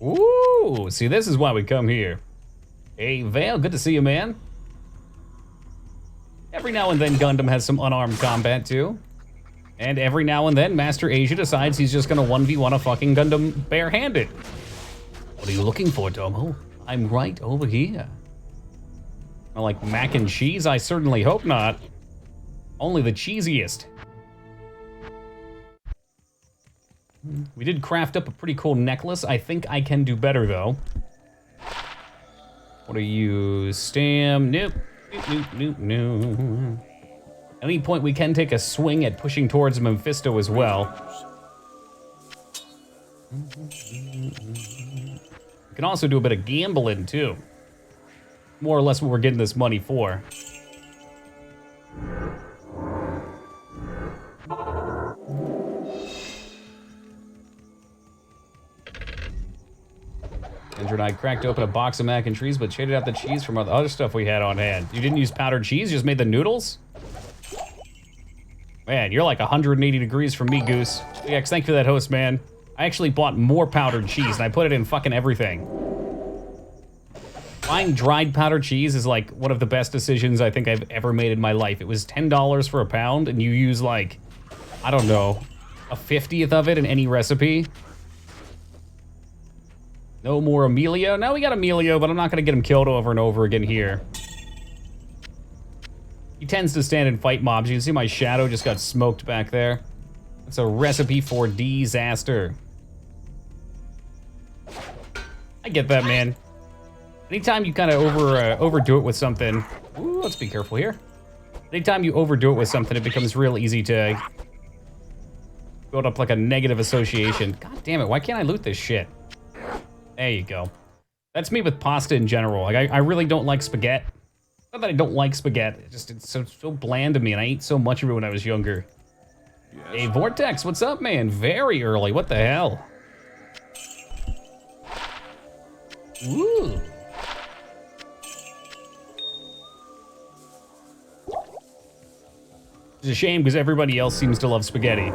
Ooh, see, this is why we come here. Hey, Vale, good to see you, man. Every now and then, Gundam has some unarmed combat, too. And every now and then, Master Asia decides he's just gonna 1v1 a fucking Gundam barehanded. What are you looking for, Domo? I'm right over here. Smell like mac and cheese? I certainly hope not. Only the cheesiest. We did craft up a pretty cool necklace. I think I can do better, though. What are you? Stam? Nope. Nope, nope, nope. At any point, we can take a swing at pushing towards Mephisto as well. We can also do a bit of gambling, too. More or less what we're getting this money for. Andrew and I cracked open a box of mac and cheese, but shaded out the cheese from the other stuff we had on hand. You didn't use powdered cheese, you just made the noodles? Man, you're like 180 degrees from me, Goose. Yeah, thank you for that host, man. I actually bought more powdered cheese, and I put it in fucking everything. Buying dried powdered cheese is like one of the best decisions I think I've ever made in my life. It was $10 for a pound, and you use like, I don't know, a 50th of it in any recipe. No more Emilio. Now we got Emilio, but I'm not gonna get him killed over and over again here. He tends to stand and fight mobs. You can see my shadow just got smoked back there. It's a recipe for disaster. I get that, man. Anytime you kind of overdo it with something, ooh, let's be careful here. Anytime you overdo it with something, it becomes real easy to build up like a negative association. God damn it, why can't I loot this shit? There you go. That's me with pasta in general. Like I really don't like spaghetti. Not that I don't like spaghetti, it's so bland to me, and I ate so much of it when I was younger. Yes. Hey, Vortex, what's up, man? Very early, what the hell? Ooh. It's a shame because everybody else seems to love spaghetti.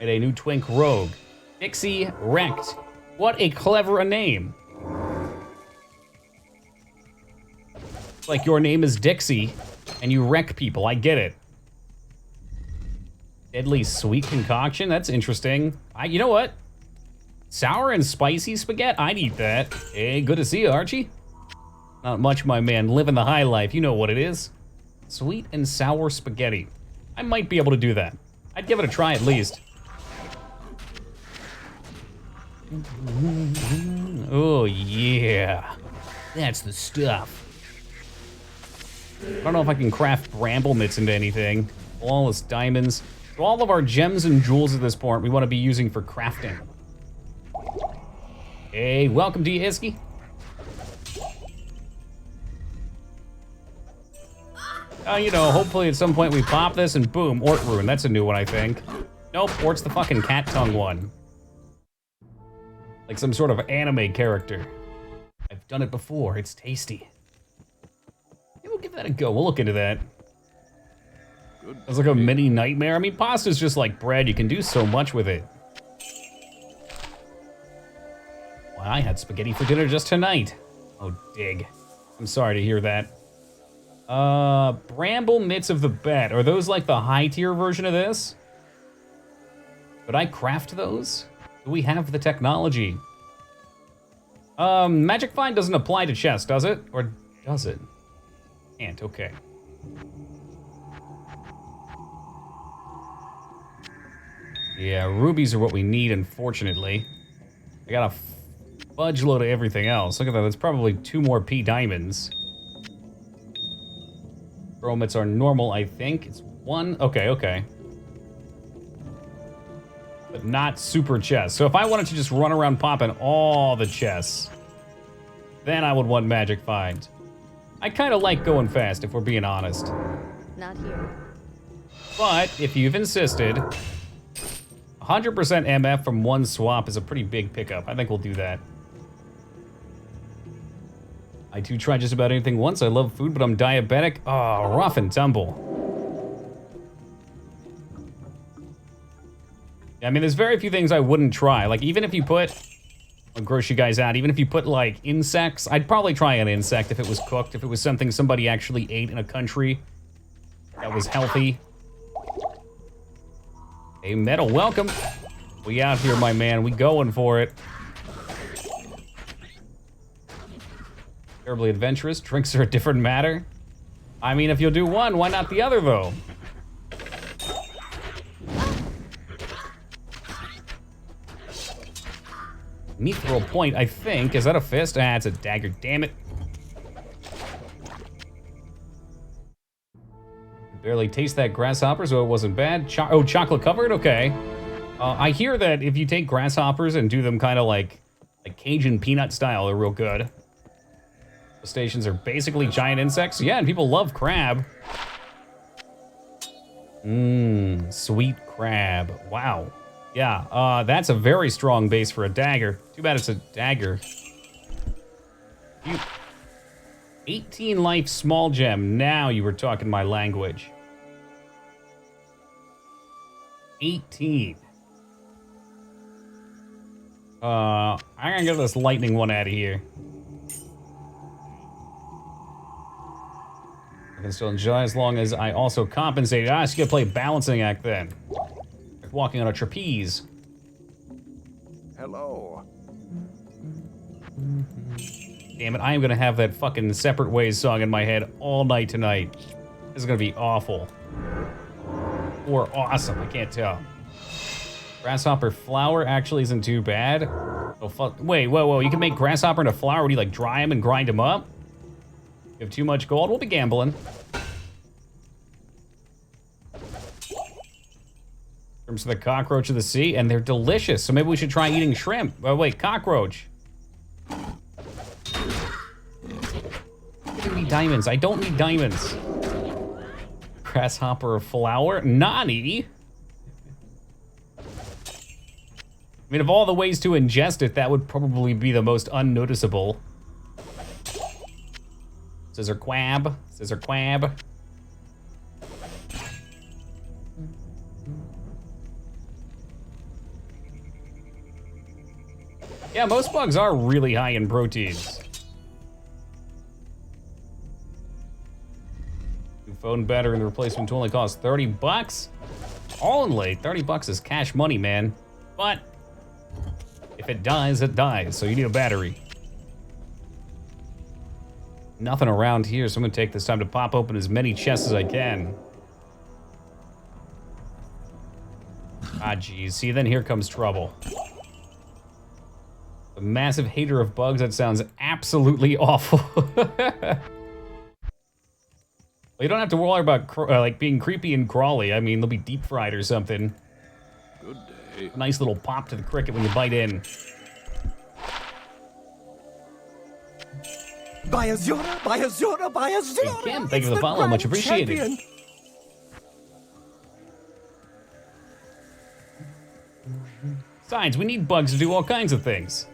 And a new twink rogue. Dixie Wrecked. What a clever name. Like your name is Dixie and you wreck people. I get it. Deadly sweet concoction. That's interesting. You know what? Sour and spicy spaghetti. I'd eat that. Hey, good to see you, Archie. Not much, my man. Living the high life. You know what it is. Sweet and sour spaghetti. I might be able to do that. I'd give it a try at least. Oh yeah. That's the stuff. I don't know if I can craft bramble mitts into anything. Flawless diamonds. So all of our gems and jewels at this point we want to be using for crafting. Hey, welcome to you, Isky. You know, hopefully at some point we pop this and boom, Ort Rune. That's a new one, I think. Nope, Ort's the fucking cat tongue one. Like some sort of anime character. I've done it before, it's tasty. Yeah, we'll give that a go, we'll look into that. It's like a mini nightmare. I mean, pasta's just like bread, you can do so much with it. Well, I had spaghetti for dinner just tonight. Oh, dig. I'm sorry to hear that. Bramble Mitts of the Bat. Are those like the high tier version of this? Could I craft those? Do we have the technology? Magic Find doesn't apply to chests, does it? Or does it? Can't, okay. Yeah, rubies are what we need, unfortunately. I got a fudge load of everything else. Look at that, that's probably 2 more P diamonds. Bromits are normal, I think. It's 1, okay. But not super chests. So if I wanted to just run around popping all the chests, then I would want Magic Find. I kind of like going fast, if we're being honest. Not here. But if you've insisted, 100% MF from 1 swap is a pretty big pickup. I think we'll do that. I do try just about anything once. I love food, but I'm diabetic. Oh, rough and tumble. I mean, there's very few things I wouldn't try. Like, even if you put I'll gross you guys out. Even if you put, like, insects, I'd probably try an insect if it was cooked, if it was something somebody actually ate in a country that was healthy. Hey, Metal, welcome. We out here, my man. We going for it. Terribly adventurous. Drinks are a different matter. I mean, if you'll do one, why not the other, though? Mithril point, I think. Is that a fist? Ah, it's a dagger. Damn it. Barely taste that grasshopper, so it wasn't bad. Oh, chocolate covered? Okay. I hear that if you take grasshoppers and do them kind of like Cajun peanut style, they're real good. Crustaceans are basically giant insects. Yeah, and people love crab. Mmm, sweet crab. Wow. Yeah, that's a very strong base for a dagger. Too bad it's a dagger. 18 life small gem. Now you were talking my language. 18. I'm gonna get this lightning one out of here. I can still enjoy as long as I also compensate. Ah, so you gotta play a balancing act then. Like walking on a trapeze. Hello. Damn it, I am gonna have that fucking Separate Ways song in my head all night tonight. This is gonna be awful. Or awesome, I can't tell. Grasshopper flour actually isn't too bad. Oh, fuck. Wait, whoa, you can make grasshopper into flour? Would you like dry them and grind them up? You have too much gold? We'll be gambling. Shrimps are the cockroach of the sea, and they're delicious. So maybe we should try eating shrimp. Oh, wait, cockroach. Give me diamonds. I don't need diamonds. Grasshopper flour? Nani? I mean, of all the ways to ingest it, that would probably be the most unnoticeable. Scissor quab. Scissor quab. Yeah, most bugs are really high in proteins. New phone battery and the replacement tool only costs 30 bucks? Only 30 bucks is cash money, man. But if it dies, it dies, so you need a battery. Nothing around here, so I'm gonna take this time to pop open as many chests as I can. Ah, geez. See, then here comes trouble. A massive hater of bugs, that sounds absolutely awful. Well, you don't have to worry about like being creepy and crawly. I mean, they'll be deep fried or something. Good day. A nice little pop to the cricket when you bite in. By Azura, by Azura, by Azura. Kim, thank you for the follow, much appreciated. Champion. Besides, we need bugs to do all kinds of things.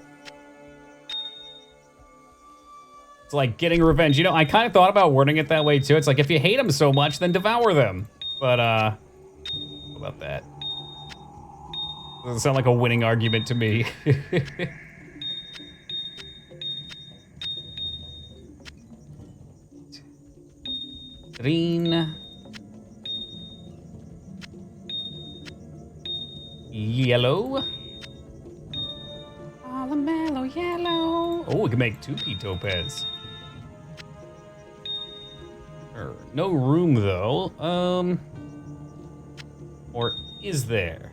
It's like getting revenge. You know, I kind of thought about wording it that way too. It's like, if you hate them so much, then devour them. But, how about that? Doesn't sound like a winning argument to me. Green. Yellow. Oh, the mellow yellow. Oh, we can make 2p topaz. Sure. No room though. Or is there?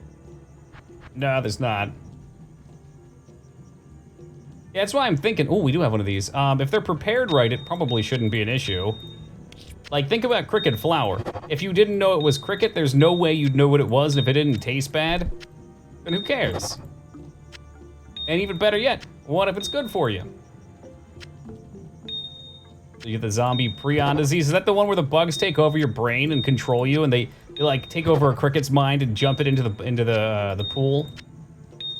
No, there's not. Yeah, that's why I'm thinking. Oh, we do have one of these. If they're prepared right, it probably shouldn't be an issue. Like, think about cricket flour. If you didn't know it was cricket, there's no way you'd know what it was, and if it didn't taste bad, then who cares? And even better yet, what if it's good for you? So you get the zombie prion disease. Is that the one where the bugs take over your brain and control you, and they like take over a cricket's mind and jump it into the pool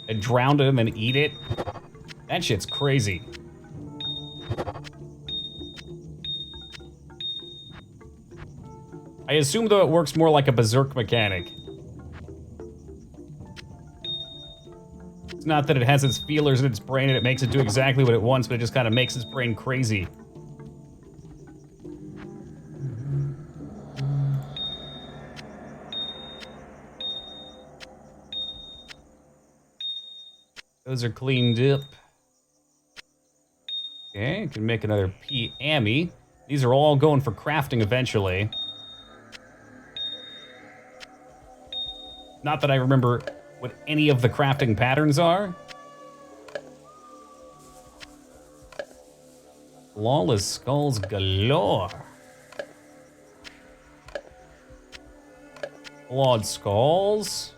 and drown it and then eat it? That shit's crazy. I assume, though, it works more like a berserk mechanic. It's not that it has its feelers in its brain and it makes it do exactly what it wants, but it just kind of makes its brain crazy. Those are cleaned up. Okay, can make another P-Ammy. These are all going for crafting eventually. Not that I remember what any of the crafting patterns are. Flawless skulls galore. Flawed skulls.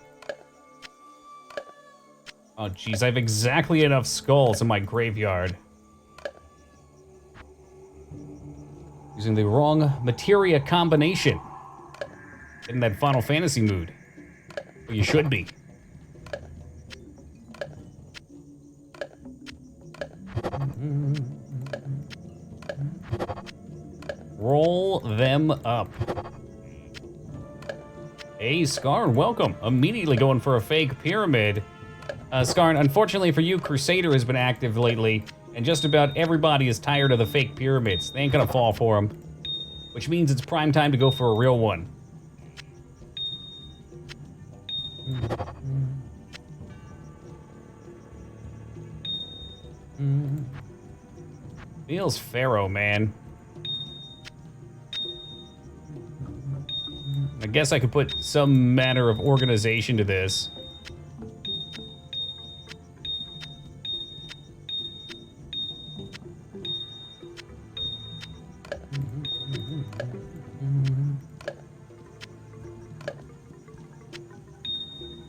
Oh, geez, I have exactly enough skulls in my graveyard. Using the wrong materia combination. In that Final Fantasy mood. Well, you should be. Roll them up. Hey, Skarn, welcome. Immediately going for a fake pyramid. Skarn, unfortunately for you, Crusader has been active lately, and just about everybody is tired of the fake pyramids. They ain't gonna fall for them. Which means it's prime time to go for a real one. Feels Pharaoh, man. I guess I could put some manner of organization to this.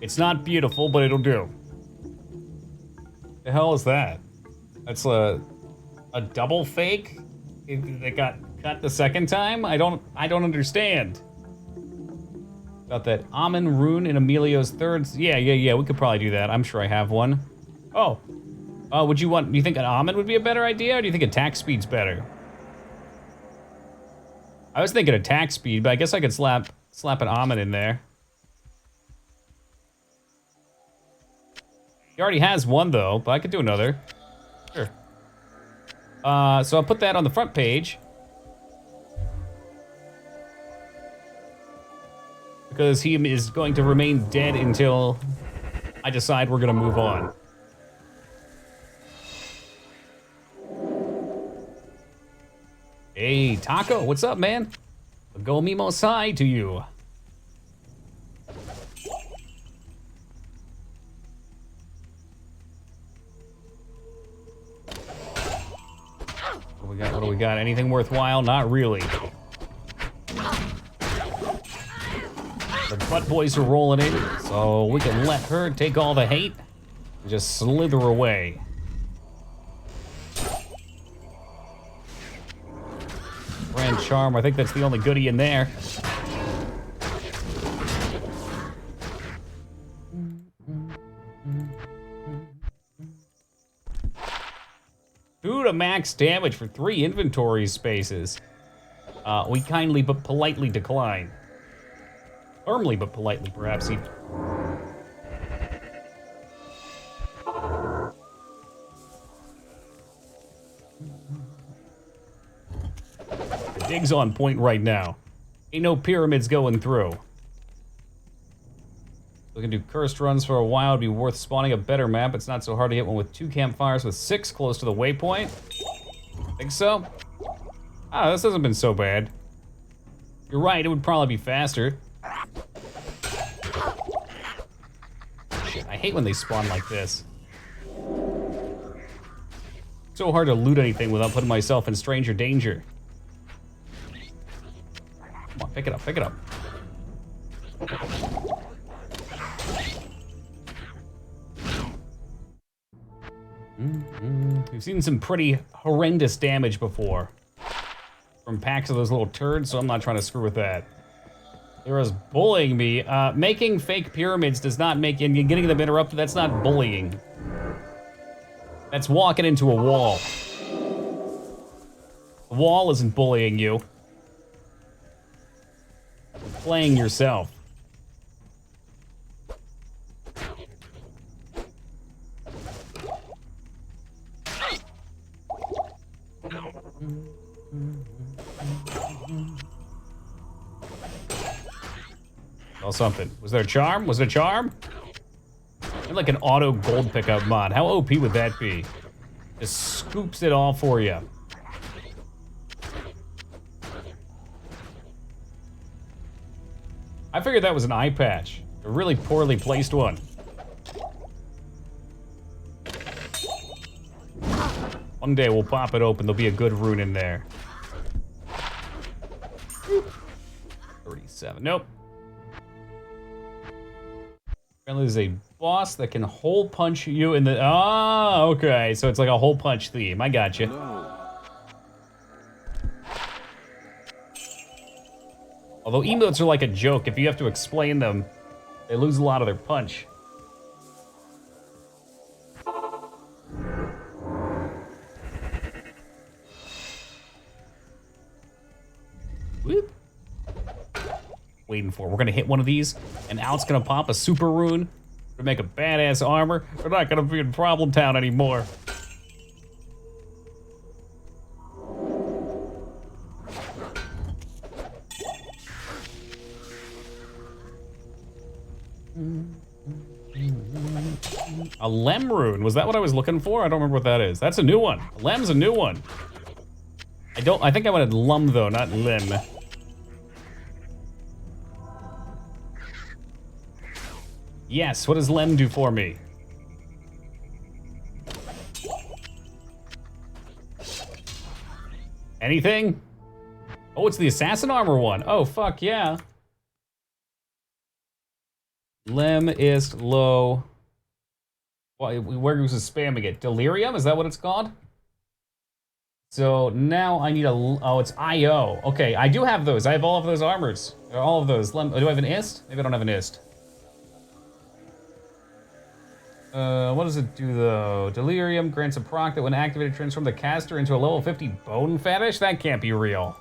It's not beautiful, but it'll do. The hell is that? That's a double fake? It got cut the second time? I don't understand. Got that Amen rune in Emilio's third. Yeah, we could probably do that. I'm sure I have one. Oh. Do you think an Amen would be a better idea, or do you think attack speed's better? I was thinking attack speed, but I guess I could slap an Amen in there. He already has one, though, but I could do another. Sure. So I'll put that on the front page. Because he is going to remain dead until I decide we're gonna move on. Hey, Taco, what's up, man? Go Mimosai to you. What do we got? Anything worthwhile? Not really. The butt boys are rolling in, so we can let her take all the hate and just slither away. Grand Charm, I think that's the only goodie in there. Two to max damage for 3 inventory spaces. We kindly but politely decline. Firmly but politely, perhaps even. The dig's on point right now. Ain't no pyramids going through. We can do cursed runs for a while. It'd be worth spawning a better map. It's not so hard to get one with 2 campfires with 6 close to the waypoint. Think so? Ah, this hasn't been so bad. You're right, it would probably be faster. Shit, I hate when they spawn like this. It's so hard to loot anything without putting myself in stranger danger. Come on, pick it up, pick it up. We've seen some pretty horrendous damage before from packs of those little turds, so I'm not trying to screw with that. There is bullying me. Making fake pyramids does not make, and getting them interrupted, that's not bullying. That's walking into a wall. The wall isn't bullying you. You're playing yourself. Oh, something. Was there a charm? Was it a charm? Like an auto gold pickup mod. How OP would that be? Just scoops it all for you. I figured that was an eye patch. A really poorly placed one. One day we'll pop it open. There'll be a good rune in there. 37. Nope. Apparently there's a boss that can hole punch you in the... Oh, okay. So it's like a hole punch theme. I got you. Although emotes are like a joke. If you have to explain them, they lose a lot of their punch. Whoop. Waiting for. We're gonna hit one of these, and Out's gonna pop a super rune to make a badass armor. We're not gonna be in Problem Town anymore. A Lem rune. Was that what I was looking for? I don't remember what that is. That's a new one. Lem's a new one. I think I wanted Lum though, not Lim. Yes, what does Lem do for me? Anything? Oh, it's the assassin armor one. Oh, fuck yeah. Lem is low. Well, where goes the spamming it? Delirium, is that what it's called? So now I need a, oh, it's IO. Okay, I do have those. I have all of those armors. All of those. Do I have an ist? Maybe I don't have an ist. What does it do though? Delirium grants a proc that when activated transform the caster into a level 50 bone fetish? That can't be real.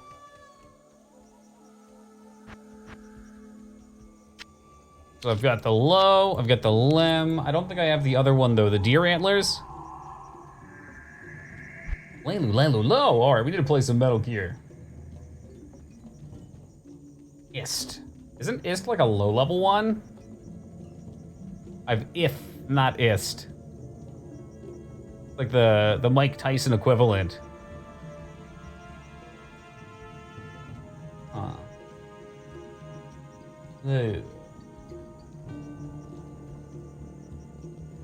So I've got the low, I've got the lem. I don't think I have the other one though, the deer antlers. Lelu, low. All right, we need to play some Metal Gear. Ist. Isn't Ist like a low level one? I've if, not Ist. Like the Mike Tyson equivalent. Huh. Ew.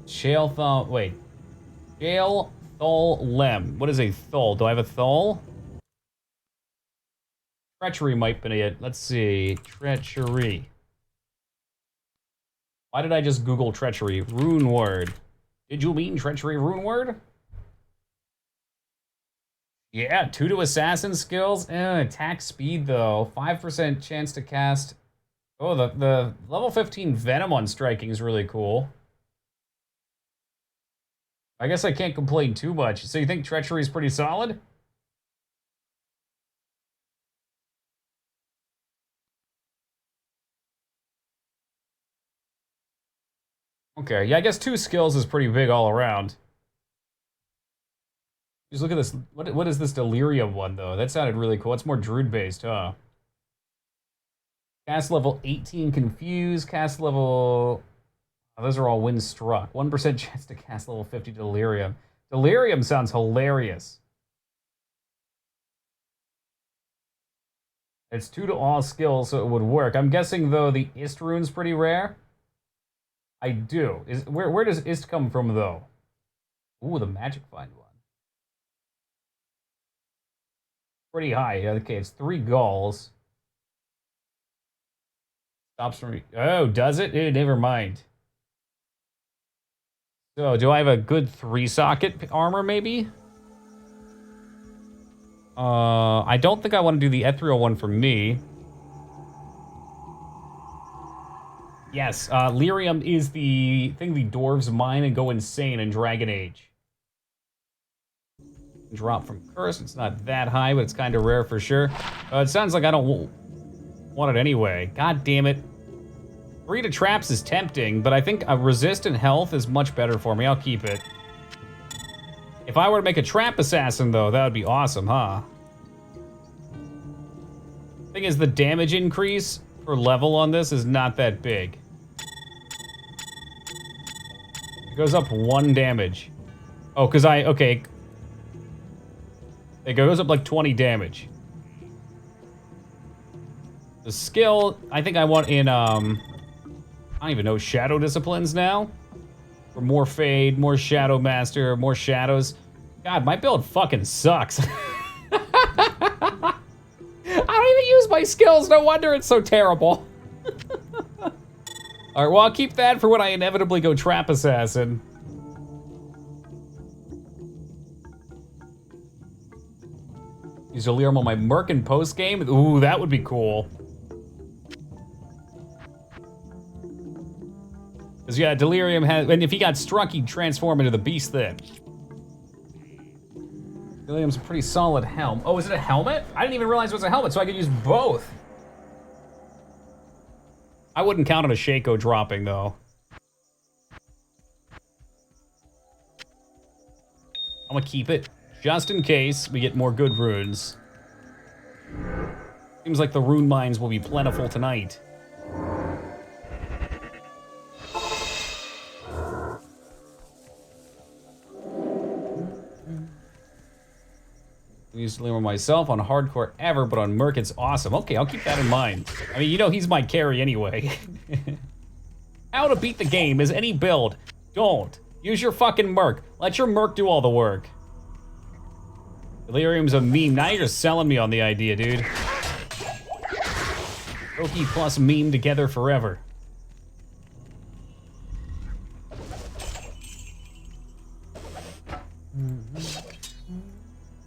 Shale Thol, wait. Shale Thol Lem. What is a Thol? Do I have a Thol? Treachery might be it. Let's see. Treachery. Why did I just Google treachery? Rune word. Did you mean treachery rune word? Yeah, 2 to assassin skills. Attack speed though. 5% chance to cast. Oh, the level 15 Venom on striking is really cool. I guess I can't complain too much. So you think treachery is pretty solid? Okay, yeah, I guess 2 skills is pretty big all around. Just look at this. What is this Delirium one, though? That sounded really cool. It's more Druid-based, huh? Cast level 18 Confuse. Cast level... Oh, those are all Wind Struck. 1% chance to cast level 50 Delirium. Delirium sounds hilarious. It's 2 to all skills, so it would work. I'm guessing, though, the Ist rune's pretty rare. I do. Where does Ist come from, though? Ooh, the Magic Find one. Pretty high. Okay, it's 3 Gauls. Stops from... Oh, does it? Never mind. So, do I have a good 3-socket armor, maybe? I don't think I want to do the ethereal one for me. Yes, lyrium is the thing the dwarves mine and go insane in Dragon Age. Drop from curse, it's not that high, but it's kind of rare for sure. It sounds like I don't want it anyway. God damn it. 3 to traps is tempting, but I think a resist and health is much better for me. I'll keep it. If I were to make a trap assassin, though, that would be awesome, huh? Thing is, the damage increase per level on this is not that big. It goes up 1 damage. Oh, because okay. It goes up like 20 damage. The skill, I think I want in, I don't even know, Shadow Disciplines now? For more Fade, more Shadow Master, more Shadows. God, my build fucking sucks. I don't even use my skills, no wonder it's so terrible. All right, well, I'll keep that for when I inevitably go Trap Assassin. Use Delirium on my Merkin post game. Ooh, that would be cool. Because, yeah, Delirium has, and if he got struck, he'd transform into the beast then. Delirium's a pretty solid helm. Oh, is it a helmet? I didn't even realize it was a helmet, so I could use both. I wouldn't count on a Shaco dropping, though. I'm gonna keep it, just in case we get more good runes. Seems like the rune mines will be plentiful tonight. I used to limit myself on hardcore ever, but on Merc it's awesome. Okay, I'll keep that in mind. I mean, you know he's my carry anyway. How to beat the game is any build. Don't. Use your fucking Merc. Let your Merc do all the work. Delirium's a meme. Now you're just selling me on the idea, dude. Loki plus meme together forever.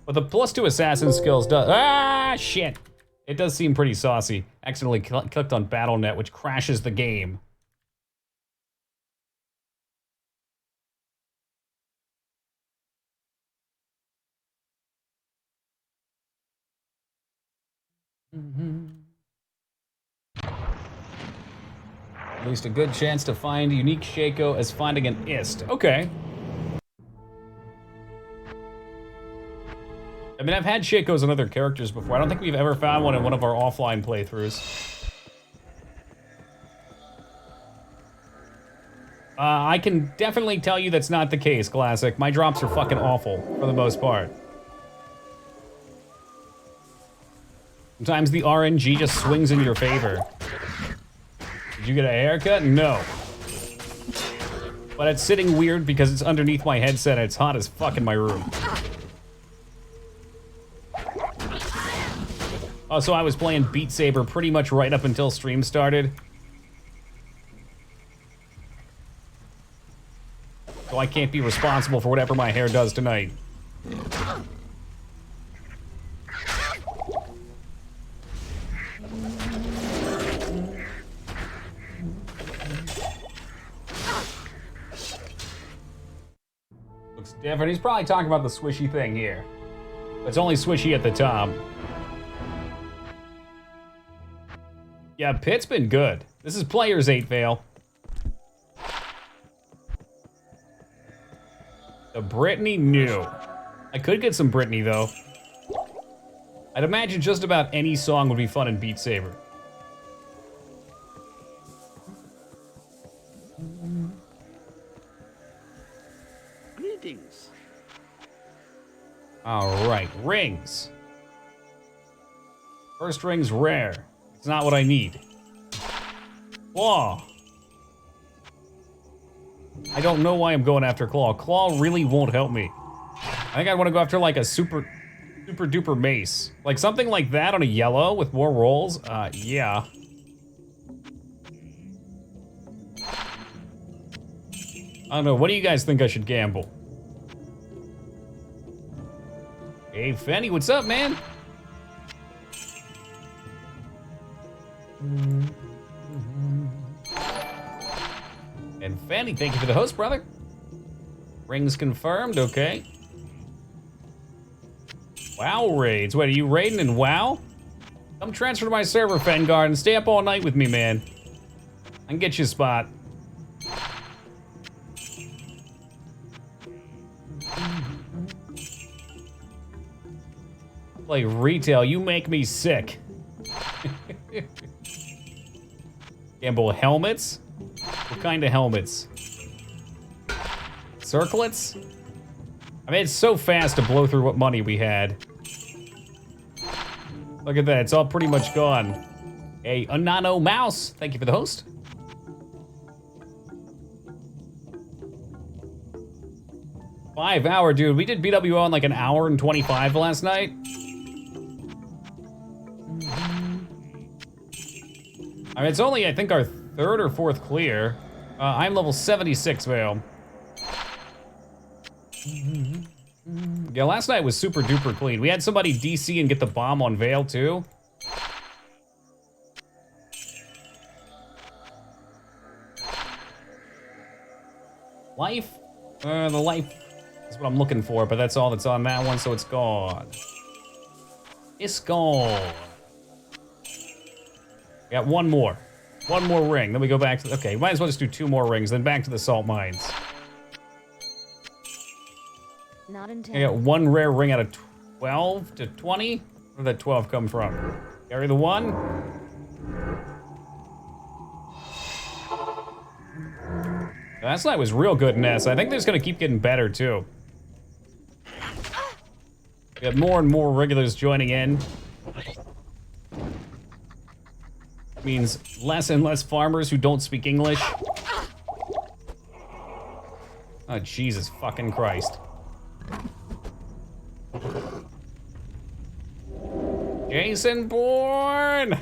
But the +2 assassin skills does, ah, shit. It does seem pretty saucy. Accidentally clicked on BattleNet, which crashes the game. At least a good chance to find unique Shaco as finding an ist. Okay. I mean, I've had Shacos on other characters before. I don't think we've ever found one in one of our offline playthroughs. I can definitely tell you that's not the case, Classic. My drops are fucking awful, for the most part. Sometimes the RNG just swings in your favor. Did you get a haircut? No. But it's sitting weird because it's underneath my headset and it's hot as fuck in my room. Oh, so I was playing Beat Saber pretty much right up until stream started. So I can't be responsible for whatever my hair does tonight. Looks different. He's probably talking about the swishy thing here. It's only swishy at the top. Yeah, Pit's been good. This is Players 8 Veil. The Brittany, new. I could get some Brittany, though. I'd imagine just about any song would be fun in Beat Saber. Greetings. All right, rings. First ring's rare. It's not what I need. Claw. I don't know why I'm going after Claw. Claw really won't help me. I think I want to go after like a super duper mace. Like something like that on a yellow with more rolls. Yeah. I don't know. What do you guys think I should gamble? Hey, Fenny, what's up, man? And Fanny, thank you for the host, brother. Rings confirmed, okay. WoW raids. Wait, are you raiding in WoW? Come transfer to my server, Fengard, and stay up all night with me, man. I can get you a spot. Play retail, you make me sick. Gamble helmets? What kind of helmets? Circlets? I mean, it's so fast to blow through what money we had. Look at that, it's all pretty much gone. Hey, Anano Mouse, thank you for the host. $5 dude. We did BWO in like an hour and 25 last night. I mean, it's only, I think, our third or fourth clear. I'm level 76, Vale. Yeah, last night was super duper clean. We had somebody DC and get the bomb on Vale, too. Life? The life is what I'm looking for, but that's all that's on that one, so it's gone. It's gone. Got one more. One more ring, then we go back to, okay, might as well just do 2 more rings, then back to the salt mines. Not I got 1 rare ring out of 12 to 20? Where did that 12 come from? Carry the 1. Last night was real good in S. I think they're just gonna keep getting better too. We got more and more regulars joining in. Means less and less farmers who don't speak English. Oh, Jesus fucking Christ. Jason Bourne!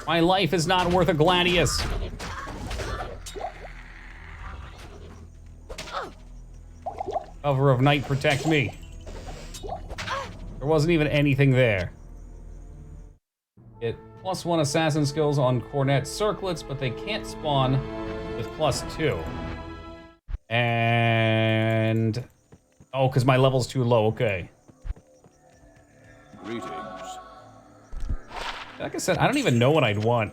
My life is not worth a gladius. Cover of night, protect me. There wasn't even anything there. Get +1 assassin skills on cornet circlets, but they can't spawn with +2. And... oh, because my level's too low, okay. Greetings. Like I said, I don't even know what I'd want.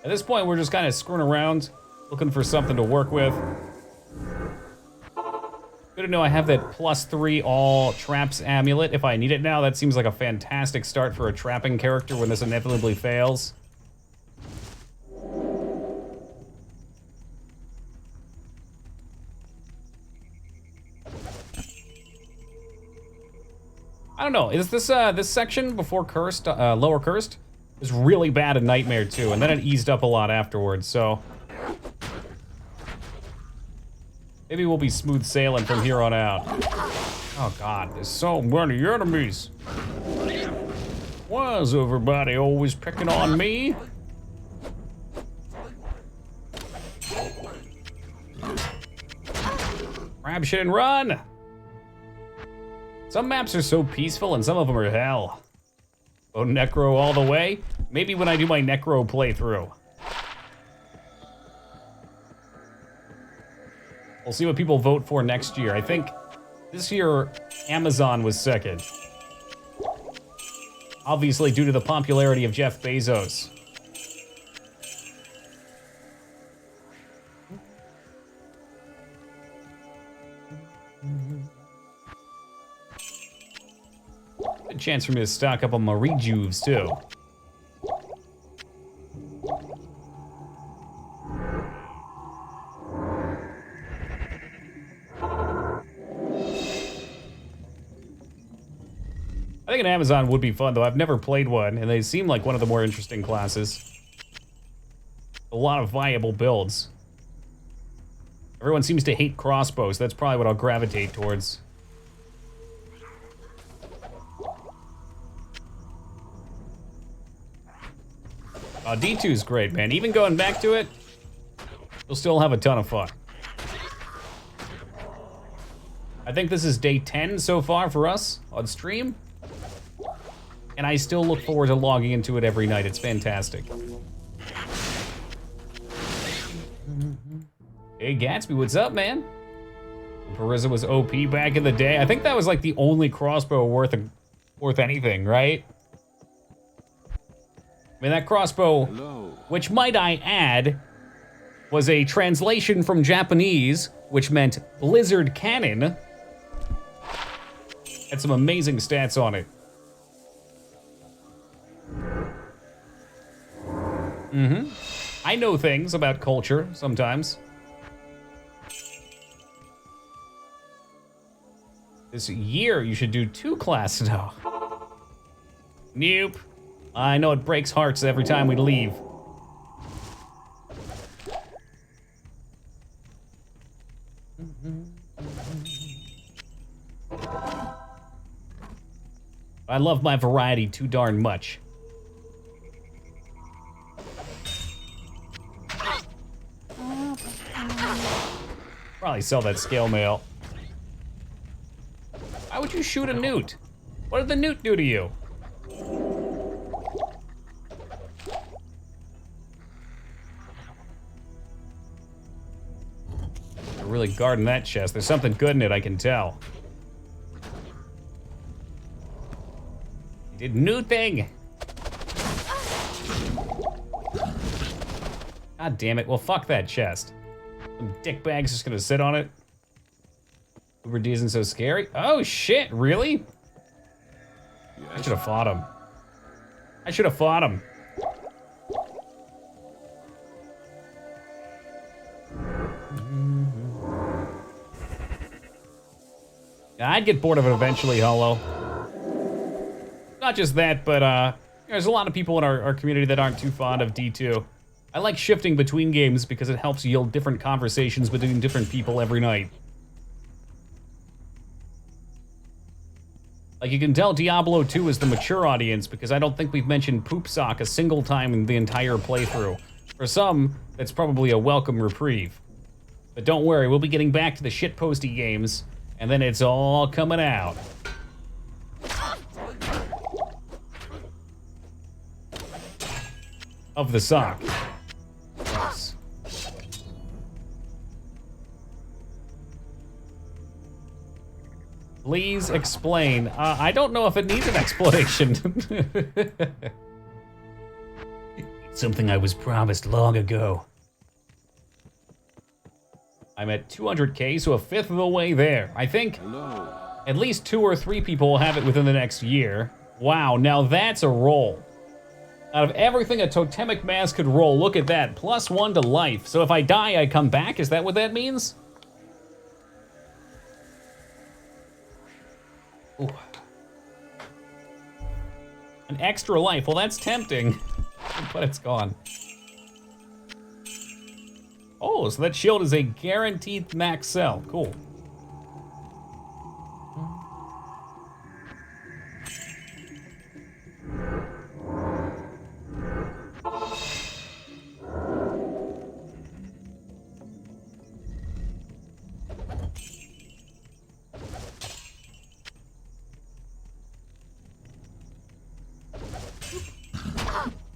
At this point, we're just kind of screwing around, looking for something to work with. Good to know I have that +3 all traps amulet if I need it now. That seems like a fantastic start for a trapping character when this inevitably fails. I don't know, is this this section before Cursed, Lower Cursed, was really bad in Nightmare too, and then it eased up a lot afterwards, so... maybe we'll be smooth sailing from here on out. Oh God, there's so many enemies. Why is everybody always picking on me? Grab shit and run! Some maps are so peaceful and some of them are hell. Oh, Necro all the way? Maybe when I do my Necro playthrough. We'll see what people vote for next year. I think this year, Amazon was second. Obviously due to the popularity of Jeff Bezos. Good chance for me to stock up on my rejuves too. I think an Amazon would be fun, though. I've never played one, and they seem like one of the more interesting classes. A lot of viable builds. Everyone seems to hate crossbows. That's probably what I'll gravitate towards. D2's great, man. Even going back to it, you'll still have a ton of fun. I think this is day 10 so far for us on stream. And I still look forward to logging into it every night. It's fantastic. Hey, Gatsby, what's up, man? Pariza was OP back in the day. I think that was like the only crossbow worth anything, right? I mean, that crossbow, which might I add, was a translation from Japanese, which meant Blizzard Cannon. Had some amazing stats on it. Mm-hmm. I know things about culture sometimes. This year, you should do 2 classes now. Nope. I know it breaks hearts every time we leave. I love my variety too darn much. Probably sell that scale mail. Why would you shoot a newt? What did the newt do to you? They're really guarding that chest. There's something good in it, I can tell. You did new thing. God damn it. Well, fuck that chest. Some dickbag's just gonna sit on it. Uber D isn't so scary. Oh shit, really? I should have fought him. I should have fought him. I'd get bored of it eventually, Holo. Not just that, but there's a lot of people in our community that aren't too fond of D2. I like shifting between games because it helps yield different conversations between different people every night. Like, you can tell Diablo 2 is the mature audience because I don't think we've mentioned poop sock a single time in the entire playthrough. For some, that's probably a welcome reprieve. But don't worry, we'll be getting back to the shitposty games, and then it's all coming out. Of the sock. Nice. Please explain. I don't know if it needs an explanation. It's something I was promised long ago. I'm at 200K, so a fifth of the way there. I think at least 2 or 3 people will have it within the next year. Wow, now that's a roll. Out of everything a totemic mask could roll, look at that. +1 to life. So if I die, I come back? Is that what that means? Ooh. An extra life. Well, that's tempting. But it's gone. Oh, so that shield is a guaranteed max sell. Cool.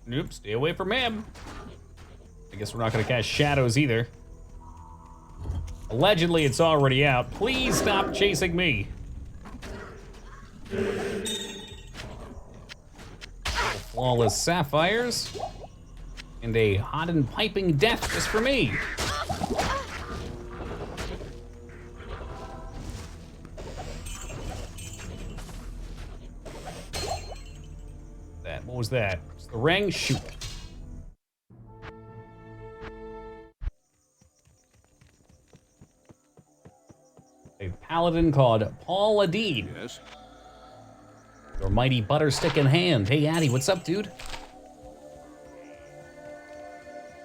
Nope, stay away from him. I guess we're not gonna cast shadows either. Allegedly, it's already out. Please stop chasing me. Flawless sapphires. And a hot and piping death just for me. What was that? It's the ring? Shoot. A paladin called Paul Adid. Yes. Your mighty butterstick in hand. Hey, Addy, what's up, dude?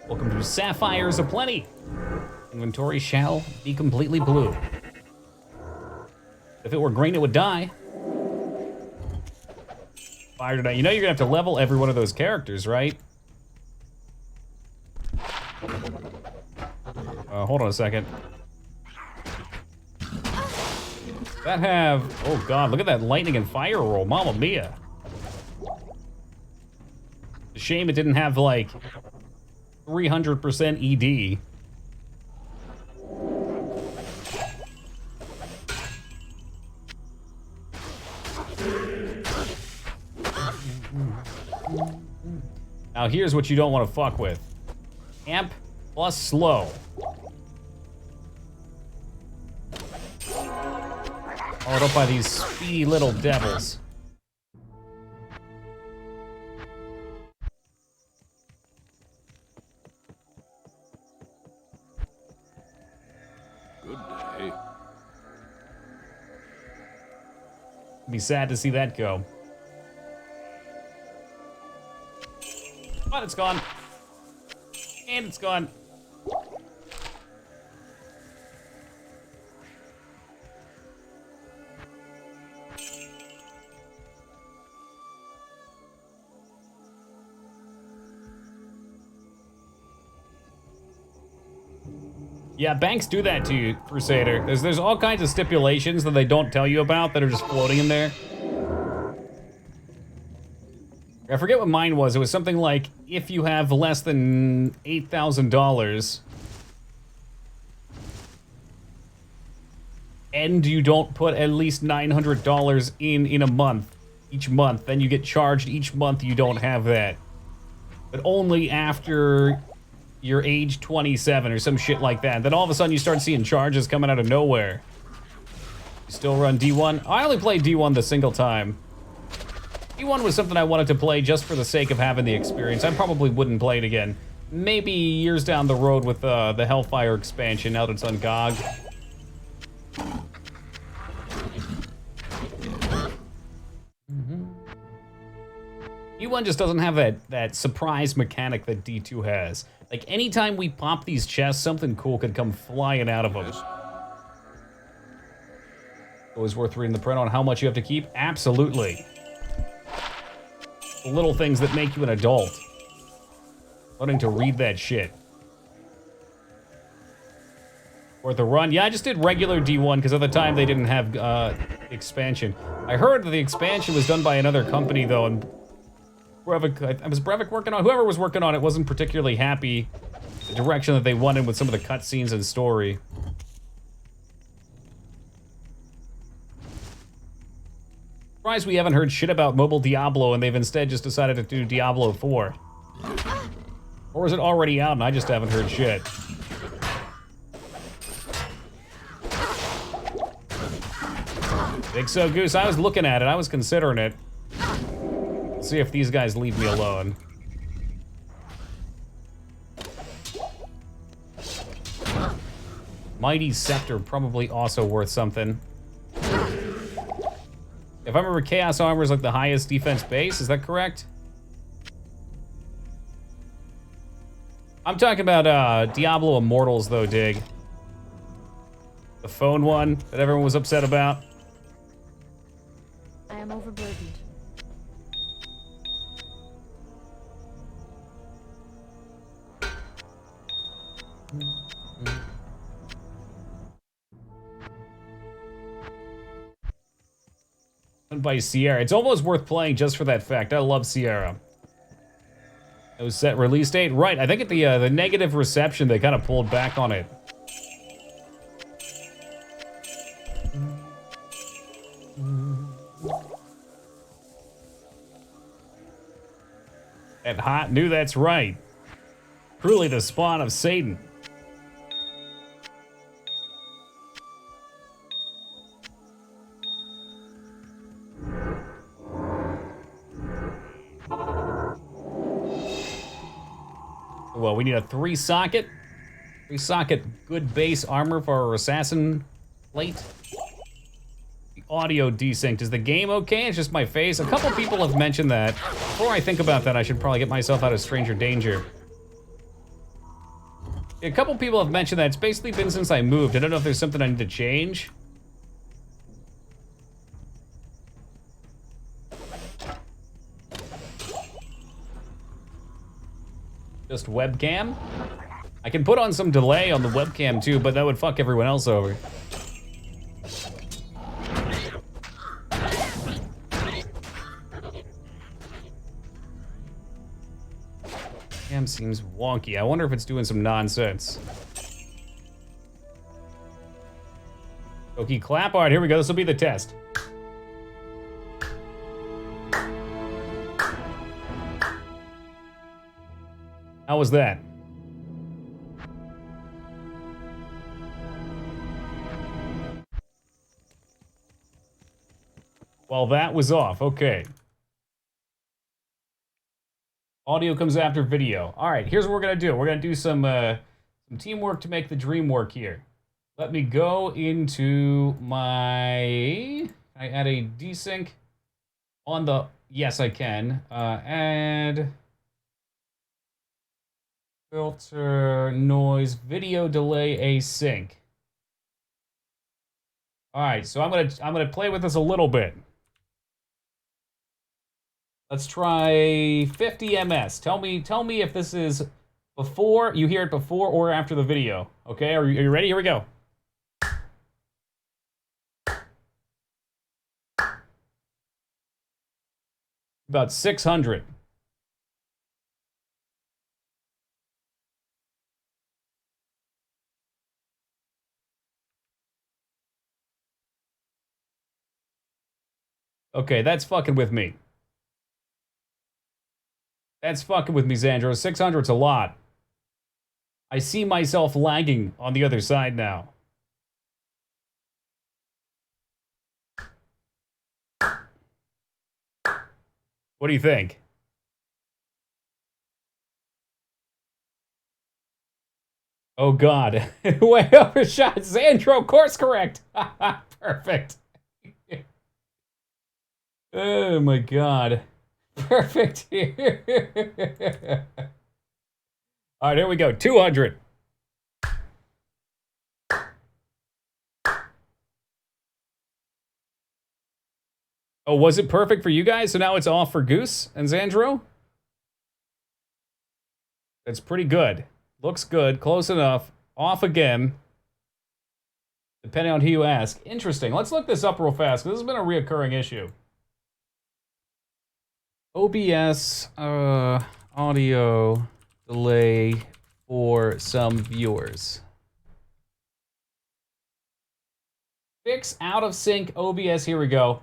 Welcome to Sapphires Aplenty. Inventory shall be completely blue. If it were green, it would die. Fire tonight. You know you're gonna have to level every one of those characters, right? Hold on a second. That have... Oh god, look at that lightning and fire roll. Mamma mia. It's a shame it didn't have, like, 300% ED. Now here's what you don't want to fuck with. Amp plus slow. Followed up by these speedy little devils. Good day. Be sad to see that go. But it's gone. And it's gone. Yeah, banks do that to you, Crusader. There's all kinds of stipulations that they don't tell you about that are just floating in there. I forget what mine was. It was something like, if you have less than $8,000 and you don't put at least $900 in a month, each month, then you get charged each month you don't have that. But only after you're age 27 or some shit like that. Then all of a sudden you start seeing charges coming out of nowhere. You still run D1? I only played D1 the single time. D1 was something I wanted to play just for the sake of having the experience. I probably wouldn't play it again. Maybe years down the road with the Hellfire expansion now that it's on GOG. D1 just doesn't have that surprise mechanic that D2 has. Like, anytime we pop these chests, something cool could come flying out of them. Always worth reading the print on how much you have to keep? Absolutely. The little things that make you an adult. Learning to read that shit. Worth a run? Yeah, I just did regular D1 because at the time they didn't have expansion. I heard that the expansion was done by another company though, and was Brevik working on? Whoever was working on it wasn't particularly happy the direction that they wanted with some of the cutscenes and story. Surprised we haven't heard shit about mobile Diablo and they've instead just decided to do Diablo 4. Or is it already out and I just haven't heard shit? Big So Goose, I was looking at it, I was considering it. See if these guys leave me alone. Mighty Scepter, probably also worth something. If I remember, Chaos Armor is like the highest defense base, is that correct? I'm talking about Diablo Immortals though, Dig. The phone one that everyone was upset about. I am overburdened. By Sierra. It's almost worth playing just for that fact. I love Sierra. It was set release date? Right, I think at the negative reception, they kind of pulled back on it. That hot knew that's right. Truly the spawn of Satan. Well, we need a 3-socket good base armor for our assassin plate. The audio desynced. Is the game okay? It's just my face. A couple people have mentioned that. Before I think about that, I should probably get myself out of stranger danger. A couple people have mentioned that. It's basically been since I moved. I don't know if there's something I need to change. Just webcam? I can put on some delay on the webcam too, but that would fuck everyone else over. Cam seems wonky. I wonder if it's doing some nonsense. Okay, clap. All right, here we go. This will be the test. How was that? Well, that was off. Okay. Audio comes after video. All right, here's what we're gonna do. We're gonna do some teamwork to make the dream work here. Let me go into my... I add a desync on the... Yes, I can. Add... Filter, noise, video delay, async. All right, so I'm gonna play with this a little bit. Let's try 50 ms. Tell me if this is before you hear it before or after the video. Okay, are you ready? Here we go. About 600. Okay, that's fucking with me. That's fucking with me, Xandro. 600's a lot. I see myself lagging on the other side now. What do you think? Oh god. Way overshot. Xandro, course correct. Perfect. Oh my god. Perfect. All right, here we go. 200. Oh, was it perfect for you guys? So now it's off for Goose and Xandro? That's pretty good. Looks good. Close enough. Off again. Depending on who you ask. Interesting. Let's look this up real fast, because this has been a reoccurring issue. OBS audio delay for some viewers. Fix out of sync OBS. Here we go.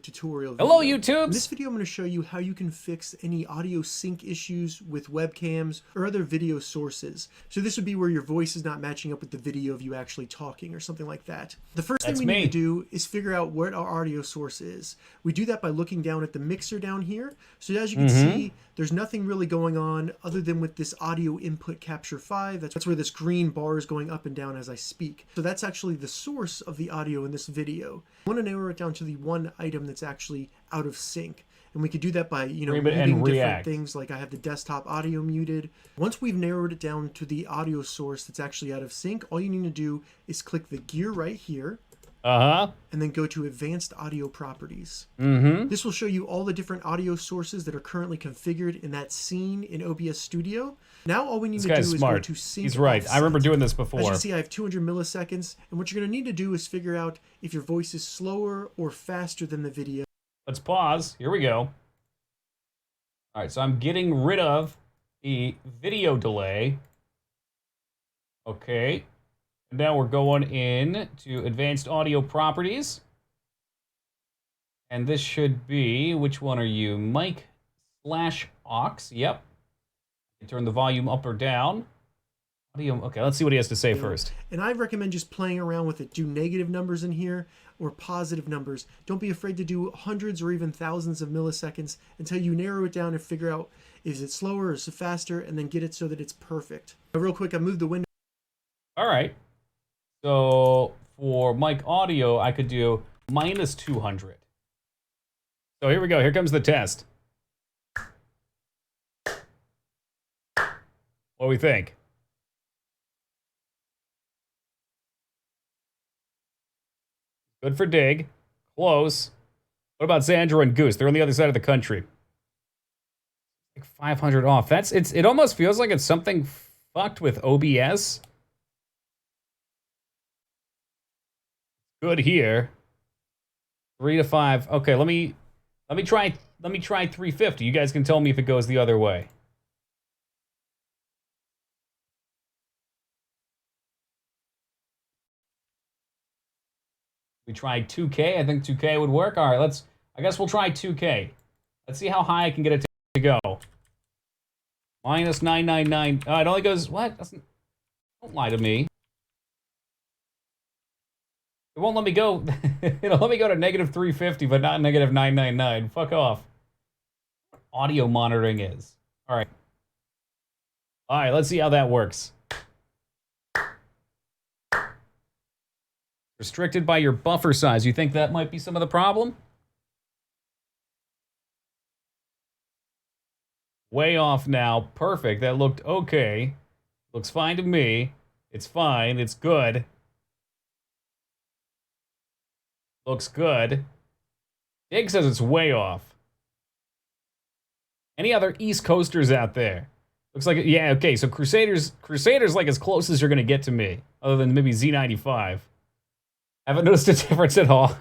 Tutorial video. Hello, YouTube. YouTube. In this video, I'm going to show you how you can fix any audio sync issues with webcams or other video sources. So this would be where your voice is not matching up with the video of you actually talking or something like that. The first thing we need to do is figure out what our audio source is. We do that by looking down at the mixer down here. So as you can see, there's nothing really going on other than with this audio input capture 5. That's where this green bar is going up and down as I speak. So that's actually the source of the audio in this video. I want to narrow it down to the one item that's actually out of sync. And we could do that by, muting different things, like I have the desktop audio muted. Once we've narrowed it down to the audio source that's actually out of sync, all you need to do is click the gear right here. And then go to Advanced Audio Properties. This will show you all the different audio sources that are currently configured in that scene in OBS Studio. Now all we need to do is go to sync. He's right. Offset. I remember doing this before. As you can see, I have 200 milliseconds, and what you're going to need to do is figure out if your voice is slower or faster than the video. Let's pause. Here we go. All right, so I'm getting rid of the video delay. Okay. Now we're going in to Advanced Audio Properties. And this should be, which one are you? Mic/aux. Yep. You turn the volume up or down. Audio. Okay, let's see what he has to say first. And I recommend just playing around with it. Do negative numbers in here or positive numbers. Don't be afraid to do hundreds or even thousands of milliseconds until you narrow it down and figure out is it slower or is it faster, and then get it so that it's perfect. Now, real quick, I moved the window. All right. So for mic audio, I could do -200. So here we go. Here comes the test. What do we think? Good for Dig. Close. What about Xandro and Goose? They're on the other side of the country. Like 500 off. It almost feels like it's something fucked with OBS. Good here. 3 to 5. Okay, let me try 350. You guys can tell me if it goes the other way. We tried 2K. I think 2K would work. All right, I guess we'll try 2K. Let's see how high I can get it to go. -999. It only goes, what? Don't lie to me. It won't let me go. It'll let me go to -350, but not -999. Fuck off. Audio monitoring is. All right. All right, let's see how that works. Restricted by your buffer size. You think that might be some of the problem? Way off now. Perfect. That looked okay. Looks fine to me. It's fine. It's good. Looks good. Dig says it's way off. Any other East Coasters out there? Looks like, yeah, okay, so Crusader's like as close as you're gonna get to me, other than maybe Z95. Haven't noticed a difference at all.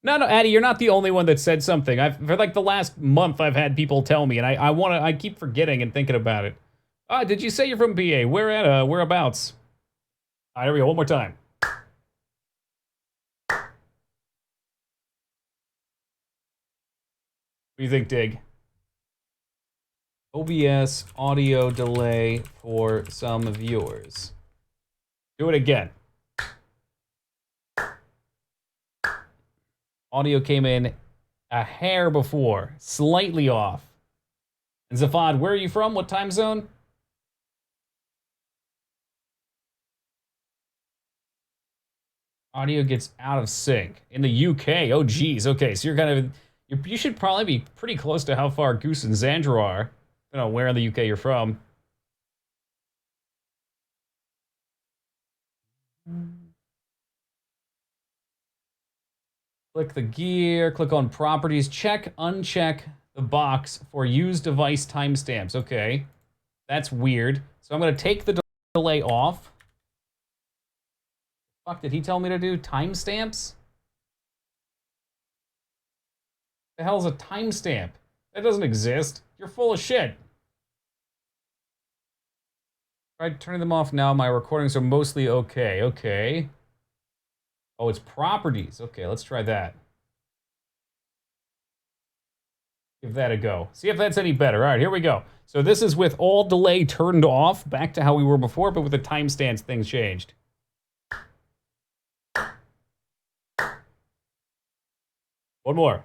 No, Addy, you're not the only one that said something. For like the last month, I've had people tell me, and I keep forgetting and thinking about it. Did you say you're from BA? Where at, whereabouts? All right, here we go, one more time. What do you think, Dig? OBS audio delay for some viewers. Do it again. Audio came in a hair before, slightly off. And Zafad, where are you from? What time zone? Audio gets out of sync. In the UK, oh geez, okay, so you're kind of, you should probably be pretty close to how far Goose and Xandra are. I don't know where in the UK you're from. Click the gear, click on properties, check, uncheck the box for use device timestamps. Okay, that's weird. So I'm gonna take the delay off. Fuck, did he tell me to do timestamps? The hell's a timestamp? That doesn't exist. You're full of shit. Tried turning them off now. My recordings are mostly okay. Okay. Oh, it's properties. Okay, let's try that. Give that a go. See if that's any better. All right, here we go. So this is with all delay turned off, back to how we were before, but with the timestamps, things changed. One more.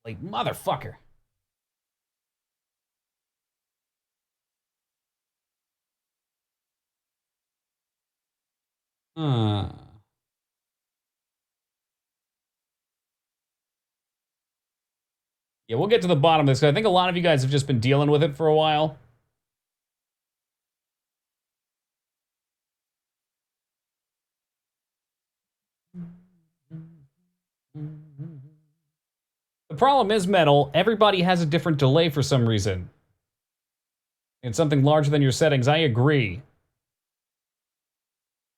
Like, motherfucker. Yeah, we'll get to the bottom of this. I think a lot of you guys have just been dealing with it for a while. The problem is, Metal, everybody has a different delay for some reason. It's something larger than your settings. I agree.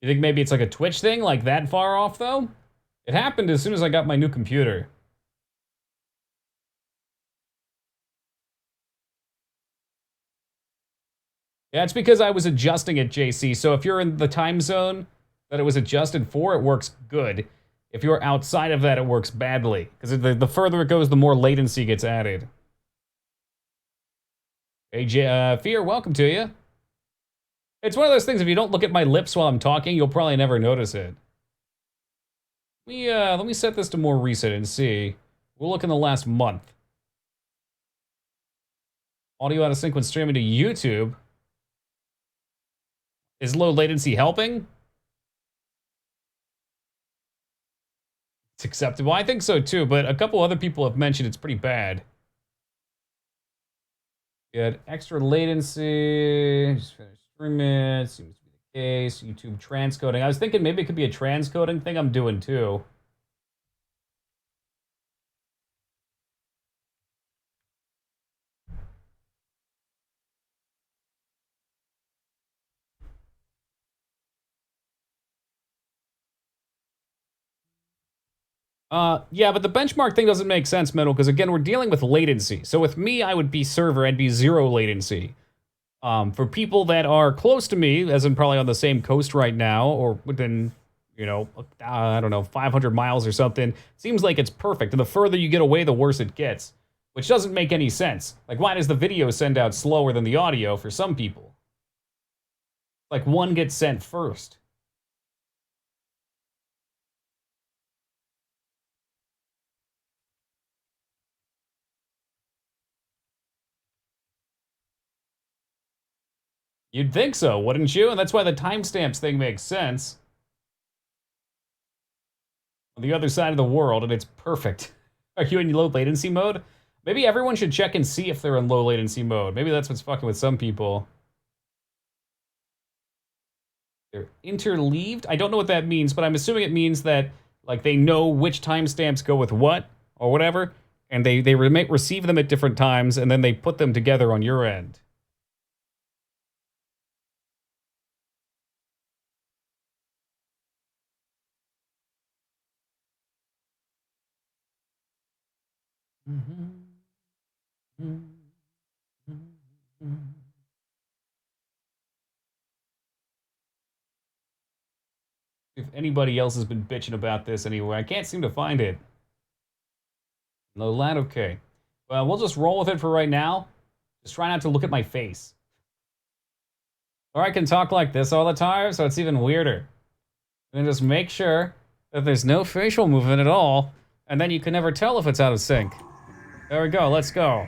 You think maybe it's like a Twitch thing, like that far off, though? It happened as soon as I got my new computer. Yeah, it's because I was adjusting it, JC. So if you're in the time zone that it was adjusted for, it works good. If you're outside of that, it works badly. Because the further it goes, the more latency gets added. Hey, Fear, welcome to you. It's one of those things, if you don't look at my lips while I'm talking, you'll probably never notice it. Let me set this to more recent and see. We'll look in the last month. Audio out of sync when streaming to YouTube. Is low latency helping? It's acceptable. I think so too, but a couple other people have mentioned it's pretty bad. Good. Extra latency. Just finished streaming it. Seems to be the case. YouTube transcoding. I was thinking maybe it could be a transcoding thing I'm doing too. Yeah, but the benchmark thing doesn't make sense, Metal, because again, we're dealing with latency. So with me, I would be server, I'd be 0 latency. For people that are close to me, as in probably on the same coast right now, or within, you know, I don't know, 500 miles or something, seems like it's perfect. And the further you get away, the worse it gets, which doesn't make any sense. Like, why does the video send out slower than the audio for some people? Like, one gets sent first. You'd think so, wouldn't you? And that's why the timestamps thing makes sense. On the other side of the world, and it's perfect. Are you in low latency mode? Maybe everyone should check and see if they're in low latency mode. Maybe that's what's fucking with some people. They're interleaved? I don't know what that means, but I'm assuming it means that like they know which timestamps go with what or whatever, and they receive them at different times, and then they put them together on your end. If anybody else has been bitching about this anyway, I can't seem to find it. No lad, okay. Well, we'll just roll with it for right now. Just try not to look at my face. Or I can talk like this all the time, so it's even weirder. And just make sure that there's no facial movement at all, and then you can never tell if it's out of sync. There we go, let's go.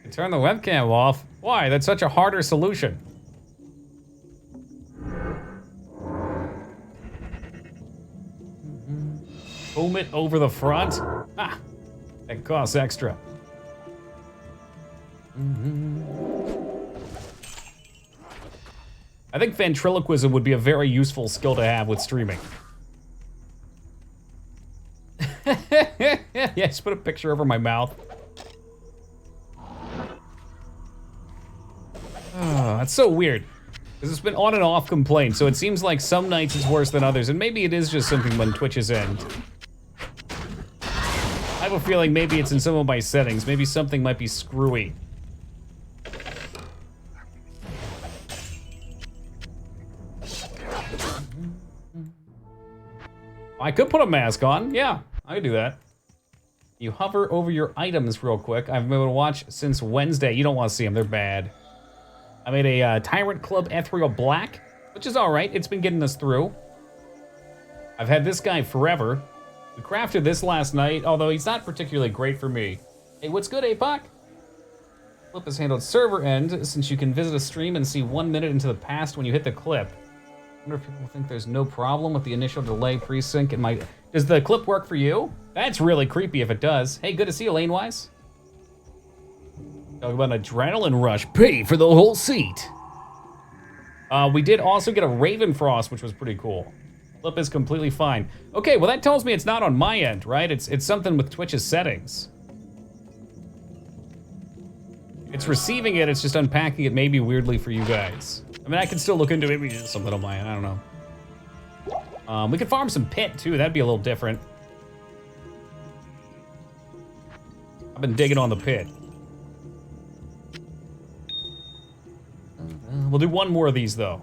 You turn the webcam off. Why? That's such a harder solution. Boom it over the front. Ah, that costs extra. I think ventriloquism would be a very useful skill to have with streaming. Yeah, just put a picture over my mouth. Oh, that's so weird. Because it's been on and off complaint, so it seems like some nights it's worse than others, and maybe it is just something on Twitch's end. I have a feeling maybe it's in some of my settings. Maybe something might be screwy. I could put a mask on. Yeah, I could do that. You hover over your items real quick. I've been able to watch since Wednesday. You don't want to see them. They're bad. I made a Tyrant Club Ethereal Black, which is all right. It's been getting us through. I've had this guy forever. We crafted this last night, although he's not particularly great for me. Hey, what's good, APOC? Clip is handled server end, since you can visit a stream and see 1 minute into the past when you hit the clip. I wonder if people think there's no problem with the initial delay pre-sync. Does the clip work for you? That's really creepy if it does. Hey, good to see you, Lanewise. Talk about an adrenaline rush. Pay for the whole seat. We did also get a Raven Frost, which was pretty cool. Clip is completely fine. Okay, well that tells me it's not on my end, right? It's something with Twitch's settings. It's receiving it, it's just unpacking it maybe weirdly for you guys. I mean, I can still look into it, maybe it's something on my end, I don't know. We could farm some pit too, that'd be a little different. I've been digging on the pit. We'll do one more of these though.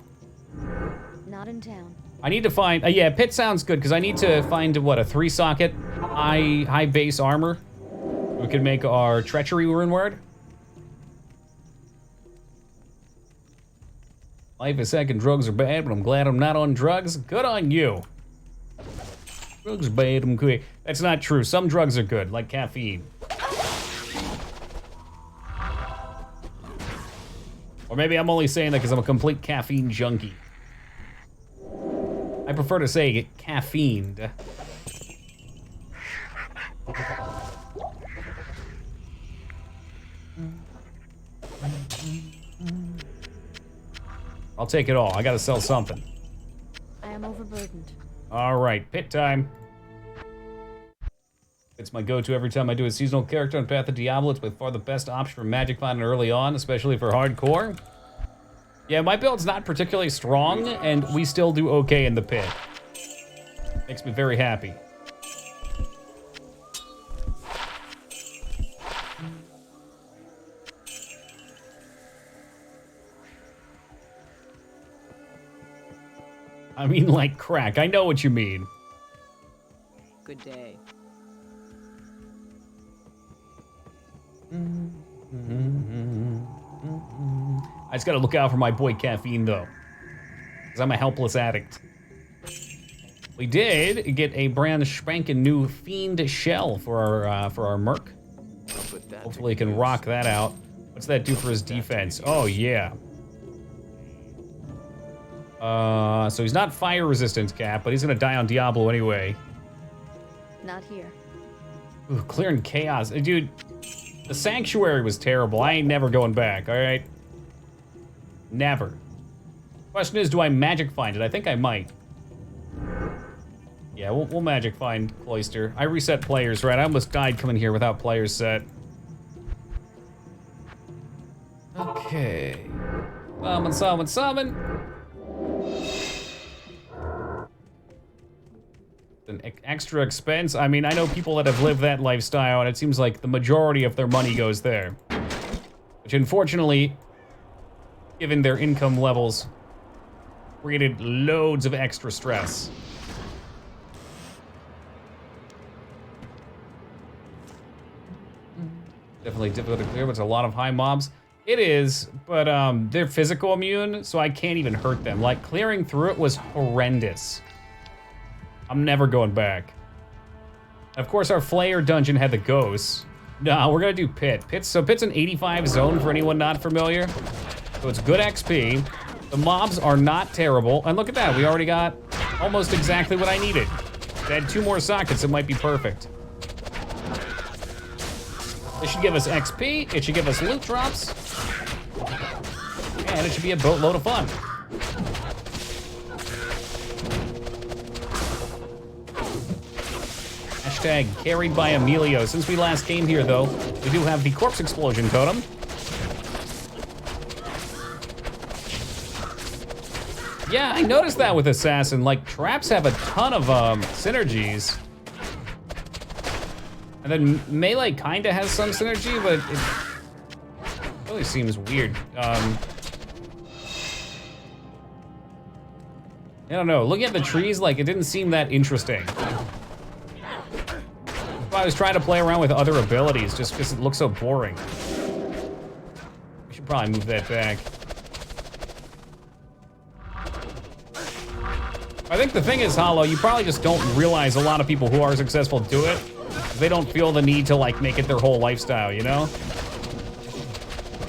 Not in town. I need to find, yeah, pit sounds good, because I need to find, what, a 3-socket high base armor. We can make our treachery rune word. Life is sick and drugs are bad, but I'm glad I'm not on drugs. Good on you. Drugs are bad, I'm good. That's not true. Some drugs are good, like caffeine. Or maybe I'm only saying that because I'm a complete caffeine junkie. I prefer to say caffeined. I'll take it all. I gotta sell something. I am overburdened. All right, pit time. It's my go-to every time I do a seasonal character on Path of Diablo. It's by far the best option for magic finding early on, especially for hardcore. Yeah, my build's not particularly strong, and we still do okay in the pit. Makes me very happy. I mean, like crack. I know what you mean. Good day. I just gotta look out for my boy Caffeine, though. Because I'm a helpless addict. We did get a brand spanking new Fiend shell for our Merc. Hopefully he can rock that out. What's that do for his defense? Oh, yeah. So he's not fire resistant, Cap, but he's gonna die on Diablo anyway. Not here. Ooh, clearing chaos. Dude, the sanctuary was terrible. I ain't never going back, all right? Never. Question is, do I magic find it? I think I might. Yeah, we'll magic find Cloister. I reset players, right? I almost died coming here without players set. Okay. Summon. An extra expense. I mean, I know people that have lived that lifestyle, and it seems like the majority of their money goes there. Which, unfortunately, given their income levels, created loads of extra stress. Definitely difficult to clear, but it's a lot of high mobs. It is, but they're physical immune, so I can't even hurt them. Like, clearing through it was horrendous. I'm never going back. Of course, our Flayer dungeon had the ghosts. No, we're gonna do Pit. Pit's an 85 zone for anyone not familiar. So it's good XP. The mobs are not terrible. And look at that, we already got almost exactly what I needed. If I had 2 more sockets, it might be perfect. This should give us XP, it should give us loot drops, and it should be a boatload of fun. Hashtag carried by Emilio. Since we last came here, though, we do have the corpse explosion totem. Yeah, I noticed that with Assassin. Like, traps have a ton of synergies. And then melee kinda has some synergy, but it really seems weird. I don't know, looking at the trees, like, it didn't seem that interesting. I was trying to play around with other abilities just because it looks so boring. We should probably move that back. I think the thing is, Hollow, you probably just don't realize a lot of people who are successful do it. They don't feel the need to, like, make it their whole lifestyle, you know?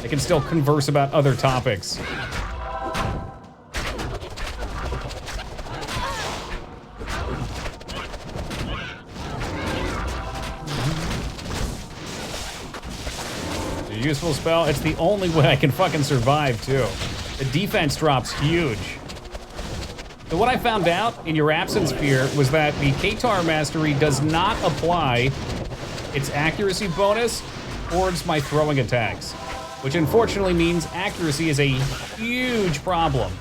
They can still converse about other topics. Useful spell. It's the only way I can fucking survive, too. The defense drop's huge. So what I found out in your absence sphere was that the Katar Mastery does not apply its accuracy bonus towards my throwing attacks, which unfortunately means accuracy is a huge problem.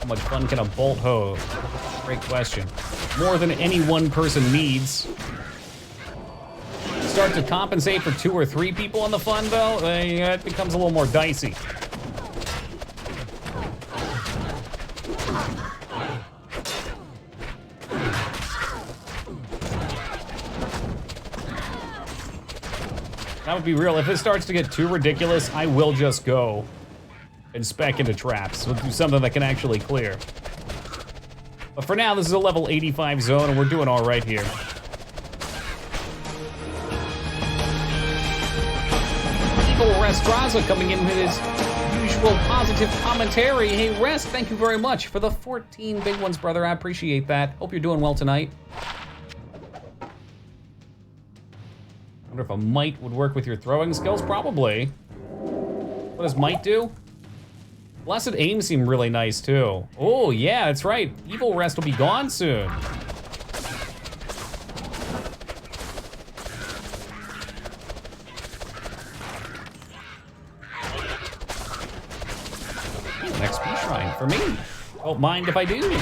How much fun can a bolt hoe? Great question. More than any one person needs. Start to compensate for 2 or 3 people in the fun, though, it becomes a little more dicey. That would be real. If it starts to get too ridiculous, I will just go and spec into traps. We'll do something that can actually clear. But for now, this is a level 85 zone, and we're doing all right here. Evil Restraza coming in with his usual positive commentary. Hey, Rest, thank you very much for the 14 big ones, brother. I appreciate that. Hope you're doing well tonight. Wonder if a Might would work with your throwing skills? Probably. What does Might do? Blessed Aim seemed really nice, too. Oh, yeah, that's right. Evil Rest will be gone soon. An XP shrine for me. Don't mind if I do.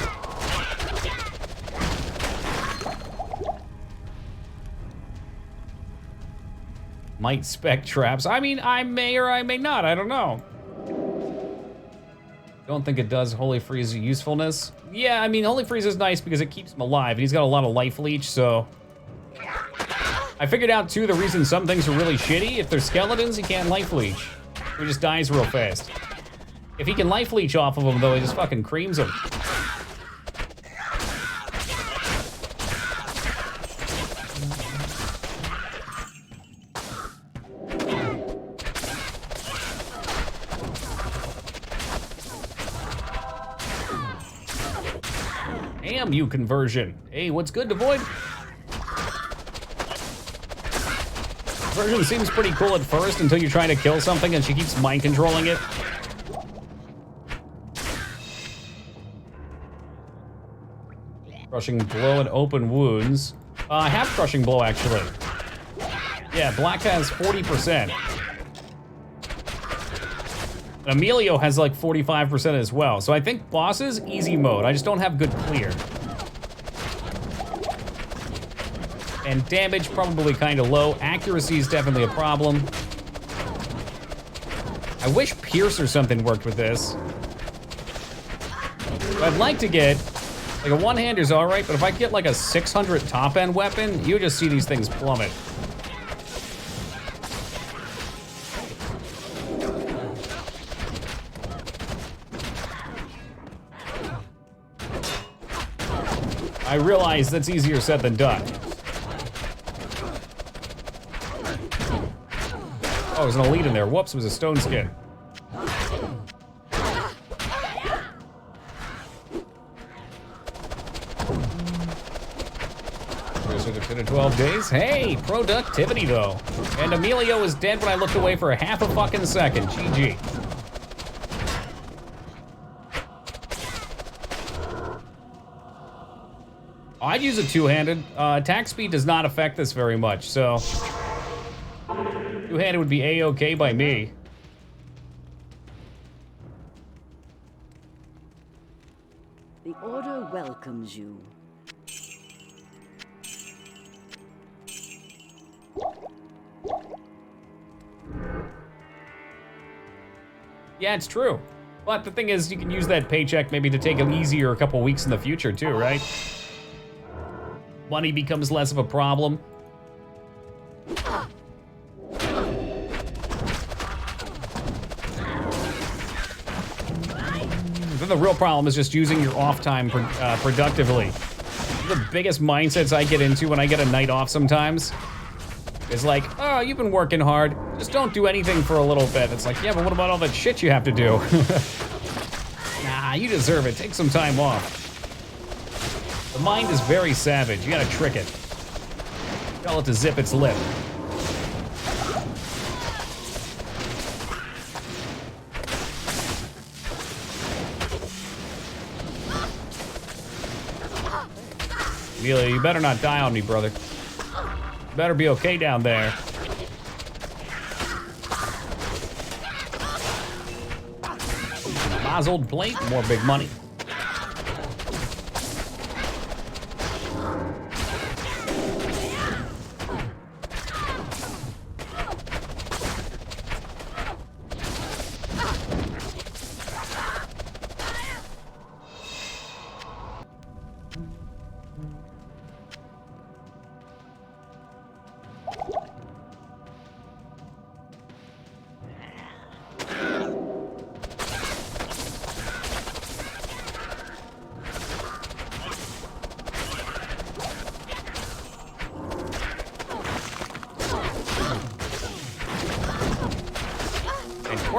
Might spec traps. I mean, I may or I may not. I don't know. Don't think it does Holy Freeze usefulness. Yeah, I mean, Holy Freeze is nice because it keeps him alive, and he's got a lot of life leech, so... I figured out, too, the reason some things are really shitty. If they're skeletons, he can't life leech. He just dies real fast. If he can life leech off of him, though, he just fucking creams him. AMU conversion. Hey, what's good, Devoid? Conversion seems pretty cool at first until you're trying to kill something and she keeps mind controlling it. Crushing blow and open wounds. I have crushing blow actually. Yeah, black has 40%. And Emilio has like 45% as well. So I think bosses, easy mode. I just don't have good clear. And damage, probably kind of low. Accuracy is definitely a problem. I wish Pierce or something worked with this. I'd like to get, like a one-hander's all right, but if I get like a 600 top-end weapon, you just see these things plummet. I realize that's easier said than done. Oh, there's an elite in there. Whoops, it was a stone skin. It's been 12 days. Hey, productivity though. And Emilio is dead when I looked away for a half a fucking second. GG. I'd use a two-handed. Attack speed does not affect this very much, so two-handed would be A-okay by me. The Order welcomes you. Yeah, it's true. But the thing is, you can use that paycheck maybe to take it easier a couple weeks in the future too, right? Money becomes less of a problem. Then the real problem is just using your off time productively. The biggest mindsets I get into when I get a night off sometimes is like, oh, you've been working hard. Just don't do anything for a little bit. It's like, yeah, but what about all that shit you have to do? Nah, you deserve it. Take some time off. The mind is very savage. You gotta trick it. Tell it to zip its lip. Amelia, you better not die on me, brother. You better be okay down there. Mazzled plate, more big money.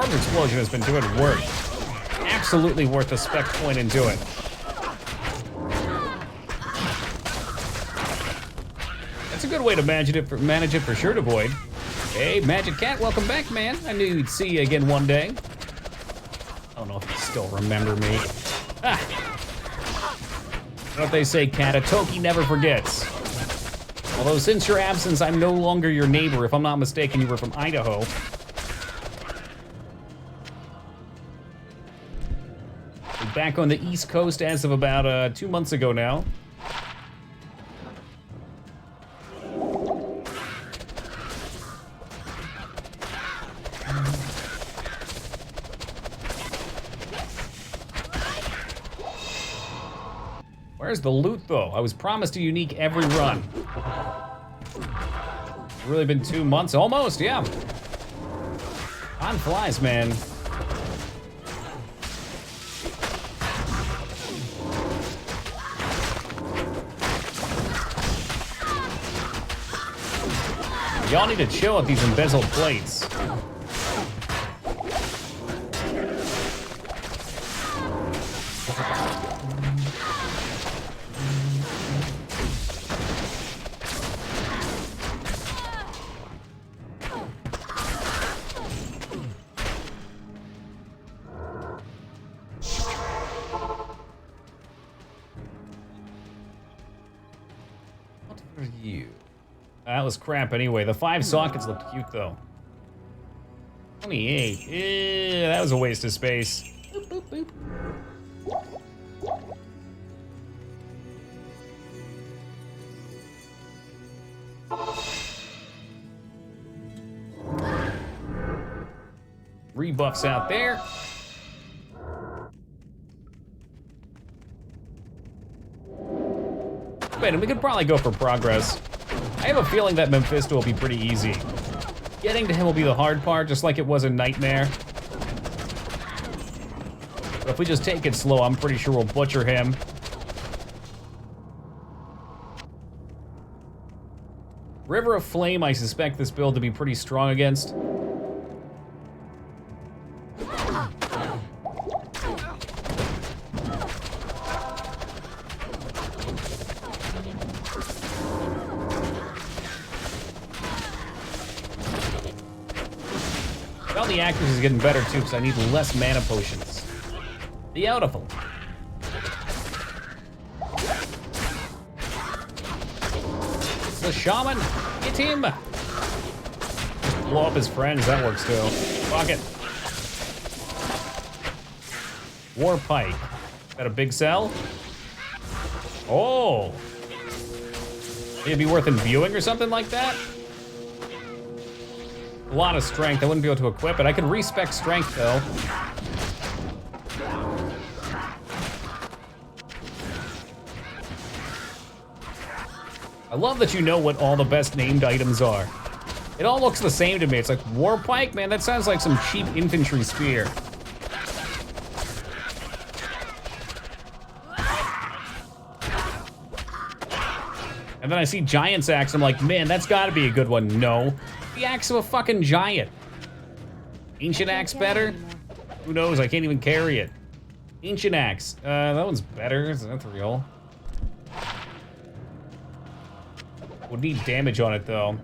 Explosion has been doing work. Absolutely worth a spec point into it. That's a good way to manage it for sure to void. Hey, Magic Cat, welcome back, man. I knew you'd see you again one day. I don't know if you still remember me. Ah. You know what they say, Cat, a Toki never forgets. Although since your absence, I'm no longer your neighbor. If I'm not mistaken, you were from Idaho. Back on the East Coast as of about 2 months ago now. Where's the loot though? I was promised a unique every run. Really been 2 months, almost, yeah. On flies, man. Y'all need to chill with these embezzled plates. You. That was crap anyway. The 5 sockets looked cute though. 28. Yeah, that was a waste of space. Boop, boop, boop. Rebuffs out there. Wait, and we could probably go for progress. I have a feeling that Mephisto will be pretty easy. Getting to him will be the hard part, just like it was in Nightmare. But if we just take it slow, I'm pretty sure we'll butcher him. River of Flame, I suspect this build to be pretty strong against. Well, the accuracy is getting better too, because I need less mana potions. Beautiful. The shaman, get him! Just blow up his friends, that works too. Fuck it. War Pike. Got a big cell? Oh! It'd be worth imbuing or something like that? A lot of strength, I wouldn't be able to equip it. I could respec strength though. I love that you know what all the best named items are. It all looks the same to me. It's like, War Pike? Man, that sounds like some cheap infantry spear. And then I see Giant's Axe, I'm like, man, that's gotta be a good one. No. The axe of a fucking giant. Ancient Axe better? Who knows, I can't even carry it. Ancient Axe, that one's better, that's real. Would need damage on it though.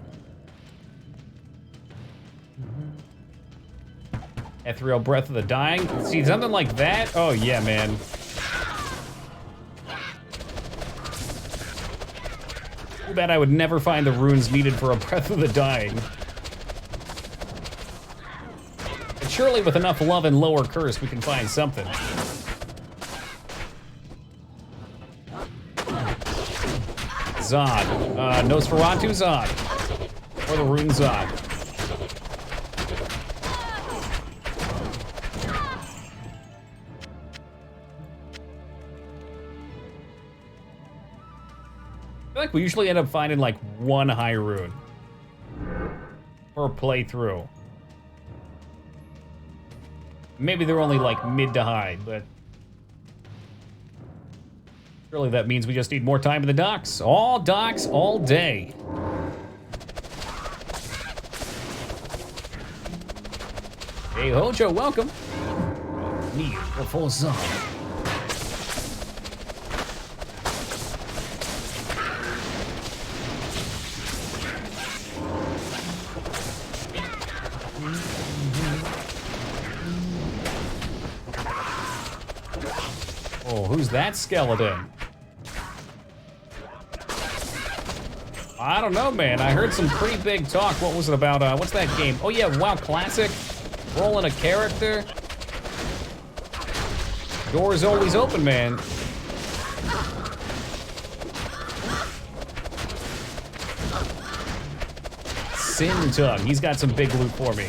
Ethereal Breath of the Dying. See, something like that? Oh yeah, man. Too bad I would never find the runes needed for a Breath of the Dying. But surely with enough love and lower curse, we can find something. Zod. Nosferatu Zod. Or the Rune Zod. I feel like we usually end up finding like one high rune per playthrough. Maybe they're only like mid to high, but surely that means we just need more time in the docks. All docks, all day. Hey Hojo, welcome. Need a full zone. Oh, who's that skeleton? I don't know, man. I heard some pretty big talk. What was it about? What's that game? Oh, yeah, WoW Classic. Rolling a character. Door's always open, man. Sin Tongue. He's got some big loot for me.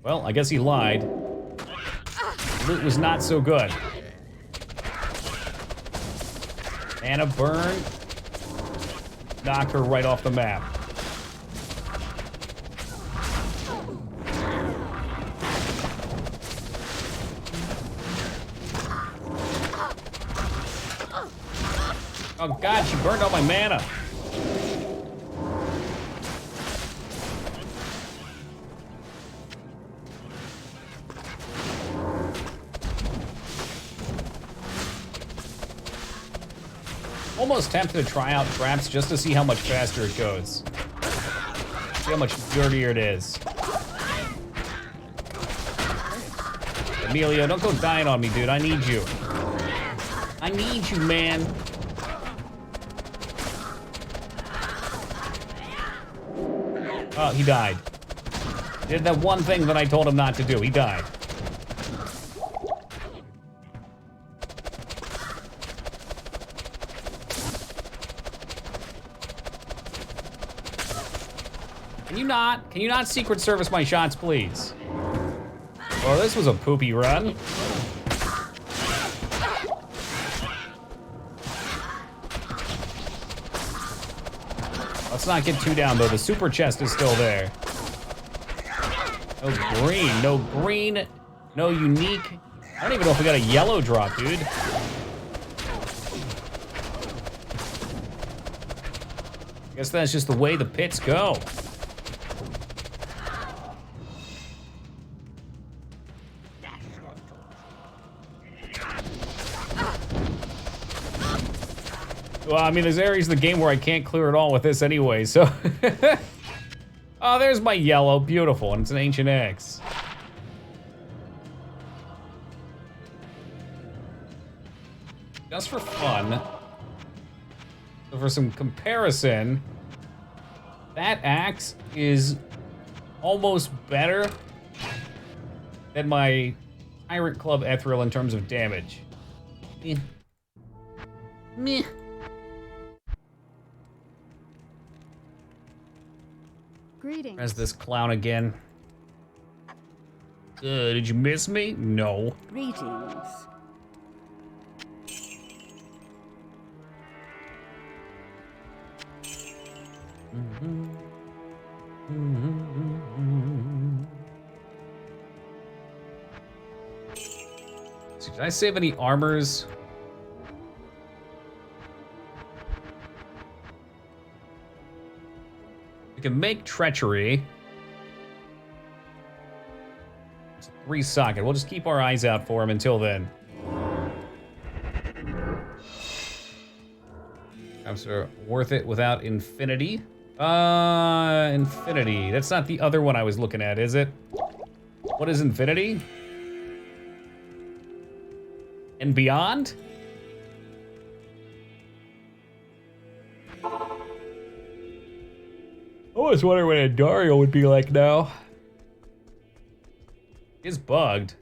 Well, I guess he lied. Loot was not so good. And a burn. Knock her right off the map. Oh God, she burned all my mana. Almost tempted to try out traps just to see how much faster it goes. See how much dirtier it is. Emilio, don't go dying on me, dude. I need you. I need you, man. Oh, he died. Did that one thing that I told him not to do. He died. Can you not Secret Service my shots, please? Well, this was a poopy run. Let's not get too down, though. The super chest is still there. No green, no unique. I don't even know if we got a yellow drop, dude. Guess that's just the way the pits go. Well, I mean, there's areas of the game where I can't clear it all with this anyway, so... Oh, there's my yellow. Beautiful, and it's an Ancient X. Just for fun, so for some comparison, that axe is almost better than my Tyrant Club Ethereal in terms of damage. Meh. Meh. Greetings. There's this clown again. Did you miss me? No. Greetings. So did I save any armors? We can make treachery. It's a 3-socket. We'll just keep our eyes out for him until then. Are worth it without infinity? Infinity. That's not the other one I was looking at, is it? What is infinity? And beyond? I always wonder what a Dario would be like now. He's bugged.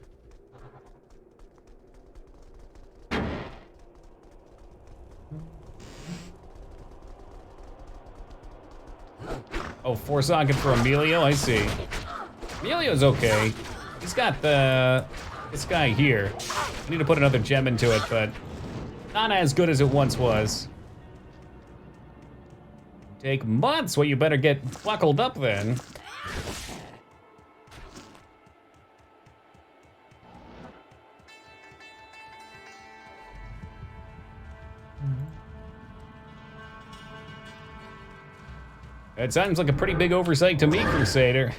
Oh, 4-socket for Emilio, I see. Emilio's okay. He's got this guy here. I need to put another gem into it, but not as good as it once was. Take months, well, you better get buckled up then. That sounds like a pretty big oversight to me, Crusader.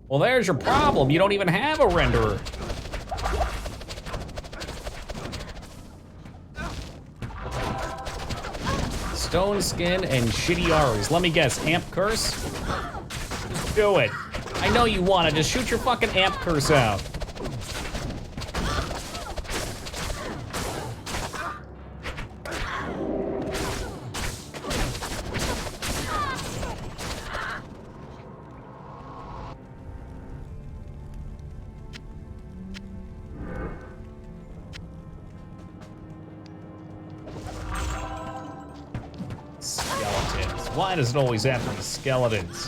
Well, there's your problem. You don't even have a renderer. Stone skin and shitty R's. Let me guess, amp curse? Just do it. I know you want it. Just shoot your fucking amp curse out. Skeletons. Why does it always have to be skeletons?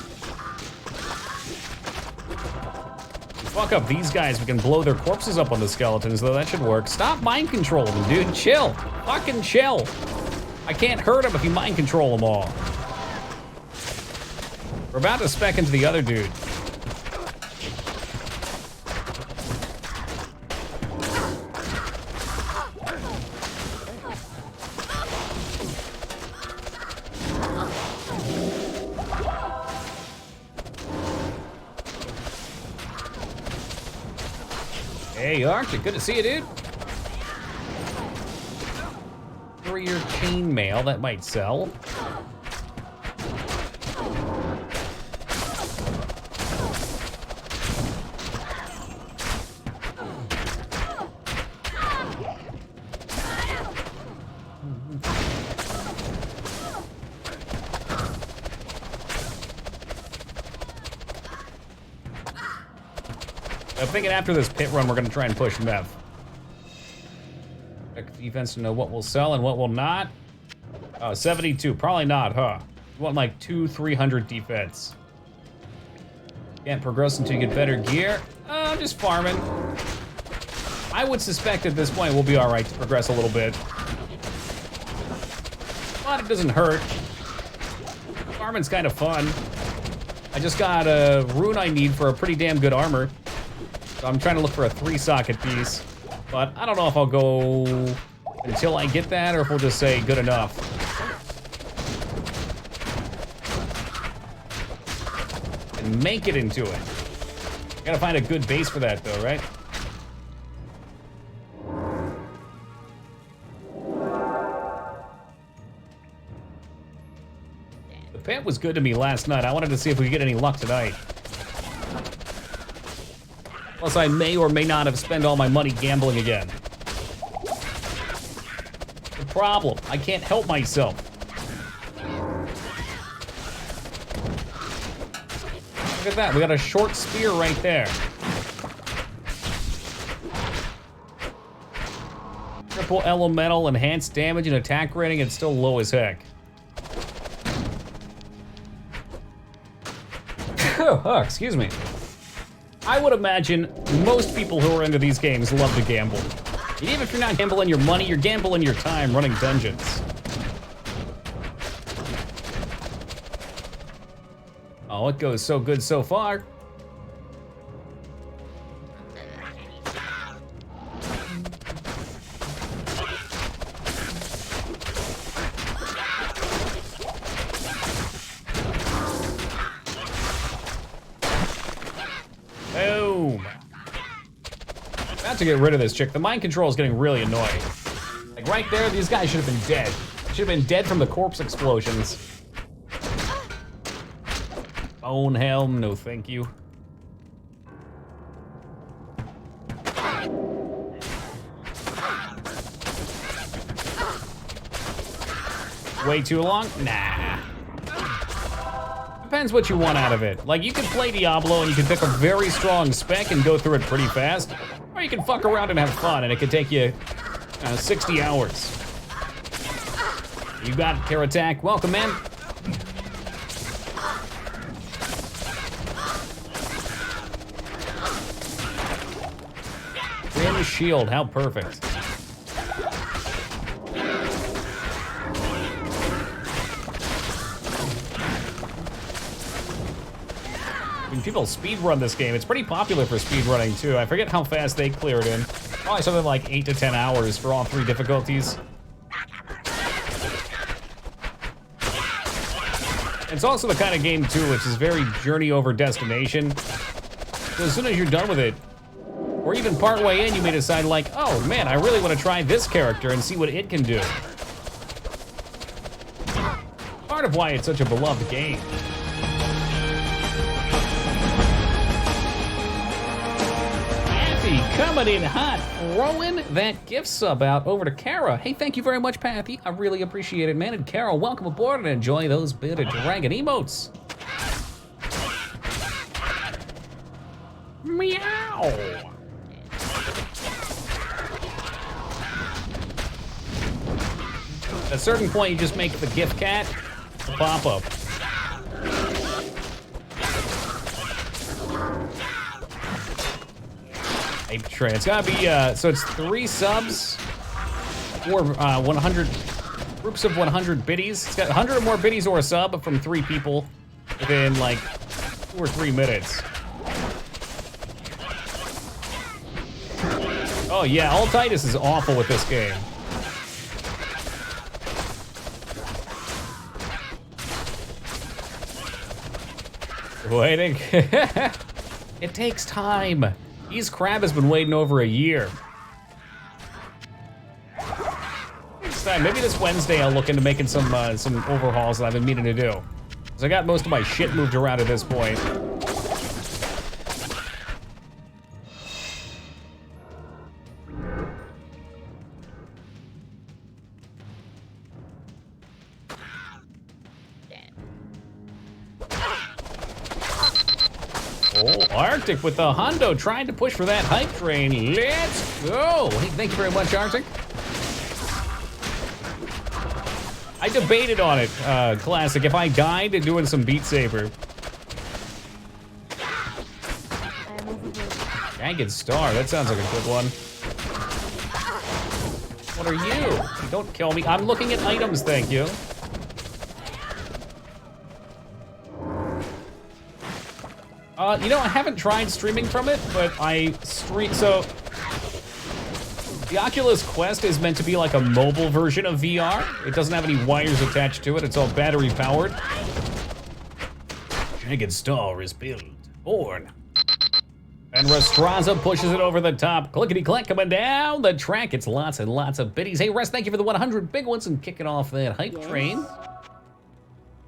Fuck up these guys, we can blow their corpses up on the skeletons, though that should work. Stop mind controlling them, dude. Chill. Fucking chill. I can't hurt them if you mind control them all. We're about to spec into the other dude. Hey, Archie, good to see you, dude. For your chainmail, that might sell. I'm thinking after this pit run, we're gonna try and push meth. Check defense to know what will sell and what will not. 72, probably not, huh? You want like 300 defense. Can't progress until you get better gear. I'm just farming. I would suspect at this point we'll be all right to progress a little bit. But it doesn't hurt. Farming's kind of fun. I just got a rune I need for a pretty damn good armor. So I'm trying to look for a 3-socket piece. But I don't know if I'll go until I get that or if we'll just say good enough. And make it into it. Gotta find a good base for that though, right? The pet was good to me last night. I wanted to see if we could get any luck tonight. Plus, I may or may not have spent all my money gambling again. The problem, I can't help myself. Look at that, we got a short spear right there. Triple elemental, enhanced damage and attack rating, and still low as heck. Oh, excuse me. I would imagine most people who are into these games love to gamble. And even if you're not gambling your money, you're gambling your time running dungeons. Oh, it goes so good so far. Boom. About to get rid of this chick. The mind control is getting really annoying. Like right there, these guys should have been dead. Should have been dead from the corpse explosions. Bone helm, no thank you. Way too long? Nah. Depends what you want out of it. Like, you can play Diablo and you can pick a very strong spec and go through it pretty fast. Or you can fuck around and have fun and it could take you 60 hours. You got it, Care Attack. Welcome, man. Grim shield, how perfect. When people speedrun this game, it's pretty popular for speedrunning too. I forget how fast they clear it in. Probably something like 8 to 10 hours for all 3 difficulties. It's also the kind of game too, which is very journey over destination. So as soon as you're done with it, or even partway in, you may decide like, oh man, I really want to try this character and see what it can do. Part of why it's such a beloved game. Pathy coming in hot, throwing that gift sub out over to Kara. Hey, thank you very much, Pathy. I really appreciate it, man. And Kara, welcome aboard and enjoy those bearded dragon emotes. Meow. At a certain point, you just make the gift cat pop up. Ape tray. It's gotta be, so it's 3 subs or 100 groups of 100 biddies. It's got 100 or more biddies or a sub from 3 people within like 2 or 3 minutes. Oh yeah, All Titus is awful with this game. Waiting. It takes time. Ease Crab has been waiting over a year. Next time, maybe this Wednesday I'll look into making some overhauls that I've been meaning to do. Because I got most of my shit moved around at this point. Oh, Arctic with the hundo trying to push for that hype train. Let's go. Hey, thank you very much, Arctic. I debated on it, Classic, if I died doing some Beat Saber. Jagged Star, that sounds like a good one. What are you? Don't kill me. I'm looking at items, thank you. You know, I haven't tried streaming from it, but I stream, so the Oculus Quest is meant to be like a mobile version of VR. It doesn't have any wires attached to it. It's all battery powered. Jagged Star is built, born. And Restraza pushes it over the top. Clickety-clack coming down the track. It's lots and lots of biddies. Hey, Rest, thank you for the 100 big ones and kicking off that hype train.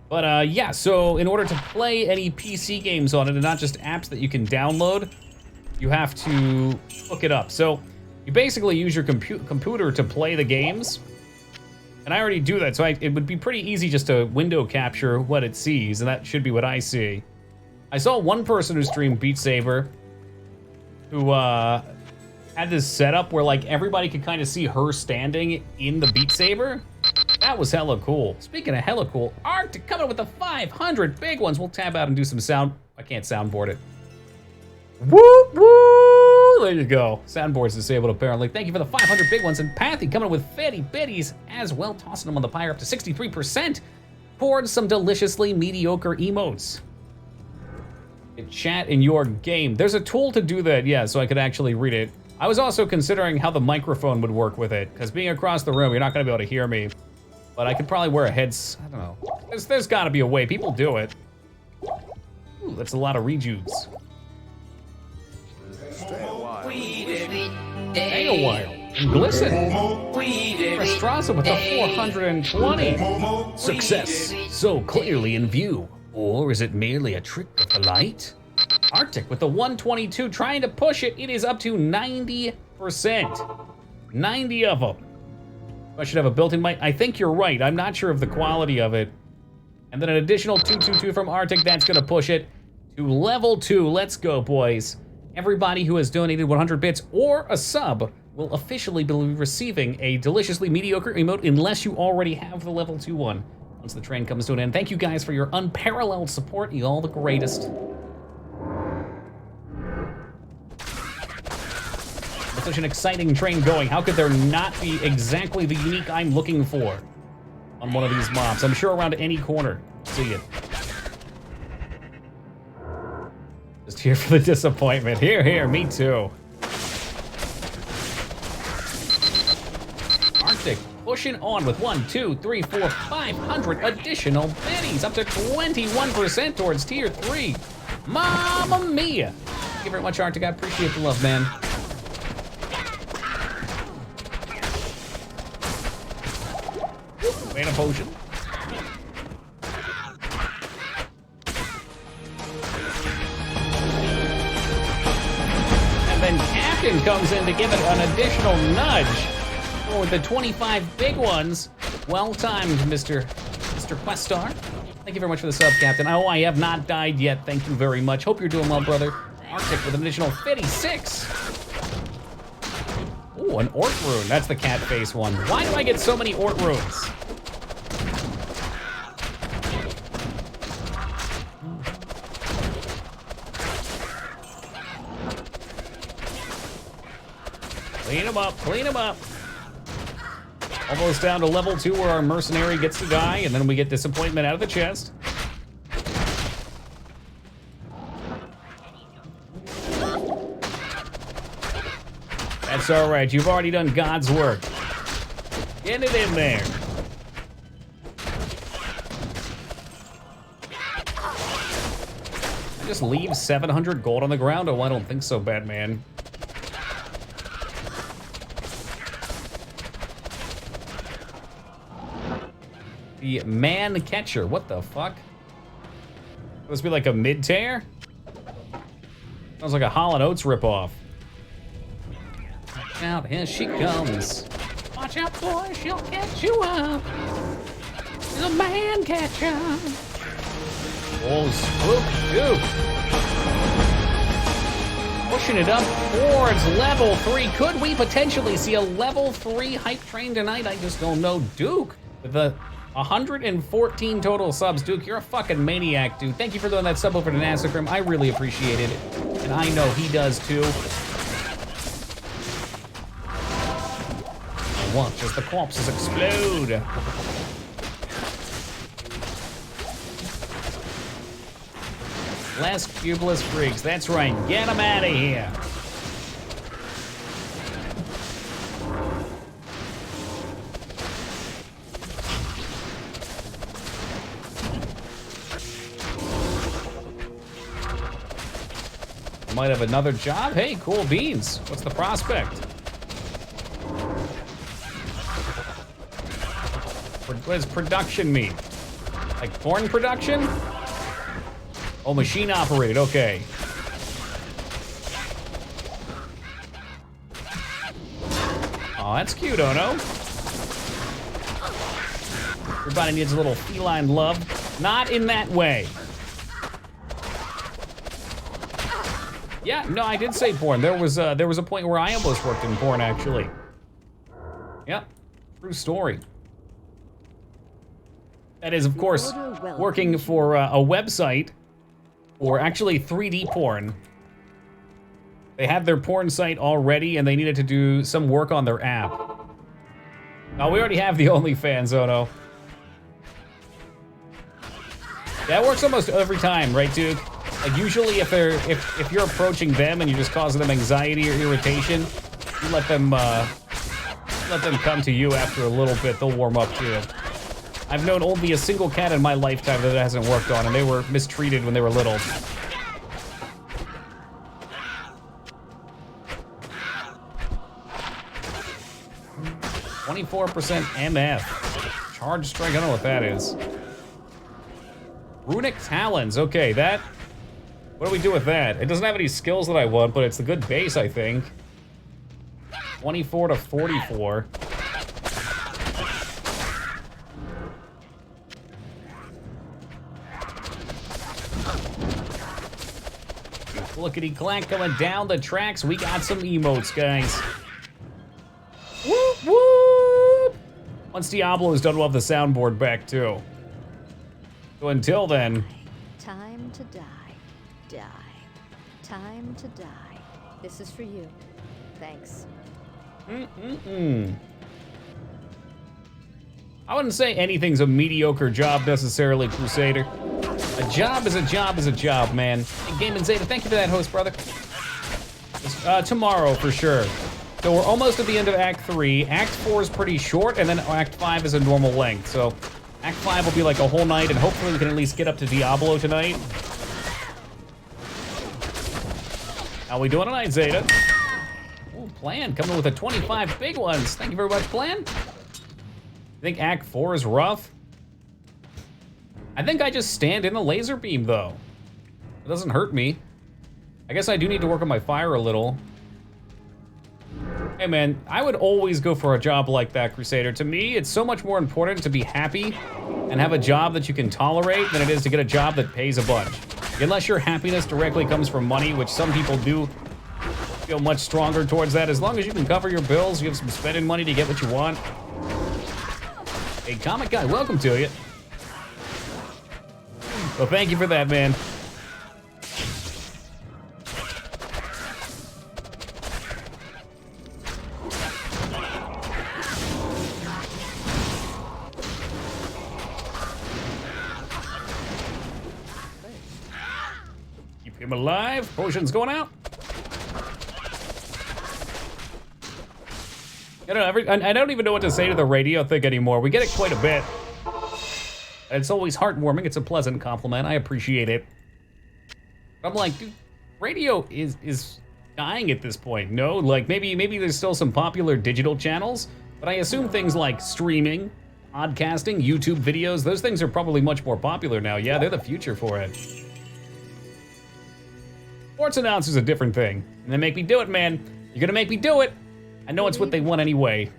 But yeah, so in order to play any PC games on it and not just apps that you can download, you have to hook it up. So you basically use your computer to play the games. And I already do that, so it would be pretty easy just to window capture what it sees, and that should be what I see. I saw one person who streamed Beat Saber who had this setup where like everybody could kind of see her standing in the Beat Saber. That was hella cool. Speaking of hella cool, Arctic coming with the 500 big ones. We'll tab out and do some sound. I can't soundboard it. Woo woo! There you go. Soundboard's disabled apparently. Thank you for the 500 big ones. And Pathy coming with 50 biddies as well, tossing them on the pyre up to 63%. Poured some deliciously mediocre emotes. Chat in your game. There's a tool to do that, yeah, so I could actually read it. I was also considering how the microphone would work with it, because being across the room, you're not gonna be able to hear me. But I could probably wear a headset. I don't know. There's gotta be a way. People do it. Ooh, that's a lot of rejuves. Stay a while. And glisten. Restraza with the 420. Success so clearly in view. Or is it merely a trick of the light? Arctic with the 122 trying to push it. It is up to 90%. 90 of them. I should have a built-in mic. I think you're right. I'm not sure of the quality of it. And then an additional 222 from Arctic. That's going to push it to level 2. Let's go, boys. Everybody who has donated 100 bits or a sub will officially be receiving a deliciously mediocre emote unless you already have the level 2 one. Once the train comes to an end. Thank you guys for your unparalleled support. You all the greatest. With such an exciting train going, how could there not be exactly the unique I'm looking for on one of these mobs? I'm sure around any corner. See it. Just here for the disappointment. Here, here, me too. Arctic pushing on with 1, 2, 3, 4, 500 additional biddies, up to 21% towards tier 3. Mamma mia! Thank you very much, Arctic. I appreciate the love, man. Mana potion. And then Captain comes in to give it an additional nudge. With the 25 big ones. Well timed, Mr. Questar. Thank you very much for the sub, Captain. Oh, I have not died yet. Thank you very much. Hope you're doing well, brother. Arctic with an additional 56. Ooh, an Ort rune. That's the cat face one. Why do I get so many Ort runes? Clean them up, clean them up. Almost down to level 2 where our mercenary gets to die, and then we get disappointment out of the chest. That's all right, you've already done God's work. Get it in there. I just leave 700 gold on the ground? Oh, I don't think so, Batman. The man catcher, what the fuck? Must be like a mid-tear? Sounds like a Hall & Oates ripoff. Watch out, here she comes. Watch out, boy, she'll catch you up. She's a man catcher. Oh, spook, dude. pushing it up towards level 3. Could we potentially see a level 3 hype train tonight? I just don't know. Duke, with the 114 total subs. Duke, you're a fucking maniac, dude. Thank you for throwing that sub over to Nasacrim. I really appreciate it. And I know he does too. And watch as the corpses explode. Less cubeless freaks. That's right. Get them out of here. Might have another job. Hey, cool beans. What's the prospect? What does production mean? Like porn production? Oh, machine operated, okay. Oh, that's cute, Ono. Everybody needs a little feline love. Not in that way. Yeah, no, I did say porn. There was a point where I almost worked in porn, actually. Yep, true story. That is, of course, working for a website. Or actually 3D porn. They had their porn site already and they needed to do some work on their app. Oh, we already have the OnlyFans, Ono. That works almost every time, right, dude? Like usually if you're approaching them and you're just causing them anxiety or irritation, you let them come to you after a little bit, they'll warm up to it. I've known only a single cat in my lifetime that it hasn't worked on, and they were mistreated when they were little. (24% MF). Charge strike, I don't know what that is. Runic Talons, okay, that... What do we do with that? It doesn't have any skills that I want, but it's a good base, I think. 24 to 44. Clickety clack coming down the tracks. We got some emotes, guys. Whoop whoop! Once Diablo is done, we'll have the soundboard back too. So until then. Time to die. Die. Time to die. This is for you. Thanks. I wouldn't say anything's a mediocre job necessarily, Crusader. A job is a job is a job, man. And Game and Zeta, thank you for that, host brother. Tomorrow for sure. So we're almost at the end of Act 3. Act 4 is pretty short, and then Act 5 is a normal length. So Act 5 will be like a whole night, and hopefully we can at least get up to Diablo tonight. How we doing tonight, Zeta? Ooh, Plan coming with a 25 big ones. Thank you very much, Plan. I think Act 4 is rough. I think I just stand in the laser beam, though. It doesn't hurt me. I guess I do need to work on my fire a little. Hey, man, I would always go for a job like that, Crusader. To me, it's so much more important to be happy and have a job that you can tolerate than it is to get a job that pays a bunch. Unless your happiness directly comes from money, which some people do feel much stronger towards that. As long as you can cover your bills, you have some spending money to get what you want. Hey, Comic Guy, welcome to you. Well, thank you for that, man. Keep him alive. Potion's going out. I don't even know what to say to the radio thing anymore. We get it quite a bit. It's always heartwarming. It's a pleasant compliment. I appreciate it. I'm like, dude, radio is dying at this point. No, like maybe there's still some popular digital channels, but I assume things like streaming, podcasting, YouTube videos, those things are probably much more popular now. Yeah, they're the future for it. Sports announcers a different thing. And they make me do it, man. You're gonna make me do it. I know it's what they want anyway.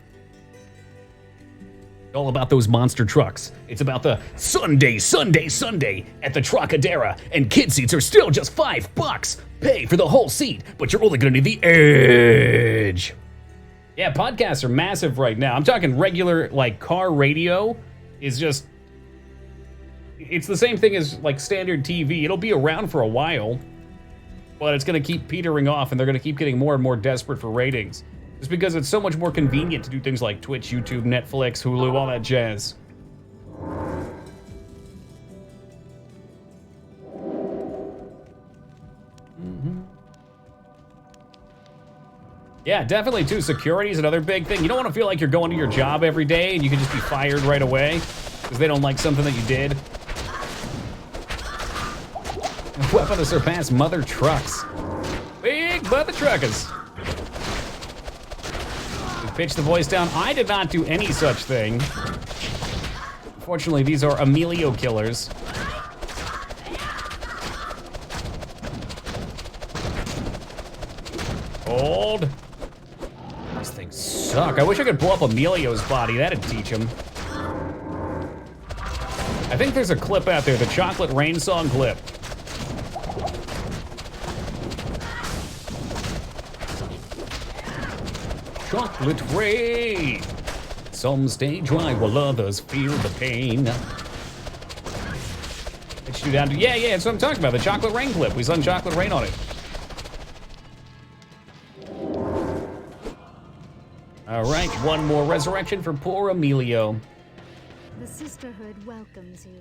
all about those monster trucks. It's about the Sunday at the Trocadero, and kid seats are still just $5. Pay for the whole seat, but you're only gonna need the edge. Yeah, podcasts are massive right now. I'm talking regular, like, car radio is just, it's the same thing as, like, standard TV. It'll be around for a while, but it's gonna keep petering off, and they're gonna keep getting more and more desperate for ratings. Just because it's so much more convenient to do things like Twitch, YouTube, Netflix, Hulu, all that jazz. Yeah, definitely too. Security is another big thing. You don't want to feel like you're going to your job every day and you can just be fired right away because they don't like something that you did. Weapon to surpass mother trucks. Big mother truckers. We pitched the voice down. I did not do any such thing. Unfortunately, these are Emilio killers. Hold. These things suck. I wish I could blow up Emilio's body. That'd teach him. I think there's a clip out there, the Chocolate Rain song clip. Chocolate rain. Some stay dry while others feel the pain. It's you down to, yeah, that's what I'm talking about. The Chocolate Rain clip. We sung Chocolate Rain on it. All right, one more resurrection for poor Emilio. The Sisterhood welcomes you.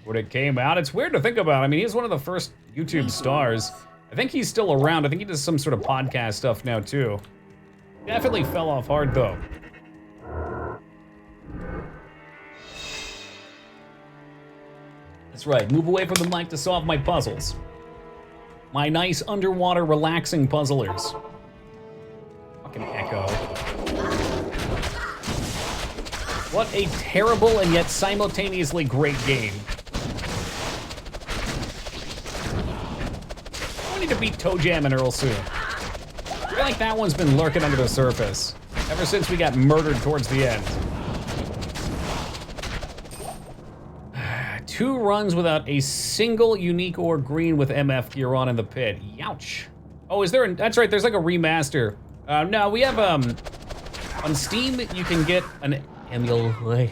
When it came out, it's weird to think about. I mean, he's one of the first YouTube stars. I think he's still around. I think he does some sort of podcast stuff now, too. Definitely fell off hard, though. That's right, move away from the mic to solve my puzzles. My nice underwater relaxing puzzlers. Fucking Echo. What a terrible and yet simultaneously great game. We need to beat Toe Jam and Earl soon. I feel like that one's been lurking under the surface ever since we got murdered towards the end. 2 runs without a single unique or green with MF gear on in the pit. Youch. Oh, is there? That's right. There's like a remaster. No, we have on Steam. You can get an emulate.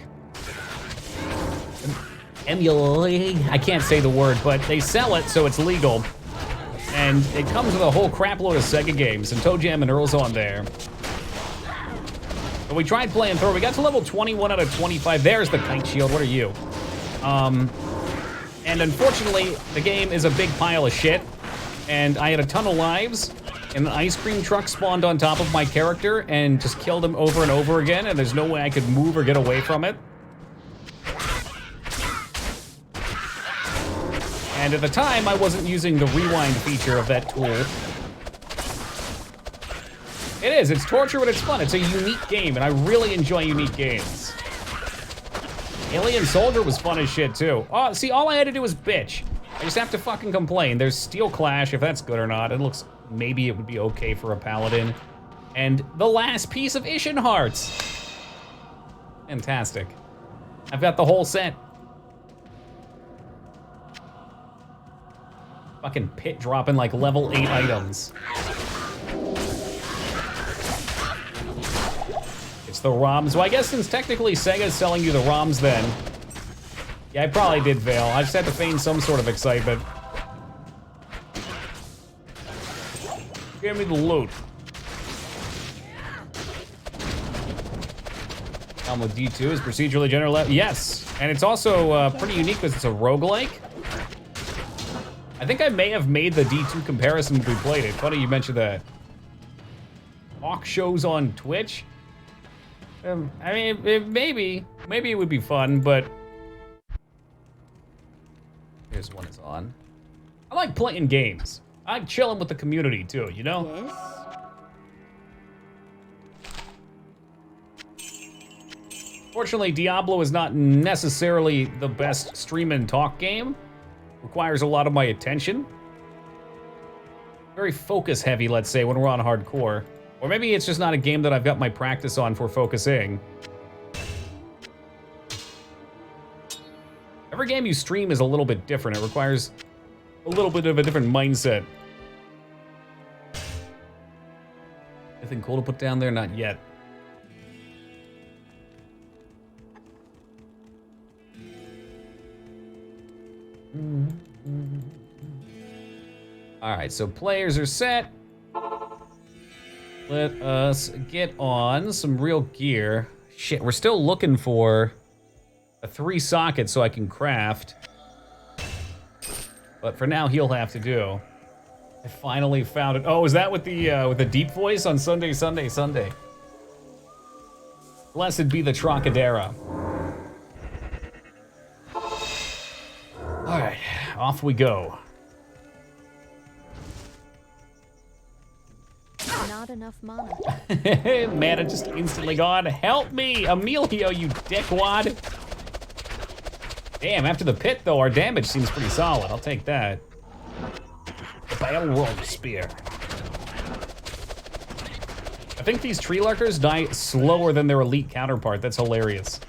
I can't say the word, but they sell it, so it's legal. And it comes with a whole crap load of Sega games, and Toe Jam and Earl's on there. But we tried playing through. We got to level 21 out of 25. There's the kite shield. What are you? And unfortunately, the game is a big pile of shit. And I had a ton of lives, and an ice cream truck spawned on top of my character and just killed him over and over again, and there's no way I could move or get away from it. And at the time, I wasn't using the rewind feature of that tool. It is, it's torture, but it's fun. It's a unique game, and I really enjoy unique games. Alien Soldier was fun as shit, too. Oh, see, all I had to do was bitch. I just have to fucking complain. There's Steel Clash, if that's good or not. It looks, maybe it would be okay for a paladin. And the last piece of Ishin Hearts. Fantastic. I've got the whole set. Fucking pit dropping like level 8 items. It's the ROMs. Well, I guess since technically Sega's selling you the ROMs then. Yeah, I probably did fail. I just had to feign some sort of excitement. Give me the loot. With D2 is procedurally generated. Yes, and it's also pretty unique because it's a roguelike. I think I may have made the D2 comparison when we played it. Funny you mentioned that. Talk shows on Twitch? I mean, maybe it would be fun, but... Here's one is on. I like playing games. I like chilling with the community, too, you know? Yes? Fortunately, Diablo is not necessarily the best stream and talk game. Requires a lot of my attention. Very focus heavy, let's say, when we're on hardcore. Or maybe it's just not a game that I've got my practice on for focusing. Every game you stream is a little bit different. It requires a little bit of a different mindset. Anything cool to put down there? Not yet. All right, so players are set. Let us get on some real gear. Shit, we're still looking for a 3-socket so I can craft. But for now, he'll have to do. I finally found it. Oh, is that with the deep voice on Sunday, Sunday, Sunday? Blessed be the Trocadero. All right, off we go. Not enough mana. Mana just instantly gone. Help me, Emilio, you dickwad. Damn, after the pit, though, our damage seems pretty solid. I'll take that. Battle Roll Spear. I think these tree lurkers die slower than their elite counterpart. That's hilarious.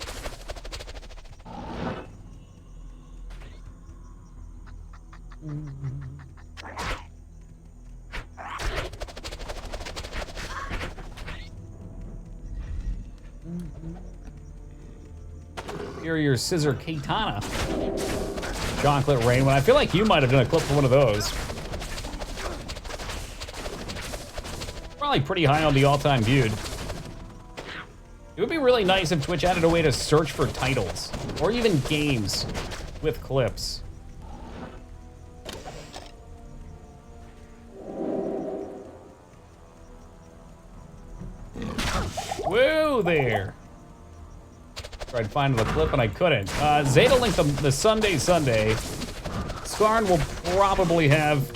Superior Scissor Katana. Chocolate Rain. Well, I feel like you might have done a clip for one of those. Probably pretty high on the all-time viewed. It would be really nice if Twitch added a way to search for titles, or even games with clips. Whoa there! Tried finding the clip and I couldn't. Zeta linked the Sunday. Skarn will probably have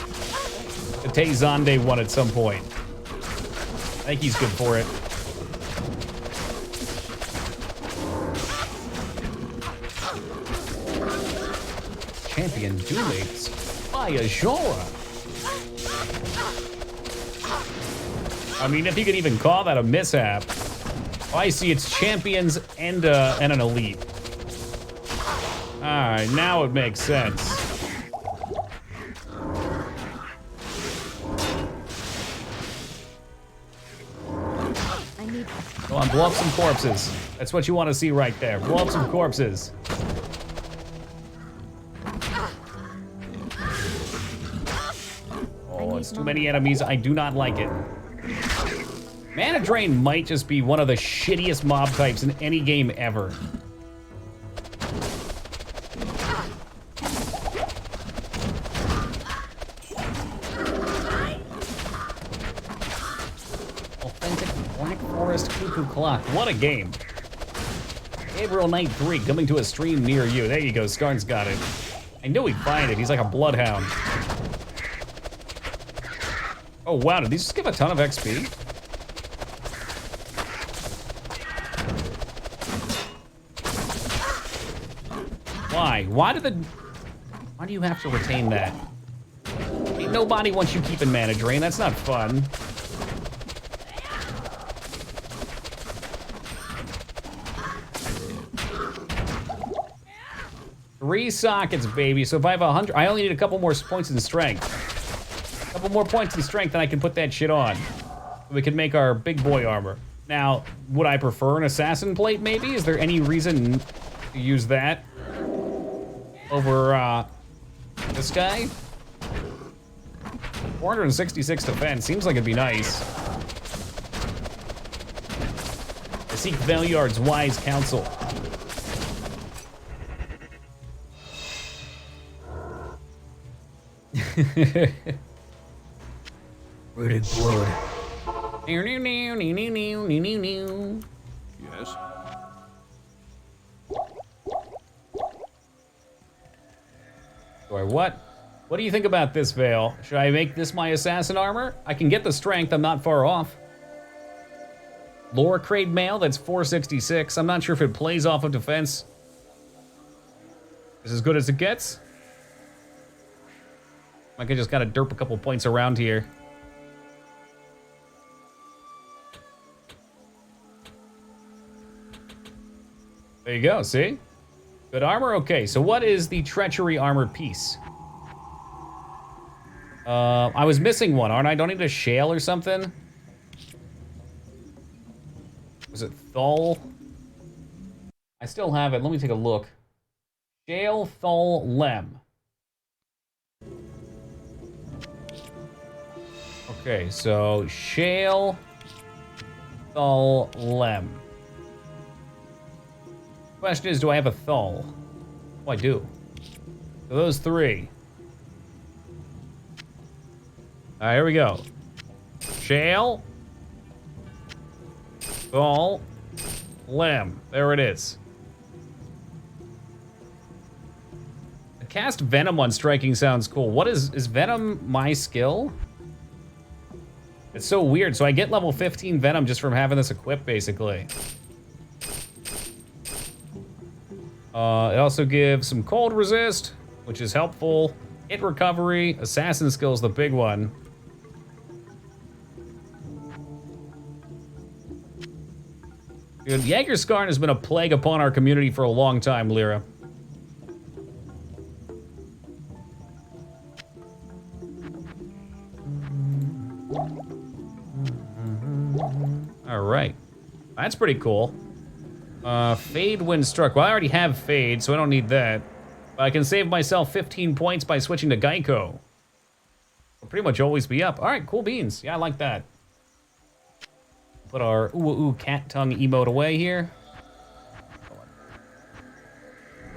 the Tezande one at some point. I think he's good for it. Champion Dumates by Azora. I mean, if you could even call that a mishap. Oh, I see, it's champions and an elite. All right, now it makes sense. Go on, blow up some corpses. That's what you want to see right there. Blow up some corpses. Oh, it's too many enemies. I do not like it. Mana Drain might just be one of the shittiest mob types in any game ever. Authentic Black Forest Cuckoo Clock. What a game. Gabriel Knight 3 coming to a stream near you. There you go, Skarn's got it. I knew he'd find it. He's like a bloodhound. Oh wow, did these just give a ton of XP? Why? Why do you have to retain that? Ain't nobody wants you keeping Mana Drain. That's not fun. Three sockets, baby. So if I have 100, I only need a couple more points in strength. A couple more points in strength, and I can put that shit on. We can make our big boy armor. Now, would I prefer an assassin plate? Maybe. Is there any reason to use that over this guy? 466 defense seems like it'd be nice. I seek Valiard's wise counsel. Rooted blood. Yes? Or what? What do you think about this, Vale? Should I make this my assassin armor? I can get the strength, I'm not far off. Lore Crate Mail, that's 466. I'm not sure if it plays off of defense. Is as good as it gets? I could just gotta derp a couple points around here. There you go, see? Good armor? Okay, so what is the treachery armor piece? I was missing one, aren't I? Don't I need a shale or something? Was it Thul? I still have it. Let me take a look. Shale, Thul, Lem. Okay, so Shale, Thul, Lem. Question is, do I have a Thul? Oh, I do. So those three. All right, here we go. Shale, Thul, Lem. There it is. Cast Venom on striking sounds cool. What is Venom my skill? It's so weird. So I get level 15 Venom just from having this equipped, basically. It also gives some cold resist, which is helpful. Hit recovery. Assassin skill is the big one. Dude, Jägerskarn has been a plague upon our community for a long time, Lyra. All right, that's pretty cool. Fade when struck. Well, I already have Fade, so I don't need that. But I can save myself 15 points by switching to Geico. I'll pretty much always be up. All right, cool beans. Yeah, I like that. Put our ooh cat tongue emote away here.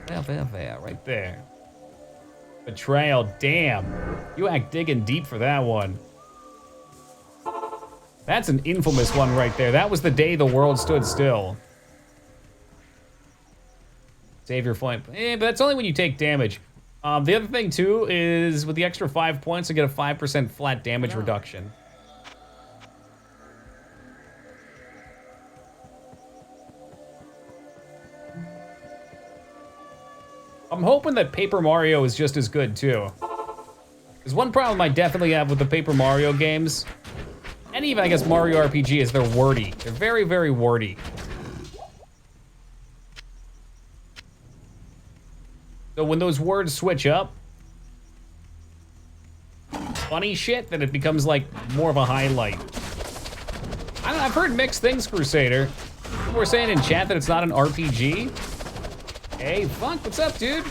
There, right there. Betrayal, damn. You act digging deep for that one. That's an infamous one right there. That was the day the world stood still. Save your point. But that's only when you take damage. The other thing, too, is with the extra 5 points, you get a 5% flat damage reduction. I'm hoping that Paper Mario is just as good, too. Because one problem I definitely have with the Paper Mario games, and even, I guess, Mario RPG, is they're wordy. They're very, very wordy. So when those words switch up, funny shit, then it becomes, like, more of a highlight. I don't know, I've heard mixed things, Crusader. People were saying in chat that it's not an RPG. Hey, Funk, what's up, dude?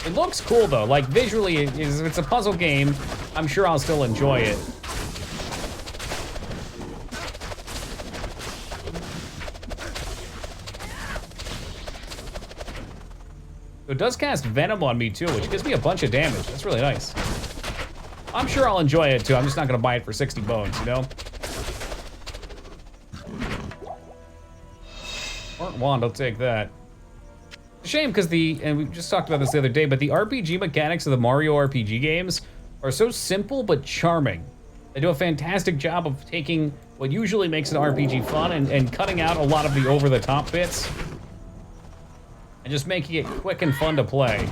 It looks cool, though. Like, visually, if it's a puzzle game, I'm sure I'll still enjoy it. So it does cast Venom on me, too, which gives me a bunch of damage. That's really nice. I'm sure I'll enjoy it, too. I'm just not going to buy it for 60 bones, you know? Or wand, I'll take that. Shame, because and we just talked about this the other day, but the RPG mechanics of the Mario RPG games are so simple but charming. They do a fantastic job of taking what usually makes an RPG fun and cutting out a lot of the over-the-top bits. And just making it quick and fun to play.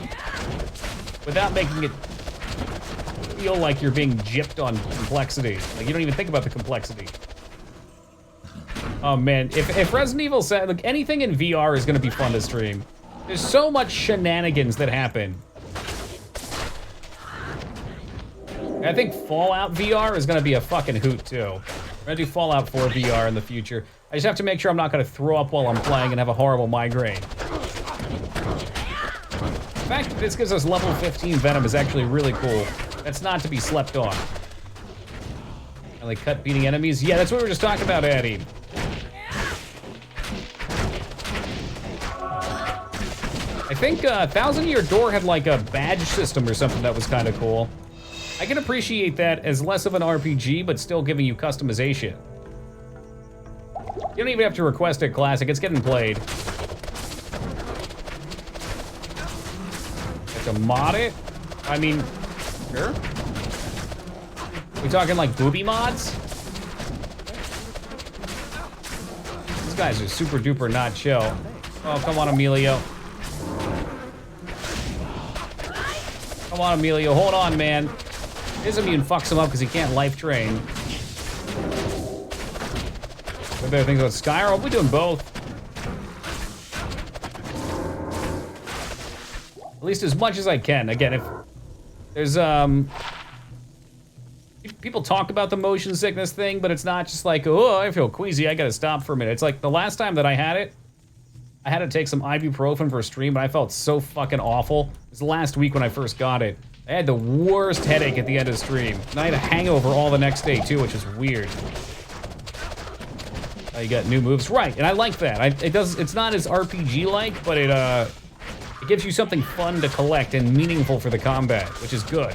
Without making it feel like you're being gypped on complexity. Like, you don't even think about the complexity. Oh, man. If Resident Evil said, like, anything in VR is going to be fun to stream. There's so much shenanigans that happen. I think Fallout VR is going to be a fucking hoot, too. We're going to do Fallout 4 VR in the future. I just have to make sure I'm not going to throw up while I'm playing and have a horrible migraine. The fact that this gives us level 15 Venom is actually really cool. That's not to be slept on. And like cut beating enemies? Yeah, that's what we were just talking about, Eddie. I think 1,000 Year Door had like a badge system or something that was kind of cool. I can appreciate that as less of an RPG, but still giving you customization. You don't even have to request it classic, it's getting played. To mod it? I mean, sure. We talking like booby mods? These guys are super duper not chill. Oh, come on, Emilio. Come on, Emilio. Hold on, man. His immune fucks him up because he can't life train. What better things about Skyrim? We're doing both. least as much as I can. Again, if there's people talk about the motion sickness thing, but it's not just like, oh, I feel queasy, I gotta stop for a minute. It's like the last time that I had it, I had to take some ibuprofen for a stream, and I felt so fucking awful. It was last week when I first got it. I had the worst headache at the end of the stream. And I had a hangover all the next day too, which is weird. You got new moves, right? And I like that. It's not as RPG-like, but it gives you something fun to collect and meaningful for the combat, which is good.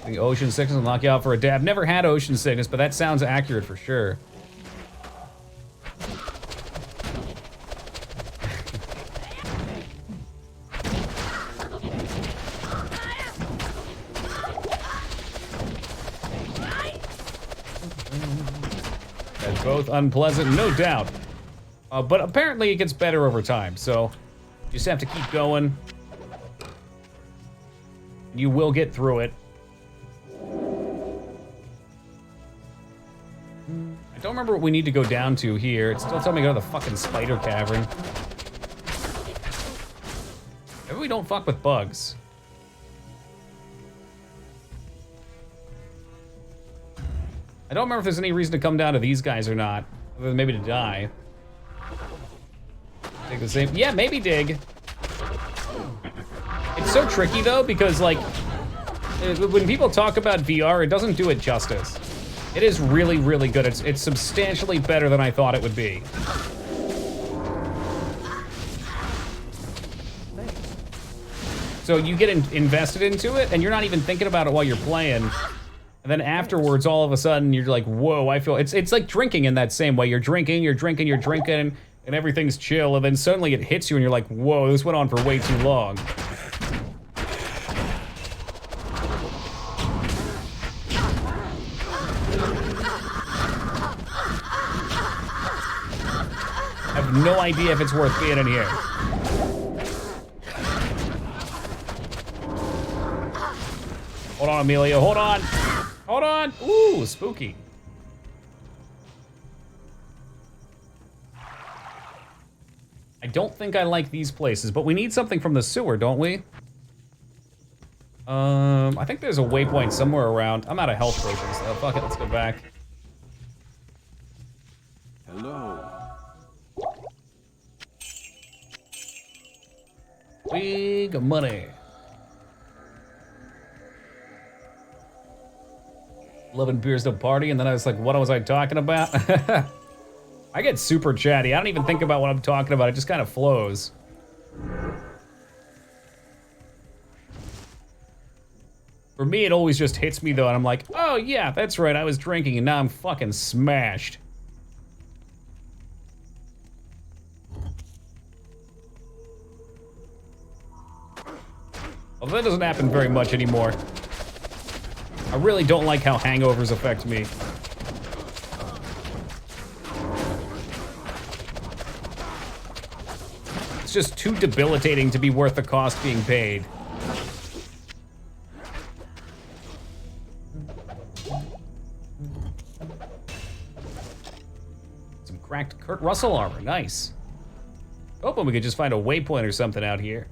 The ocean sickness will knock you out for a dab. Never had ocean sickness, but that sounds accurate for sure. That's both unpleasant, no doubt. But apparently it gets better over time, so you just have to keep going. You will get through it. I don't remember what we need to go down to here. It's still telling me to go to the fucking spider cavern. Maybe we don't fuck with bugs. I don't remember if there's any reason to come down to these guys or not, other than maybe to die. Dig the same. Yeah, maybe dig. It's so tricky though, because like, when people talk about VR, it doesn't do it justice. It is really, really good. It's substantially better than I thought it would be. So you get invested into it, and you're not even thinking about it while you're playing. And then afterwards, all of a sudden, you're like, whoa, I feel... It's like drinking in that same way. You're drinking, and everything's chill, and then suddenly it hits you, and you're like, whoa, this went on for way too long. I have no idea if it's worth being in here. Hold on, Amelia, hold on. Hold on. Ooh, spooky. I don't think I like these places, but we need something from the sewer, don't we? I think there's a waypoint somewhere around. I'm out of health potions, so fuck it, let's go back. Hello. Big money. 11 beers to party, and then I was like, what was I talking about? I get super chatty. I don't even think about what I'm talking about. It just kind of flows. For me, it always just hits me, though, and I'm like, oh, yeah, that's right. I was drinking, and now I'm fucking smashed. Although that doesn't happen very much anymore. I really don't like how hangovers affect me. It's just too debilitating to be worth the cost being paid. Some cracked Kurt Russell armor, nice. Hoping we could just find a waypoint or something out here.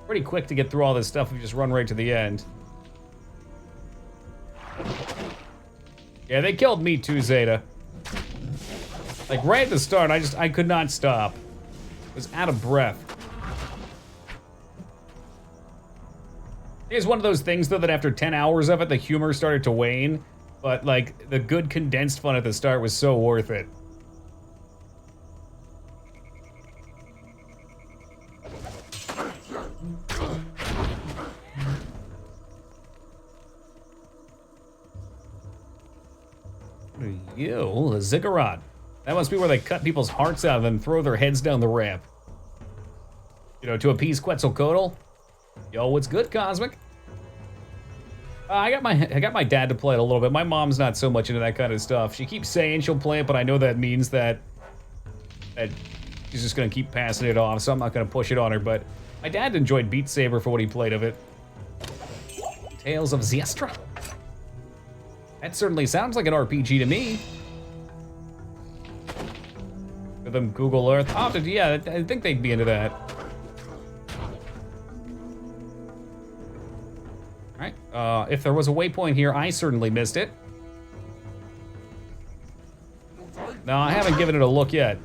Pretty quick to get through all this stuff if we just run right to the end. Yeah, they killed me too, Zeta. Like right at the start, I could not stop. I was out of breath. It's one of those things though that after 10 hours of it, the humor started to wane. But like the good condensed fun at the start was so worth it. Ew, a ziggurat. That must be where they cut people's hearts out and then throw their heads down the ramp. You know, to appease Quetzalcoatl. Yo, what's good, Cosmic? I got my dad to play it a little bit. My mom's not so much into that kind of stuff. She keeps saying she'll play it, but I know that means that she's just gonna keep passing it off, so I'm not gonna push it on her, but my dad enjoyed Beat Saber for what he played of it. Tales of Zestra. That certainly sounds like an RPG to me. For them Google Earth. Oh, yeah, I think they'd be into that. All right, if there was a waypoint here, I certainly missed it. No, I haven't given it a look yet.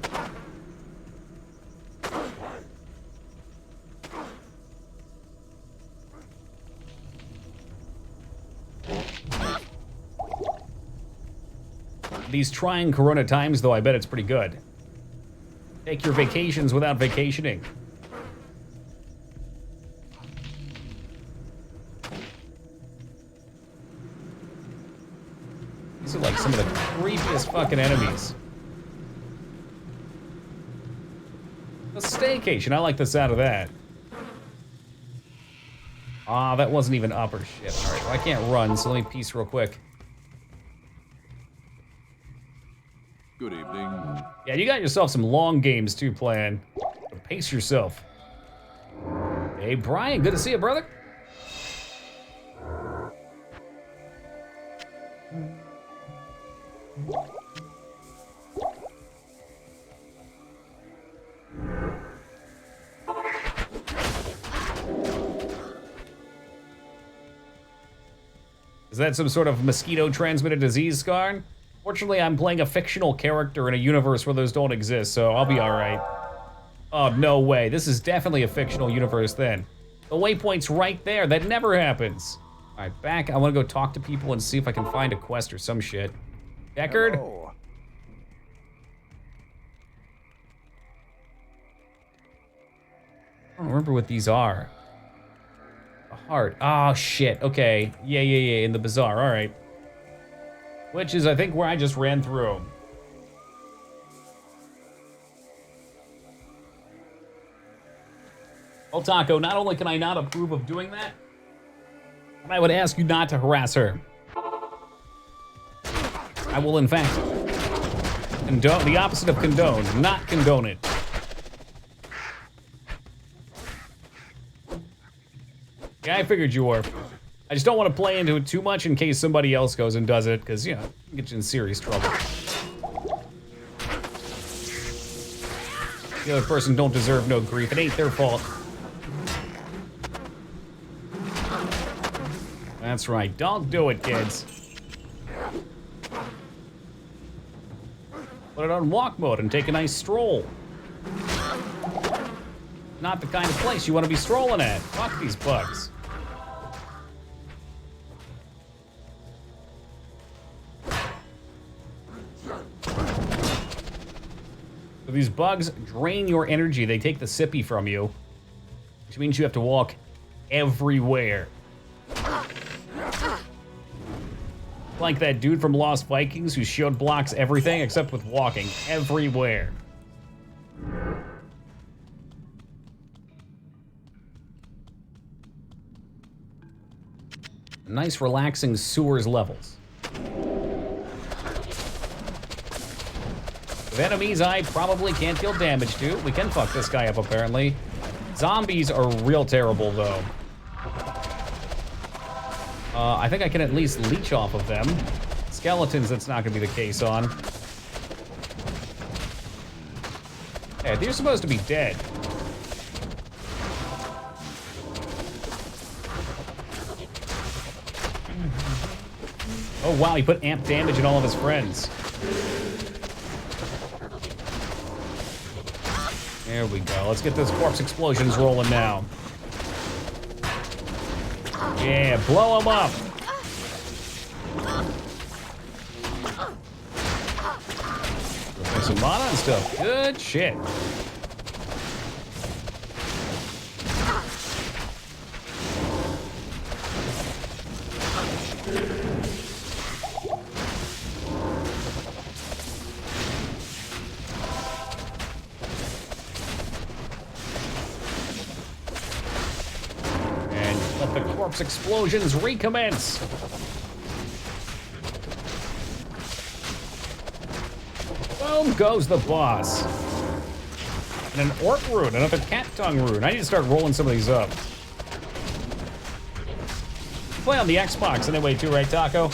These trying Corona times, though, I bet it's pretty good. Take your vacations without vacationing. These are like some of the creepiest fucking enemies. A staycation, I like the sound of that. Ah, that wasn't even up or shit. All right, well, I can't run, so let me peace real quick. Good evening. Yeah, you got yourself some long games too planned. Pace yourself. Hey, Brian, good to see you, brother. Is that some sort of mosquito-transmitted disease, Skarn? Fortunately, I'm playing a fictional character in a universe where those don't exist, so I'll be all right. Oh, no way. This is definitely a fictional universe then. The waypoint's right there. That never happens. All right, back. I want to go talk to people and see if I can find a quest or some shit. Deckard? Hello. I don't remember what these are. A heart. Oh, shit. Okay. Yeah. In the bazaar. All right. Which is, I think, where I just ran through. Well, Taco, not only can I not approve of doing that, but I would ask you not to harass her. I will, in fact, condone, the opposite of condone, not condone it. Yeah, I figured you were. I just don't want to play into it too much in case somebody else goes and does it, because, you know, it gets you in serious trouble. The other person don't deserve no grief. It ain't their fault. That's right. Don't do it, kids. Put it on walk mode and take a nice stroll. Not the kind of place you want to be strolling at. Fuck these bugs. So these bugs drain your energy. They take the sippy from you, which means you have to walk everywhere. Like that dude from Lost Vikings who shield blocks everything except with walking everywhere. Nice relaxing sewers levels. With enemies I probably can't deal damage to. We can fuck this guy up apparently. Zombies are real terrible though. I think I can at least leech off of them. Skeletons, that's not gonna be the case on. Yeah, they're supposed to be dead. Oh wow, he put amp damage in all of his friends. There we go. Let's get those corpse explosions rolling now. Yeah, blow them up. There's some mana and stuff. Good shit. Explosions recommence. Boom goes the boss. And an orc rune, another cat tongue rune. I need to start rolling some of these up. Play on the Xbox anyway too, right, Taco?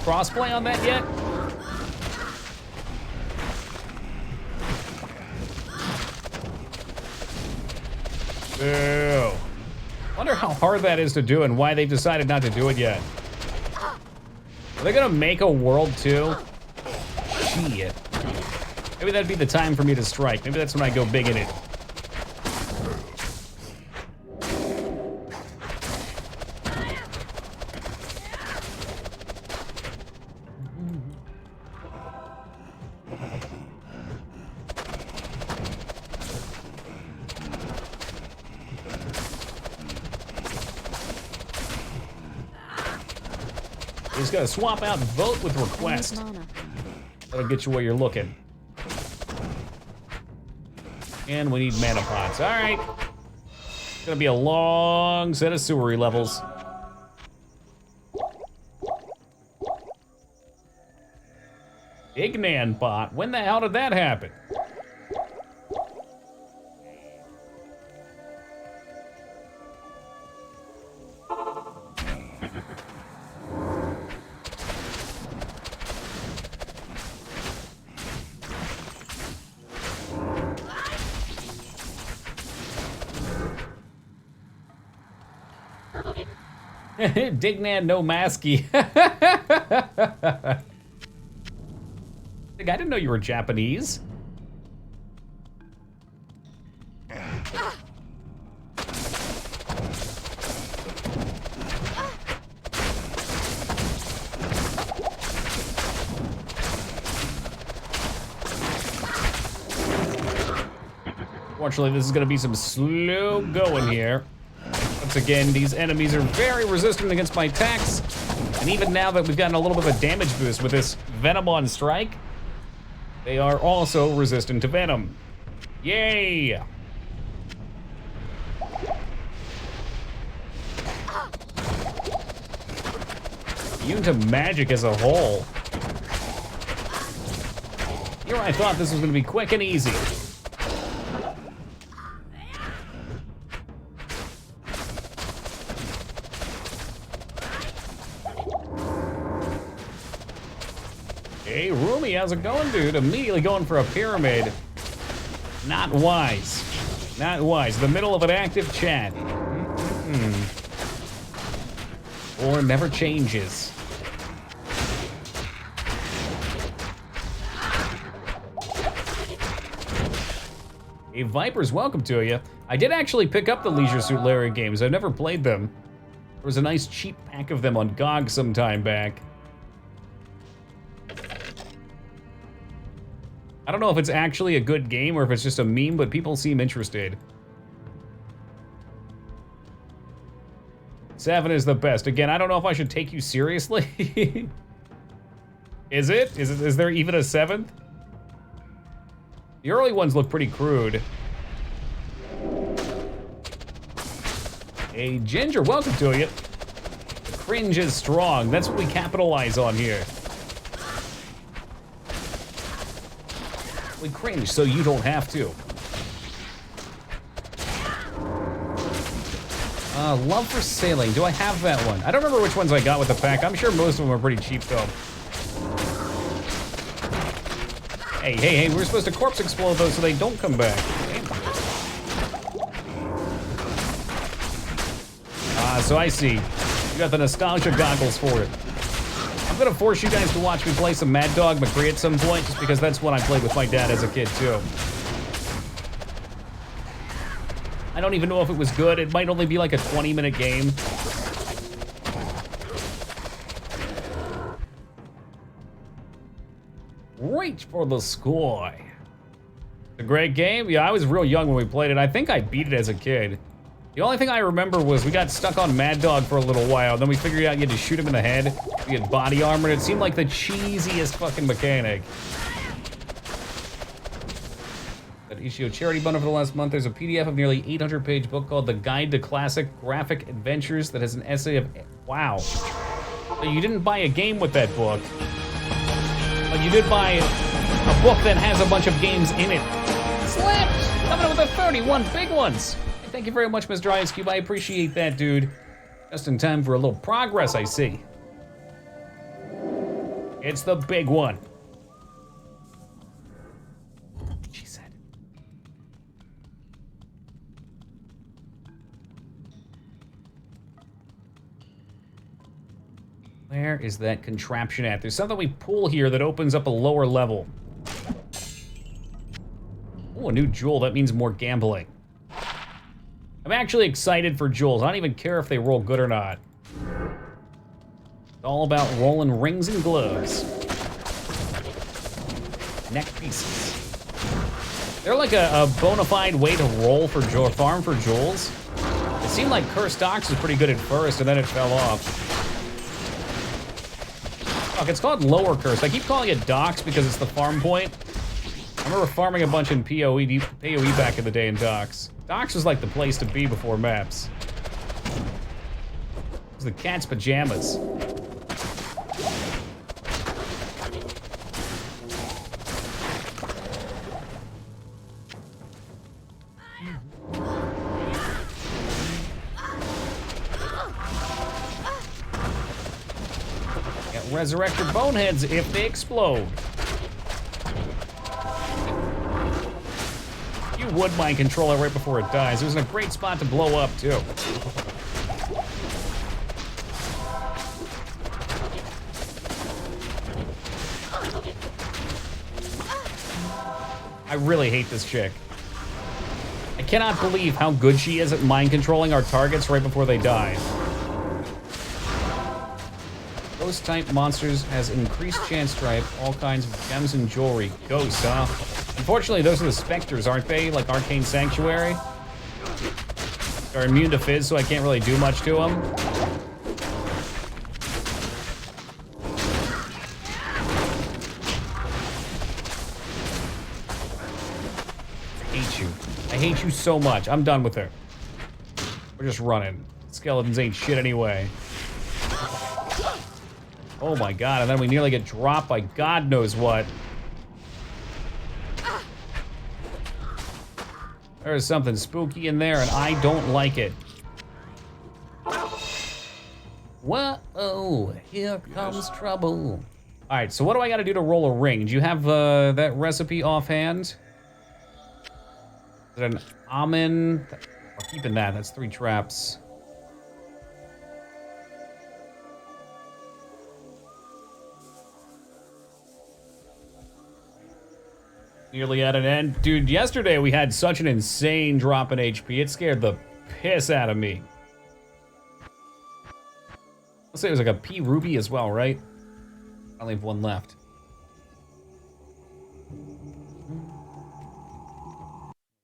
crossplay on that yet? Ew. Wonder how hard that is to do and why they've decided not to do it yet. Are they gonna make a world 2? Shit. Maybe that'd be the time for me to strike. Maybe that's when I go big in it. You just gotta swap out vote with request. That'll get you where you're looking. And we need mana pots. All right. It's gonna be a long set of sewery levels. Ignan bot. When the hell did that happen? Dignan no masky. I didn't know you were Japanese. Fortunately, this is gonna be some slow going here. Once again, these enemies are very resistant against my attacks. And even now that we've gotten a little bit of a damage boost with this Venom on strike, they are also resistant to Venom. Yay! Immune to magic as a whole. Here I thought this was gonna be quick and easy. Hey, Rumi, how's it going, dude? Immediately going for a pyramid. Not wise. Not wise. The middle of an active chat. Or never changes. Hey, Vipers, welcome to you. I did actually pick up the Leisure Suit Larry games. I've never played them. There was a nice cheap pack of them on GOG some time back. I don't know if it's actually a good game or if it's just a meme, but people seem interested. 7 is the best. Again, I don't know if I should take you seriously. Is it? Is there even a 7th? The early ones look pretty crude. Hey, Ginger, welcome to you. The cringe is strong. That's what we capitalize on here. We cringe so you don't have to. Love for Sailing. Do I have that one? I don't remember which ones I got with the pack. I'm sure most of them are pretty cheap though. Hey, we're supposed to corpse explode those so they don't come back. So I see. You got the nostalgia goggles for it. I'm gonna force you guys to watch me play some Mad Dog McCree at some point, just because that's what I played with my dad as a kid too. I don't even know if it was good. It might only be like a 20-minute game. Reach for the sky. A great game? Yeah, I was real young when we played it. I think I beat it as a kid. The only thing I remember was we got stuck on Mad Dog for a little while, then we figured out you had to shoot him in the head. You get body armor, and it seemed like the cheesiest fucking mechanic. That Ishio charity bundle for the last month. There's a PDF of nearly 800-page book called The Guide to Classic Graphic Adventures that has an essay of... Wow. So you didn't buy a game with that book, but you did buy a book that has a bunch of games in it. Slapped! Coming up with the 31 big ones! Thank you very much, Mr. Ice Cube. I appreciate that, dude. Just in time for a little progress, I see. It's the big one. She said. Where is that contraption at? There's something we pull here that opens up a lower level. Oh, a new jewel. That means more gambling. I'm actually excited for jewels. I don't even care if they roll good or not. It's all about rolling rings and gloves. Neck pieces. They're like a bona fide way to roll for farm for jewels. It seemed like Cursed Ox was pretty good at first, and then it fell off. Fuck, it's called Lower Curse. I keep calling it Docks because it's the farm point. I remember farming a bunch in PoE back in the day in Docks. Docks was like the place to be before maps. It was the cat's pajamas. Resurrect your boneheads if they explode. You would mind control it right before it dies. It was in a great spot to blow up, too. I really hate this chick. I cannot believe how good she is at mind controlling our targets right before they die. Ghost-type monsters has increased chance to type all kinds of gems and jewelry. Ghosts, huh? Unfortunately, those are the specters, aren't they? Like Arcane Sanctuary? They're immune to fizz, so I can't really do much to them. I hate you. I hate you so much. I'm done with her. We're just running. Skeletons ain't shit anyway. Oh my god, and then we nearly get dropped by God knows what. There's something spooky in there, and I don't like it. Whoa, here comes trouble. All right, so what do I gotta do to roll a ring? Do you have that recipe offhand? Is it an almond? We're keeping that, that's 3 traps. Nearly at an end. Dude, yesterday we had such an insane drop in HP. It scared the piss out of me. Let's say it was like a P Ruby as well, right? I only have 1 left.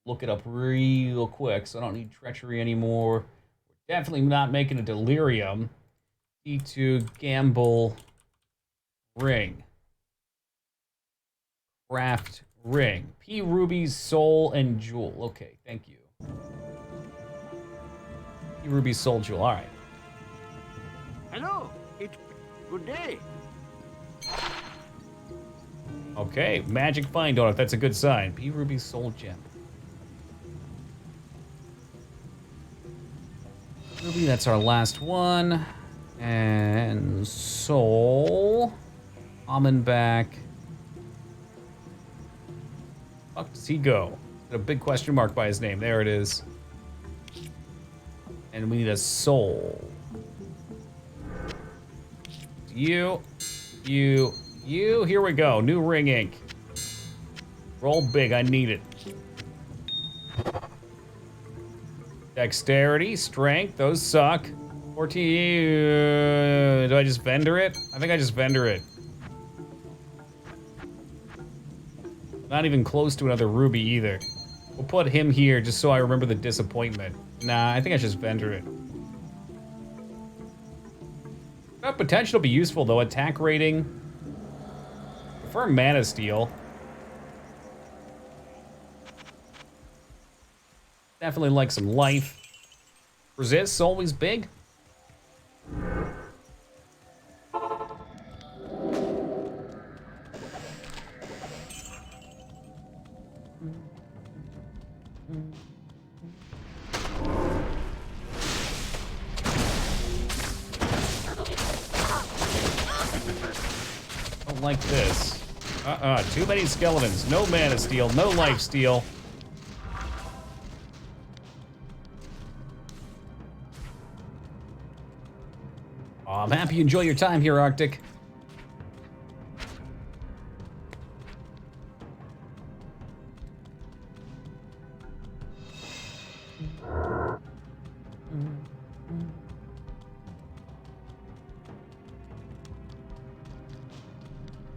Look it up real quick, so I don't need treachery anymore. We're definitely not making a delirium. D2 gamble ring. Craft ring. P rubies, soul, and jewel. Okay, thank you. P rubies, soul, jewel. All right. Hello. Good day. Okay, magic find donut. That's a good sign. P rubies, soul, gem. Ruby, that's our last one. And soul. Almond back. Fuck does he go? Got a big question mark by his name. There it is. And we need a soul. You. Here we go. New ring ink. Roll big. I need it. Dexterity, strength. Those suck. 14. Do I just vendor it? I think I just vendor it. Not even close to another ruby either. We'll put him here just so I remember the disappointment. Nah, I think I just vendor it. Got potential to be useful though. Attack rating. Prefer mana steal. Definitely like some life. Resists always big. like this. Too many skeletons. No mana steal, no life steal. Oh, I'm happy you enjoy your time here, Arctic.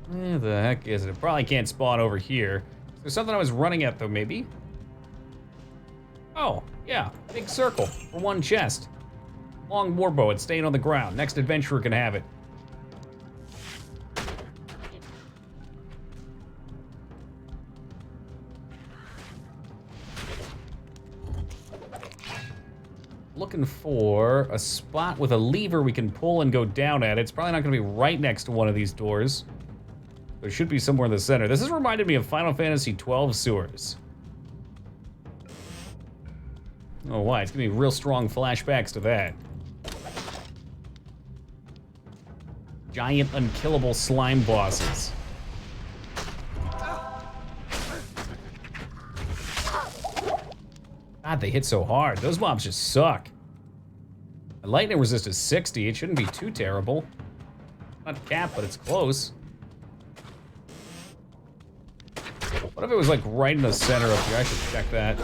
Where the heck is it? It probably can't spawn over here. There's something I was running at, though, maybe? Oh, yeah. Big circle for one chest. Long warbow. It's staying on the ground. Next adventurer can have it. Looking for a spot with a lever we can pull and go down at. It's probably not going to be right next to one of these doors. There should be somewhere in the center. This has reminded me of Final Fantasy XII sewers. Oh, why? It's gonna be real strong flashbacks to that. Giant unkillable slime bosses. God, they hit so hard. Those mobs just suck. The lightning resist is 60. It shouldn't be too terrible. Not capped, but it's close. What if it was like right in the center up here? I should check that.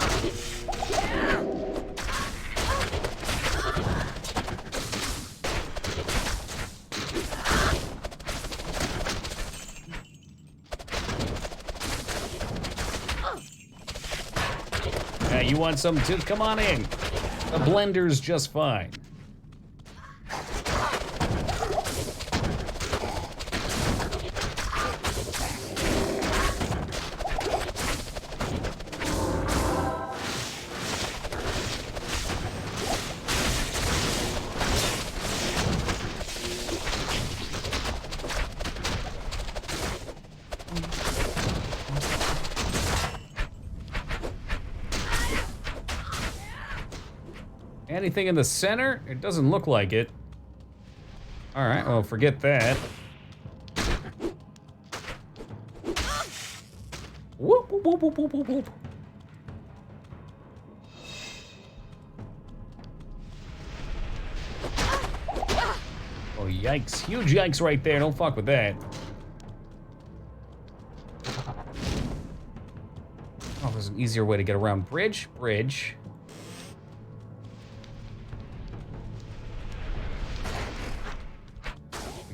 Yeah, you want some too? Come on in. The blender's just fine. Anything in the center? It doesn't look like it. All right, well, forget that. Whoop, whoop, whoop, whoop, whoop, whoop. Oh, yikes. Huge yikes right there. Don't fuck with that. Oh, there's an easier way to get around. Bridge, bridge.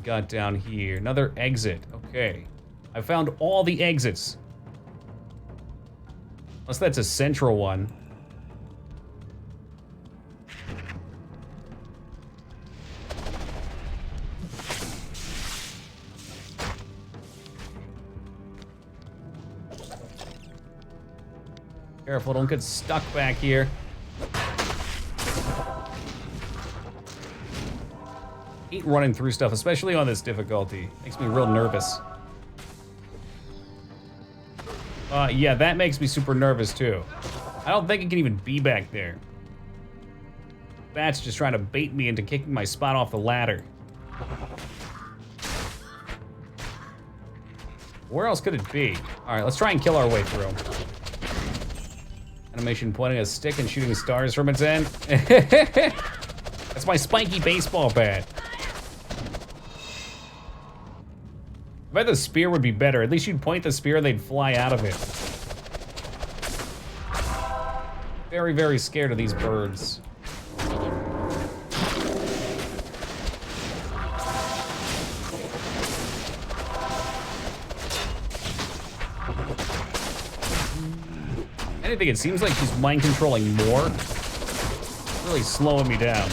Got down here. Another exit. Okay. I found all the exits. Unless that's a central one. Careful, don't get stuck back here. Hate running through stuff, especially on this difficulty. Makes me real nervous. Yeah, that makes me super nervous too. I don't think it can even be back there. That's just trying to bait me into kicking my spot off the ladder. Where else could it be? All right, let's try and kill our way through. Animation pointing a stick and shooting stars from its end. That's my spiky baseball bat. I bet the spear would be better. At least you'd point the spear and they'd fly out of it. Very, very scared of these birds. Anything, it seems like she's mind controlling more. Really slowing me down.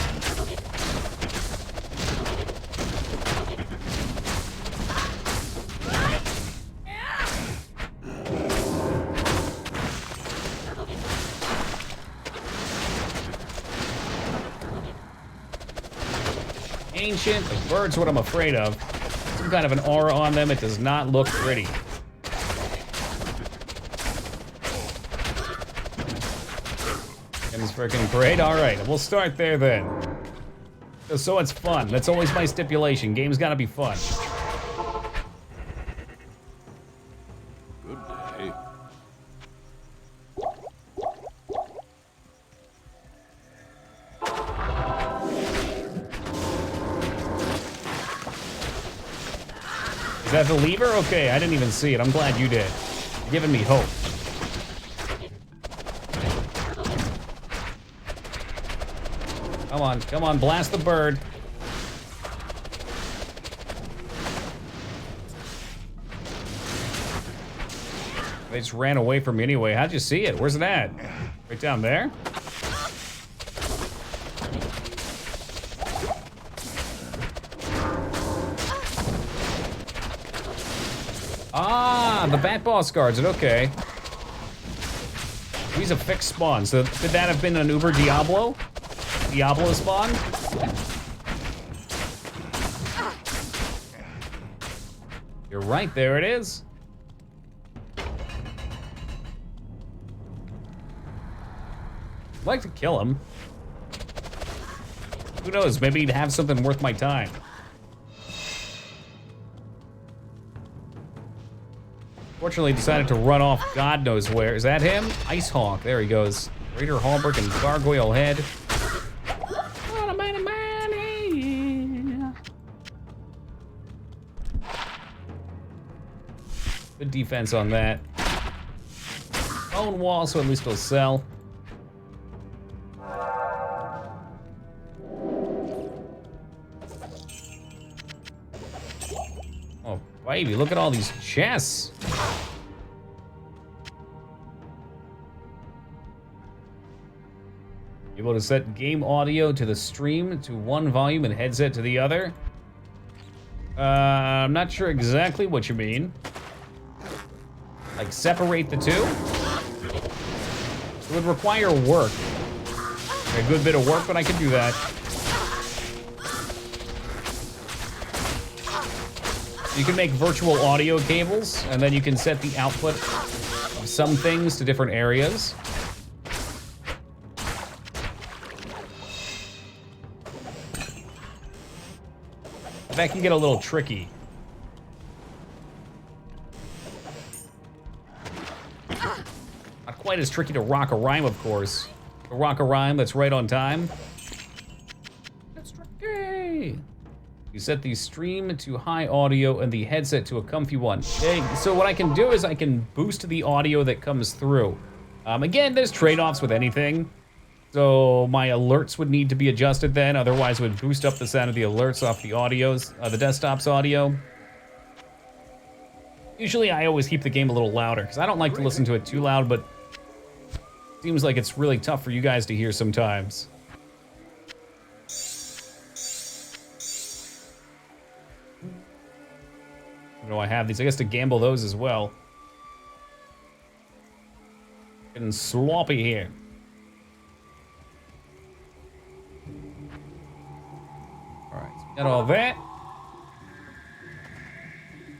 Ancient, the bird's what I'm afraid of. Some kind of an aura on them, it does not look pretty. And it's freaking great. All right, we'll start there then. So it's fun. That's always my stipulation. Game's gotta be fun. Good day. Is that the lever? Okay, I didn't even see it. I'm glad you did. You're giving me hope. Come on, blast the bird. They just ran away from me anyway. How'd you see it? Where's it at? Right down there? Ah, the bat boss guards it. Okay. He's a fixed spawn. So could that have been an Uber Diablo? Diablo spawn? You're right, there it is. I'd like to kill him. Who knows, maybe he'd have something worth my time. Fortunately, decided to run off God knows where. Is that him? Ice Hawk, there he goes. Raider Hallberg and Gargoyle Head. Good defense on that. Bone wall, so at least it'll sell. Oh, baby, look at all these chests. Able to set game audio to the stream to one volume and headset to the other. I'm not sure exactly what you mean. Like separate the two? It would require work. A good bit of work, but I could do that. You can make virtual audio cables, and then you can set the output of some things to different areas. That can get a little tricky. Not quite as tricky to rock a rhyme, of course. To rock a rhyme that's right on time. That's tricky. You set the stream to high audio and the headset to a comfy one. Okay, so what I can do is I can boost the audio that comes through. Again, there's trade-offs with anything. So my alerts would need to be adjusted then, otherwise it would boost up the sound of the alerts off the audios, the desktop's audio. Usually I always keep the game a little louder, because I don't like to listen to it too loud, but it seems like it's really tough for you guys to hear sometimes. You know, I have these, I guess to gamble those as well. Getting sloppy here. Got all that.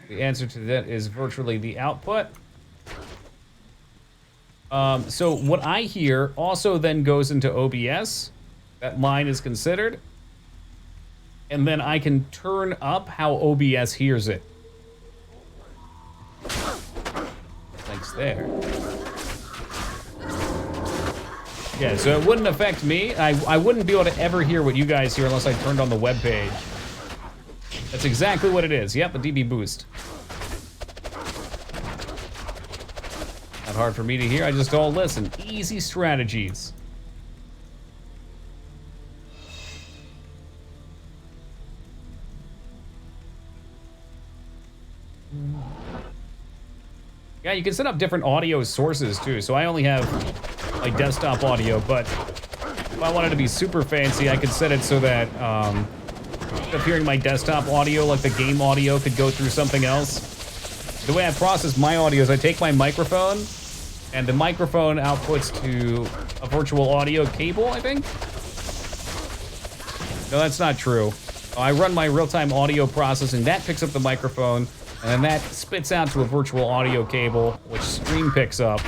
The answer to that is virtually the output. So what I hear also then goes into OBS. That line is considered. And then I can turn up how OBS hears it. Thanks there. Yeah, so it wouldn't affect me. I wouldn't be able to ever hear what you guys hear unless I turned on the web page. That's exactly what it is. Yep, a dB boost. Not hard for me to hear, I just all listen. Easy strategies. Yeah, you can set up different audio sources too. So I only have like desktop audio, but if I wanted to be super fancy, I could set it so that instead of hearing my desktop audio, like the game audio could go through something else. The way I process my audio is I take my microphone, and the microphone outputs to a virtual audio cable, I think? No, that's not true. I run my real-time audio processing, that picks up the microphone, and then that spits out to a virtual audio cable, which Stream picks up.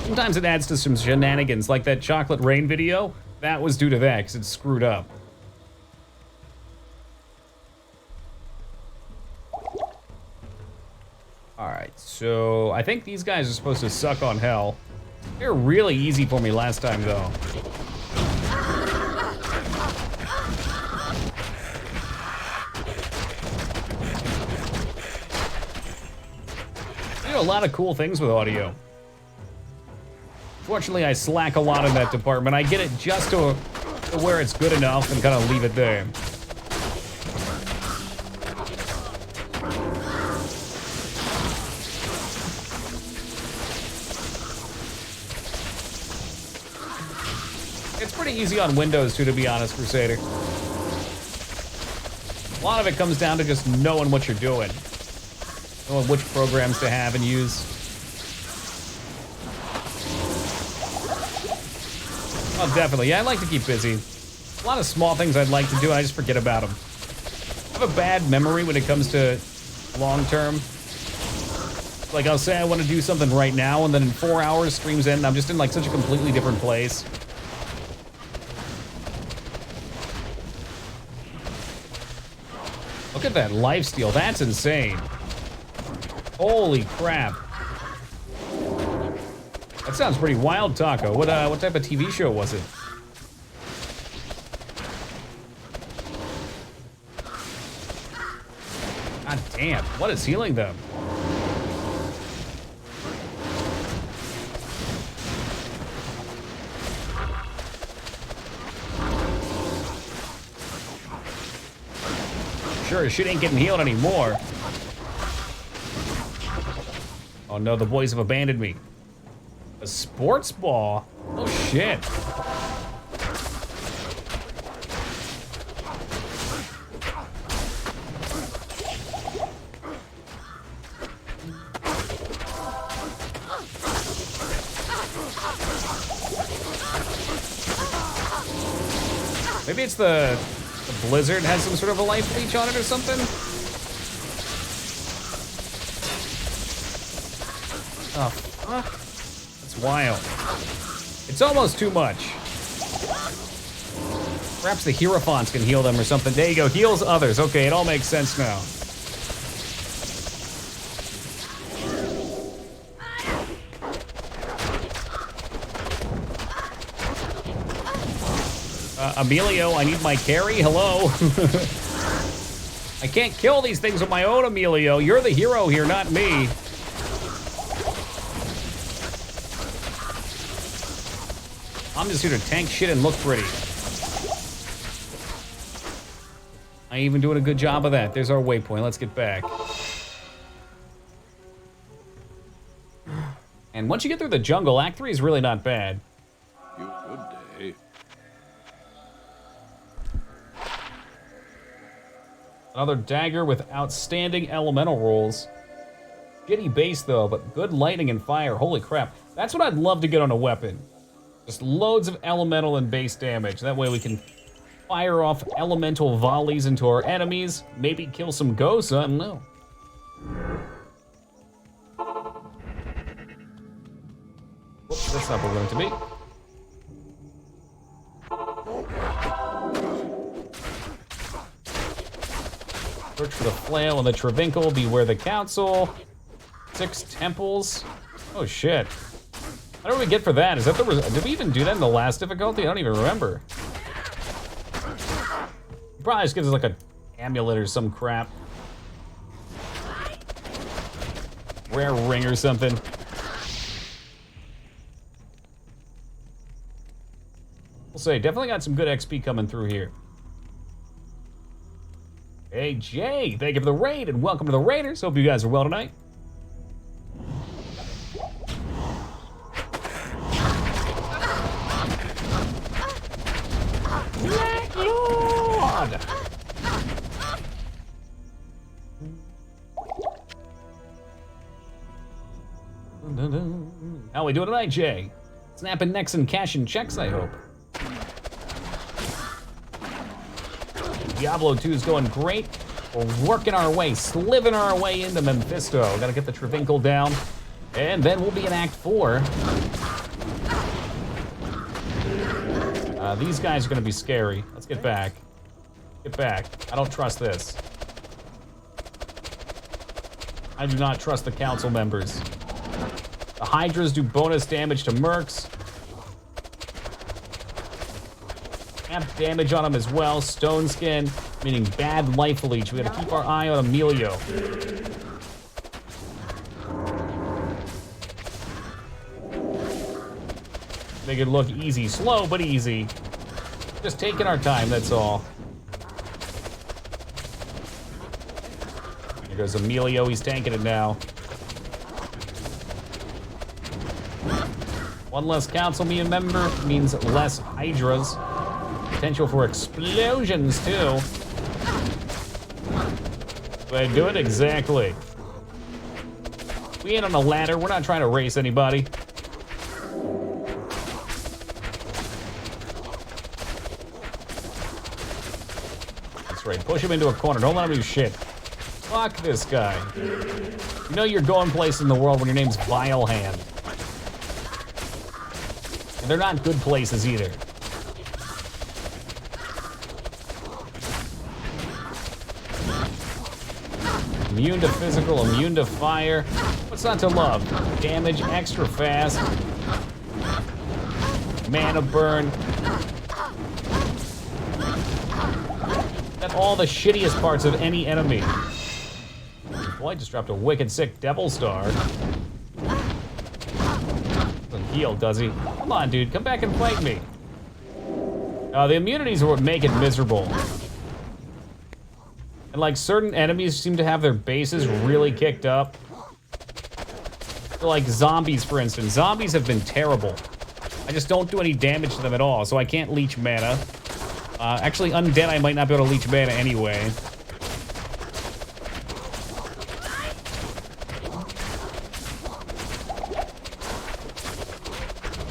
Sometimes it adds to some shenanigans, like that Chocolate Rain video. That was due to that, because it's screwed up. All right, so I think these guys are supposed to suck on hell. They were really easy for me last time, though. They do a lot of cool things with audio. Fortunately, I slack a lot in that department. I get it just to where it's good enough and kind of leave it there. It's pretty easy on Windows too, to be honest, Crusader. A lot of it comes down to just knowing what you're doing. Knowing which programs to have and use. Oh, definitely. Yeah, I like to keep busy. A lot of small things I'd like to do, and I just forget about them. I have a bad memory when it comes to long term. Like, I'll say I want to do something right now, and then in 4 hours, streams end, and I'm just in like such a completely different place. Look at that lifesteal. That's insane. Holy crap. That sounds pretty wild, Taco. What type of TV show was it? God damn, what is healing them? Sure as shit ain't getting healed anymore. Oh no, the boys have abandoned me. A sports ball? Oh shit. Maybe it's the blizzard has some sort of a life leech on it or something? Oh, fuck. That's wild. It's almost too much. Perhaps the Hierophants can heal them or something. There you go, heals others. Okay, it all makes sense now. Emilio, I need my carry. Hello. I can't kill these things with my own, Emilio. You're the hero here, not me. I'm just here to tank shit and look pretty. I ain't even doing a good job of that. There's our waypoint. Let's get back. And once you get through the jungle, Act 3 is really not bad. You good day. Another dagger with outstanding elemental rolls. Shitty base though, but good lightning and fire. Holy crap. That's what I'd love to get on a weapon. Just loads of elemental and base damage. That way we can fire off elemental volleys into our enemies. Maybe kill some ghosts, I don't know. Whoops, that's not where we're going to be. Search for the flail and the Travinkle. Beware the council. 6 temples. Oh shit. How do we get for that? Is that the did we even do that in the last difficulty? I don't even remember. Probably just gives us like an amulet or some crap. Rare ring or something. We'll say, definitely got some good XP coming through here. Hey, Jay, thank you for the raid and welcome to the Raiders. Hope you guys are well tonight. Black Lord! How we doing tonight, Jay? Snapping necks and cashing checks, I hope. Diablo 2 is going great. We're working our way, sliving our way into Mephisto. Gotta get the Travinkle down, and then we'll be in Act 4. These guys are gonna be scary. Let's get back. Get back. I don't trust this. I do not trust the council members. The Hydras do bonus damage to mercs. Amp damage on them as well. Stone Skin, meaning bad life leech. We gotta keep our eye on Emilio. Make it look easy. Slow, but easy. Just taking our time, that's all. Here goes Emilio, he's tanking it now. One less council member means less Hydras. Potential for explosions, too. Do I do it? Exactly. We ain't on a ladder, we're not trying to race anybody. Right, push him into a corner. Don't let him do shit. Fuck this guy. You know you're going places in the world when your name's Vile Hand. And they're not good places either. Immune to physical, immune to fire. What's not to love? Damage extra fast. Mana burn. All the shittiest parts of any enemy. Boy, I just dropped a wicked sick Devil Star. Doesn't heal, does he? Come on, dude, come back and fight me. The immunities are what make it miserable. And like certain enemies seem to have their bases really kicked up. So like zombies, for instance. Zombies have been terrible. I just don't do any damage to them at all, so I can't leech mana. Actually, undead, I might not be able to leech mana anyway.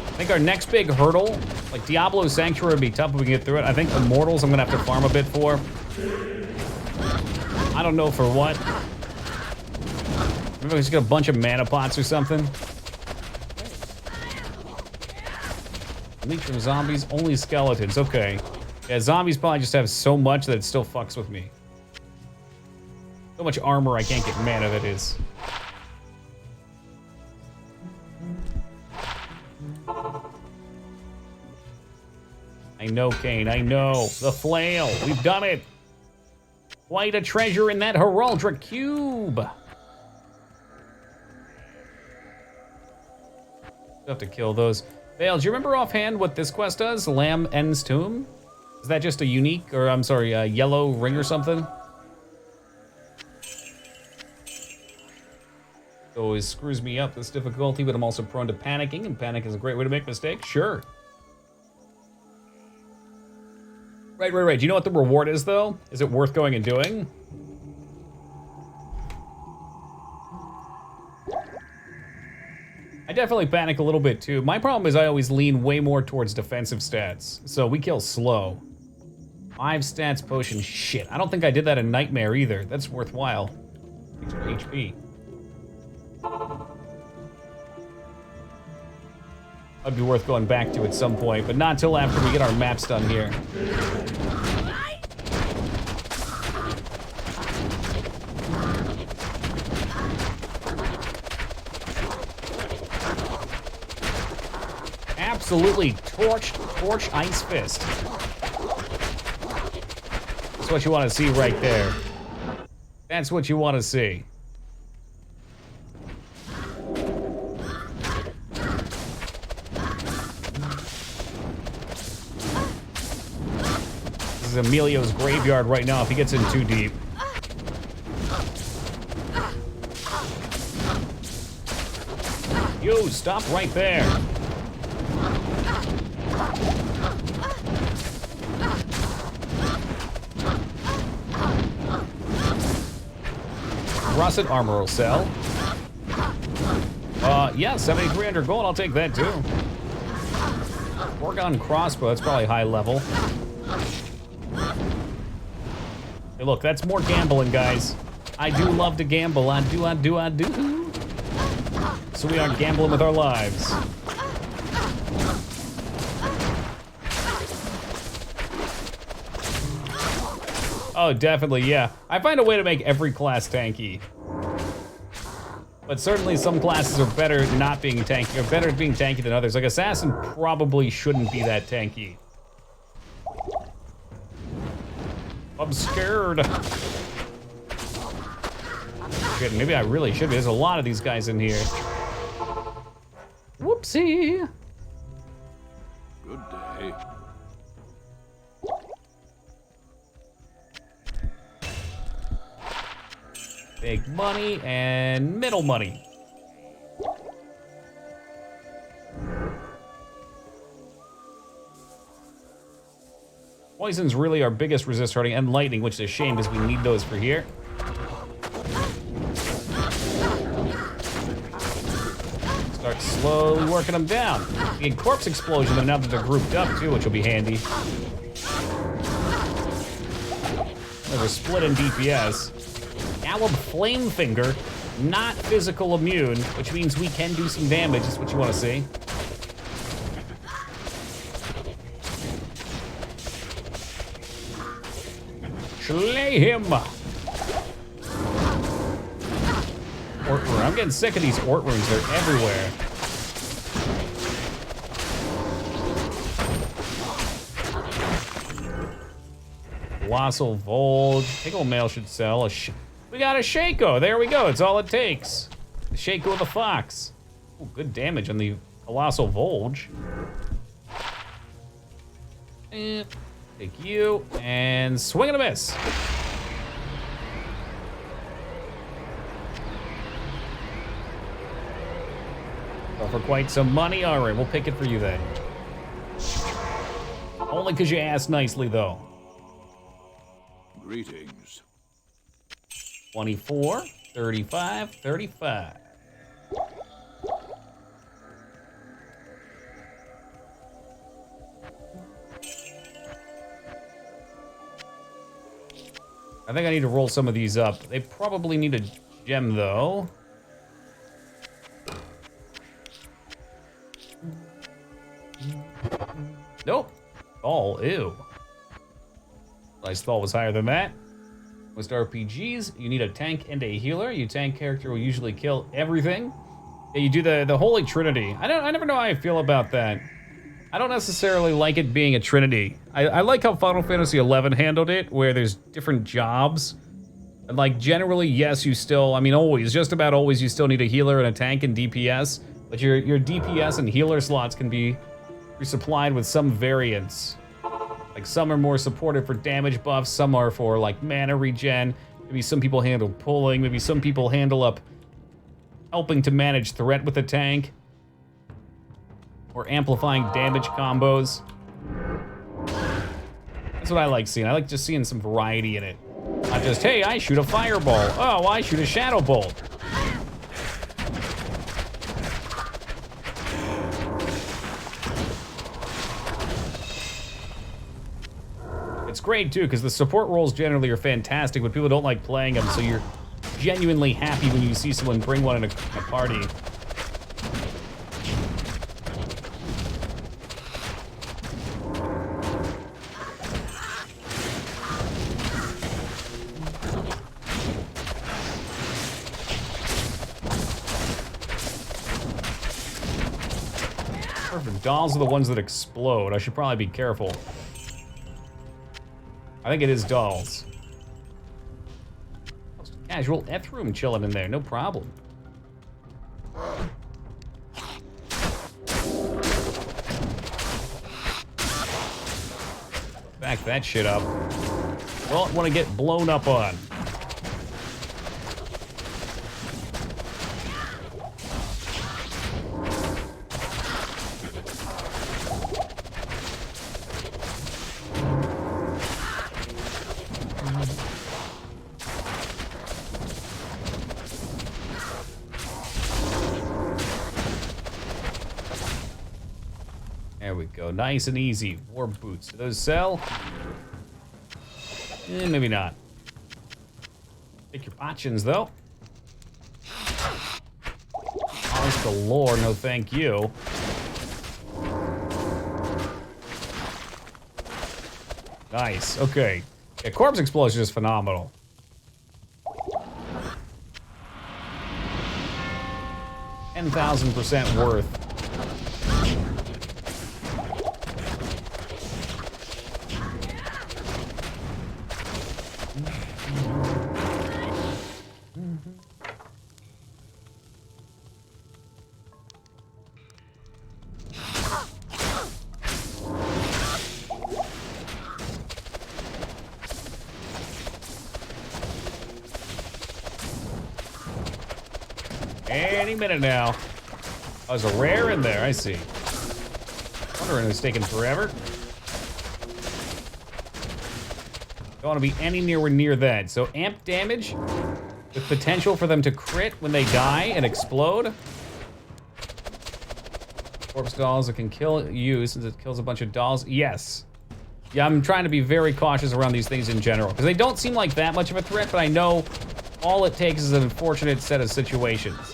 I think our next big hurdle, like Diablo Sanctuary would be tough if we can get through it. I think Immortals I'm gonna have to farm a bit for. I don't know for what. Maybe I just get a bunch of mana pots or something. Leech from zombies, only skeletons, okay. Yeah, zombies probably just have so much that it still fucks with me. So much armor I can't get mana, that is. I know, Kane, I know. The flail, we've done it. Quite a treasure in that Heraldric Cube. Have to kill those. Vale, do you remember offhand what this quest does? Lamb Ends Tomb? Is that just a unique, or I'm sorry, a yellow ring or something? It always screws me up, this difficulty, but I'm also prone to panicking, and panic is a great way to make mistakes. Sure. Right. Do you know what the reward is, though? Is it worth going and doing? I definitely panic a little bit, too. My problem is I always lean way more towards defensive stats, so we kill slow. 5 stats potion, shit. I don't think I did that in Nightmare either. That's worthwhile. Extra HP. That'd be worth going back to at some point, but not until after we get our maps done here. Absolutely torch Ice Fist. That's what you want to see right there. That's what you want to see. This is Emilio's graveyard right now if he gets in too deep. You, stop right there. Russet armor will sell. Yeah, 7,300 gold, I'll take that too. Orgon crossbow, that's probably high level. Hey, look, that's more gambling, guys. I do love to gamble, I do. So we aren't gambling with our lives. Oh, definitely, yeah. I find a way to make every class tanky. But certainly some classes are better at not being tanky, or better at being tanky than others. Like Assassin probably shouldn't be that tanky. I'm scared. Shit, maybe I really should be. There's a lot of these guys in here. Whoopsie. Good day. Big money and middle money. Poison's really our biggest resist hurting, and lightning, which is a shame because we need those for here. Start slowly working them down. We get corpse explosion them now that they're grouped up too, which will be handy. They're split in DPS. Alum Flamefinger, not physical immune, which means we can do some damage, is what you want to see. Slay him! Ort rune. I'm getting sick of these Ort runes, they're everywhere. Colossal Volge. Pickle Mail should sell. We got a Shaco. There we go. It's all it takes. The Shaco of the Fox. Ooh, good damage on the Colossal Volge. And take you and swing and a miss. Well, for quite some money. All right, we'll pick it for you then. Only because you asked nicely, though. Greetings. 24, 35, 35. I think I need to roll some of these up. They probably need a gem, though. Nope. Oh, ew. I thought was higher than that. Most RPGs, you need a tank and a healer. Your tank character will usually kill everything. Yeah, you do the Holy Trinity. I never know how I feel about that. I don't necessarily like it being a trinity. I like how Final Fantasy XI handled it, where there's different jobs. And like generally, yes, you still, I mean always, just about always, you still need a healer and a tank and DPS. But your DPS and healer slots can be resupplied with some variants. Like some are more supported for damage buffs, some are for like mana regen. Maybe some people handle pulling, maybe some people handle up helping to manage threat with the tank. Or amplifying damage combos. That's what I like seeing. I like just seeing some variety in it. Not just, hey, I shoot a fireball. Oh, I shoot a shadow bolt. It's great too, because the support roles generally are fantastic, but people don't like playing them, so you're genuinely happy when you see someone bring one in a party. Perfect. Dolls are the ones that explode. I should probably be careful. I think it is dolls. Just a casual F-room chilling in there, no problem. Back that shit up. Don't want to get blown up on. There we go, nice and easy. War boots, do those sell? Maybe not. Take your options though. Honest galore, no thank you. Nice, okay. Yeah, corpse explosion is phenomenal. 10,000% worth. Any minute now. Oh, there's a rare in there, I see. Wondering it's taking forever. Don't want to be anywhere near that. So amp damage with potential for them to crit when they die and explode. Corpse dolls that can kill you since it kills a bunch of dolls. Yes. Yeah, I'm trying to be very cautious around these things in general because they don't seem like that much of a threat, but I know all it takes is an unfortunate set of situations.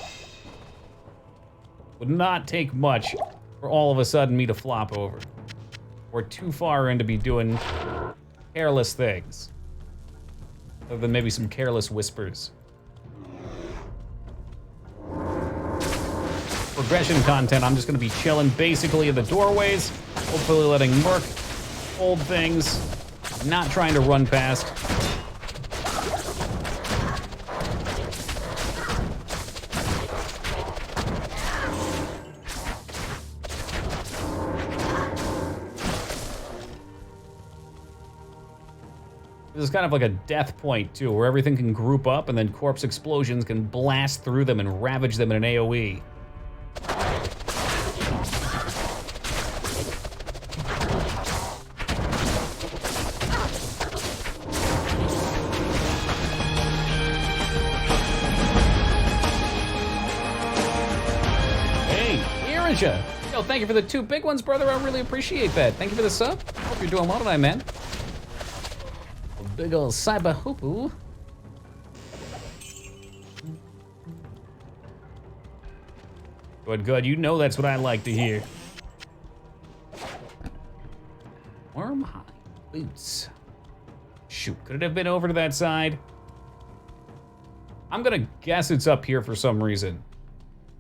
Would not take much for all of a sudden me to flop over. We're too far in to be doing careless things. Other than maybe some careless whispers. Progression content, I'm just gonna be chilling basically in the doorways, hopefully letting Merc hold things, not trying to run past. This is kind of like a death point, too, where everything can group up and then corpse explosions can blast through them and ravage them in an AoE. Hey, Irija! Yo, thank you for the 2 big ones, brother. I really appreciate that. Thank you for the sub. Hope you're doing well tonight, man. Big ol' cyber hoopoo. Good, good. You know that's what I like to hear. Worm high boots. Shoot, could it have been over to that side? I'm gonna guess it's up here for some reason.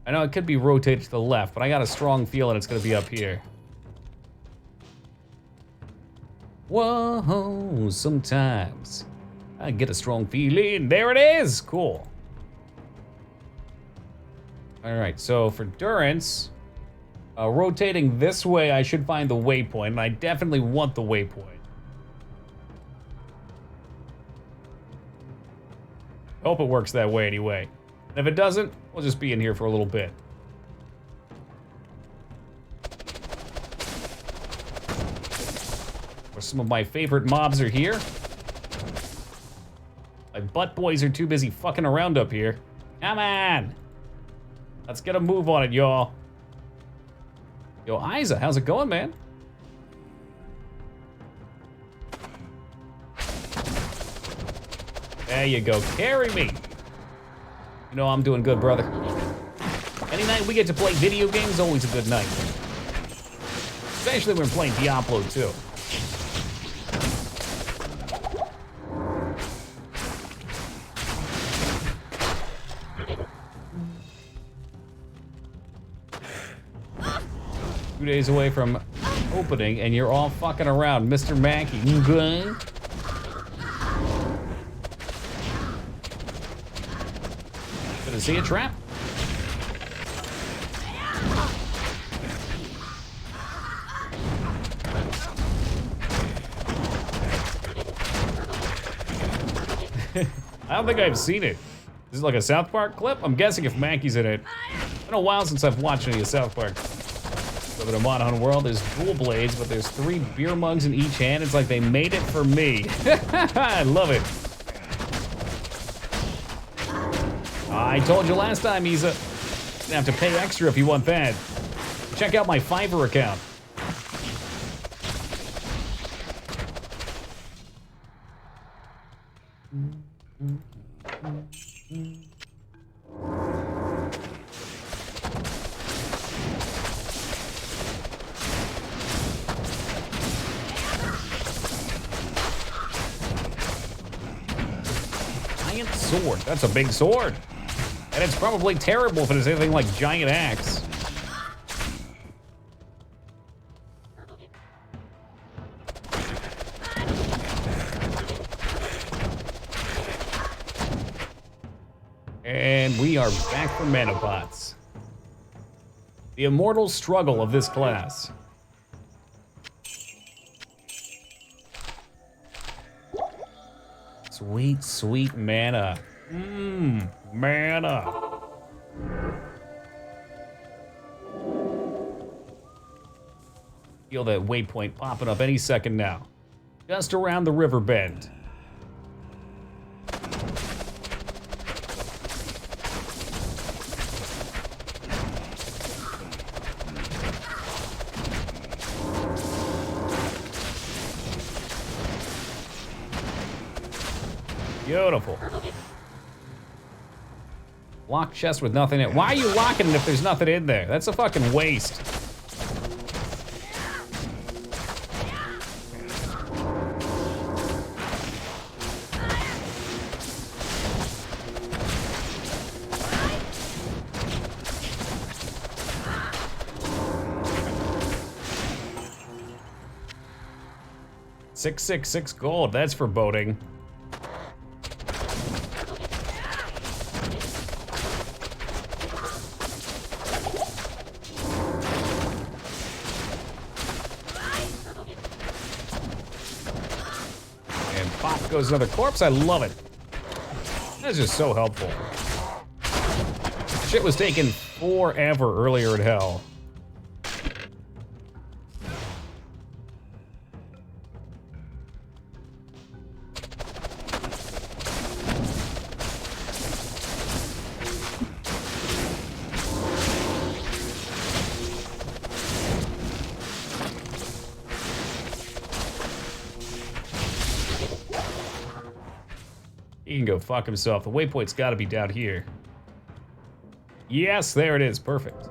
I know it could be rotated to the left, but I got a strong feeling it's gonna be up here. Whoa, sometimes I get a strong feeling. There it is, cool. All right, so for Durance, rotating this way, I should find the waypoint, and I definitely want the waypoint. Hope it works that way anyway. And if it doesn't, we'll just be in here for a little bit. Some of my favorite mobs are here. My butt boys are too busy fucking around up here. Come on! Let's get a move on it, y'all. Yo, Isa, how's it going, man? There you go, carry me. You know I'm doing good, brother. Any night we get to play video games, always a good night. Especially when we're playing Diablo, too. Two days away from opening, and you're all fucking around, Mr. Mackey. Okay. Gonna see a trap? I don't think I've seen it. This is like a South Park clip? I'm guessing if Mackey's in it. It's been a while since I've watched any of South Park. Living in a Monahun world, there's dual blades, but there's 3 beer mugs in each hand. It's like they made it for me. I love it. I told you last time, Isa. You're gonna have to pay extra if you want that. Check out my Fiverr account. Sword. That's a big sword. And it's probably terrible if it is anything like Giant Axe. And we are back for mana pots. The immortal struggle of this class. Sweet, sweet mana. Mana. Feel that waypoint popping up any second now. Just around the river bend. Beautiful. Locked chest with nothing in it. Why are you locking it if there's nothing in there? That's a fucking waste. $666 gold, that's foreboding. Goes another corpse. I love it. That's just so helpful. Shit was taking forever earlier in hell. He can go fuck himself. The waypoint's gotta be down here. Yes, there it is. Perfect.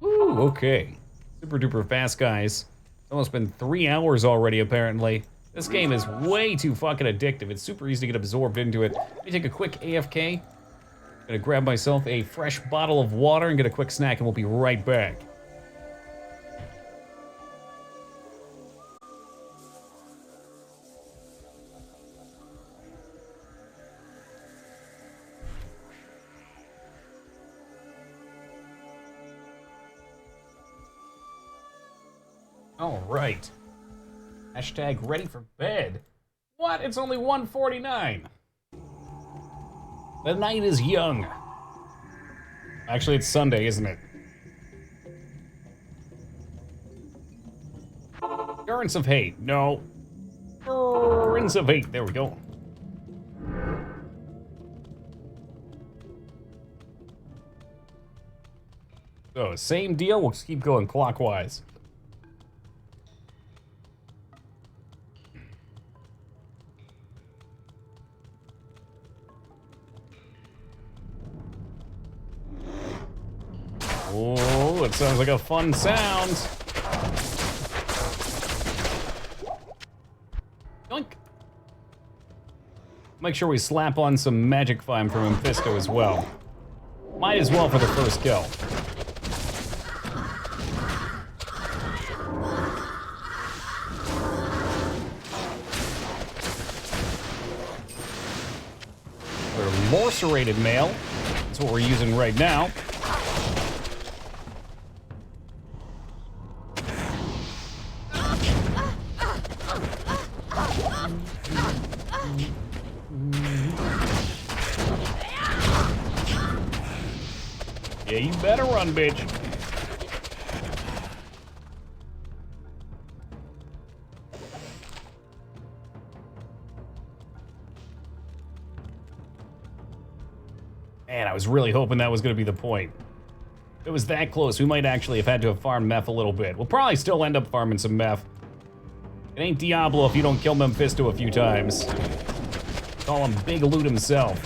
Ooh, okay. Super duper fast, guys. It's almost been 3 hours already, apparently. This game is way too fucking addictive. It's super easy to get absorbed into it. Let me take a quick AFK. Gonna grab myself a fresh bottle of water and get a quick snack, and we'll be right back. All right. Hashtag ready for bed. What? It's only 1:49. The night is young. Actually, it's Sunday, isn't it? Currents of hate. No. Currents of hate. There we go. So, same deal. We'll just keep going clockwise. Oh, it sounds like a fun sound. Yoink. Make sure we slap on some magic vine from Mephisto as well. Might as well for the first kill. Morcerated mail. That's what we're using right now. Yeah, you better run, bitch. Man, I was really hoping that was going to be the point. If it was that close, we might actually have had to have farmed meth a little bit. We'll probably still end up farming some meth. It ain't Diablo if you don't kill Mephisto a few times. Call him Big Loot himself.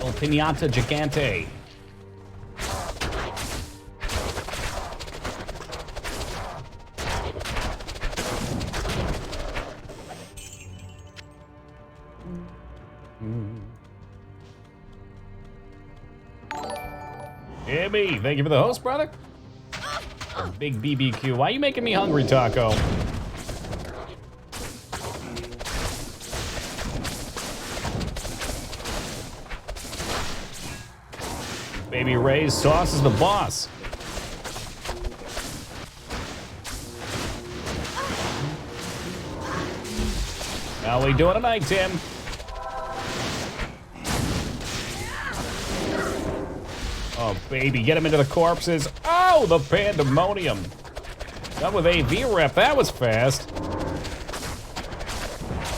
El Pinata Gigante. Yeah, me. Thank you for the host, brother. Big BBQ. Why are you making me hungry, Taco? Baby Ray's sauce is the boss. How we doing tonight, Tim? Oh, baby, get him into the corpses. Oh, the pandemonium. Done with AV rep, that was fast.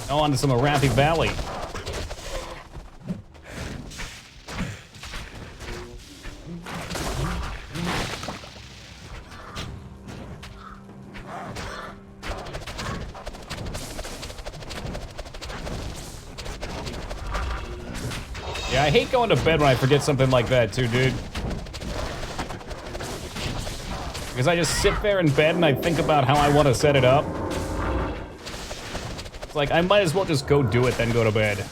Now on to some Arathi Valley. Yeah, I hate going to bed when I forget something like that too, dude. Because I just sit there in bed and I think about how I want to set it up. It's like, I might as well just go do it, then go to bed.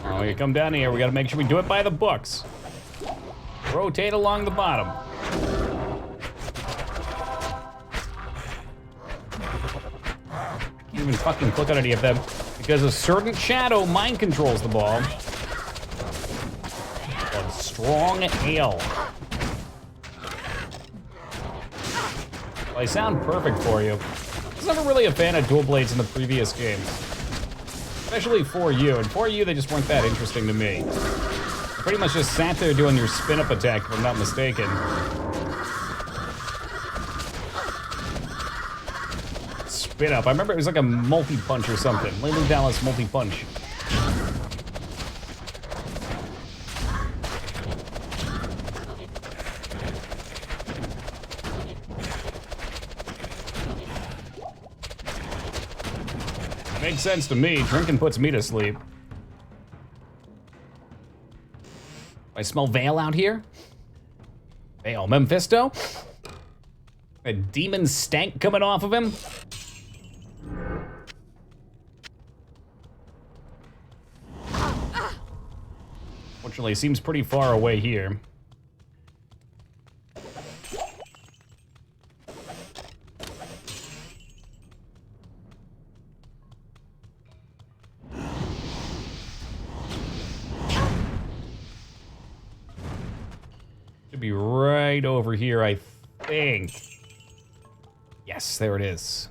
Oh, you come down here, we gotta make sure we do it by the books. Rotate along the bottom. Can't even fucking click on any of them because a certain shadow mind controls the ball. A strong ale. Well, I sound perfect for you. I was never really a fan of dual blades in the previous games. Especially 4U. And 4U, they just weren't that interesting to me. Pretty much just sat there doing your spin-up attack, if I'm not mistaken. Spin-up. I remember it was like a multi-punch or something. Lily Dallas multi-punch. Makes sense to me. Drinking puts me to sleep. I smell Vale out here. Vale, Mephisto. A demon stank coming off of him. Fortunately, seems pretty far away here. Be right over here, I think. Yes, there it is.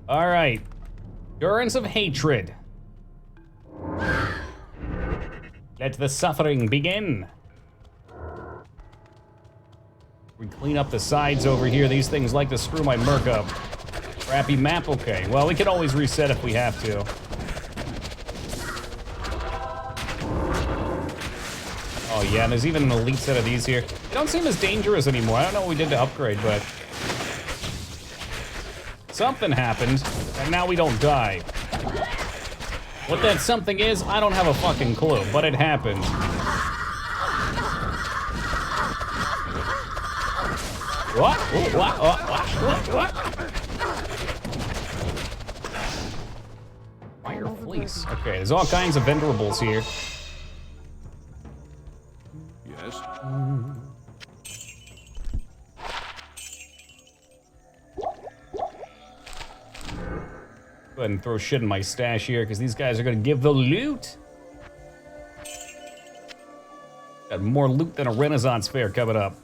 All right. Endurance of hatred. Let the suffering begin. We clean up the sides over here. These things like to screw my merc up. Crappy map, okay. Well, we can always reset if we have to. Oh yeah, and there's even an elite set of these here. They don't seem as dangerous anymore. I don't know what we did to upgrade, but something happened, and now we don't die. What that something is, I don't have a fucking clue, but it happened. What? What? Fire fleece. Okay, there's all kinds of venerables here. Yes? Go ahead and throw shit in my stash here, because these guys are going to give the loot. Got more loot than a Renaissance fair coming up.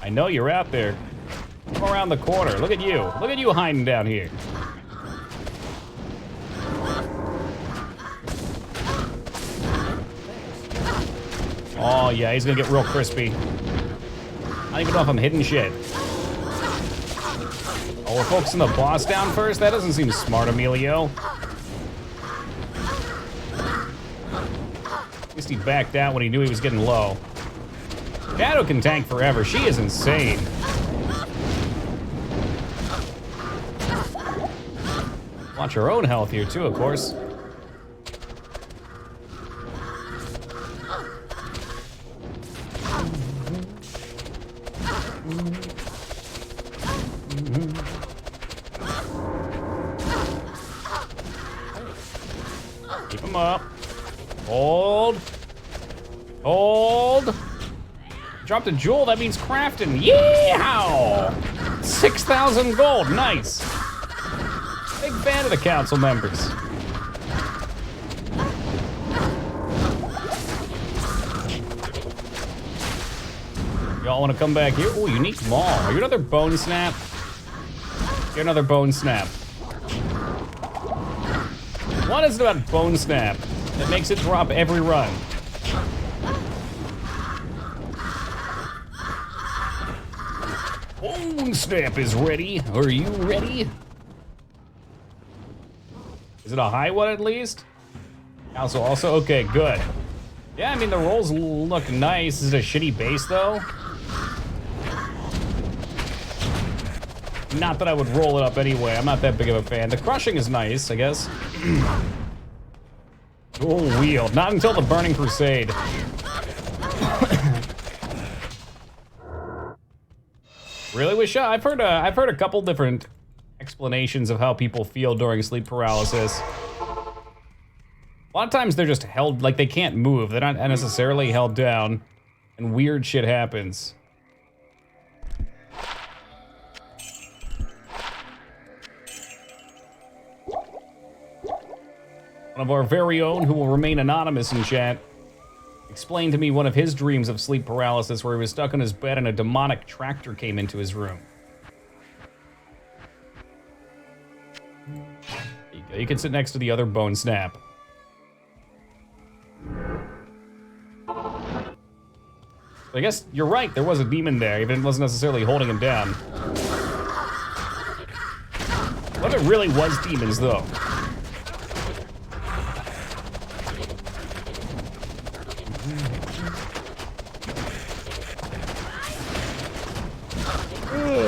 I know you're out there. Come around the corner. Look at you. Look at you hiding down here. Oh, yeah, he's gonna get real crispy. I don't even know if I'm hitting shit. Oh, we're focusing the boss down first? That doesn't seem smart, Emilio. At least he backed out when he knew he was getting low. Shadow can tank forever. She is insane. Watch our own health here too, of course. Keep him up. Hold. Hold. Dropped a jewel, that means crafting. Yeehaw! 6,000 gold, nice. Big fan of the council members. Y'all want to come back here? Oh, unique maul. Are you another bone snap? You're another bone snap. What is it about bone snap that makes it drop every run? Bone snap is ready. Are you ready? Is it a high one at least? Also, okay, good. Yeah, I mean, the rolls look nice. Is it a shitty base, though? Not that I would roll it up anyway. I'm not that big of a fan. The crushing is nice, I guess. Dual wield. Not until the Burning Crusade. Really wish I've heard a couple different explanations of how people feel during sleep paralysis. A lot of times they're just held, like they can't move. They're not necessarily held down, and weird shit happens. One of our very own, who will remain anonymous in chat, explained to me one of his dreams of sleep paralysis where he was stuck in his bed and a demonic tractor came into his room. There you go. You can sit next to the other bone snap. I guess you're right, there was a demon there, even if it wasn't necessarily holding him down. What if it really was demons, though?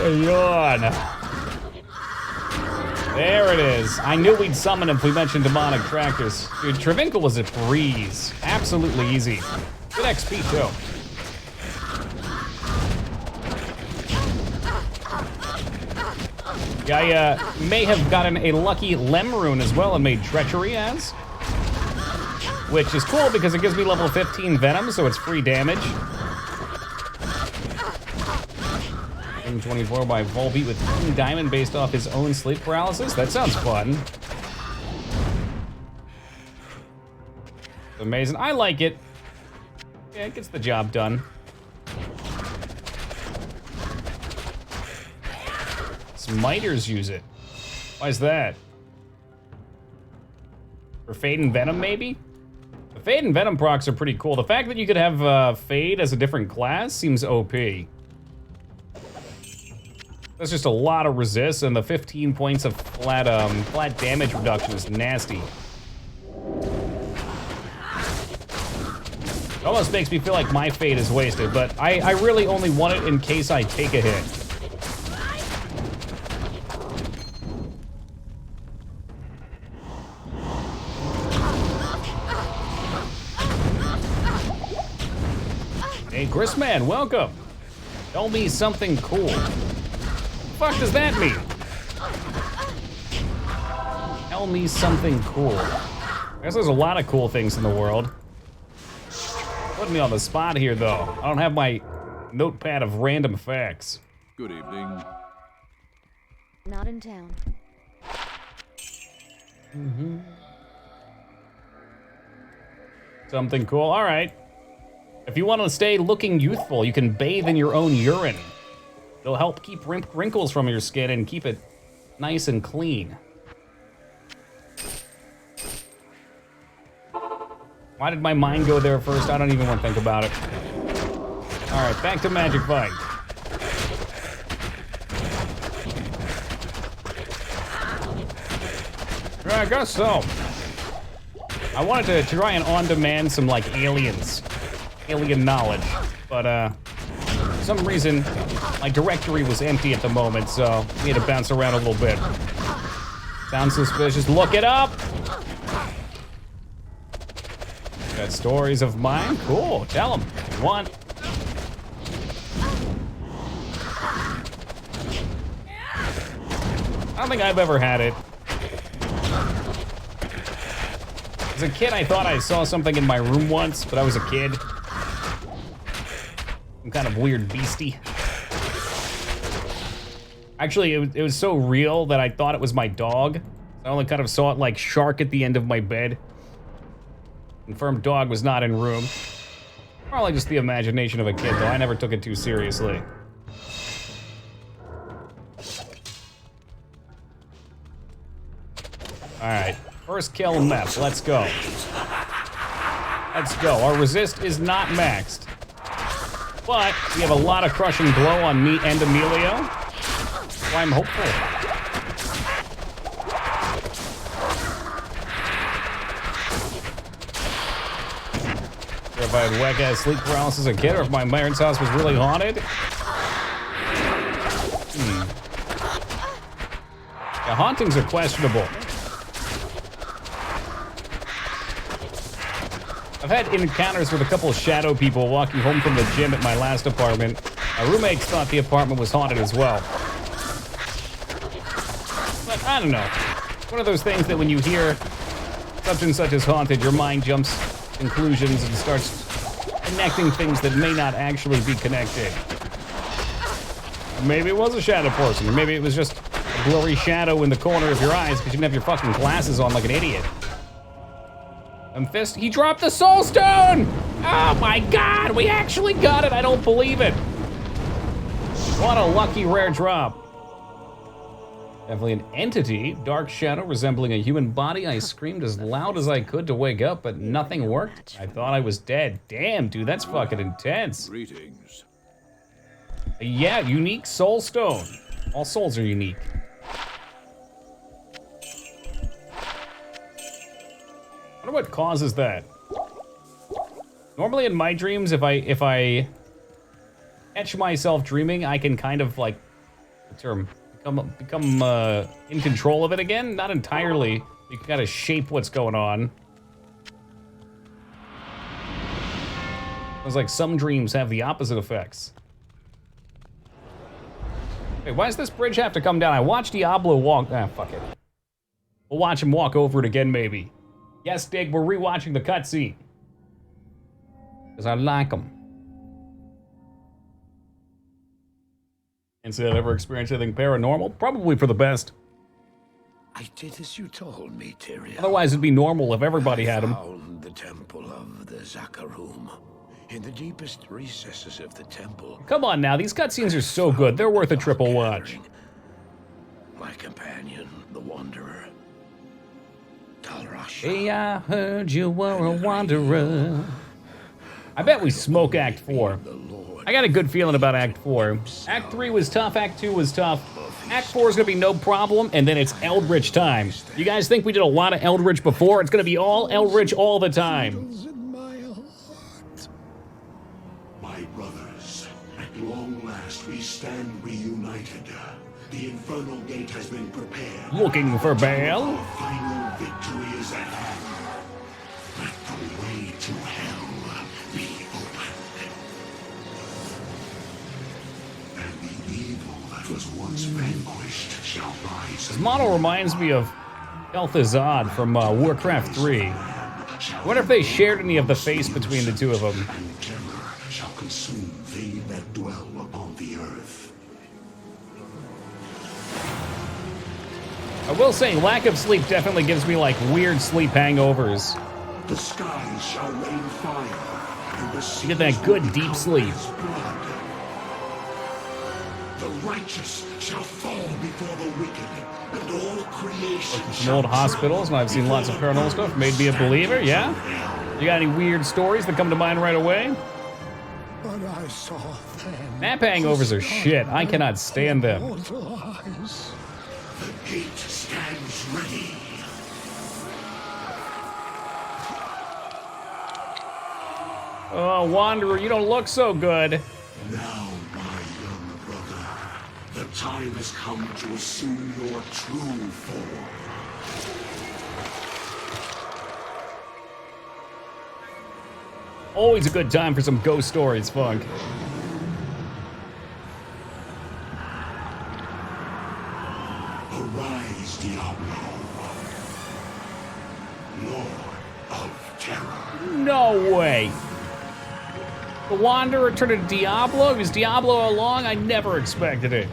Yawn. There it is. I knew we'd summon him if we mentioned demonic tractors. Dude, Travinkle was a breeze. Absolutely easy. Good XP, too. Yeah, I may have gotten a lucky Lem rune as well and made Treachery as. Which is cool because it gives me level 15 Venom, so it's free damage. 24 by Volbeat with King Diamond based off his own sleep paralysis. That sounds fun. Amazing. I like it. Yeah, it gets the job done. Smiters use it. Why is that? For Fade and Venom, maybe? The Fade and Venom procs are pretty cool. The fact that you could have Fade as a different class seems OP. That's just a lot of resist, and the 15 points of flat damage reduction is nasty. It almost makes me feel like my fate is wasted, but I really only want it in case I take a hit. Hey, Gristman, welcome. Tell me something cool. What the fuck does that mean? Tell me something cool. I guess there's a lot of cool things in the world. Put me on the spot here, though. I don't have my notepad of random facts. Good evening. Not in town. Something cool. All right. If you want to stay looking youthful, you can bathe in your own urine. It'll help keep wrinkles from your skin and keep it nice and clean. Why did my mind go there first? I don't even want to think about it. All right, back to Magic Fight. Yeah, I guess so. I wanted to try and on-demand some, like, alien knowledge, but, for some reason, my directory was empty at the moment, so we had to bounce around a little bit. Sounds suspicious. Look it up. Got stories of mine? Cool. Tell them. One. I don't think I've ever had it. As a kid, I thought I saw something in my room once, but I was a kid. Some kind of weird beastie. Actually, it was so real that I thought it was my dog. I only kind of saw it like shark at the end of my bed. Confirmed dog was not in room. Probably just the imagination of a kid, though. I never took it too seriously. Alright, first kill map. Let's go. Let's go. Our resist is not maxed. But we have a lot of crushing blow on me and Emilio. So I'm hopeful. If I had whack-ass sleep paralysis as a kid, or if my parents' house was really haunted. The hauntings are questionable. I've had encounters with a couple of shadow people walking home from the gym at my last apartment. My roommates thought the apartment was haunted as well. But I don't know. One of those things that when you hear such and such is haunted, your mind jumps conclusions and starts connecting things that may not actually be connected. Maybe it was a shadow person, or maybe it was just a blurry shadow in the corner of your eyes because you didn't have your fucking glasses on like an idiot. Fist, he dropped the soul stone! Oh my god, we actually got it, I don't believe it. What a lucky rare drop. Definitely an entity, dark shadow resembling a human body. I screamed as loud as I could to wake up, but nothing worked. I thought I was dead. Damn, dude, that's fucking intense. Greetings. Yeah, unique soul stone. All souls are unique. I wonder what causes that. Normally in my dreams, if I catch myself dreaming, I can kind of like, the term, become in control of it again. Not entirely. You can kind of shape what's going on. It's like some dreams have the opposite effects. Wait, why does this bridge have to come down? I watched Diablo walk. Ah, fuck it. We'll watch him walk over it again, maybe. Yes, Dig, we're rewatching the cutscene. Because I like them. And so, I've ever experienced anything paranormal? Probably for the best. I did as you told me, Tyrion. Otherwise, it'd be normal if everybody had them. I found the temple of the Zakarum. In the deepest recesses of the temple. Come on now, these cutscenes are so good. They're worth a triple watch. My companion, the Wanderer. Hey, I heard you were a wanderer. I bet we smoke Act 4. I got a good feeling about Act 4. Act 3 was tough, Act 2 was tough. Act 4 is gonna be no problem, and then it's Eldritch time. You guys think we did a lot of Eldritch before? It's gonna be all Eldritch all the time. My brothers, at long last we stand reunited. The Infernal Gate has been prepared. Looking for Baal? Our final victory is at hand. Let the way to hell be opened. And the evil that was once vanquished shall rise. This model reminds me of Kel'Thuzad from Warcraft 3. I wonder if they shared any of the face between the two of them. And terror shall consume they that dwell upon the earth. I will say, lack of sleep definitely gives me like weird sleep hangovers. The skies shall rain fire, and the seas You get that good deep sleep. blood. The righteous shall fall before the wicked, and all creation Some old hospitals, and I've seen lots of paranormal stuff. Made me a believer, yeah? You got any weird stories that come to mind right away? But I saw then. Nap hangovers are shit. I cannot stand them. The gate stands ready. Oh, Wanderer, you don't look so good. Now, my young brother, The time has come to assume your true form. Always a good time for some ghost stories, Funk. Arise, Diablo. Lord of Terror. No way. The Wanderer turned into Diablo? He was Diablo all along? I never expected it.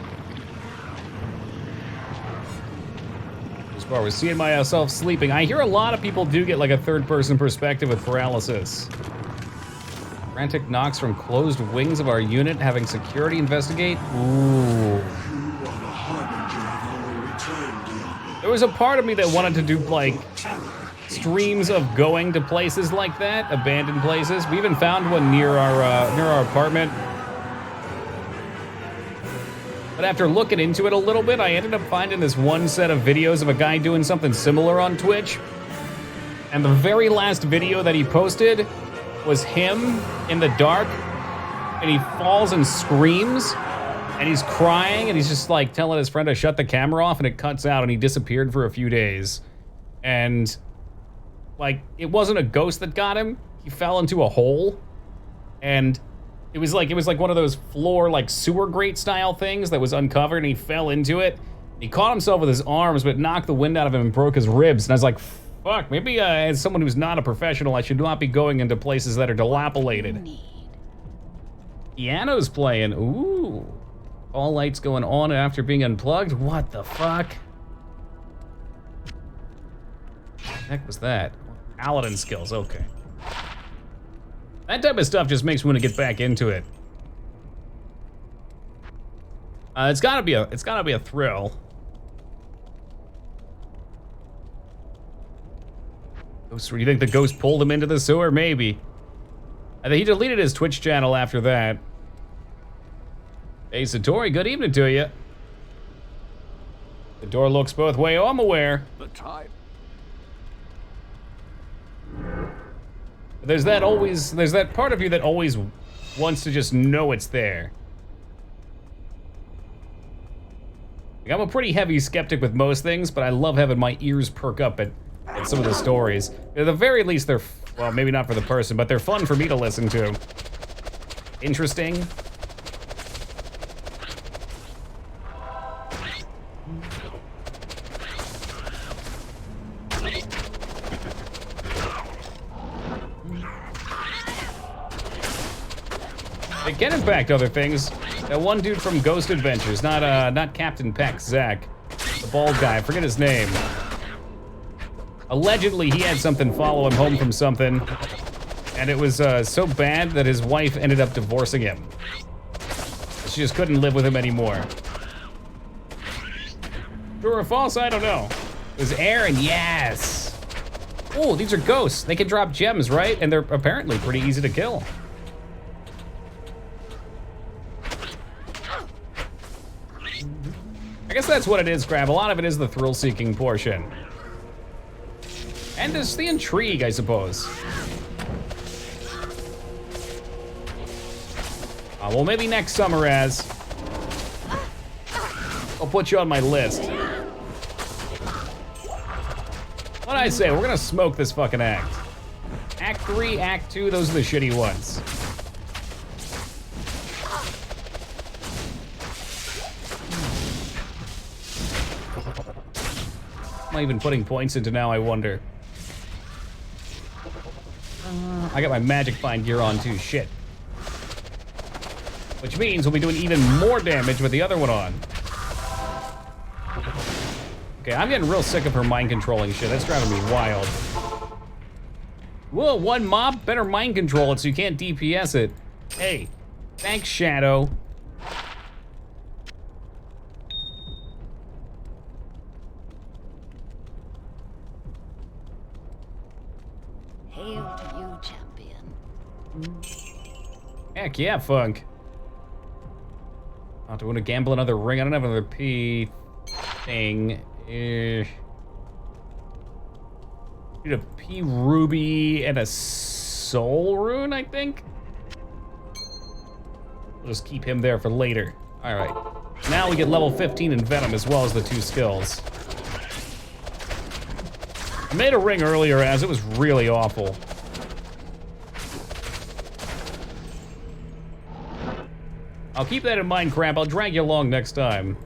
As far as seeing myself sleeping, I hear a lot of people do get like a third-person perspective with paralysis. Frantic knocks from closed wings of our unit, having security investigate. Ooh. There was a part of me that wanted to do like streams of going to places like that, abandoned places. We even found one near our apartment. But after looking into it a little bit, I ended up finding this one set of videos of a guy doing something similar on Twitch. And the very last video that he posted was him in the dark, and he falls and screams, and he's crying, and he's just like telling his friend to shut the camera off, and it cuts out, and he disappeared for a few days. And like, it wasn't a ghost that got him. He fell into a hole, and it was like one of those floor like sewer grate style things that was uncovered, and he fell into it. He caught himself with his arms, but knocked the wind out of him and broke his ribs. And I was like, fuck, maybe as someone who's not a professional, I should not be going into places that are dilapidated. Piano's playing. Ooh. All lights going on after being unplugged. What the fuck? What the heck was that? Paladin skills, okay. That type of stuff just makes me want to get back into it. It's gotta be a thrill. Do you think the ghost pulled him into the sewer? Maybe. I think he deleted his Twitch channel after that. Hey, Satori, good evening to you. The door looks both ways. Oh, I'm aware. The time. There's that part of you that always wants to just know it's there. Like, I'm a pretty heavy skeptic with most things, but I love having my ears perk up at some of the stories. At the very least, they're, well, maybe not for the person, but they're fun for me to listen to. Interesting. It can impact other things. That one dude from Ghost Adventures, not Captain Peck, Zach. The bald guy, I forget his name. Allegedly, he had something follow him home from something, and it was so bad that his wife ended up divorcing him. She just couldn't live with him anymore. True or false? I don't know. It was Aaron, yes. Oh, these are ghosts. They can drop gems, right? And they're apparently pretty easy to kill. I guess that's what it is, Crab. A lot of it is the thrill-seeking portion. And just the intrigue, I suppose. Well, maybe next summer, Az. I'll put you on my list. What'd I say? We're gonna smoke this fucking act. Act 3, Act 2, those are the shitty ones. Am I even putting points into now, I wonder? I got my magic find gear on too, shit. Which means we'll be doing even more damage with the other one on. Okay, I'm getting real sick of her mind controlling shit. That's driving me wild. Whoa, one mob? Better mind control it so you can't DPS it. Hey, thanks, Shadow. Hail to you, champion. Heck yeah, Funk. Oh, do I want to gamble another ring? I don't have another P thing. Need a P ruby and a soul rune, I think. We'll just keep him there for later. All right. Now we get level 15 in Venom as well as the 2 skills. I made a ring earlier as it was really awful. I'll keep that in mind, Crab. I'll drag you along next time.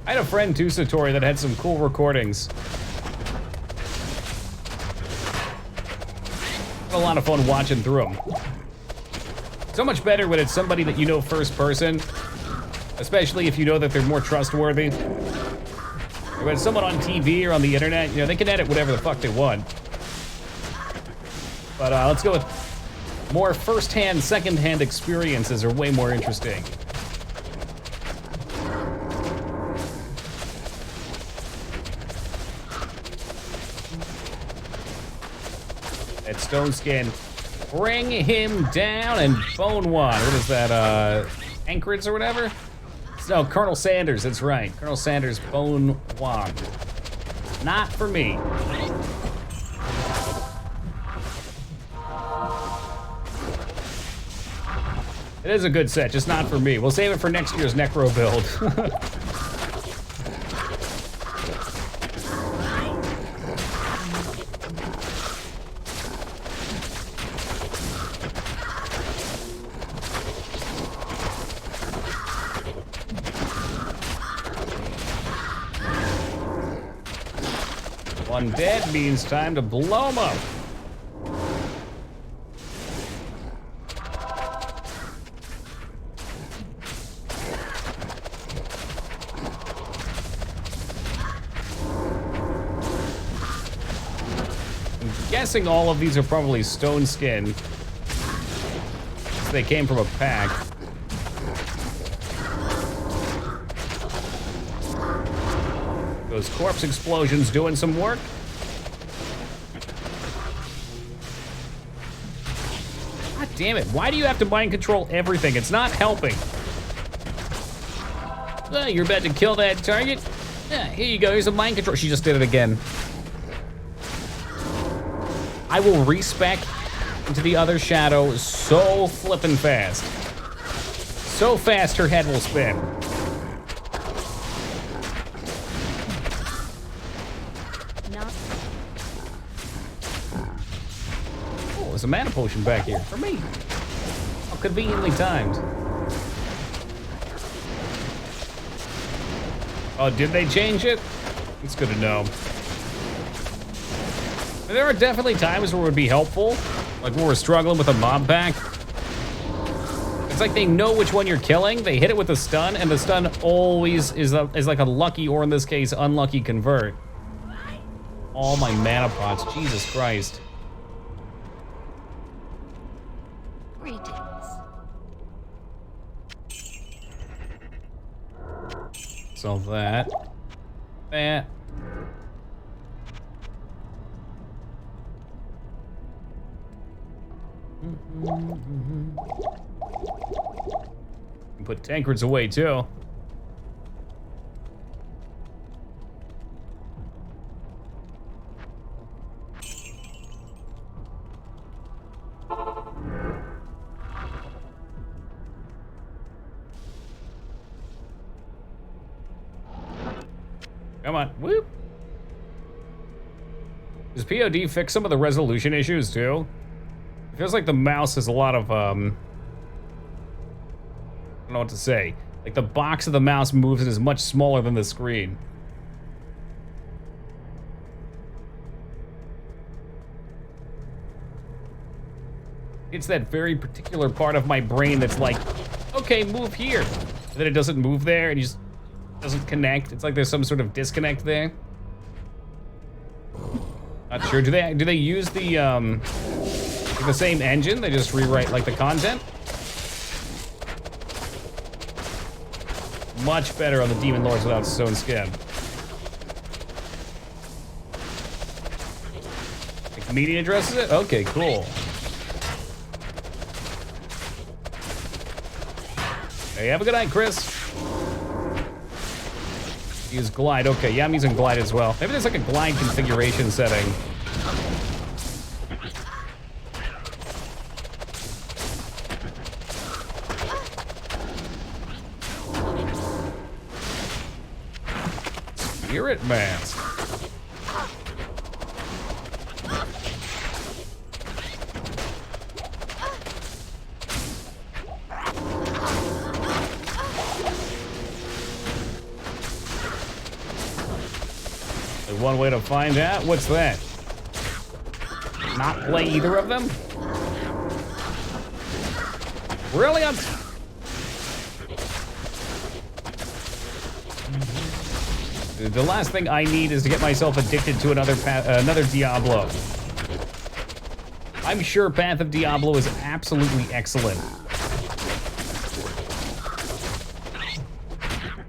I had a friend too, Satori, that had some cool recordings. Had a lot of fun watching through them. So much better when it's somebody that you know first person, especially if you know that they're more trustworthy. Or when it's someone on TV or on the internet, you know, they can edit whatever the fuck they want. But let's go with more first-hand, second-hand experiences are way more interesting. That stone skin. Bring him down and bone one. What is that, Anchorage or whatever? No, Colonel Sanders, that's right. Colonel Sanders, bone one. Not for me. It is a good set, just not for me. We'll save it for next year's Necro build. One dead means time to blow him up. I'm guessing all of these are probably stone skin. They came from a pack. Those corpse explosions doing some work. God damn it, why do you have to mind control everything? It's not helping. You're about to kill that target? Yeah, here you go, here's a mind control. She just did it again. I will respec into the other shadow so flippin' fast. So fast her head will spin. There's a mana potion back here for me. How conveniently timed. Oh, did they change it? It's good to know. There are definitely times where it would be helpful, like when we're struggling with a mob pack. It's like they know which one you're killing, they hit it with a stun, and the stun always is like a lucky, or in this case, unlucky convert. All my mana pots, Jesus Christ. Greetings. So that. Put tankards away too. Come on, whoop. Does POD fix some of the resolution issues too? It feels like the mouse has a lot of, I don't know what to say. Like the box of the mouse moves and is much smaller than the screen. It's that very particular part of my brain that's like, okay, move here. And then it doesn't move there and you just doesn't connect. It's like there's some sort of disconnect there. Not sure. Do they use the same engine? They just rewrite like the content? Much better on the Demon Lords without stone skin. Like the media addresses it? Okay, cool. Hey, have a good night, Chris. Use glide. Okay, yeah, I'm using glide as well. Maybe there's like a glide configuration setting. Spirit Mask. One way to find out. What's that? Not play either of them? Really? The last thing I need is to get myself addicted to another Diablo. I'm sure Path of Diablo is absolutely excellent.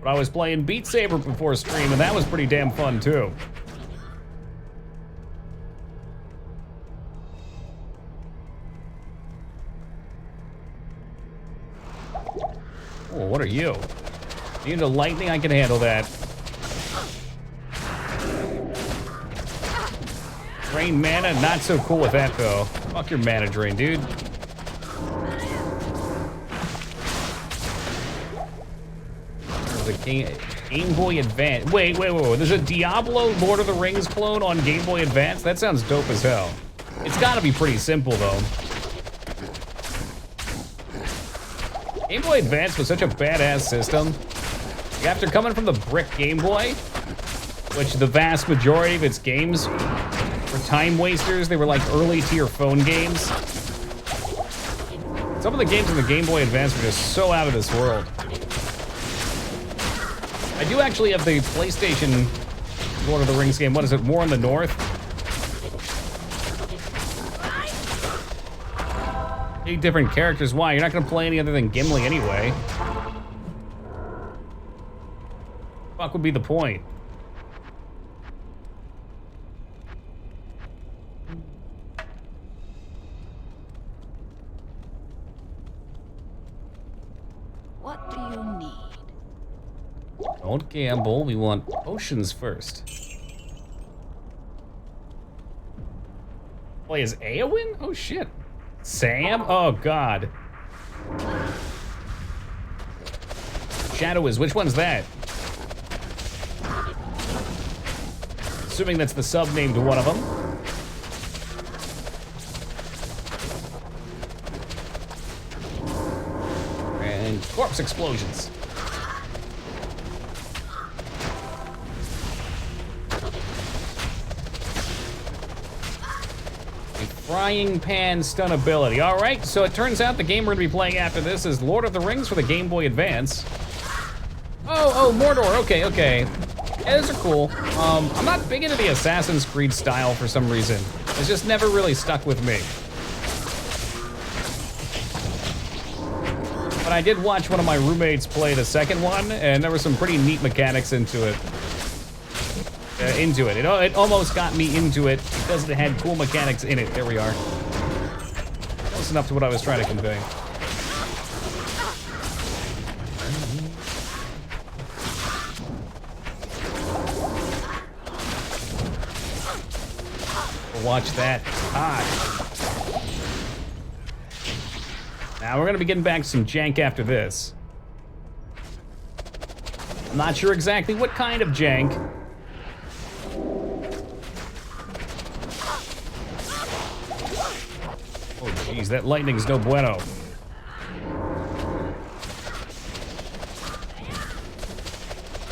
But I was playing Beat Saber before stream, and that was pretty damn fun too. Oh, what are you? You into lightning? I can handle that. Drain mana? Not so cool with that, though. Fuck your mana drain, dude. There's a Game Boy Advance. Wait. There's a Diablo Lord of the Rings clone on Game Boy Advance? That sounds dope as hell. It's gotta be pretty simple, though. Game Boy Advance was such a badass system. After coming from the brick Game Boy, which the vast majority of its games were time wasters, they were like early tier phone games. Some of the games in the Game Boy Advance were just so out of this world. I do actually have the PlayStation Lord of the Rings game. What is it, War in the North? 8 different characters. Why? You're not gonna play any other than Gimli anyway. Fuck would be the point? What do you need? Don't gamble. We want potions first. Play as Eowyn? Oh shit. Sam? Oh god. Shadow is, which one's that? Assuming that's the sub name to one of them. And corpse explosions. Frying pan stun ability. All right, so it turns out the game we're gonna be playing after this is Lord of the Rings for the Game Boy Advance. Oh, Mordor. Okay. Yeah, those are cool. I'm not big into the Assassin's Creed style for some reason. It's just never really stuck with me. But I did watch one of my roommates play the second one, and there were some pretty neat mechanics into it. It almost got me into it because it had cool mechanics in it. There we are. Close enough to what I was trying to convey. Watch that. Now we're gonna be getting back to some jank after this. I'm not sure exactly what kind of jank. Oh jeez, that lightning's no bueno.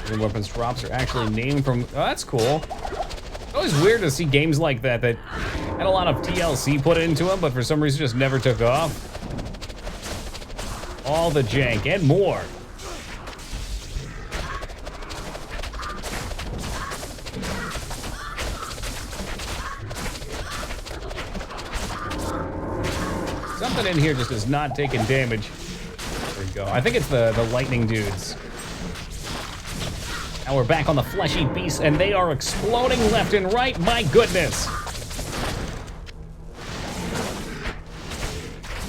Your weapons drops are actually named from, oh, that's cool. It's always weird to see games like that that had a lot of TLC put into them, but for some reason just never took off. All the jank and more. Something in here just is not taking damage. There we go. I think it's the lightning dudes. Now we're back on the fleshy beasts, and they are exploding left and right. My goodness.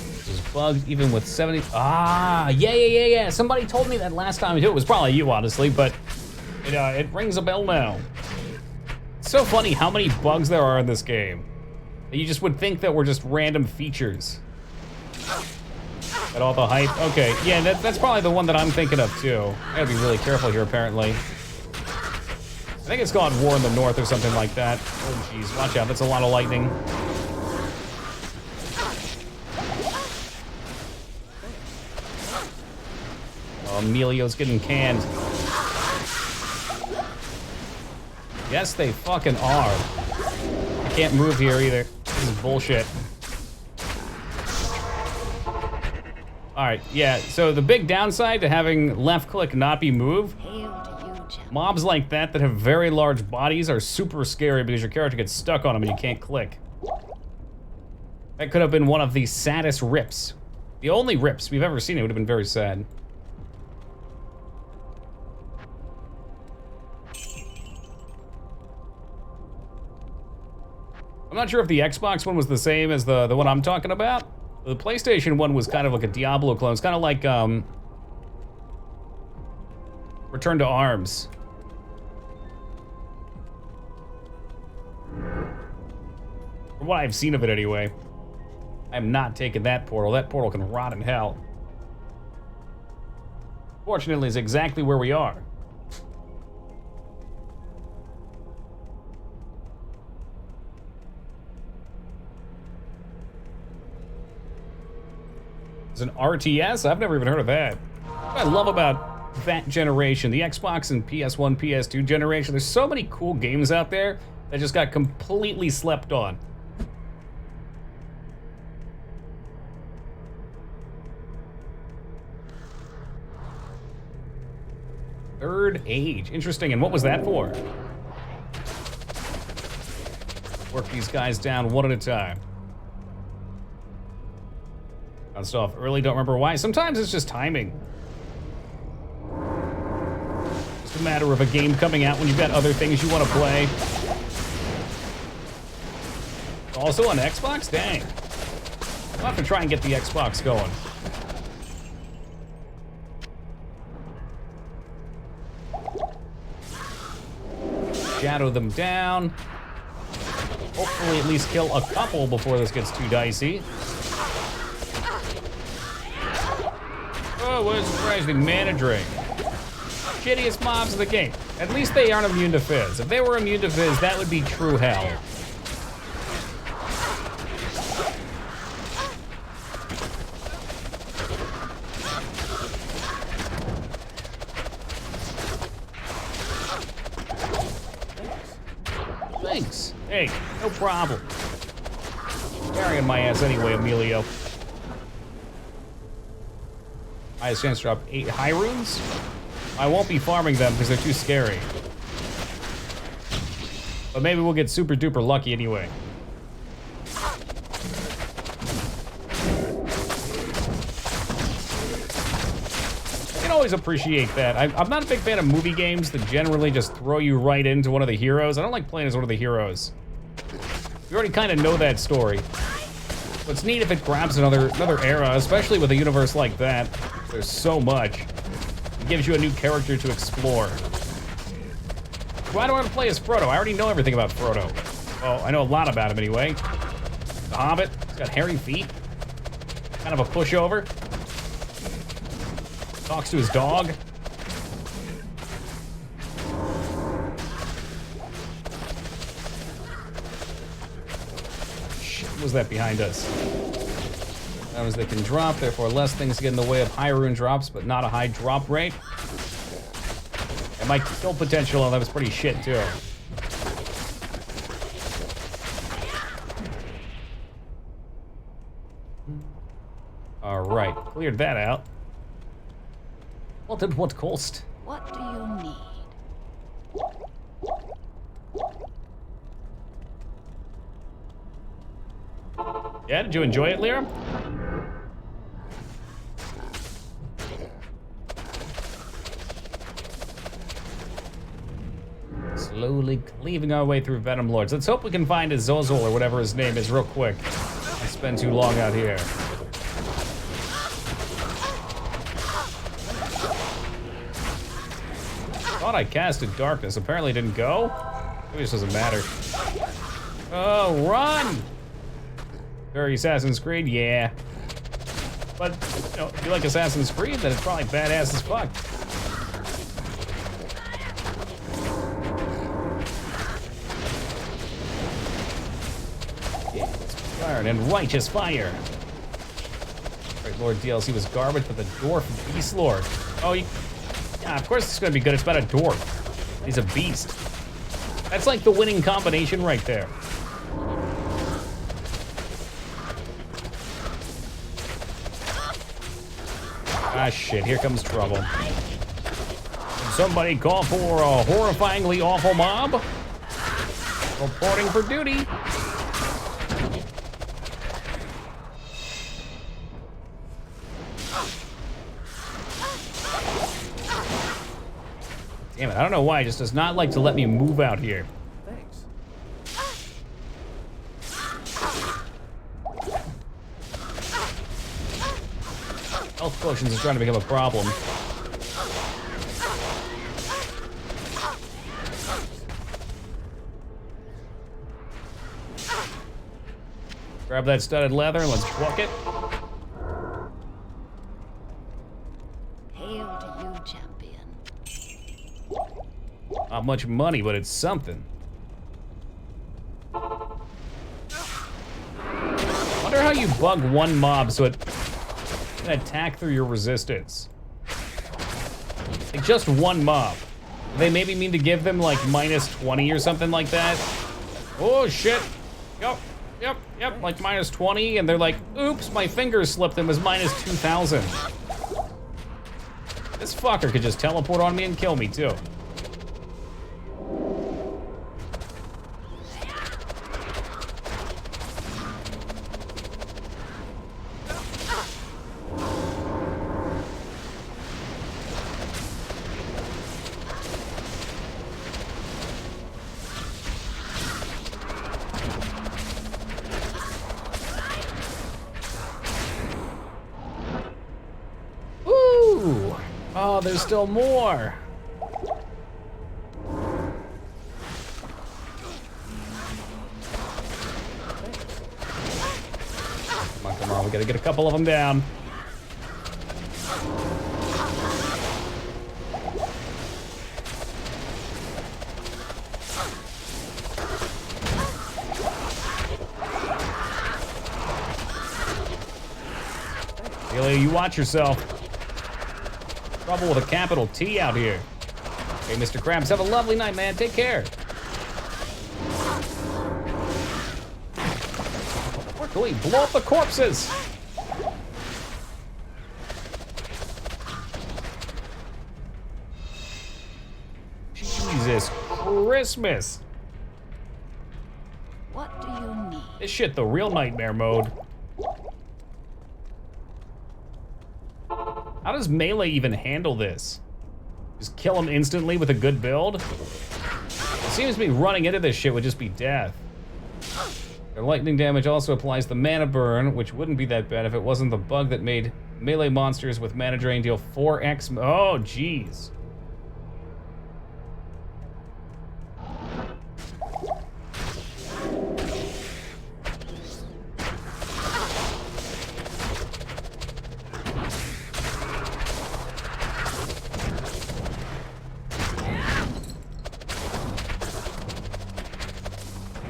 This is bugged even with 70. Ah, yeah. Somebody told me that last time I did. It was probably you, honestly, but It rings a bell now. It's so funny how many bugs there are in this game. You just would think that were just random features. Got all the hype. Okay, yeah, that's probably the one that I'm thinking of too. I gotta be really careful here, apparently. I think it's called War in the North or something like that. Oh, jeez, watch out, that's a lot of lightning. Oh, Emilio's getting canned. Yes, they fucking are. I can't move here either. This is bullshit. Alright, yeah, so the big downside to having left click not be move, mobs like that have very large bodies are super scary because your character gets stuck on them and you can't click. That could have been one of the saddest rips. The only rips we've ever seen. It would have been very sad. I'm not sure if the Xbox one was the same as the one I'm talking about. The PlayStation one was kind of like a Diablo clone. It's kind of like Return to Arms. From what I've seen of it anyway. I'm not taking that portal. That portal can rot in hell. Fortunately, it's exactly where we are. It's an RTS? I've never even heard of that. What I love about that generation, the Xbox and PS1, PS2 generation, there's so many cool games out there that just got completely slept on. Third Age, interesting, and what was that for? Work these guys down one at a time. Bounced off early, don't remember why. Sometimes it's just timing. Just a matter of a game coming out when you've got other things you want to play. Also on Xbox? Dang. I'll have to try and get the Xbox going. Shadow them down. Hopefully at least kill a couple before this gets too dicey. Oh, what a surprising mana drain. Shittiest mobs in the game. At least they aren't immune to fizz. If they were immune to fizz, that would be true hell. Thanks. Hey, no problem. Carrying my ass anyway, Emilio. Highest chance to drop 8 high runes. I won't be farming them because they're too scary. But maybe we'll get super duper lucky anyway. I can always appreciate that. I'm not a big fan of movie games that generally just throw you right into one of the heroes. I don't like playing as one of the heroes. You already kind of know that story. But it's neat if it grabs another era, especially with a universe like that. There's so much. It gives you a new character to explore. Why do I want to play as Frodo? I already know everything about Frodo. Well, I know a lot about him anyway. The Hobbit, he's got hairy feet. Kind of a pushover. Talks to his dog. Shit, what was that behind us? As they can drop, therefore less things get in the way of high rune drops, but not a high drop rate. And my kill potential on that was pretty shit too. All right, cleared that out. What at what cost? What do you need? Yeah, did you enjoy it, Lyra? Slowly cleaving our way through Venom Lords. Let's hope we can find a Zozol or whatever his name is real quick. I spend too long out here. thought I casted darkness. Apparently it didn't go. Maybe this doesn't matter. Oh, run! Very Assassin's Creed, yeah. But, you know, if you like Assassin's Creed, then it's probably badass as fuck. Fire and righteous fire. Right, Lord DLC was garbage, but the dwarf beast lord. Oh, yeah, of course it's gonna be good. It's about a dwarf. He's a beast. That's like the winning combination right there. Ah, shit, here comes trouble. Somebody call for a horrifyingly awful mob. Reporting for duty. Damn it, I don't know why, it just does not like to let me move out here. Thanks. Health potions is trying to become a problem. Grab that studded leather and let's pluck it. Hail to you, champion. Not much money, but it's something. Wonder how you bug one mob so it can attack through your resistance. Like just one mob. They maybe mean to give them like -20 or something like that. Oh shit. Yep, like -20, and they're like, oops, my finger slipped and was -2000. This fucker could just teleport on me and kill me too. Oh, there's still more. Come on, we gotta get a couple of them down. Really, you watch yourself. Trouble with a capital T out here. Hey, Mr. Krabs, have a lovely night, man. Take care. Quickly, blow up the corpses. Jesus Christmas. What do you need? This shit, the real nightmare mode. How does Melee even handle this? Just kill him instantly with a good build? It seems to me running into this shit would just be death. Their lightning damage also applies the mana burn, which wouldn't be that bad if it wasn't the bug that made melee monsters with mana drain deal 4x. Oh, jeez.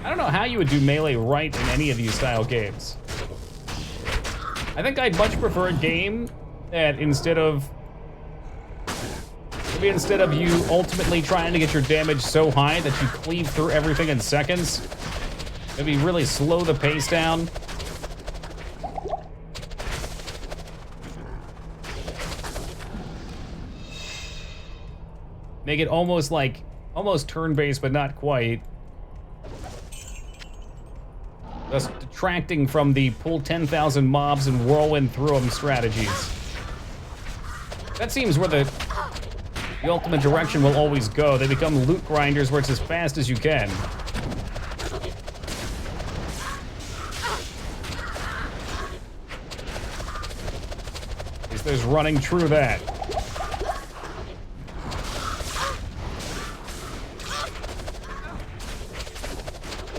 I don't know how you would do melee right in any of these style games. I think I'd much prefer a game that instead of you ultimately trying to get your damage so high that you cleave through everything in seconds, maybe really slow the pace down. Make it almost turn-based, but not quite. Thus detracting from the pull 10,000 mobs and whirlwind through them strategies. That seems where the ultimate direction will always go. They become loot grinders where it's as fast as you can. At least there's running through that.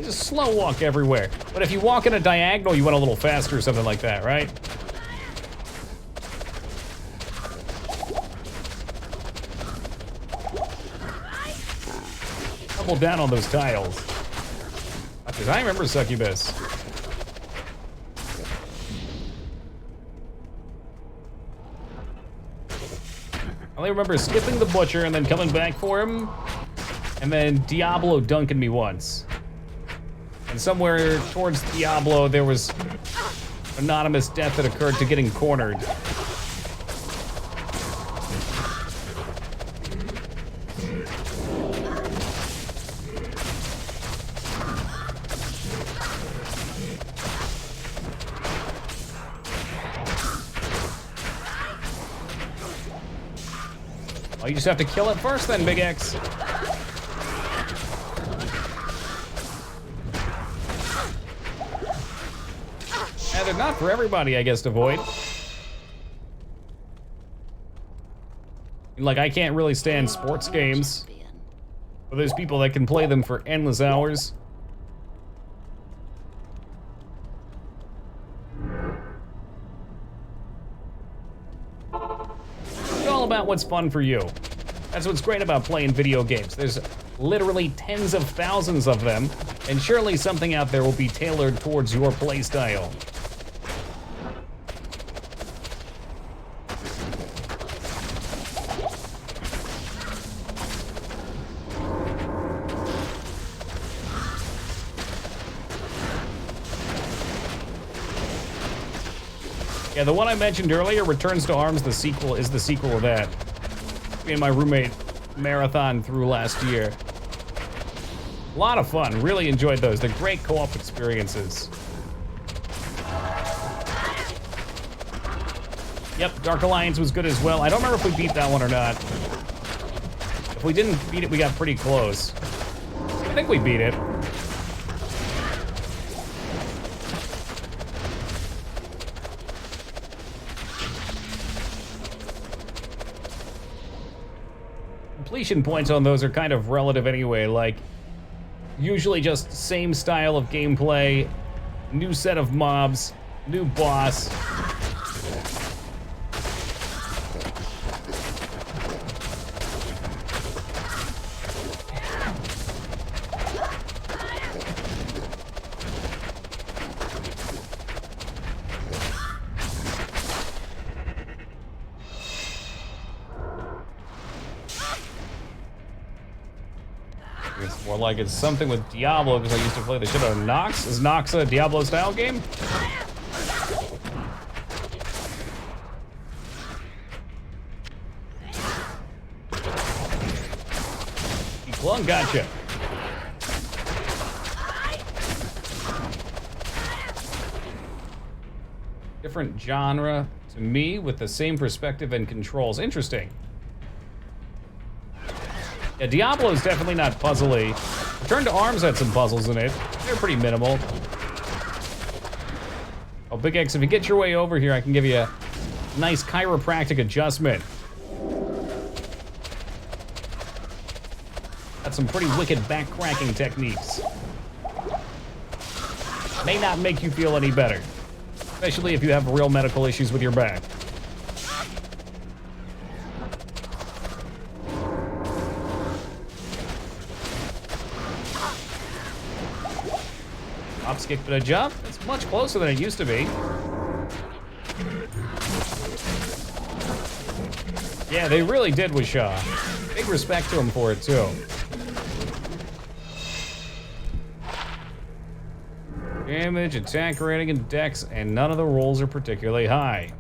You just slow walk everywhere. But if you walk in a diagonal, you went a little faster or something like that, right? Double down on those tiles. Because I remember Succubus. I only remember skipping the butcher and then coming back for him. And then Diablo dunking me once. And somewhere towards Diablo, there was anonymous death that occurred to getting cornered. Oh, you just have to kill it first then, Big X. Yeah, they're not for everybody, I guess, to avoid. Like, I can't really stand sports games. But there's people that can play them for endless hours. It's all about what's fun for you. That's what's great about playing video games. There's literally tens of thousands of them, and surely something out there will be tailored towards your playstyle. Yeah, the one I mentioned earlier, Returns to Arms, the sequel, is the sequel of that. Me and my roommate marathon through last year. A lot of fun, really enjoyed those. They're great co-op experiences. Yep, Dark Alliance was good as well. I don't remember if we beat that one or not. If we didn't beat it, we got pretty close. I think we beat it. Completion points on those are kind of relative anyway, like usually just same style of gameplay, new set of mobs, new boss. It's more like it's something with Diablo because I used to play the shit out of Nox. Is Nox a Diablo style game? Clung, gotcha. Different genre to me with the same perspective and controls. Interesting. Yeah, Diablo is definitely not puzzly. Return to Arms had some puzzles in it. They're pretty minimal. Oh, Big X, if you get your way over here, I can give you a nice chiropractic adjustment. Got some pretty wicked back-cracking techniques. May not make you feel any better, especially if you have real medical issues with your back. Hop, skip, and a jump. It's much closer than it used to be. Yeah, they really did with Shaw. Big respect to him for it, too. Damage, attack rating, and dex, and none of the rolls are particularly high.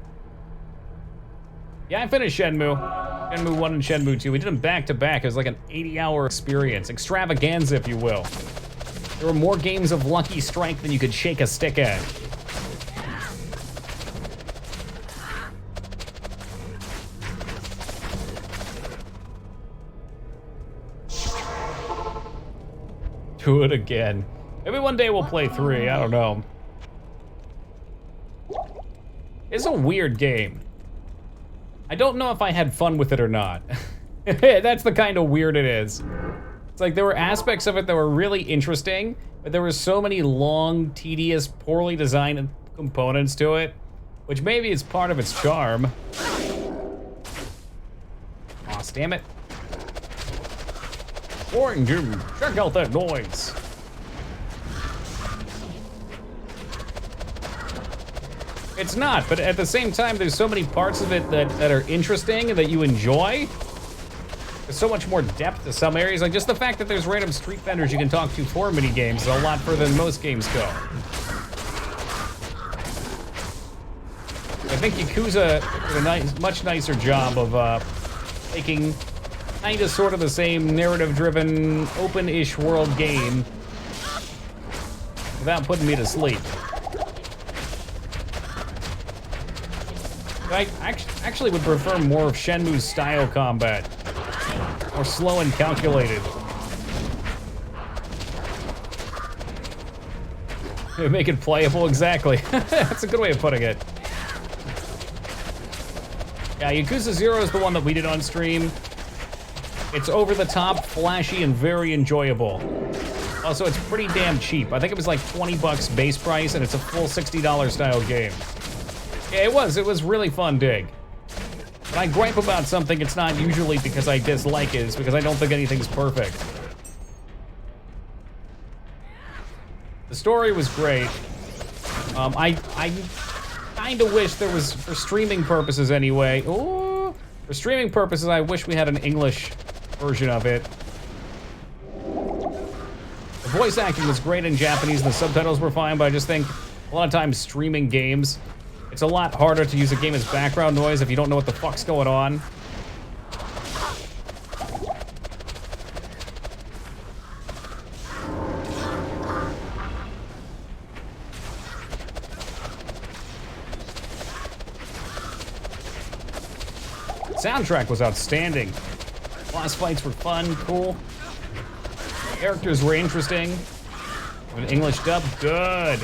Yeah, I finished Shenmue. Shenmue 1 and Shenmue 2. We did them back to back. It was like an 80-hour experience. Extravaganza, if you will. There were more games of Lucky Strike than you could shake a stick at. Do it again. Maybe one day we'll play 3, I don't know. It's a weird game. I don't know if I had fun with it or not. That's the kind of weird it is. It's like there were aspects of it that were really interesting, but there were so many long, tedious, poorly designed components to it, which maybe is part of its charm. Aw, damn it. Boring, dude. Check out that noise. It's not, but at the same time, there's so many parts of it that are interesting and that you enjoy. There's so much more depth to some areas. Like just the fact that there's random street vendors you can talk to for mini games is a lot further than most games go. I think Yakuza did a much nicer job of making kind of sort of the same narrative-driven, open-ish world game without putting me to sleep. I actually would prefer more of Shenmue's style combat. More slow and calculated. Make it playable, exactly. That's a good way of putting it. Yeah, Yakuza 0 is the one that we did on stream. It's over the top, flashy, and very enjoyable. Also, it's pretty damn cheap. I think it was like 20 bucks base price, and it's a full $60 style game. Yeah, it was really fun dig. When I gripe about something, it's not usually because I dislike it, it's because I don't think anything's perfect. The story was great. I kind of wish there was, for streaming purposes anyway. Ooh, for streaming purposes, I wish we had an English version of it. The voice acting was great in Japanese, and the subtitles were fine, but I just think a lot of times streaming games, it's a lot harder to use a game as background noise if you don't know what the fuck's going on. Soundtrack was outstanding. Boss fights were fun, cool. Characters were interesting. An English dub, good.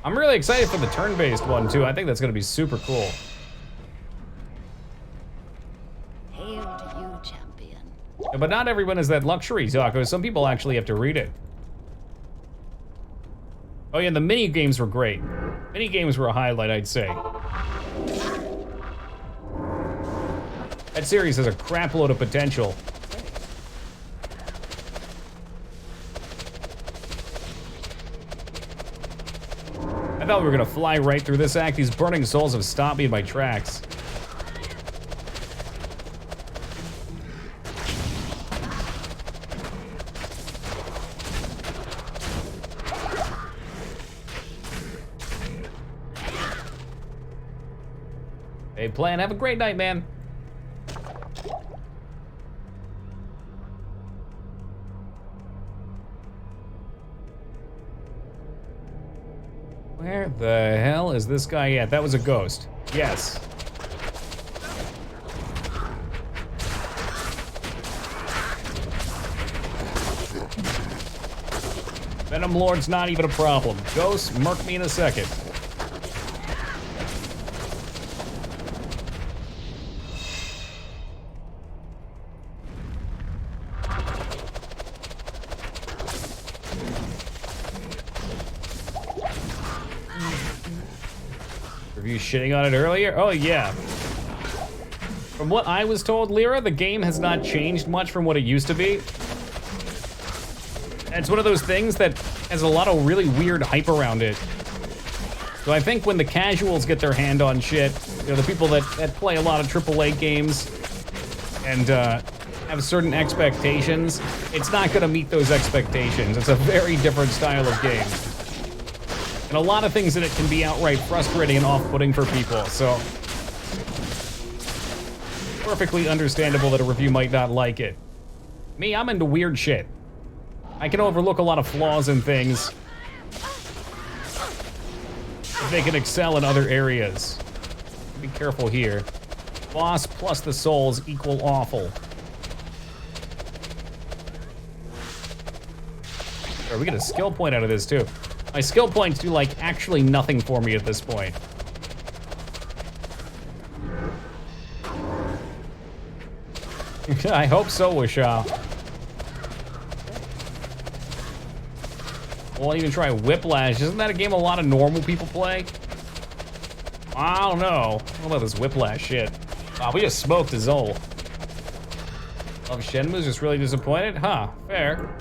I'm really excited for the turn-based one, too. I think that's gonna be super cool. Hail to you, champion. Yeah, but not everyone has that luxury, Taco. Some people actually have to read it. Oh yeah, the mini games were great. Mini games were a highlight, I'd say. That series has a crap load of potential. I thought we were gonna fly right through this act. These burning souls have stopped me in my tracks. Hey, Plan, have a great night, man. Where the hell is this guy at? That was a ghost. Yes. Venom Lord's not even a problem. Ghost, murk me in a second. Were you shitting on it earlier? Oh, yeah. From what I was told, Lyra, the game has not changed much from what it used to be. And it's one of those things that has a lot of really weird hype around it. So I think when the casuals get their hand on shit, you know, the people that play a lot of AAA games and have certain expectations, it's not gonna meet those expectations. It's a very different style of game. And a lot of things in it can be outright frustrating and off-putting for people, so perfectly understandable that a review might not like it. Me, I'm into weird shit. I can overlook a lot of flaws in things if they can excel in other areas. Be careful here. Boss plus the souls equal awful. Sure, we get a skill point out of this too. My skill points do, like, actually nothing for me at this point. I hope so, Wishaw. Won't even try Whiplash. Isn't that a game a lot of normal people play? I don't know. What about this Whiplash shit? Wow, we just smoked a Zol. Love Shenmue's just really disappointed? Huh, fair.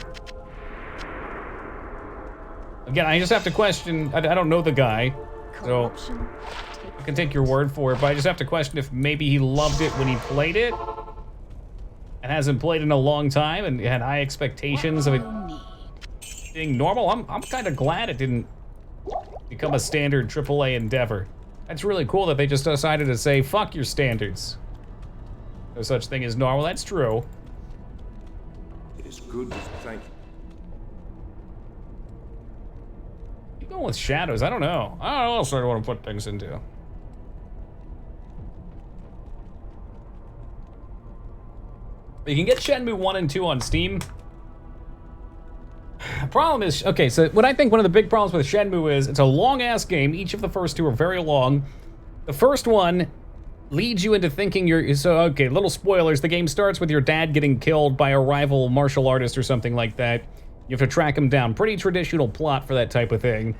Again, I just have to question, I don't know the guy, so I can take your word for it, but I just have to question if maybe he loved it when he played it and hasn't played in a long time and had high expectations of it being normal. I'm kind of glad it didn't become a standard AAA endeavor. That's really cool that they just decided to say, fuck your standards. No such thing as normal, that's true. It is good, thank you. Keep going with shadows, I don't know. I don't know what else I want to put things into. You can get Shenmue 1 and 2 on Steam. The problem is, okay, so what I think one of the big problems with Shenmue is it's a long-ass game. Each of the first two are very long. The first one leads you into thinking okay, little spoilers. The game starts with your dad getting killed by a rival martial artist or something like that. You have to track him down. Pretty traditional plot for that type of thing.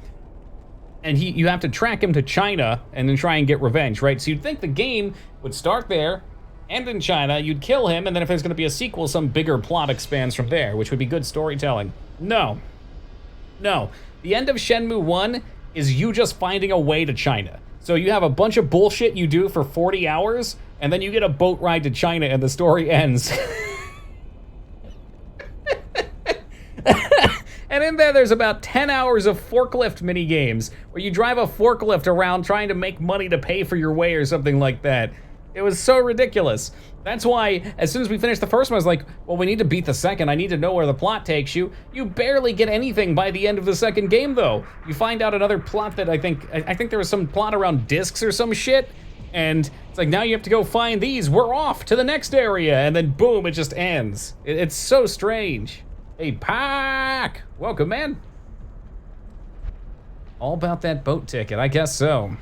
And you have to track him to China and then try and get revenge, right? So you'd think the game would start there, end in China, you'd kill him, and then if there's gonna be a sequel, some bigger plot expands from there, which would be good storytelling. No. No. The end of Shenmue 1 is you just finding a way to China. So you have a bunch of bullshit you do for 40 hours, and then you get a boat ride to China and the story ends. And in there's about 10 hours of forklift mini games where you drive a forklift around trying to make money to pay for your way or something like that. It was so ridiculous. That's why, as soon as we finished the first one, I was like, well, we need to beat the second. I need to know where the plot takes you. You barely get anything by the end of the second game, though. You find out another plot that I think there was some plot around discs or some shit, and it's like, now you have to go find these. We're off to the next area, and then boom, it just ends. It's so strange. Hey, Pac! Welcome, man. All about that boat ticket, I guess so.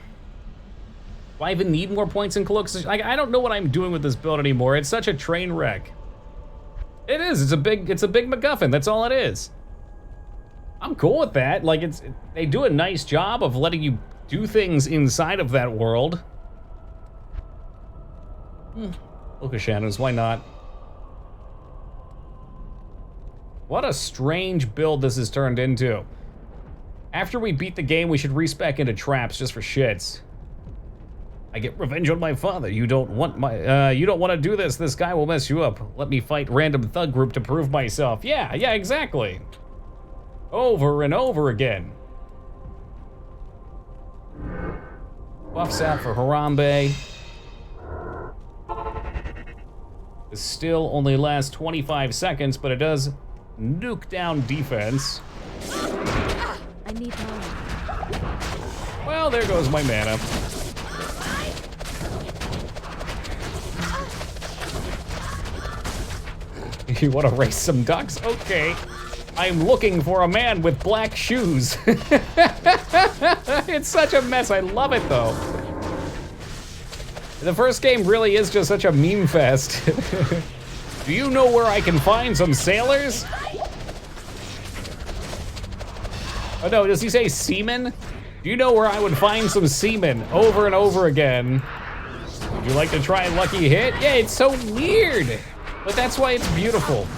Do I even need more points in Cloaks? I don't know what I'm doing with this build anymore. It's such a train wreck. It is. It's a big MacGuffin. That's all it is. I'm cool with that. Like, they do a nice job of letting you do things inside of that world. Look at Shadows. Why not? What a strange build this has turned into. After we beat the game, we should respec into traps just for shits. I get revenge on my father. You don't want to do this. This guy will mess you up. Let me fight random thug group to prove myself. Yeah, exactly. Over and over again. Buffs out for Harambe. This still only lasts 25 seconds, but it does nuke down defense. I need help. Well, there goes my mana. You want to race some ducks? Okay. I'm looking for a man with black shoes. It's such a mess. I love it, though. The first game really is just such a meme fest. Do you know where I can find some sailors? Oh no, does he say seamen? Do you know where I would find some seamen? Over and over again. Would you like to try Lucky Hit? Yeah, it's so weird. But that's why it's beautiful.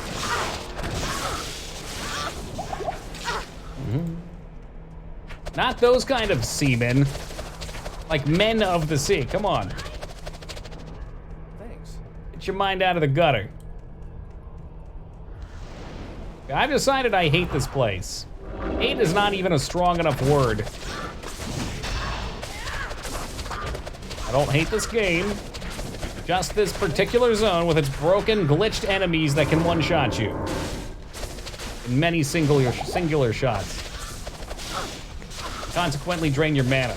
Not those kind of seamen. Like men of the sea, come on. Thanks. Get your mind out of the gutter. I've decided I hate this place. Hate is not even a strong enough word. I don't hate this game. Just this particular zone with its broken, glitched enemies that can one-shot you. In many singular shots. Consequently drain your mana.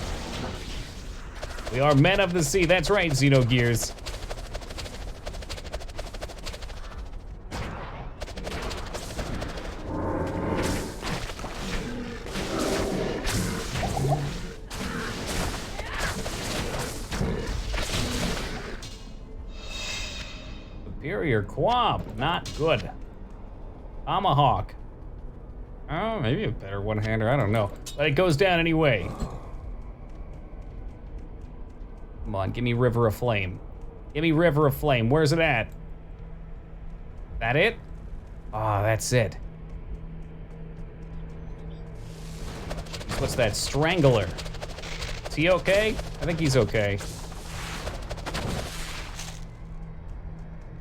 We are men of the sea, that's right, Xenogears. Superior Quab, not good. Tomahawk. Oh, maybe a better one-hander, I don't know. But it goes down anyway. Come on, give me River of Flame. Give me River of Flame, where's it at? That it? Oh, that's it. What's that? Strangler. Is he okay? I think he's okay.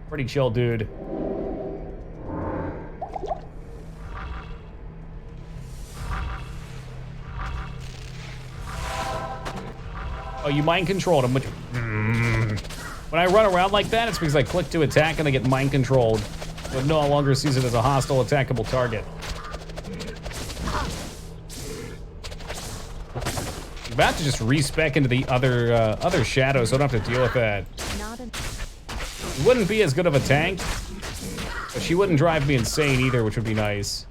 Pretty chill, dude. Oh, you mind controlled him. When I run around like that, it's because I click to attack and I get mind controlled. So it no longer sees it as a hostile attackable target. I'm about to just respec into the other shadow, so I don't have to deal with that. She wouldn't be as good of a tank, but she wouldn't drive me insane either, which would be nice.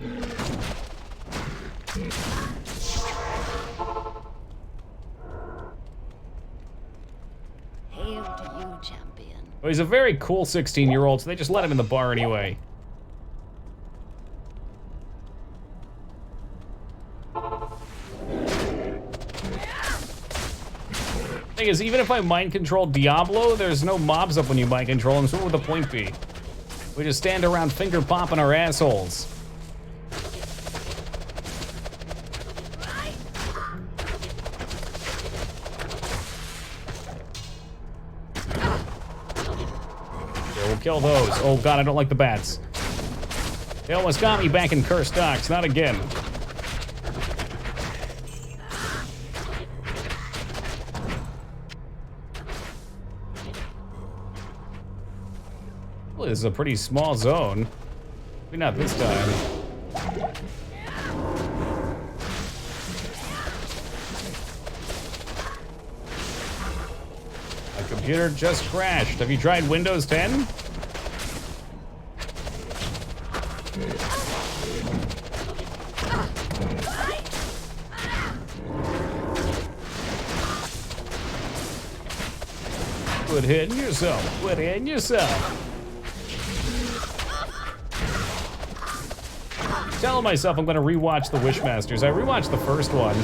Hail to you, champion. Well, he's a very cool 16-year-old, so they just let him in the bar anyway. Thing is, even if I mind control Diablo, there's no mobs up when you mind control him, so what would the point be? We just stand around finger popping our assholes. Yeah, we'll kill those. Oh god, I don't like the bats. They almost got me back in cursed docks, not again. Well, this is a pretty small zone. Maybe not this time. My computer just crashed. Have you tried Windows 10? Quit hitting yourself. Quit hitting yourself. Telling myself I'm gonna rewatch the Wishmasters. I rewatched the first one.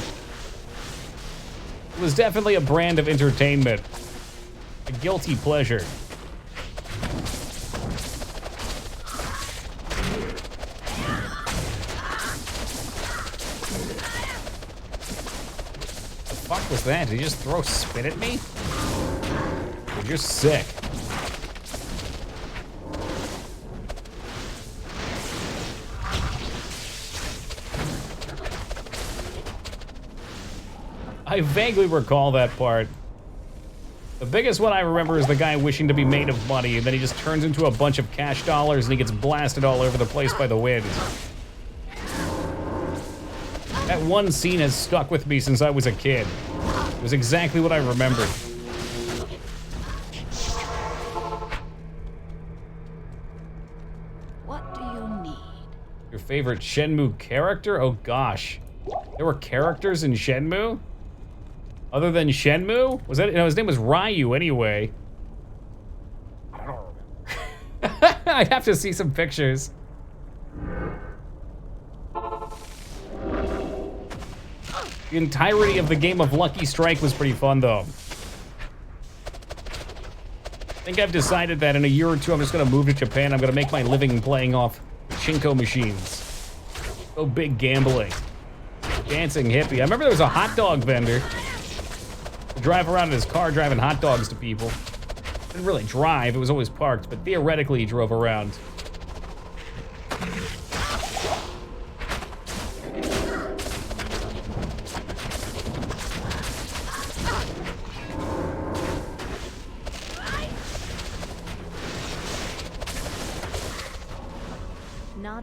It was definitely a brand of entertainment. A guilty pleasure. The fuck was that? Did he just throw spit at me? Dude, you're sick. I vaguely recall that part. The biggest one I remember is the guy wishing to be made of money, and then he just turns into a bunch of cash dollars and he gets blasted all over the place by the wind. That one scene has stuck with me since I was a kid. It was exactly what I remembered. What do you need? Your favorite Shenmue character? Oh gosh. There were characters in Shenmue? Other than Shenmue? Was that, no, his name was Ryu anyway. I don't remember. I'd have to see some pictures. The entirety of the game of Lucky Strike was pretty fun though. I think I've decided that in a year or two I'm just gonna move to Japan. I'm gonna make my living playing off Pachinko machines. Go big gambling. Dancing hippie. I remember there was a hot dog vendor. Drive around in his car driving hot dogs to people. Didn't really drive, it was always parked, but theoretically he drove around.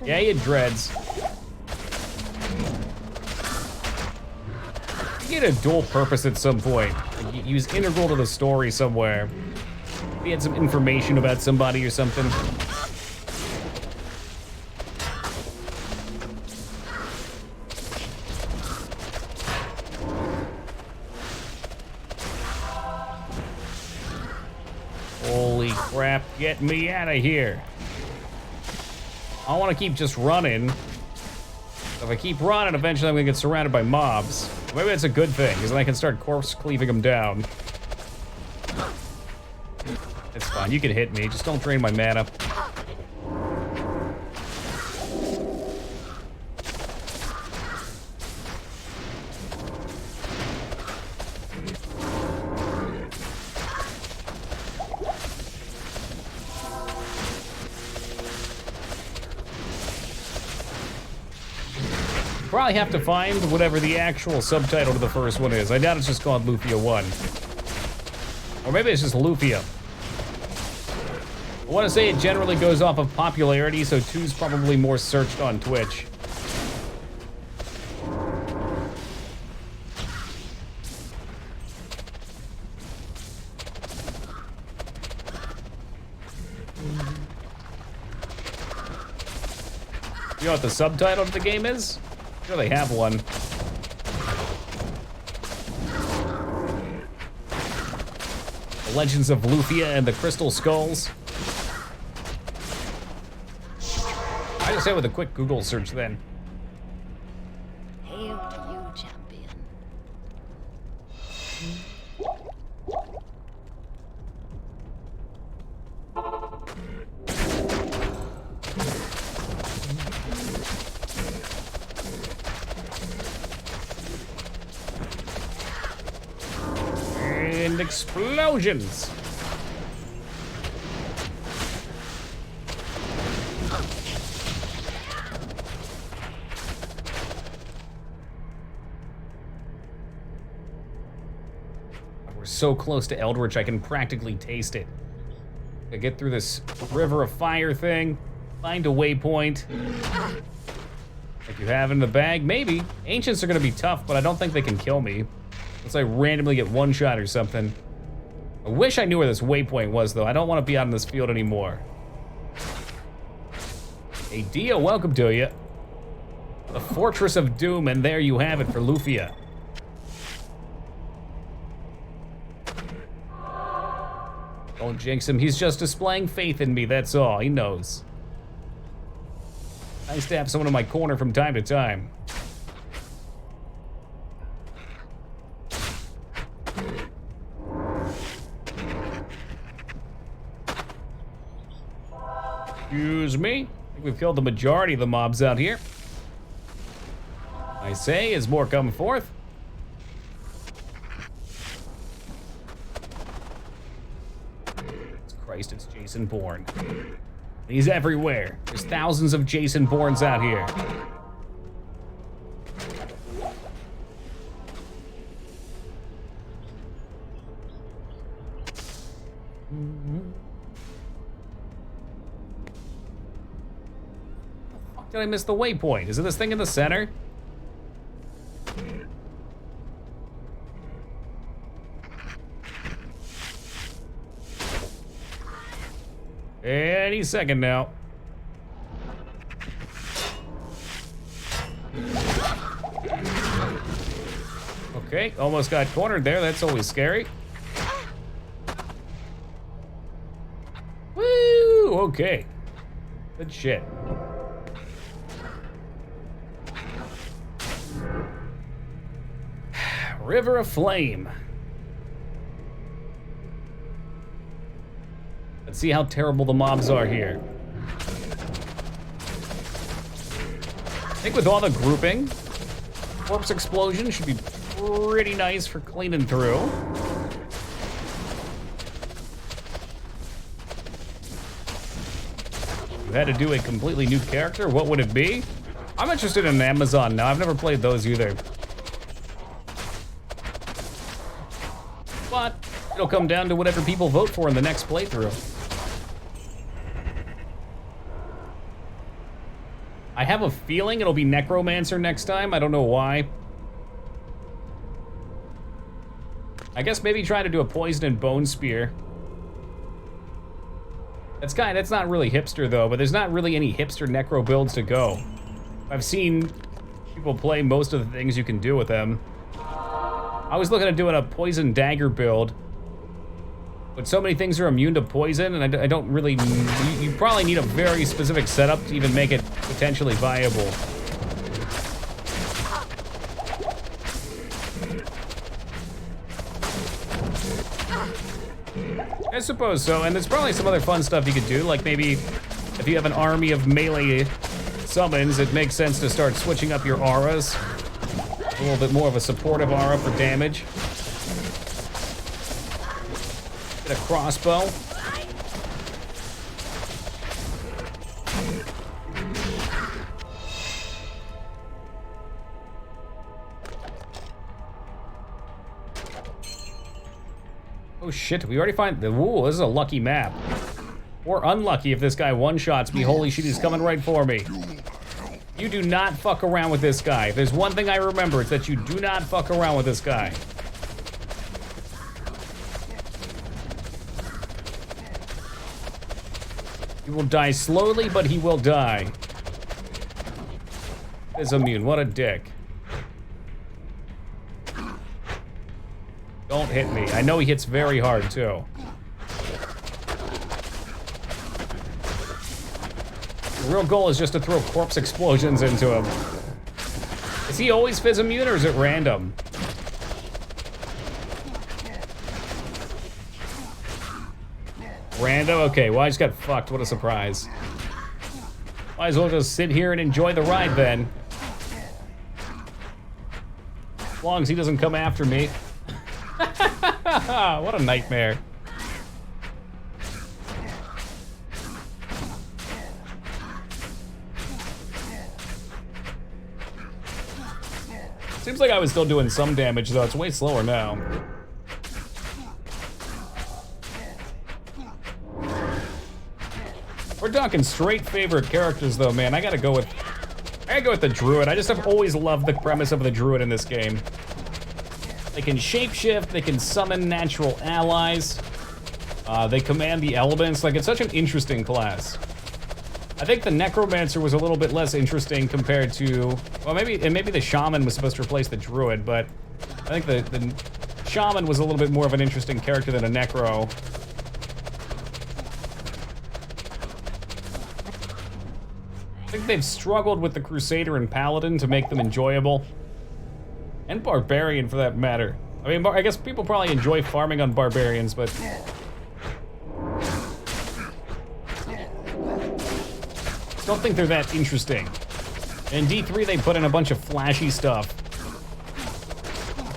Yeah, he had dreads. He had a dual purpose at some point. He was integral to the story somewhere. He had some information about somebody or something. Holy crap, get me out of here. I want to keep just running. If I keep running, eventually I'm gonna get surrounded by mobs. Maybe that's a good thing, because then I can start corpse cleaving them down. It's fine, you can hit me, just don't drain my mana. Probably have to find whatever the actual subtitle to the first one is. I doubt it's just called Lufia 1. Or maybe it's just Lufia. I want to say it generally goes off of popularity, so 2's probably more searched on Twitch. You know what the subtitle of the game is? I'm sure they have one. The Legends of Lufia and the Crystal Skulls. I just say with a quick Google search then. Hail to you, champion. And explosions. We're so close to Eldritch, I can practically taste it. I get through this river of fire thing, find a waypoint. Like you have in the bag, maybe. Ancients are gonna be tough, but I don't think they can kill me. Unless I randomly get one shot or something. I wish I knew where this waypoint was, though. I don't want to be out in this field anymore. Hey, Dia, welcome to you. The Fortress of Doom, and there you have it for Lufia. Don't jinx him. He's just displaying faith in me, that's all. He knows. Nice to have someone in my corner from time to time. Excuse me. I think we've killed the majority of the mobs out here. I say, is more coming forth? Christ, it's Jason Bourne. He's everywhere. There's thousands of Jason Bournes out here. Did I miss the waypoint? Is it this thing in the center? Any second now. Okay, almost got cornered there. That's always scary. Woo! Okay. Good shit. River of Flame. Let's see how terrible the mobs are here. I think with all the grouping, Corpse Explosion should be pretty nice for cleaning through. You had to do a completely new character, what would it be? I'm interested in Amazon now. I've never played those either. But it'll come down to whatever people vote for in the next playthrough. I have a feeling it'll be Necromancer next time. I don't know why. I guess maybe try to do a Poison and Bone Spear. That's not really hipster though, but there's not really any hipster necro builds to go. I've seen people play most of the things you can do with them. I was looking at doing a Poison Dagger build, but so many things are immune to poison, and I don't really... You probably need a very specific setup to even make it potentially viable. I suppose so, and there's probably some other fun stuff you could do, like maybe if you have an army of melee summons, it makes sense to start switching up your auras. A little bit more of a supportive aura for damage. Get a crossbow. Oh shit, we already find the, ooh, this is a lucky map. Or unlucky if this guy one-shots me. Holy shit, he's coming right for me. You do not fuck around with this guy. If there's one thing I remember, it's that you do not fuck around with this guy. He will die slowly, but he will die. Is immune, what a dick. Don't hit me. I know he hits very hard, too. The real goal is just to throw corpse explosions into him. Is he always fizz immune or is it random? Random? Okay, well I just got fucked. What a surprise. Might as well just sit here and enjoy the ride then. As long as he doesn't come after me. What a nightmare. Seems like I was still doing some damage though. It's way slower now. We're talking straight favorite characters though, man. I gotta go with the Druid. I just have always loved the premise of the Druid in this game. They can shapeshift, they can summon natural allies, they command the elements. Like, it's such an interesting class. I think the Necromancer was a little bit less interesting compared to, well, maybe the Shaman was supposed to replace the Druid, but I think the Shaman was a little bit more of an interesting character than a Necro. I think they've struggled with the Crusader and Paladin to make them enjoyable. And Barbarian, for that matter. I mean, I guess people probably enjoy farming on Barbarians, but... don't think they're that interesting. In D3, they put in a bunch of flashy stuff.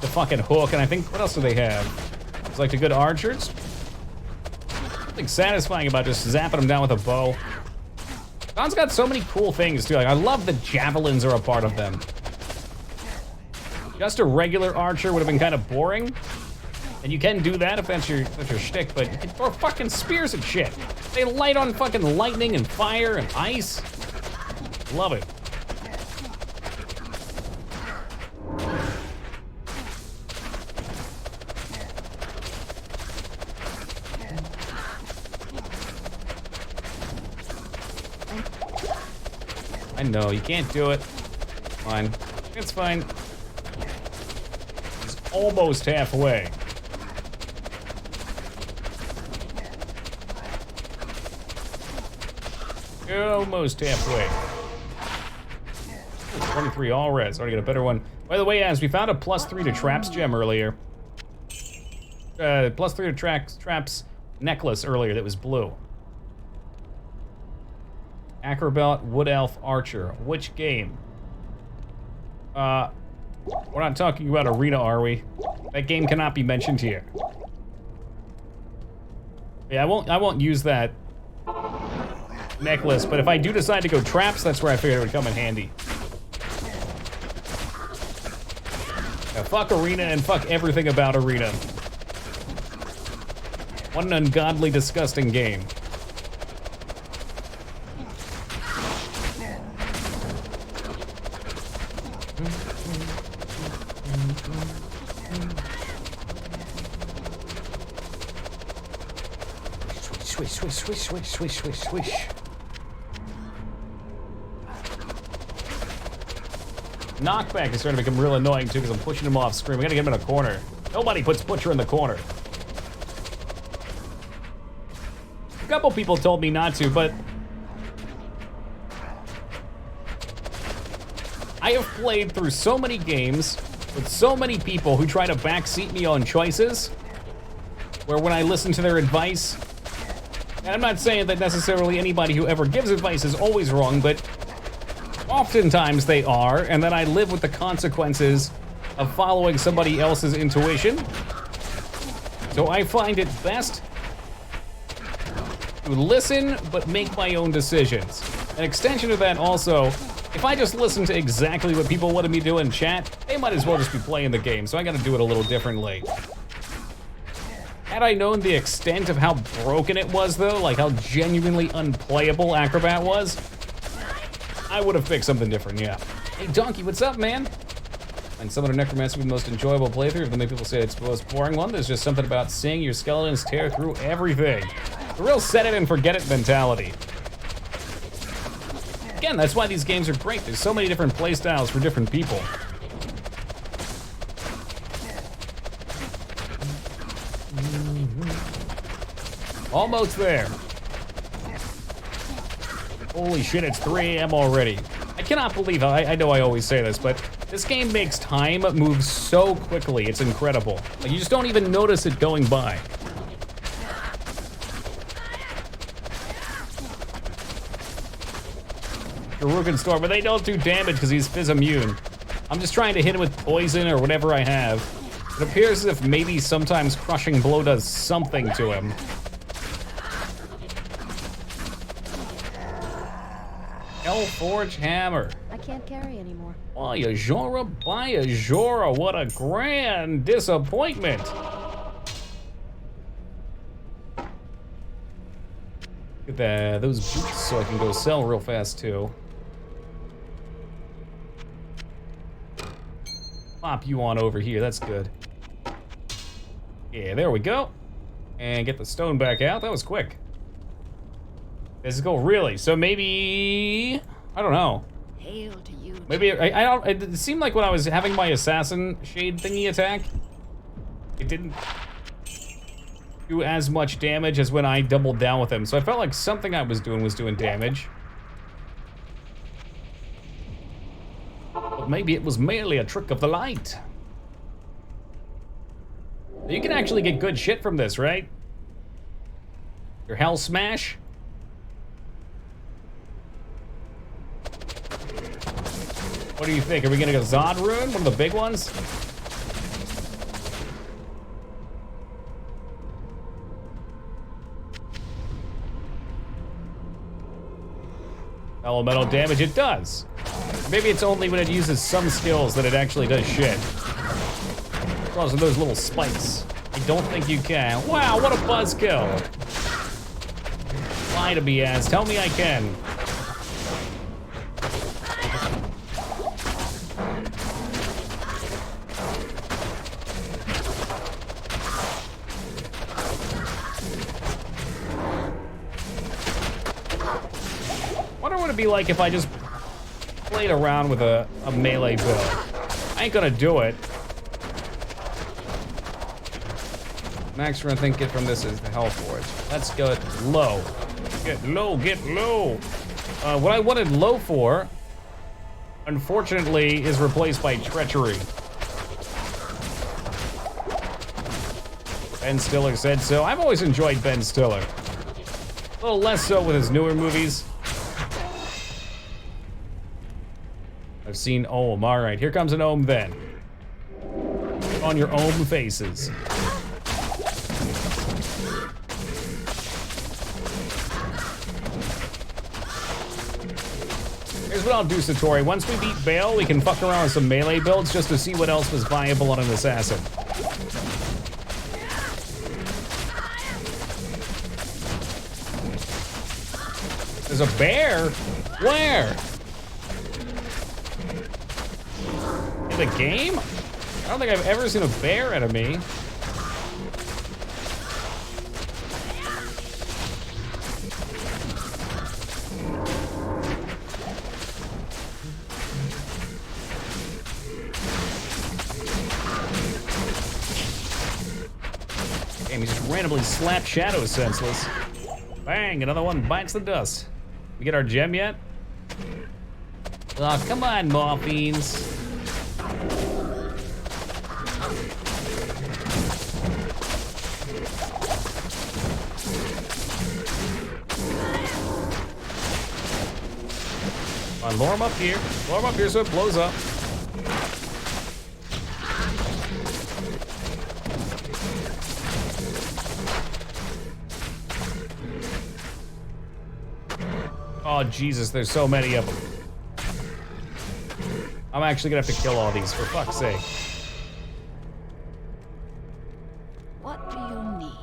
The fucking hook, and I think, what else do they have? It's like the good archers? Something satisfying about just zapping them down with a bow. Don's got so many cool things, too. Like, I love the javelins are a part of them. Just a regular archer would have been kind of boring. And you can do that if that's your shtick, but you can throw fucking spears at shit. They light on fucking lightning and fire and ice. Love it. I know, you can't do it. Fine. It's fine. It's almost halfway. Almost halfway. 23 all res. Already got a better one. By the way, as we found a +3 to traps gem earlier. +3 to traps necklace earlier that was blue. Acrobat, Wood Elf, Archer. Which game? We're not talking about Arena, are we? That game cannot be mentioned here. Yeah, I won't use that necklace, but if I do decide to go traps, that's where I figured it would come in handy. Now, fuck Arena and fuck everything about Arena. What an ungodly, disgusting game. Swish, swish, swish, swish, swish, swish, swish. Knockback is starting to become real annoying too because I'm pushing him off screen. We gotta get him in a corner. Nobody puts Butcher in the corner. A couple people told me not to, but I have played through so many games with so many people who try to backseat me on choices. where when I listen to their advice, and I'm not saying that necessarily anybody who ever gives advice is always wrong, but oftentimes they are, and then I live with the consequences of following somebody else's intuition. So I find it best to listen, but make my own decisions. An extension of that also, if I just listen to exactly what people wanted me to do in chat, they might as well just be playing the game, so I gotta do it a little differently. Had I known the extent of how broken it was though, like how genuinely unplayable Acrobat was, I would have fixed something different, yeah. Hey Donkey, what's up, man? And some of the Necromancer would be the most enjoyable playthrough. If many people say it's the most boring one, there's just something about seeing your skeletons tear through everything. A real set it and forget it mentality. Again, that's why these games are great. There's so many different playstyles for different people. Almost there. Holy shit, it's 3 AM already. I cannot believe, I know I always say this, but this game makes time move so quickly, it's incredible. Like, you just don't even notice it going by. Garugan Storm, but they don't do damage because he's fizz immune. I'm just trying to hit him with poison or whatever I have. It appears as if maybe sometimes Crushing Blow does something to him. Hellforge Hammer. I can't carry anymore. Bajora, what a grand disappointment. Get those boots so I can go sell real fast too. Pop you on over here, that's good. Yeah, there we go. And get the stone back out, that was quick. Physical, really? So maybe, I don't know. Hail to you. Maybe, I don't, it seemed like when I was having my assassin shade thingy attack, it didn't do as much damage as when I doubled down with him. So I felt like something I was doing damage. But maybe it was merely a trick of the light. You can actually get good shit from this, right? Your Hell Smash. What do you think? Are we gonna go Zod Rune? One of the big ones? Elemental damage, it does. Maybe it's only when it uses some skills that it actually does shit. Close with those little spikes. I don't think you can. Wow, what a buzzkill. Lie to me, Az. Tell me I can. Wonder what it'd be like if I just played around with a melee build. I ain't gonna do it. Max run think get from this is the Hellforge. Let's go low. Get low, get low. What I wanted low for, unfortunately, is replaced by Treachery. Ben Stiller said so. I've always enjoyed Ben Stiller. A little less so with his newer movies. I've seen Ohm. All right, here comes an Ohm then. On your Ohm faces. Here's what I'll do, Satori. Once we beat Bale, we can fuck around with some melee builds just to see what else was viable on an assassin. There's a bear? Where? In the game? I don't think I've ever seen a bear enemy. Damn, he just randomly slapped Shadow senseless. Bang, another one bites the dust. We get our gem yet? Oh, come on, Morphines. Come on, lure him up here. Lure him up here so it blows up. Oh, Jesus, there's so many of them. I'm actually gonna have to kill all these, for fuck's sake. What do you need?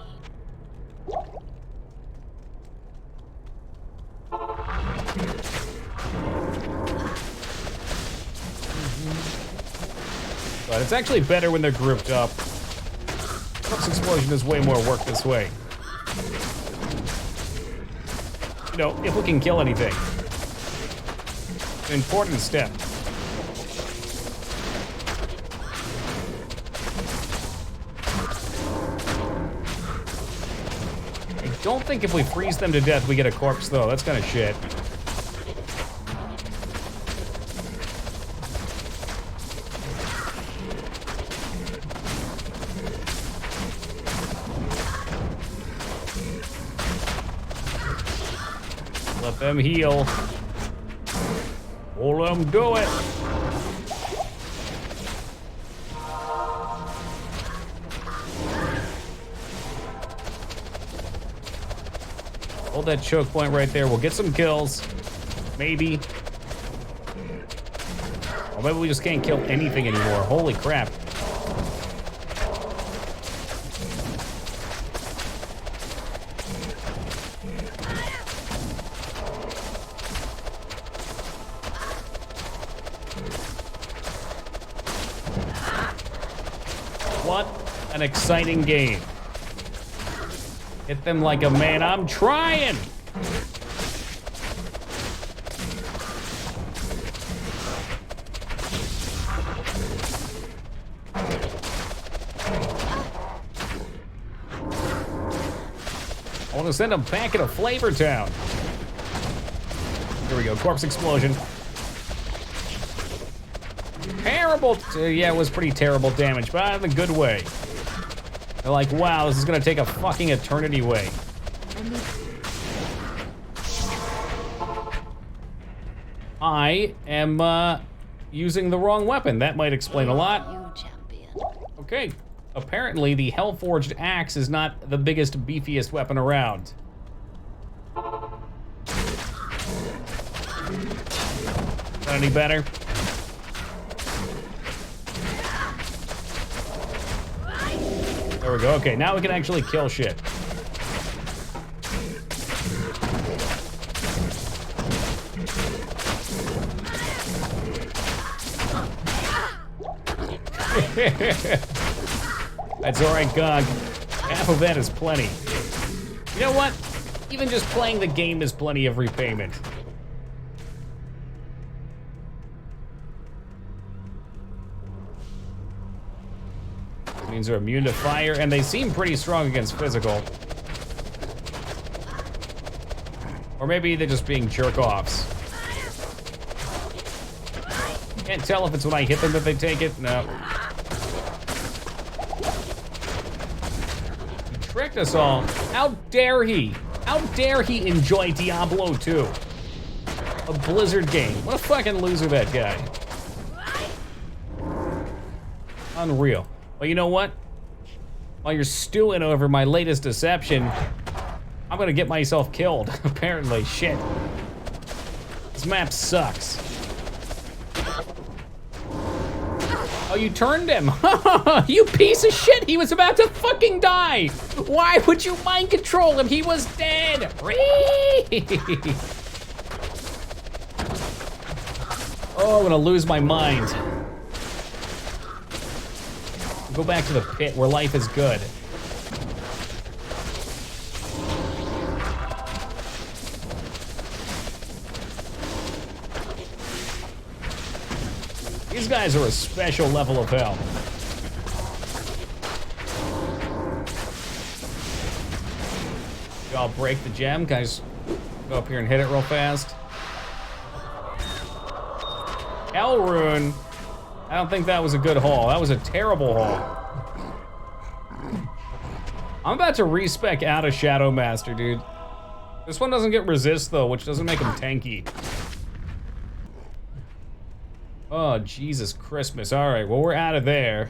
But it's actually better when they're grouped up. Corpse explosion is way more work this way. You know, if we can kill anything. An important step. I don't think if we freeze them to death we get a corpse though. That's kind of shit. Let them heal. We'll let them do it. Hold that choke point right there. We'll get some kills. Maybe. Or maybe we just can't kill anything anymore. Holy crap. What an exciting game. Hit them like a man. I'm trying. I want to send them back into Flavor Town. Here we go. Corpse explosion. Terrible. Yeah, it was pretty terrible damage, but in a good way. They're like, wow, this is gonna take a fucking eternity away. I am using the wrong weapon. That might explain a lot. You champion. Okay. Apparently, the Hellforged axe is not the biggest, beefiest weapon around. Not any better? There we go. Okay, now we can actually kill shit. That's all right, Gog. Half of that is plenty. You know what? Even just playing the game is plenty of repayment. Means they're immune to fire, and they seem pretty strong against physical. Or maybe they're just being jerk-offs. Can't tell if it's when I hit them that they take it. No. He tricked us all. How dare he? How dare he enjoy Diablo 2? A Blizzard game. What a fucking loser that guy. Unreal. Well, you know what? While you're stewing over my latest deception, I'm gonna get myself killed, apparently. Shit. This map sucks. Oh, you turned him. You piece of shit. He was about to fucking die. Why would you mind control him? He was dead. Oh, I'm gonna lose my mind. Go back to the pit where life is good. These guys are a special level of hell. I'll break the gem. Guys, go up here and hit it real fast. Hell Rune. I don't think that was a good haul. That was a terrible haul. I'm about to respec out of Shadow Master, dude. This one doesn't get resist though, which doesn't make him tanky. Oh, Jesus Christmas. All right, well, we're out of there.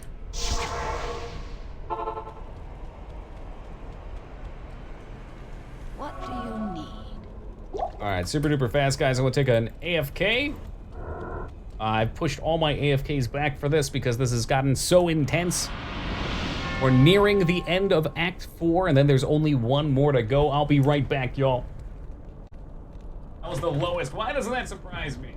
What do you need? All right, super duper fast, guys. I'm gonna take an AFK. I've pushed all my AFKs back for this because this has gotten so intense. We're nearing the end of Act 4, and then there's only one more to go. I'll be right back, y'all. That was the lowest. Why doesn't that surprise me?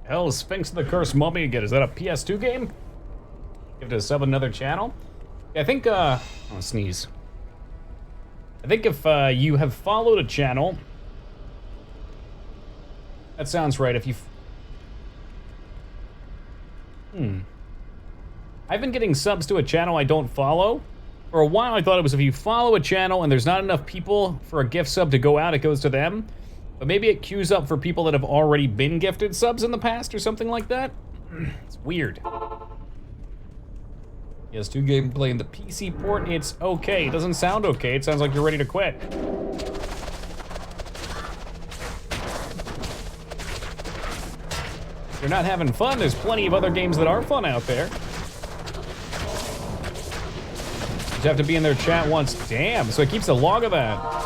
Hell, Sphinx the Cursed Mummy again. Is that a PS2 game? Give it a sub another channel? Yeah, I think, oh, sneeze. I think if you have followed a channel, that sounds right. If you, I've been getting subs to a channel I don't follow. For a while, I thought it was if you follow a channel and there's not enough people for a gift sub to go out, it goes to them. But maybe it queues up for people that have already been gifted subs in the past or something like that. It's weird. PS2 gameplay in the PC port, it's okay. It doesn't sound okay. It sounds like you're ready to quit. If you're not having fun, there's plenty of other games that are fun out there. You have to be in their chat once. Damn, so it keeps a log of that.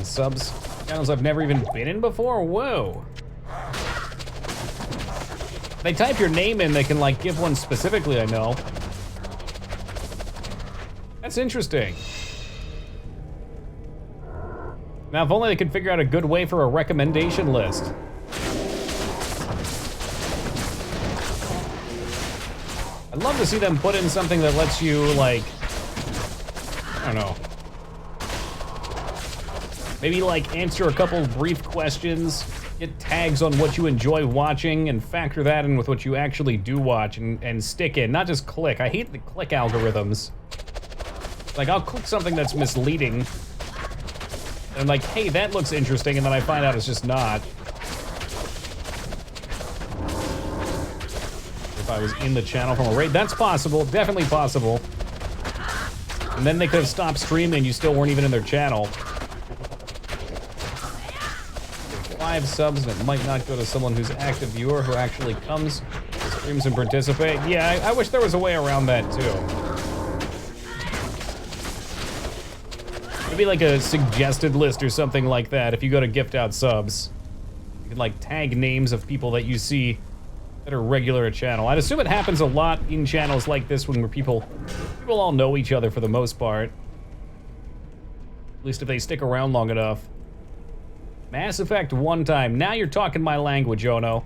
Subs, channels I've never even been in before. Whoa. They type your name in, they can like give one specifically, I know. That's interesting. Now, if only they could figure out a good way for a recommendation list. I'd love to see them put in something that lets you, like, I don't know. Maybe like answer a couple brief questions, get tags on what you enjoy watching, and factor that in with what you actually do watch and stick in, not just click. I hate the click algorithms. Like, I'll click something that's misleading, and I'm like, hey, that looks interesting, and then I find out it's just not. If I was in the channel from a raid, that's possible, definitely possible. And then they could have stopped streaming and you still weren't even in their channel. 5 subs and it might not go to someone who's an active viewer who actually comes to streams and participate. Yeah, I wish there was a way around that too. Maybe like a suggested list or something like that if you go to gift out subs. You can like tag names of people that you see that are regular at channel. I'd assume it happens a lot in channels like this one where people all know each other for the most part. At least if they stick around long enough. Mass Effect one time. Now you're talking my language, Ono.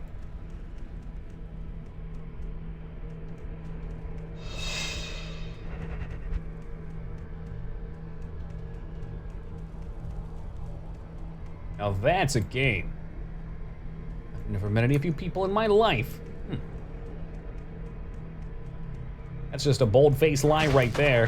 Now that's a game. I've never met any of you people in my life. That's just a bold-faced lie right there.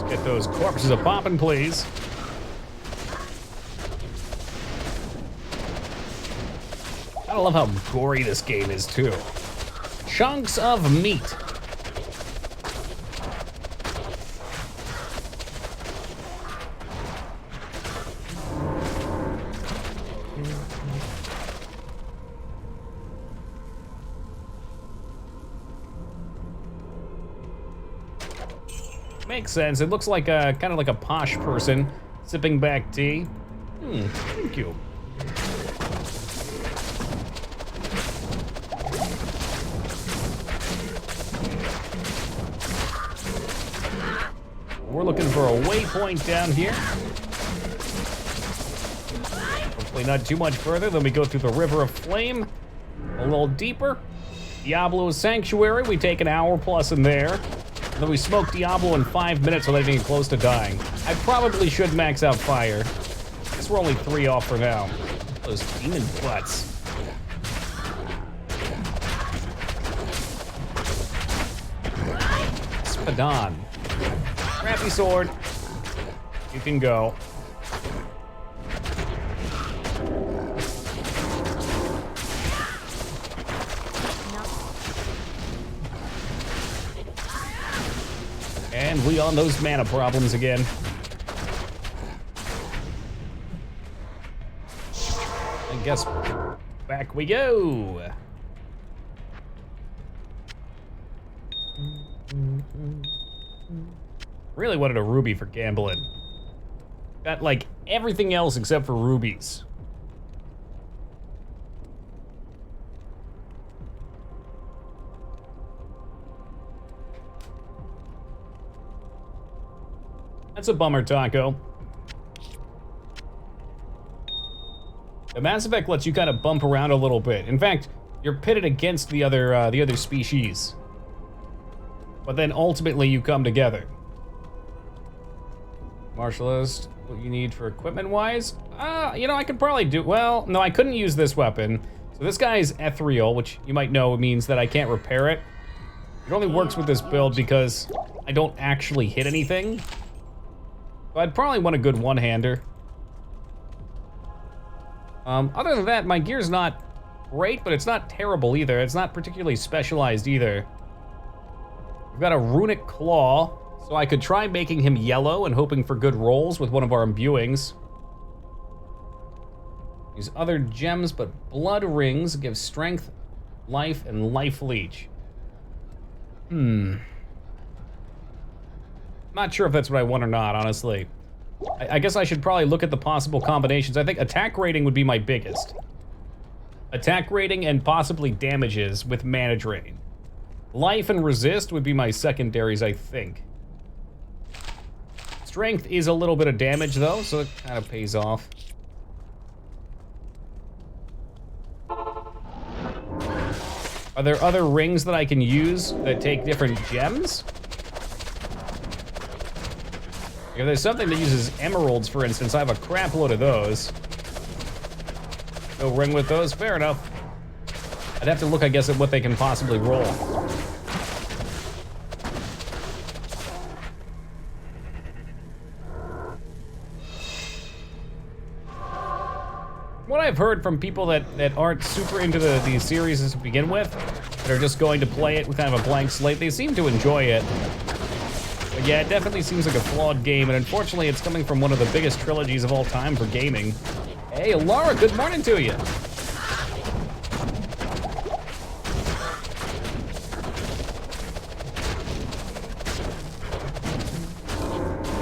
Get those corpses a-poppin', please. I love how gory this game is, too. Chunks of meat. Makes sense. It looks like a kind of like a posh person sipping back tea. Thank you. We're looking for a waypoint down here. Hopefully not too much further. Then we go through the River of Flame. A little deeper. Diablo Sanctuary. We take an hour plus in there. And then we smoked Diablo in 5 minutes without even close to dying. I probably should max out fire. I guess we're only 3 off for now. Those demon butts. Spadon. Crappy sword. You can go. And we on those mana problems again. I guess back we go. Really wanted a ruby for gambling. Got like everything else except for rubies. That's a bummer, Taco. The Mass Effect lets you kind of bump around a little bit. In fact, you're pitted against the other species. But then ultimately you come together. Martialist, what you need for equipment-wise? You know, I could probably do, well, no, I couldn't use this weapon. So this guy is ethereal, which you might know means that I can't repair it. It only works with this build because I don't actually hit anything. So I'd probably want a good one-hander. Other than that, my gear's not great, but it's not terrible either. It's not particularly specialized either. We've got a runic claw, so I could try making him yellow and hoping for good rolls with one of our imbuings. Use other gems, but blood rings give strength, life, and life leech. Not sure if that's what I want or not, honestly. I guess I should probably look at the possible combinations. I think attack rating would be my biggest. Attack rating and possibly damages with mana drain. Life and resist would be my secondaries, I think. Strength is a little bit of damage though, so it kind of pays off. Are there other rings that I can use that take different gems? If there's something that uses emeralds, for instance, I have a crap load of those. No ring with those, fair enough. I'd have to look, I guess, at what they can possibly roll. What I've heard from people that aren't super into these series to begin with, that are just going to play it with kind of a blank slate, they seem to enjoy it. But yeah, it definitely seems like a flawed game, and unfortunately it's coming from one of the biggest trilogies of all time for gaming. Hey, Laura, good morning to you.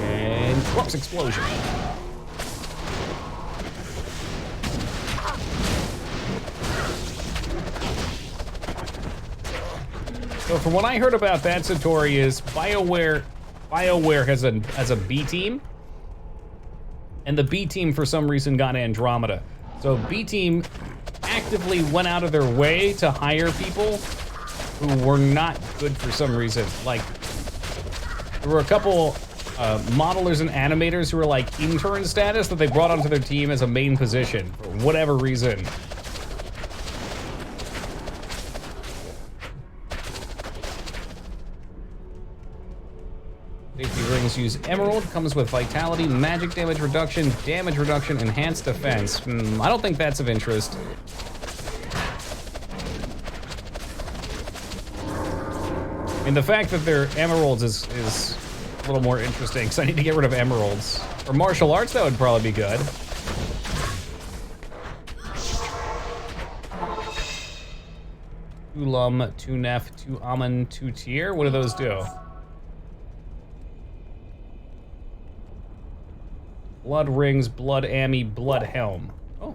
And corpse explosion. So from what I heard about that, Satori, is BioWare has a B team, and the B team for some reason got Andromeda. So B team actively went out of their way to hire people who were not good for some reason. Like, there were a couple modelers and animators who were like intern status that they brought onto their team as a main position for whatever reason. Safety rings use emerald, comes with vitality, magic damage reduction, enhanced defense. I don't think that's of interest. I mean, the fact that they're emeralds is a little more interesting, because I need to get rid of emeralds. For martial arts, that would probably be good. Two Lum, two Nef, two Amun, two Tier. What do those do? Blood rings, blood ammy, blood helm. Oh.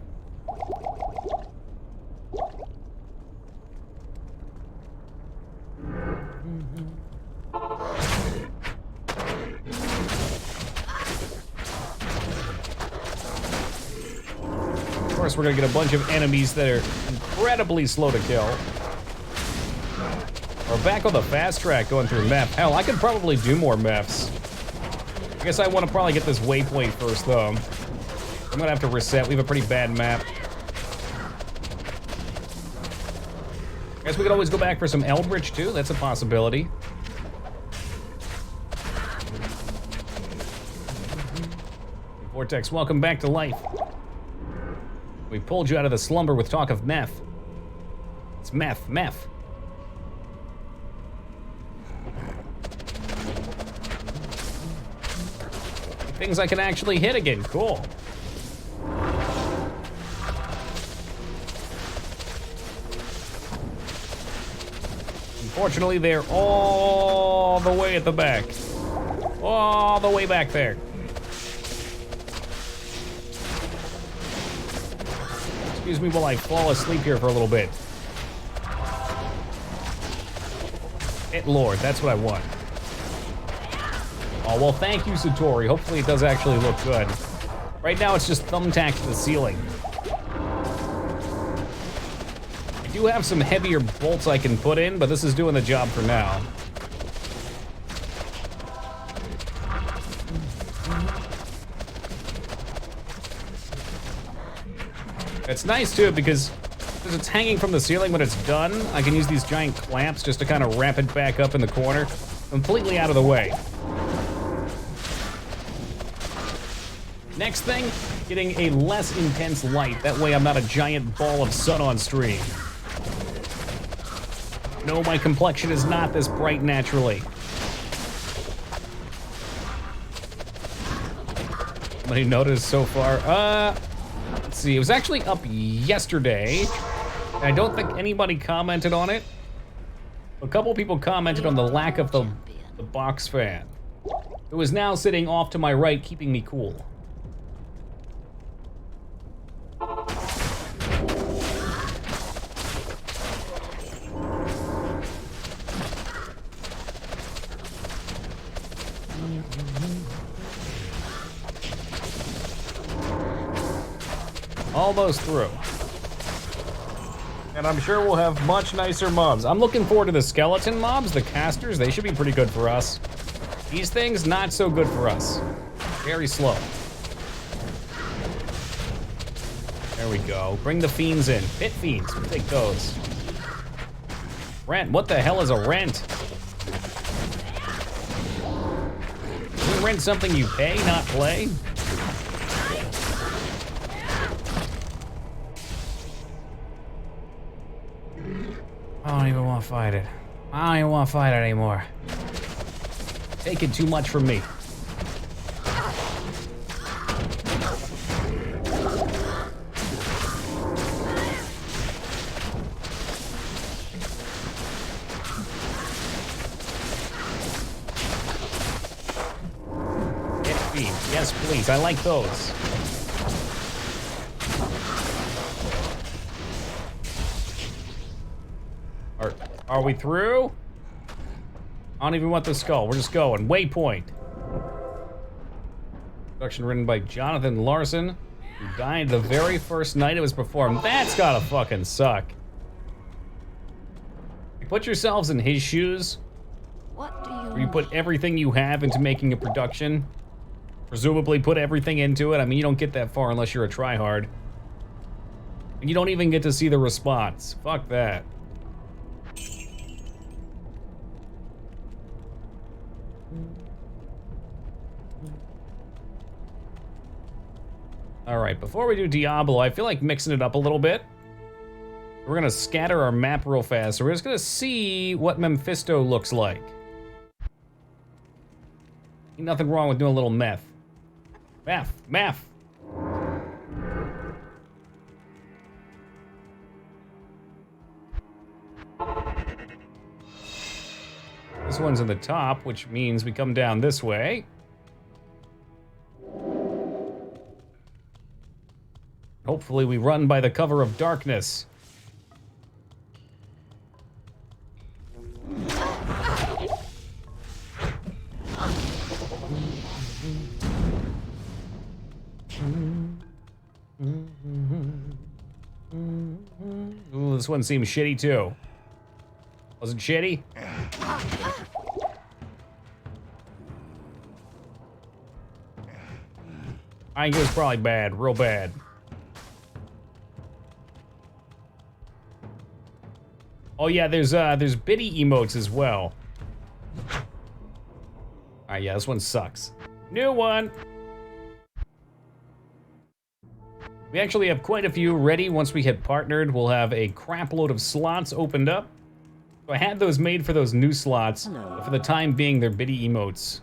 Of course, we're gonna get a bunch of enemies that are incredibly slow to kill. We're back on the fast track going through meth. Hell, I could probably do more meths. I guess I want to probably get this waypoint first, though. I'm gonna have to reset. We have a pretty bad map. I guess we could always go back for some Eldritch, too. That's a possibility. Vortex, welcome back to life. We pulled you out of the slumber with talk of meth. It's meth, meth. Things I can actually hit again, cool. Unfortunately, they're all the way at the back. All the way back there. Excuse me while I fall asleep here for a little bit. Hit Lord, that's what I want. Oh, well, thank you, Satori. Hopefully it does actually look good. Right now, it's just thumbtacked to the ceiling. I do have some heavier bolts I can put in, but this is doing the job for now. It's nice, too, because it's hanging from the ceiling when it's done. I can use these giant clamps just to kind of wrap it back up in the corner, completely out of the way. Next thing, getting a less intense light. That way I'm not a giant ball of sun on stream. No, my complexion is not this bright naturally. Somebody noticed so far? Let's see, it was actually up yesterday. I don't think anybody commented on it. A couple people commented on the lack of the box fan. It was now sitting off to my right, keeping me cool. Almost through. And I'm sure we'll have much nicer mobs. I'm looking forward to the skeleton mobs, the casters. They should be pretty good for us. These things, not so good for us. Very slow. There we go. Bring the fiends in. Pit fiends, we'll take those. Rent, what the hell is a rent? Isn't rent something you pay, not play? I don't even want to fight it. I don't even want to fight it anymore. Taking too much from me. Hit feet. Yes, please. I like those. Are we through? I don't even want the skull. We're just going. Waypoint. Production written by Jonathan Larson, who died the very first night it was performed. That's gotta fucking suck. Put yourselves in his shoes. What do you Where you put everything you have into making a production. Presumably put everything into it. I mean, you don't get that far unless you're a tryhard. And you don't even get to see the response. Fuck that. All right, before we do Diablo, I feel like mixing it up a little bit. We're gonna scatter our map real fast, so we're just gonna see what Mephisto looks like. Ain't nothing wrong with doing a little meth. Meth. This one's in the top, which means we come down this way. Hopefully we run by the cover of darkness. Ooh, this one seems shitty too. Was it shitty? I think it was probably bad, real bad. Oh yeah, there's biddy emotes as well. Alright, yeah, this one sucks. New one! We actually have quite a few ready. Once we hit partnered, we'll have a crap load of slots opened up. So I had those made for those new slots, but for the time being, they're biddy emotes.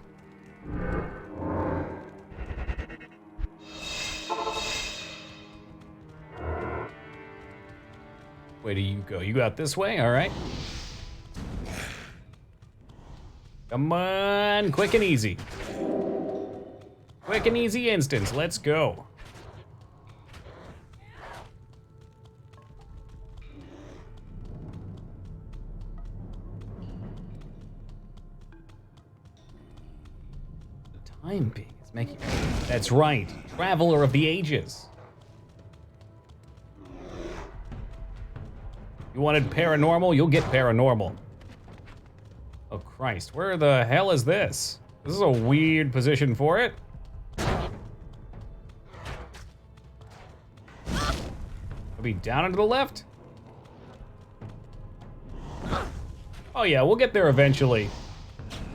Where do you go? You go out this way? All right. Come on, quick and easy. Quick and easy instance, let's go. The time being is making... That's right, Traveler of the Ages. You wanted paranormal, you'll get paranormal. Oh Christ, where the hell is this? This is a weird position for it. I'll be down and to the left? Oh yeah, we'll get there eventually.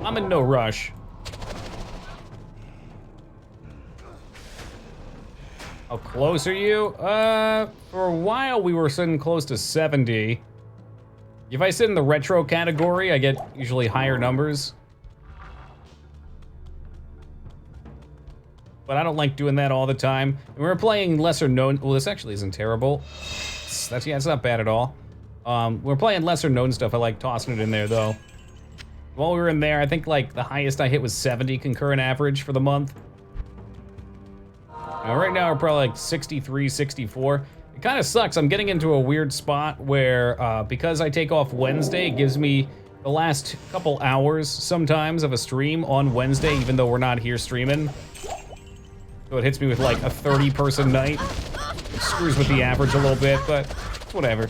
I'm in no rush. How close are you? For a while we were sitting close to 70. If I sit in the retro category, I get usually higher numbers. But I don't like doing that all the time. And we're playing lesser known, well, this actually isn't terrible. Yeah, it's not bad at all. We're playing lesser known stuff. I like tossing it in there though. While we were in there, I think like the highest I hit was 70 concurrent average for the month. Right now we're probably like 63, 64. It kind of sucks. I'm getting into a weird spot where because I take off Wednesday, it gives me the last couple hours sometimes of a stream on Wednesday, even though we're not here streaming. So it hits me with like a 30-person night. It screws with the average a little bit, but it's whatever.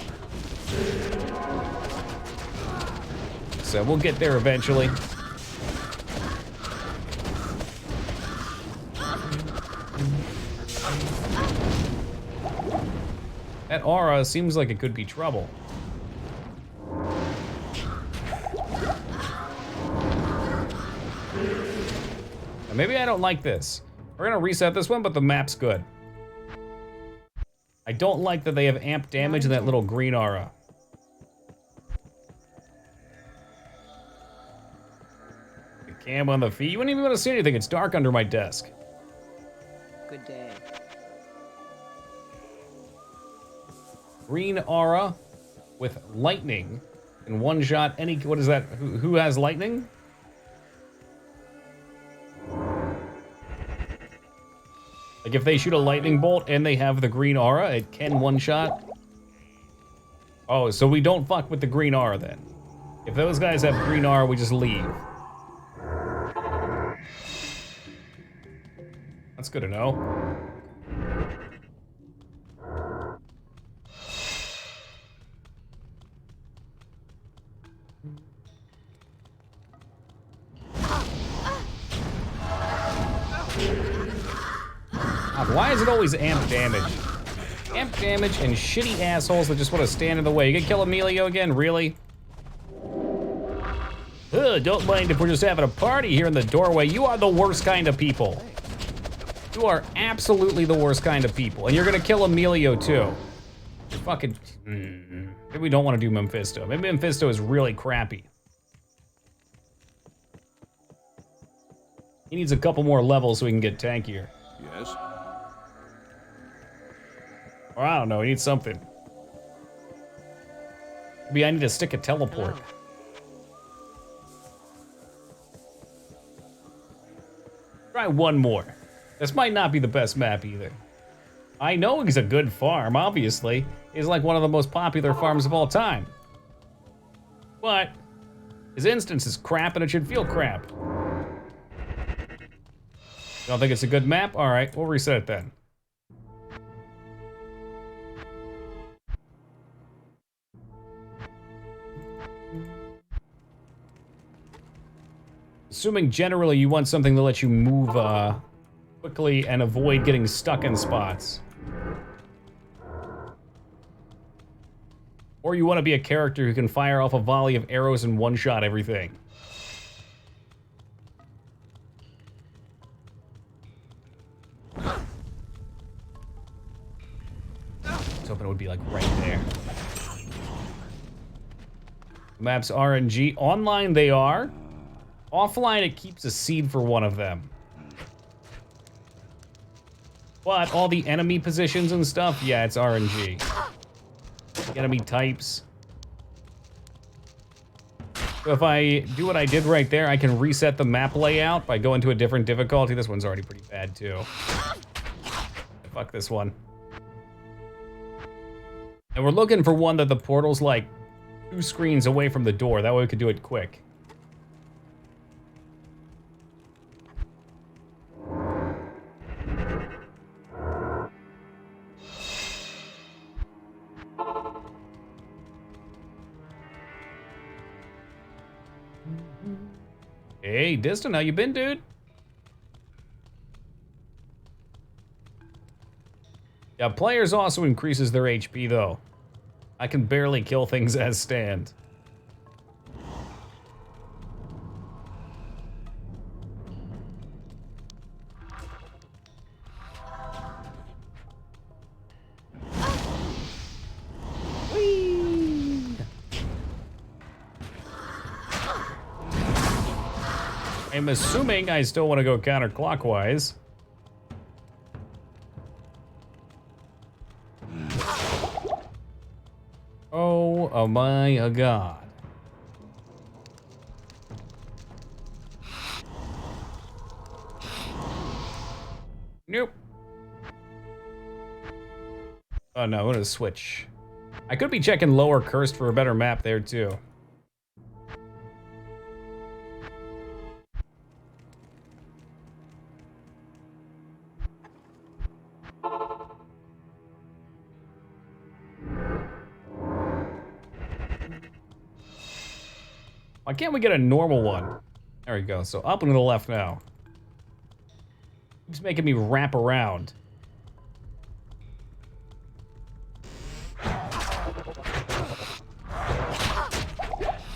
So we'll get there eventually. That aura seems like it could be trouble. And maybe I don't like this. We're gonna reset this one, but the map's good. I don't like that they have amp damage and that little green aura. The cam on the feet. You wouldn't even want to see anything. It's dark under my desk. Good day. Green aura with lightning in one shot. Any, what is that? Who has lightning? Like if they shoot a lightning bolt and they have the green aura, it can one shot. Oh, so we don't fuck with the green aura then. If those guys have green aura, we just leave. That's good to know. God, why is it always amp damage? Amp damage and shitty assholes that just want to stand in the way. You gonna kill Emilio again? Really? Ugh, don't mind if we're just having a party here in the doorway. You are the worst kind of people. You are absolutely the worst kind of people. And you're gonna kill Emilio too. You're fucking... Maybe we don't want to do Mephisto. Maybe Mephisto is really crappy. He needs a couple more levels so he can get tankier. Yes? Or I don't know, he needs something. Maybe I need to stick a teleport. Try one more. This might not be the best map either. I know he's a good farm, obviously. He's like one of the most popular farms of all time. But his instance is crap and it should feel crap. You don't think it's a good map? All right, we'll reset it then. assuming generally you want something to let you move quickly and avoid getting stuck in spots. Or you want to be a character who can fire off a volley of arrows and one-shot everything. I was hoping it would be like right there. Maps RNG. Online they are. Offline it keeps a seed for one of them. But all the enemy positions and stuff, yeah, it's RNG. Enemy types. So if I do what I did right there, I can reset the map layout by going to a different difficulty. This one's already pretty bad too. Fuck this one. And we're looking for one that the portal's like 2 screens away from the door. That way we could do it quick. Hey, Distant, how you been, dude? Yeah, players also increases their HP, though. I can barely kill things as stand. Whee! I'm assuming I still want to go counterclockwise. Oh my god. Nope. Oh no, I'm gonna switch. I could be checking lower cursed for a better map there too. Why can't we get a normal one? There we go. So up and to the left now. Keeps making me wrap around.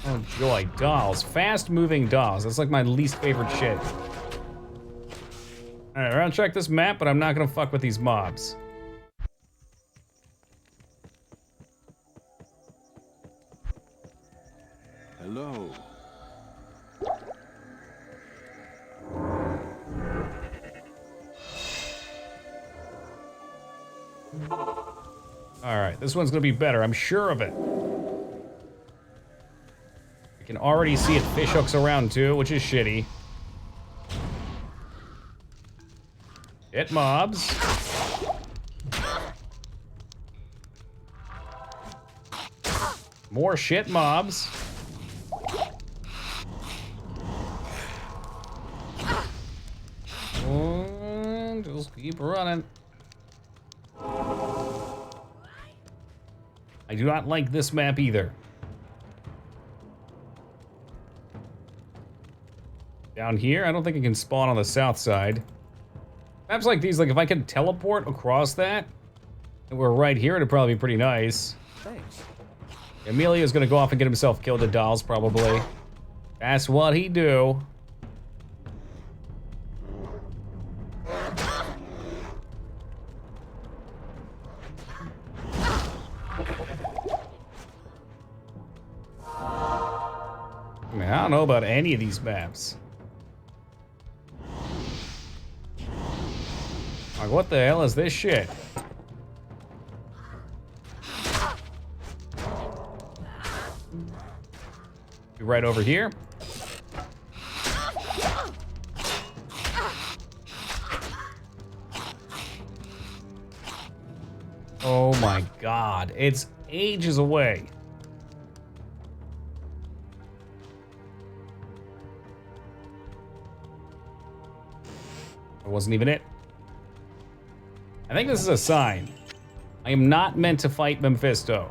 Oh joy, dolls. Fast-moving dolls. That's like my least favorite shit. Alright, we're gonna check this map, but I'm not gonna fuck with these mobs. Hello. Alright, this one's gonna be better, I'm sure of it. I can already see it fishhooks around too, which is shitty. Hit mobs. More shit mobs. And just keep running. I do not like this map either. Down here, I don't think it can spawn on the south side. Maps like these, like if I could teleport across that, and we're right here, it'd probably be pretty nice. Thanks. Emilio's gonna go off and get himself killed to dolls, probably. That's what he do. I mean, I don't know about any of these maps. Like, what the hell is this shit? Be right over here. Oh my god, it's ages away. That wasn't even it. I think this is a sign. I am not meant to fight Mephisto.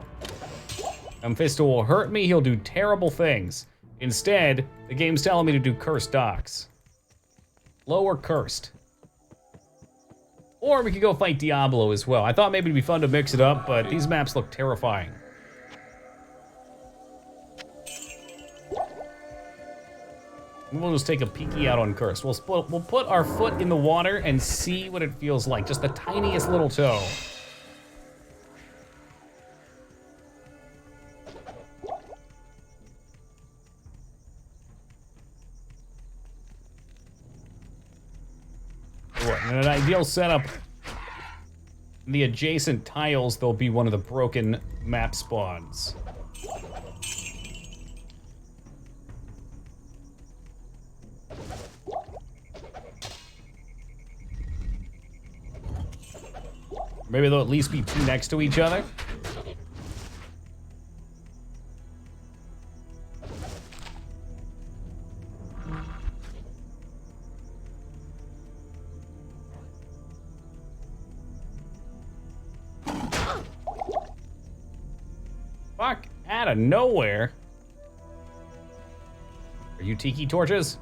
Mephisto will hurt me, he'll do terrible things. Instead, the game's telling me to do cursed docks. Lower cursed. Or we could go fight Diablo as well. I thought maybe it'd be fun to mix it up, but these maps look terrifying. We'll just take a peeky out on cursed. We'll put our foot in the water and see what it feels like. Just the tiniest little toe. In an ideal setup, the adjacent tiles, there'll be one of the broken map spawns. Maybe they'll at least be two next to each other. Fuck, out of nowhere. Are you tiki torches?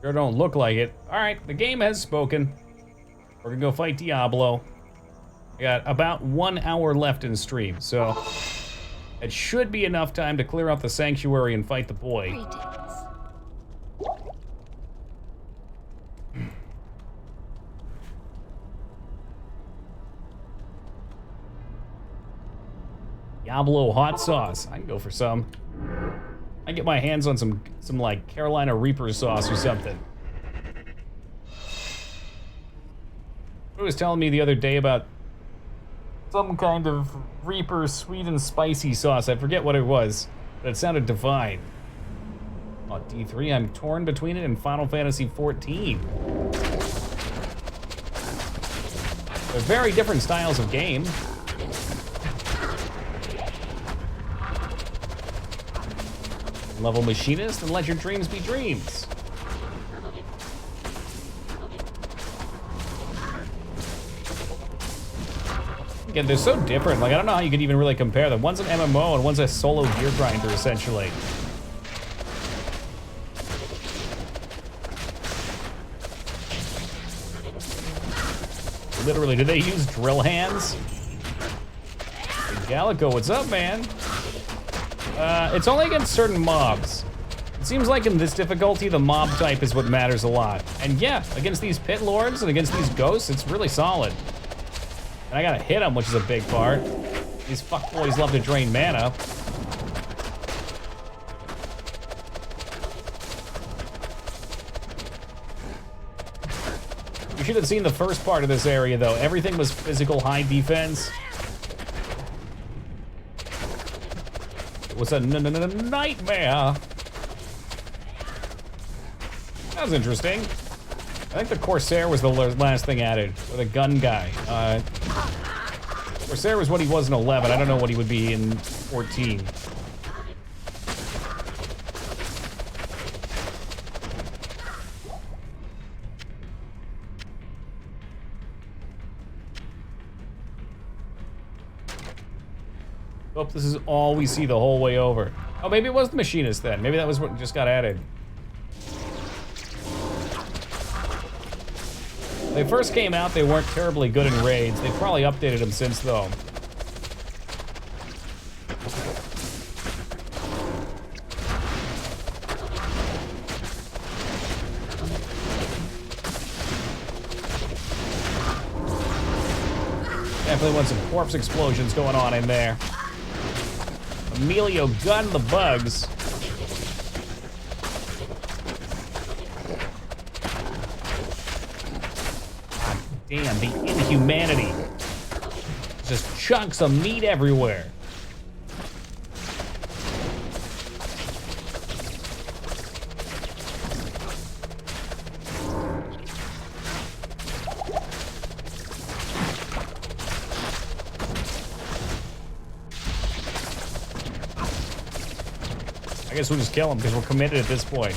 Sure don't look like it. All right, the game has spoken. We're gonna go fight Diablo. I got about 1 hour left in stream, so it should be enough time to clear out the sanctuary and fight the boy. Greetings. Diablo hot sauce. I can go for some. I get my hands on some like Carolina Reaper sauce or something. He was telling me the other day about some kind of Reaper sweet and spicy sauce. I forget what it was, but it sounded divine. Oh, D3, I'm torn between it and Final Fantasy XIV. They're very different styles of game. Level machinist and let your dreams be dreams. Again, they're so different. Like, I don't know how you could even really compare them. One's an MMO and one's a solo gear grinder, essentially. Literally, do they use drill hands? Hey, Gallico, what's up, man? It's only against certain mobs. It seems like in this difficulty, the mob type is what matters a lot. And yeah, against these pit lords and against these ghosts, it's really solid. And I gotta hit them, which is a big part. These fuckboys love to drain mana. You should have seen the first part of this area, though. Everything was physical high defense. It was a nightmare. That was interesting. I think the Corsair was the last thing added, or the gun guy. Corsair was what he was in 11. I don't know what he would be in 14. Oh, this is all we see the whole way over. Oh, maybe it was the machinist then. Maybe that was what just got added. When they first came out, they weren't terribly good in raids. They've probably updated them since, though. Definitely want some corpse explosions going on in there. Emilio gunned the bugs. God damn, the inhumanity. Just chunks of meat everywhere. I guess we'll just kill him because we're committed at this point.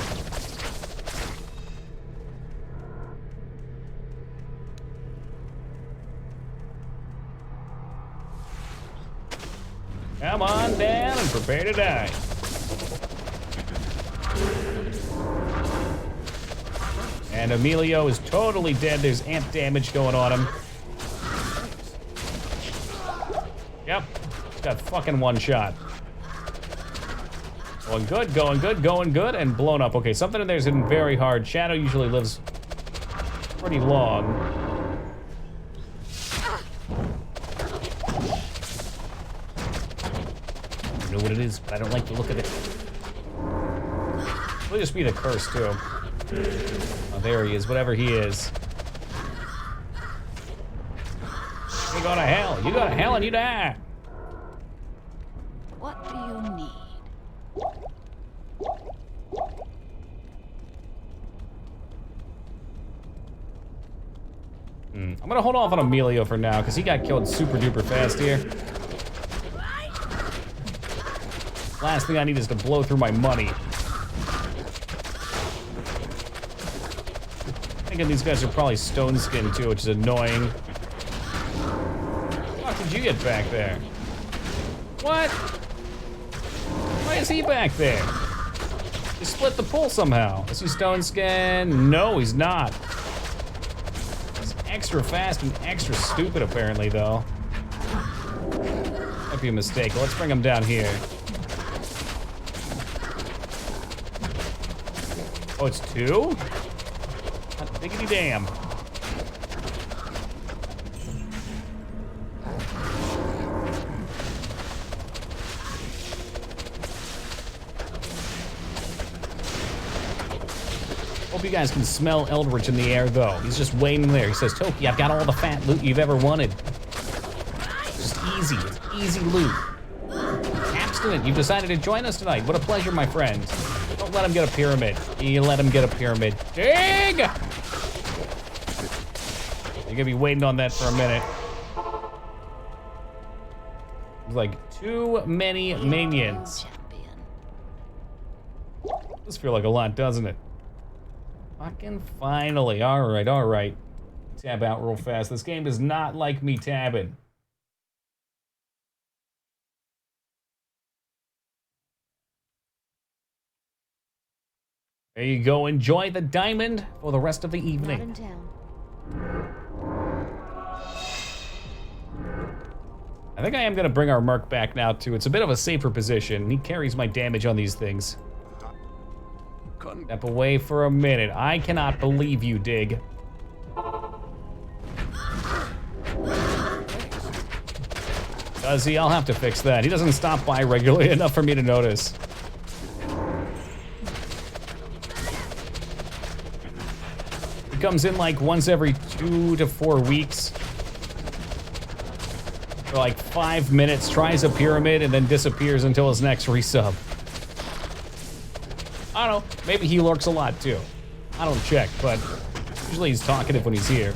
on down and prepare to die. And Emilio is totally dead. There's amp damage going on him. Yep, he's got fucking one shot. Going good, going good, going good, and blown up. Okay, something in there is hitting very hard. Shadow usually lives pretty long. I don't know what it is, but I don't like the look of it. It'll just be the curse, too. Oh, there he is, whatever he is. You go to hell. You go to hell and you die. What do you need? I'm gonna hold off on Emilio for now, because he got killed super duper fast here. Last thing I need is to blow through my money. Thinking these guys are probably stone skinned too, which is annoying. How did you get back there? What? Why is he back there? He split the pool somehow. Is he stone skinned? No, he's not. He's extra fast and extra stupid apparently though. Might be a mistake. Let's bring him down here. Oh, it's two? Diggity damn. Hope you guys can smell Eldritch in the air, though. He's just waiting there. He says, Toki, I've got all the fat loot you've ever wanted. It's just easy. It's easy loot. Abstinent, you've decided to join us tonight. What a pleasure, my friend. Don't let him get a pyramid. You let him get a pyramid. Dig! You're gonna be waiting on that for a minute. There's like too many minions. This feels like a lot, doesn't it? Fucking finally. Alright, alright. Tab out real fast. This game does not like me tabbing. There you go. Enjoy the diamond for the rest of the evening. Not in town. I think I am gonna bring our Merc back now too. It's a bit of a safer position. He carries my damage on these things. Step away for a minute. I cannot believe you, Dig. Does he? I'll have to fix that. He doesn't stop by regularly enough for me to notice. He comes in like once every 2 to 4 weeks. For like 5 minutes, tries a pyramid, and then disappears until his next resub. I don't know, maybe he lurks a lot too. I don't check, but usually he's talkative when he's here.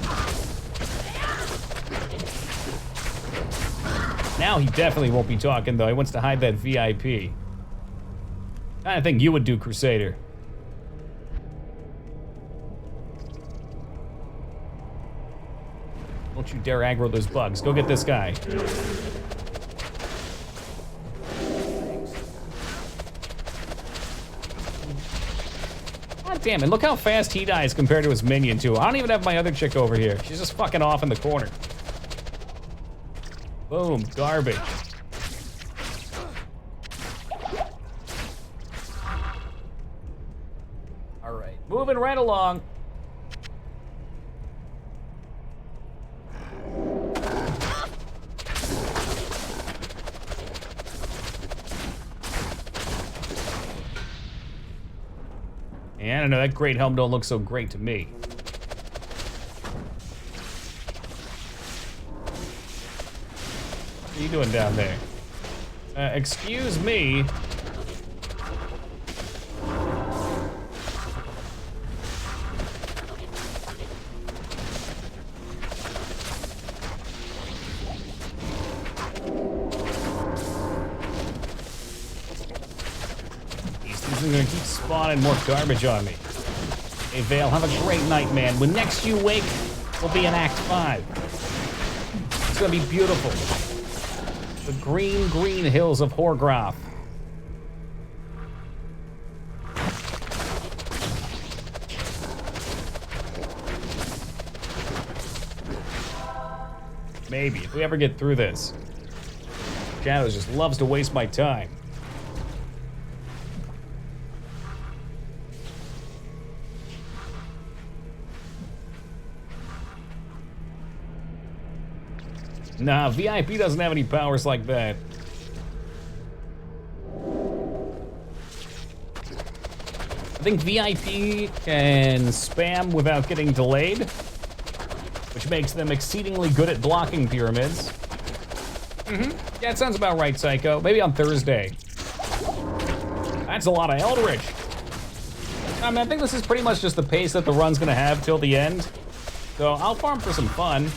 Now he definitely won't be talking though, he wants to hide that VIP. Kind of thing you would do, Crusader. Don't you dare aggro those bugs. Go get this guy. God damn it, look how fast he dies compared to his minion too. I don't even have my other chick over here. She's just fucking off in the corner. Boom, garbage. All right, moving right along. Yeah, I don't know, that great helm don't look so great to me. What are you doing down there? Excuse me. They're gonna keep spawning more garbage on me. Hey Vale, have a great night, man. When next you wake, we'll be in Act 5. It's gonna be beautiful. The green, green hills of Horgroth. Maybe, if we ever get through this. Shadows just loves to waste my time. Nah, VIP doesn't have any powers like that. I think VIP can spam without getting delayed, which makes them exceedingly good at blocking pyramids. Yeah, it sounds about right, Psycho. Maybe on Thursday. That's a lot of Eldritch. I mean, I think this is pretty much just the pace that the run's gonna have till the end. So I'll farm for some fun.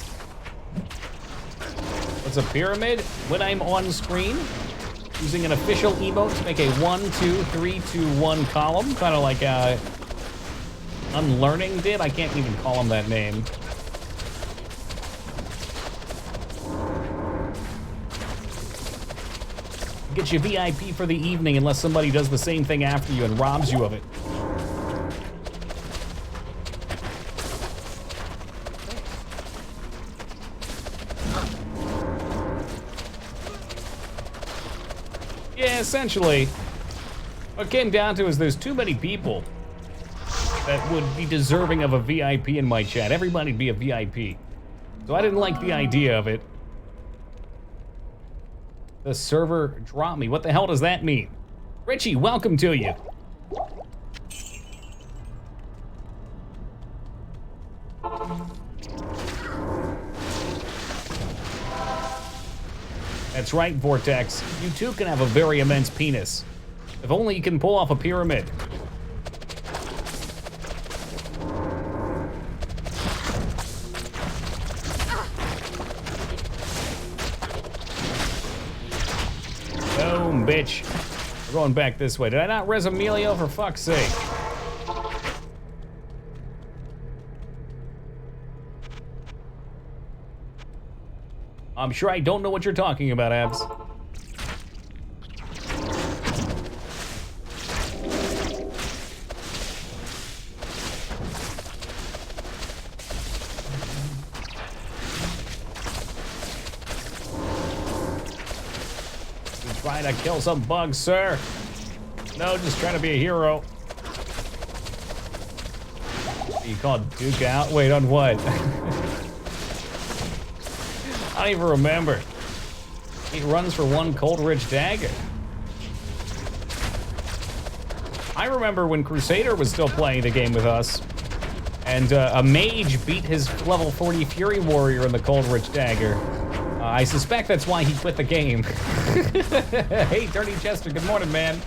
What's a pyramid? When I'm on screen, using an official emote to make a 1, 2, 3, 2, 1 column, kind of like Unlearning did. I can't even call him that name. Get you VIP for the evening unless somebody does the same thing after you and robs you of it. Yeah, essentially, what it came down to is there's too many people that would be deserving of a VIP in my chat. Everybody'd be a VIP. So I didn't like the idea of it. The server dropped me. What the hell does that mean? Richie, welcome to you. That's right, Vortex. You too can have a very immense penis. If only you can pull off a pyramid. Boom, bitch. We're going back this way. Did I not res Emilio, for fuck's sake? I'm sure I don't know what you're talking about, Abs. You trying to kill some bugs, sir? No, just trying to be a hero. You called Duke out? Wait, on what? I don't even remember. He runs for 1 Cold-Ridge dagger. I remember when Crusader was still playing the game with us, and a mage beat his level 40 Fury Warrior in the Cold-Ridge dagger. I suspect that's why he quit the game. Hey, Dirty Chester, good morning, man.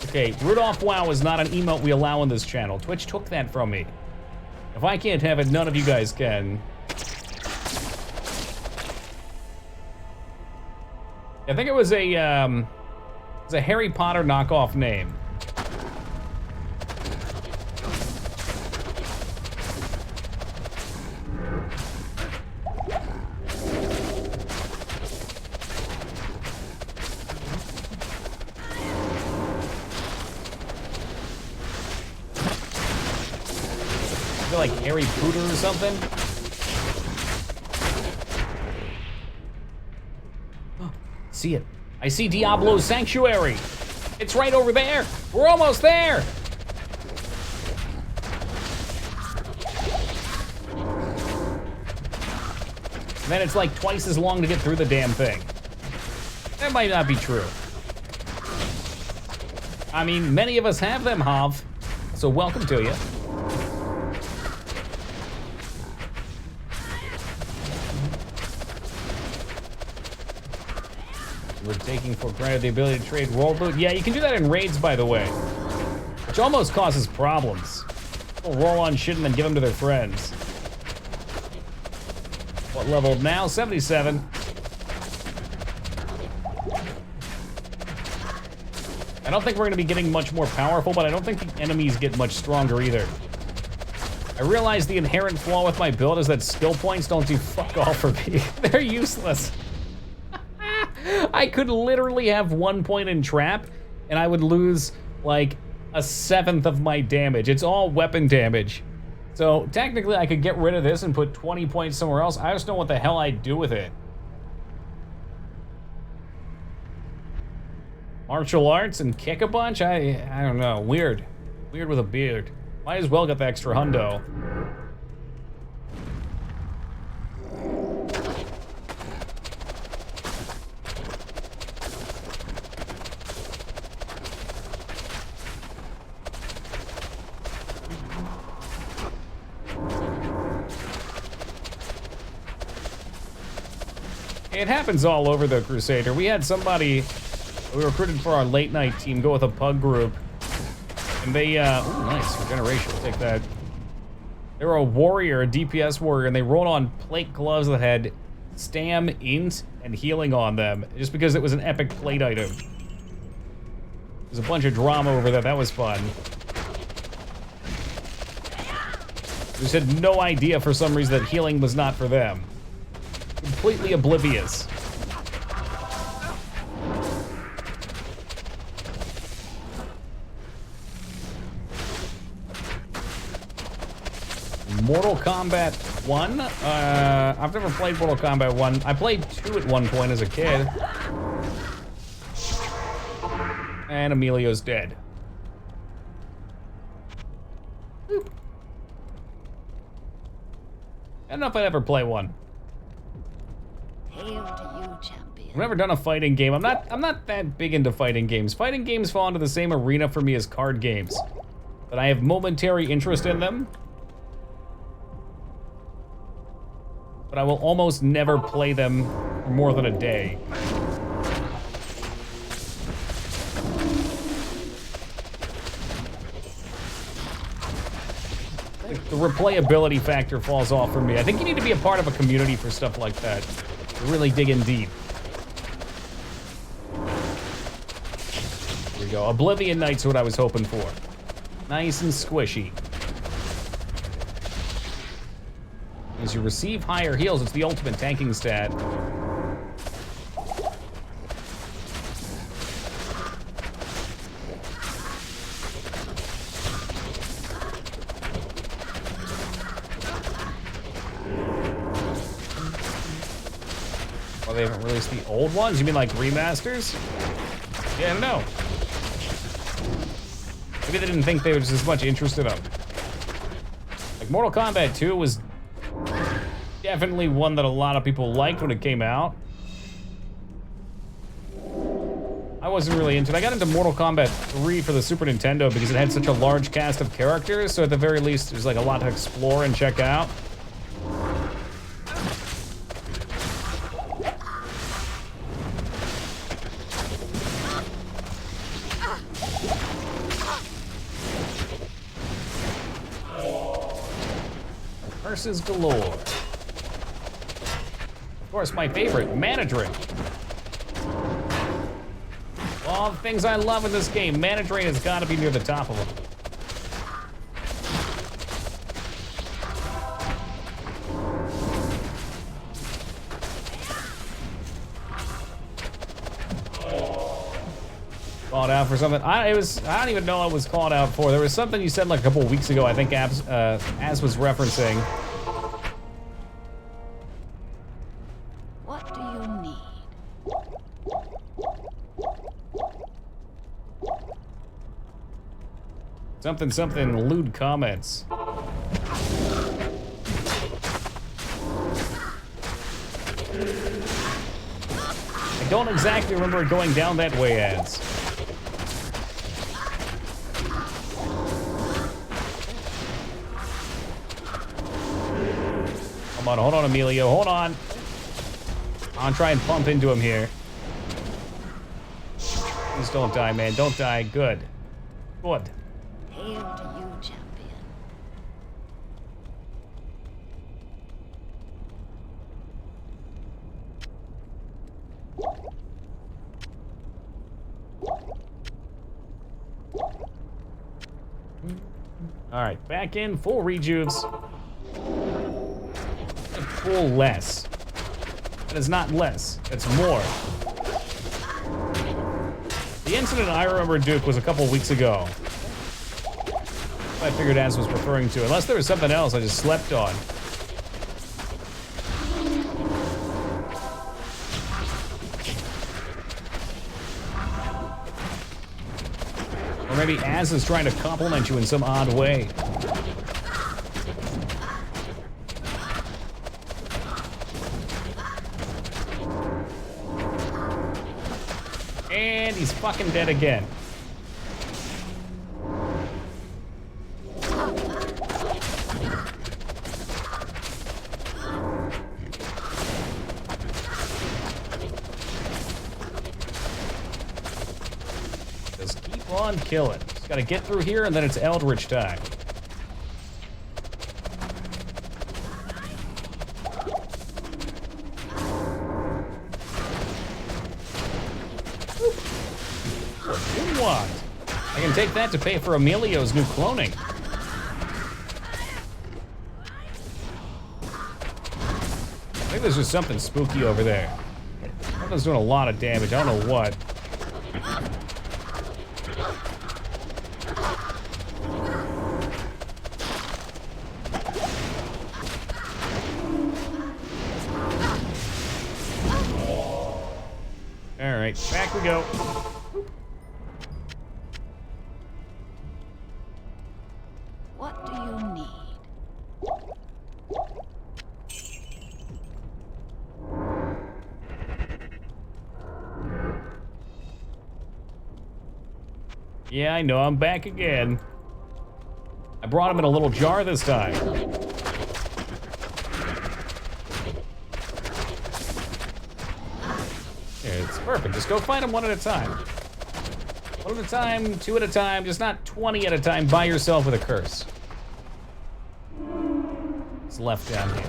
Okay, Rudolph WoW is not an emote we allow on this channel. Twitch took that from me. If I can't have it, none of you guys can. I think it was a Harry Potter knockoff name. Like Harry Potter or something. Oh, see it. I see Diablo's sanctuary. It's right over there. We're almost there. And then it's like twice as long to get through the damn thing. That might not be true. I mean, many of us have them, Hav. So welcome to you. We're taking for granted the ability to trade world loot. Yeah, you can do that in raids, by the way, which almost causes problems. People roll on shit and then give them to their friends. What level now? 77. I don't think we're gonna be getting much more powerful, but I don't think the enemies get much stronger either. I realize the inherent flaw with my build is that skill points don't do fuck all for me. They're useless. I could literally have 1 point in trap, and I would lose like 1/7 of my damage. It's all weapon damage. So technically I could get rid of this and put 20 points somewhere else. I just don't know what the hell I'd do with it. Martial arts and kick a bunch? I don't know. Weird. Weird with a beard. Might as well get the extra hundo. It happens all over the Crusader. We had somebody we recruited for our late night team go with a pug group. And they, ooh, nice, regeneration, we'll take that. They were a warrior, a DPS warrior, and they rolled on plate gloves that had stam, int, and healing on them, just because it was an epic plate item. There's a bunch of drama over that, that was fun. They just had no idea for some reason that healing was not for them. Completely oblivious. Mortal Kombat 1? I've never played Mortal Kombat 1. I played 2 at one point as a kid. And Emilio's dead. Boop. I don't know if I'd ever play one. Hail to you, champion. I've never done a fighting game. I'm not that big into fighting games. Fighting games fall into the same arena for me as card games. But I have momentary interest in them. But I will almost never play them for more than a day. The replayability factor falls off for me. I think you need to be a part of a community for stuff like that. To really dig in deep. Here we go. Oblivion Knight's what I was hoping for. Nice and squishy. As you receive higher heals, it's the ultimate tanking stat. Well, they haven't released the old ones? You mean like remasters? Yeah, I don't know. Maybe they didn't think there was as much interest in them. Like Mortal Kombat 2 was definitely one that a lot of people liked when it came out. I wasn't really into it. I got into Mortal Kombat 3 for the Super Nintendo because it had such a large cast of characters, so at the very least there's like a lot to explore and check out. Curses galore. Of course, my favorite, mana drain. All the things I love in this game, mana drain has got to be near the top of them. Called out for something. I don't even know what I was called out for. There was something you said like a couple of weeks ago. I think Az was referencing. What do you need? Something lewd comments. I don't exactly remember it going down that way, ads. Come on, hold on, Emilio, hold on. I'll try and pump into him here. Please don't die, man, don't die. Good. Good. Hail to you, champion. All right, back in, full rejuves. Full less. That is not less, it's more. The incident I remember, Duke, was a couple weeks ago. I figured Az was referring to, unless there was something else I just slept on. Or maybe Az is trying to compliment you in some odd way. And he's fucking dead again. Just keep on killing. Just gotta get through here and then it's Eldritch time. What? I can take that to pay for Emilio's new cloning. I think there's just something spooky over there. Something's doing a lot of damage. I don't know what. All right, back we go. What do you need? Yeah, I know, I'm back again. I brought him in a little jar this time. It's perfect. Just go find him one at a time. One at a time, two at a time, just not 20 at a time by yourself with a curse. It's left down here.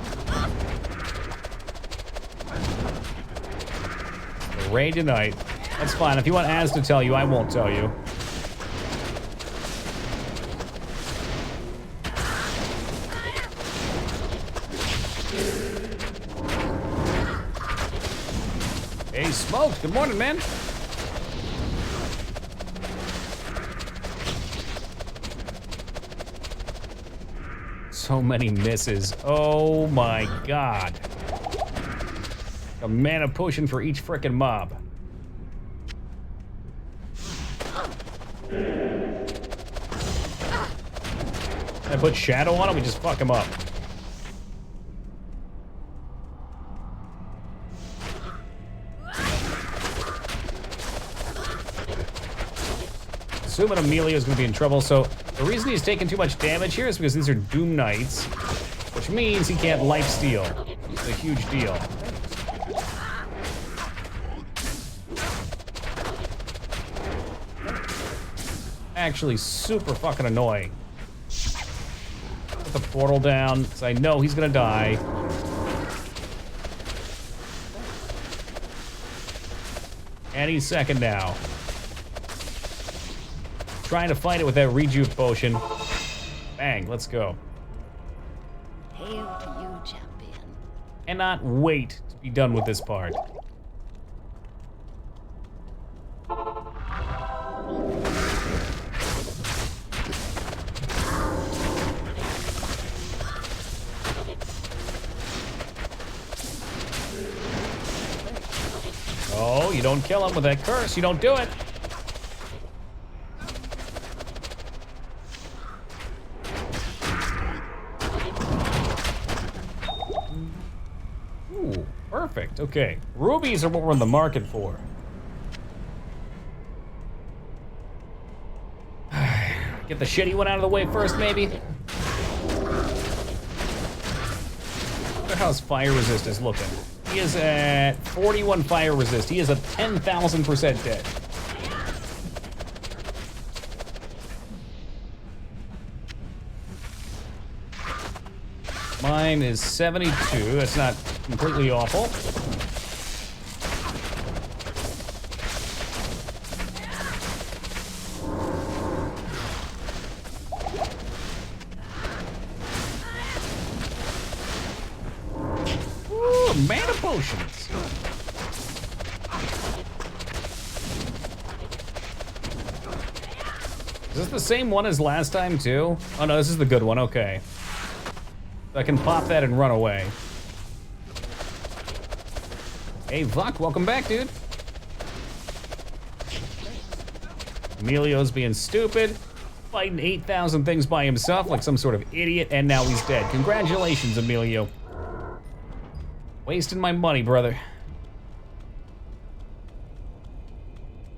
The raid tonight. That's fine. If you want Az to tell you, I won't tell you. Hey, Smoked. Good morning, man. So many misses. Oh my god. A mana potion for each frickin' mob. I put Shadow on him, we just fuck him up. Assuming Emilio's gonna be in trouble, so the reason he's taking too much damage here is because these are Doom Knights, which means he can't lifesteal. It's a huge deal. Actually super fucking annoying. Put the portal down, because I know he's gonna die. Any second now. Trying to fight it with that rejuve potion. Bang, let's go. Hail to you, champion. Cannot wait to be done with this part. Oh, you don't kill him with that curse. You don't do it. Ooh, perfect. Okay. Rubies are what we're in the market for. Get the shitty one out of the way first, maybe. Wonder how his fire resist is looking. He is at 41 fire resist. He is at 10,000% dead. Mine is 72. That's not completely awful. some mana potions. Is this the same one as last time, too? Oh, no, this is the good one. Okay. So I can pop that and run away. Hey, Vuck, welcome back, dude. Emilio's being stupid, fighting 8,000 things by himself like some sort of idiot, and now he's dead. Congratulations, Emilio. Wasting my money, brother.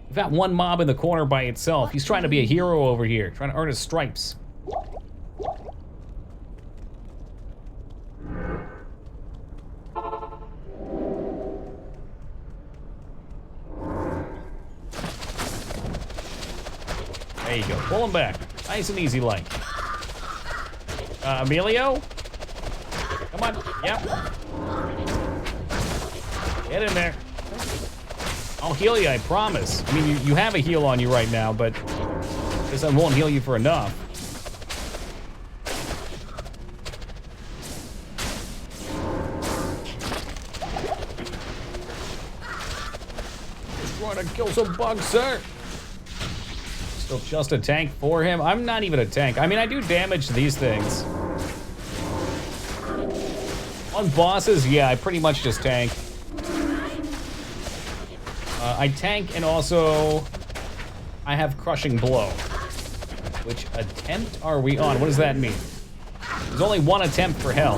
We've got one mob in the corner by itself. He's trying to be a hero over here, trying to earn his stripes. There you go, pull him back. Nice and easy like. Emilio? Come on, yep. Get in there. I'll heal you, I promise. I mean, you have a heal on you right now, but I guess I won't heal you for enough. Just trying to kill some bugs, sir. Still just a tank for him. I'm not even a tank. I mean, I do damage to these things. On bosses, yeah, I pretty much just tank. I tank, and also I have crushing blow. Which attempt are we on? What does that mean? There's only one attempt for hell.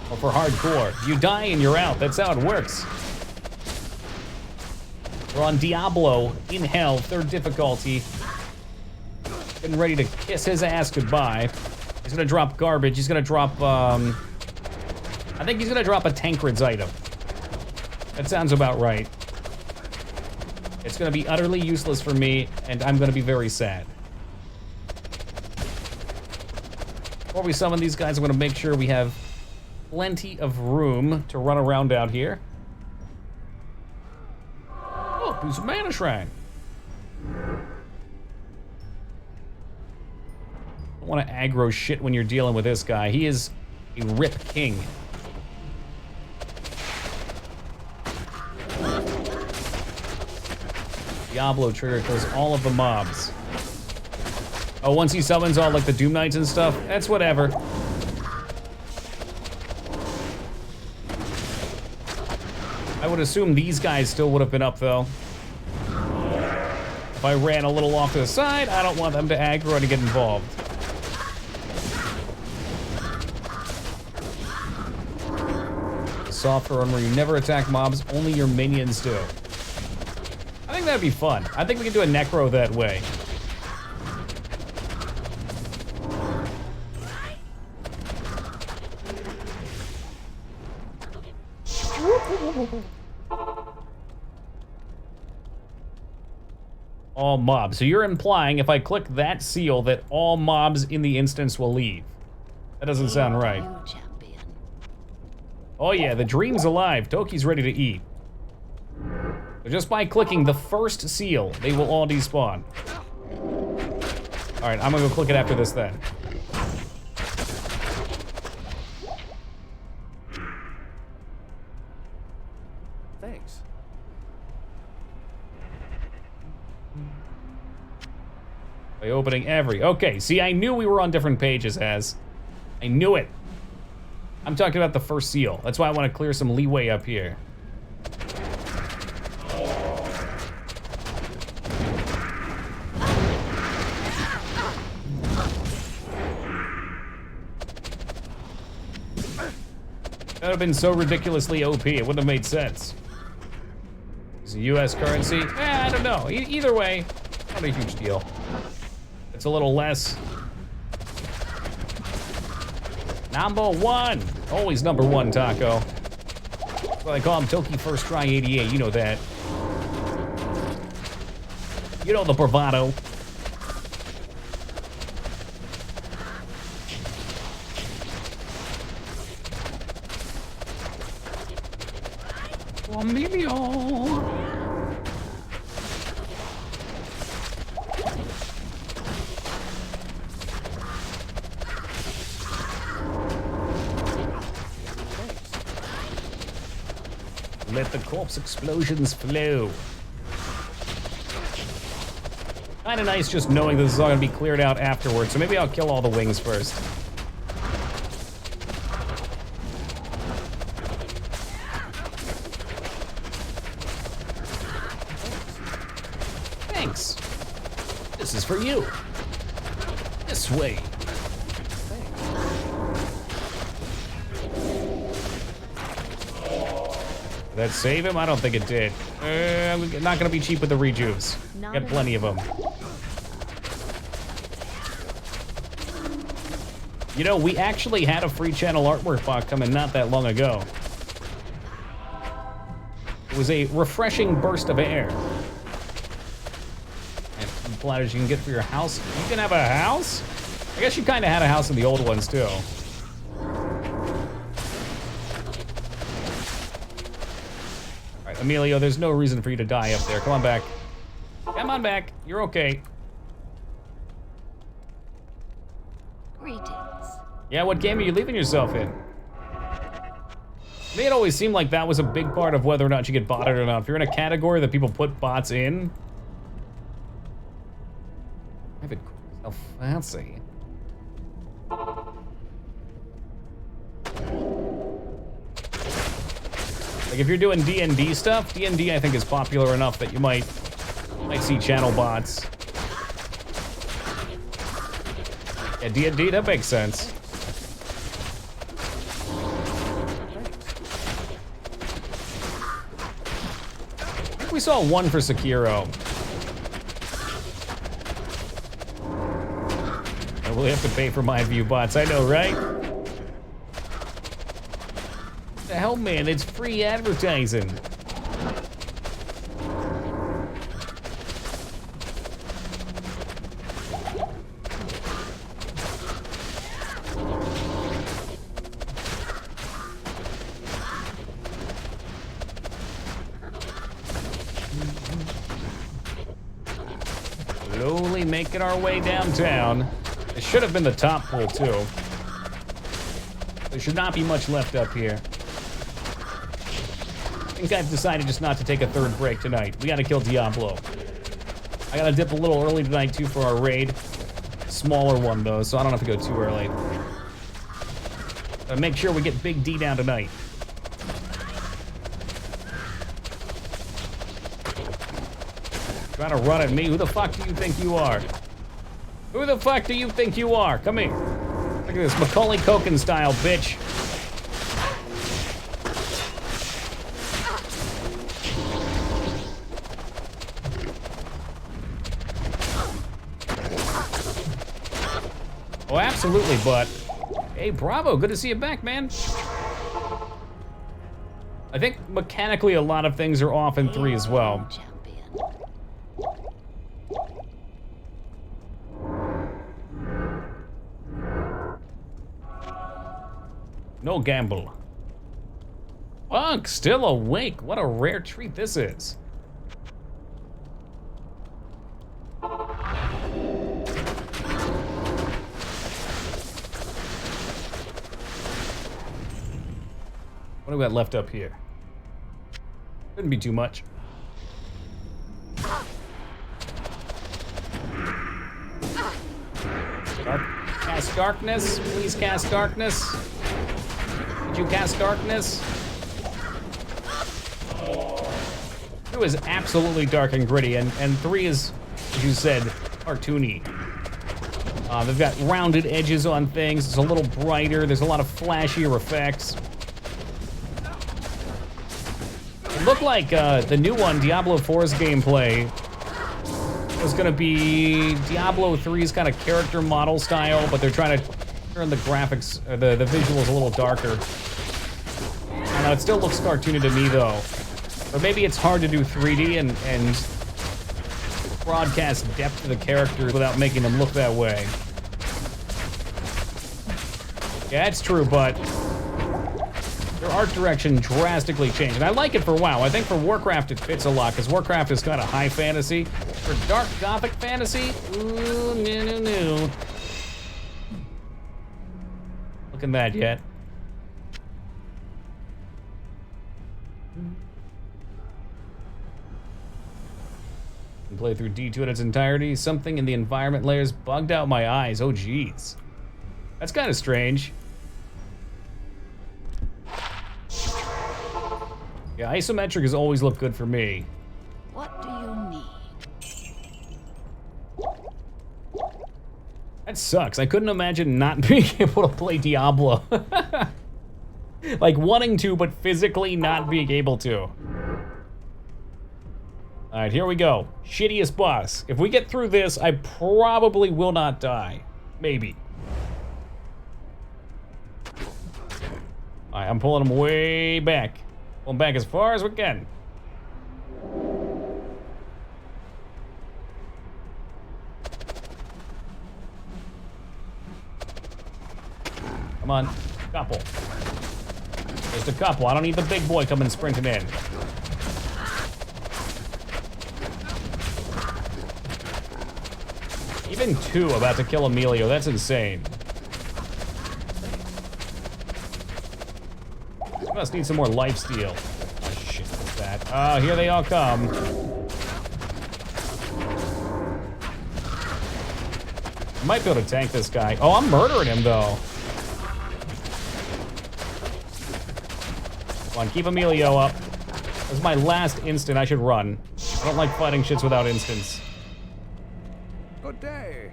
Or for hardcore. You die and you're out. That's how it works. We're on Diablo in hell, 3rd difficulty. Getting ready to kiss his ass goodbye. He's gonna drop garbage. He's gonna drop, I think he's gonna drop a Tancred's item. That sounds about right. It's gonna be utterly useless for me, and I'm gonna be very sad. Before we summon these guys, I'm gonna make sure we have plenty of room to run around out here. Oh, who's a mana shrine? Don't want to aggro shit when you're dealing with this guy. He is a rip king. Diablo trigger kills all of the mobs. Oh, once he summons all like the Doom Knights and stuff, that's whatever. I would assume these guys still would have been up though. If I ran a little off to the side, I don't want them to aggro and to get involved. A soft run where you never attack mobs, only your minions do. I think that'd be fun. I think we can do a necro that way. All mobs. So you're implying if I click that seal that all mobs in the instance will leave. That doesn't sound right. Oh yeah, the dream's alive. Toki's ready to eat. So just by clicking the first seal, they will all despawn. All right, I'm gonna go click it after this then. Thanks. By opening every... Okay, see, I knew we were on different pages, Az. I knew it. I'm talking about the first seal. That's why I want to clear some leeway up here. That would have been so ridiculously OP, it wouldn't have made sense. Is it US currency? I don't know. Either way, not a huge deal. It's a little less. Number one. Always number one, Taco. That's what I call him, Toki First Try 88. You know that. You know the bravado. Emilio. let the corpse explosions flow. Kinda nice just knowing this is all gonna be cleared out afterwards, so maybe I'll kill all the wings first. Thanks. This is for you. This way. Did that save him? I don't think it did. I'm not gonna be cheap with the rejuves. Got plenty of them. You know, we actually had a free channel artwork box coming not that long ago. It was a refreshing burst of air. And platters you can get for your house. You can have a house? I guess you kind of had a house in the old ones too. Alright, Emilio, there's no reason for you to die up there. Come on back. Come on back. You're okay. Greetings. Yeah, what game are you leaving yourself in? To me, it always seemed like that was a big part of whether or not you get botted or not. If you're in a category that people put bots in, I have it so fancy. Like if you're doing D&D stuff, D&D I think is popular enough that you might see channel bots. Yeah, D&D, that makes sense. I think we saw one for Sekiro. I will have to pay for my view bots, I know, right? What the hell, man, it's free advertising. Slowly making our way downtown. It should have been the top pool too. There should not be much left up here. I think I've decided just not to take a third break tonight. We gotta kill Diablo. I gotta dip a little early tonight too for our raid. Smaller one though, so I don't have to go too early. Gotta make sure we get Big D down tonight. Trying to run at me? Who the fuck do you think you are? Who the fuck do you think you are? Come here. Look at this Macaulay Culkin style, bitch. Oh, absolutely, but hey, bravo, good to see you back, man. I think mechanically a lot of things are off in 3 as well. No gamble. Fuck, still awake. What a rare treat this is. What do we got left up here? Shouldn't be too much. Cast darkness. Please cast darkness. Did you cast darkness? It was absolutely dark and gritty, and 3 is, as you said, cartoony. They've got rounded edges on things. It's a little brighter. There's a lot of flashier effects. It looked like the new one, Diablo 4's gameplay, was gonna be Diablo 3's kind of character model style, but they're trying to turn the graphics, the visuals a little darker. I don't know, it still looks cartoony to me though. Or maybe it's hard to do 3D and broadcast depth to the characters without making them look that way. Yeah, it's true, but their art direction drastically changed. And I like it for WoW. I think for Warcraft it fits a lot, because Warcraft is kind of high fantasy. For dark gothic fantasy, ooh, no. Look at that yet. play through D2 in its entirety. Something in the environment layers bugged out my eyes. Oh, geez. That's kind of strange. Yeah, isometric has always looked good for me. What do you need? That sucks. I couldn't imagine not being able to play Diablo. Like wanting to, but physically not being able to. All right, here we go. Shittiest boss. If we get through this, I probably will not die. Maybe. All right, I'm pulling him way back. Pulling back as far as we can. Come on, couple. Just a couple. I don't need the big boy coming sprinting in. Even two about to kill Emilio. That's insane. I must need some more lifesteal. Oh shit, what's that? Oh, here they all come. Might be able to tank this guy. Oh, I'm murdering him though. Come on, keep Emilio up. This is my last instant. I should run. I don't like fighting shits without instants. Good day.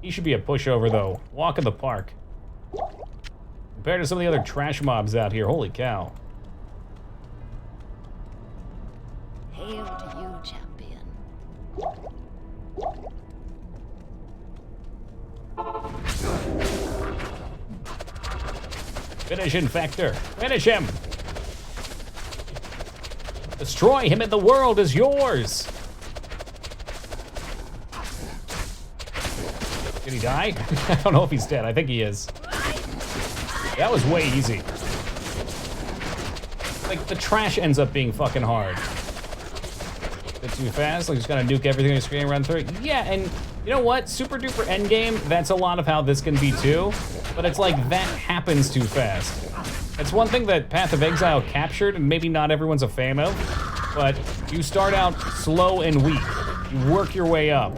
He should be a pushover though. Walk in the park. Compared to some of the other trash mobs out here, holy cow. Hail to you, champion. Finish Infector. Finish him. Destroy him and the world is yours. Did he die? I don't know if he's dead. I think he is. That was way easy. Like, the trash ends up being fucking hard. Bit too fast, like just gotta nuke everything on your screen and run through it. Yeah, and you know what? Super duper endgame, that's a lot of how this can be too. But it's like, that happens too fast. It's one thing that Path of Exile captured, and maybe not everyone's a fan of, but you start out slow and weak. You work your way up.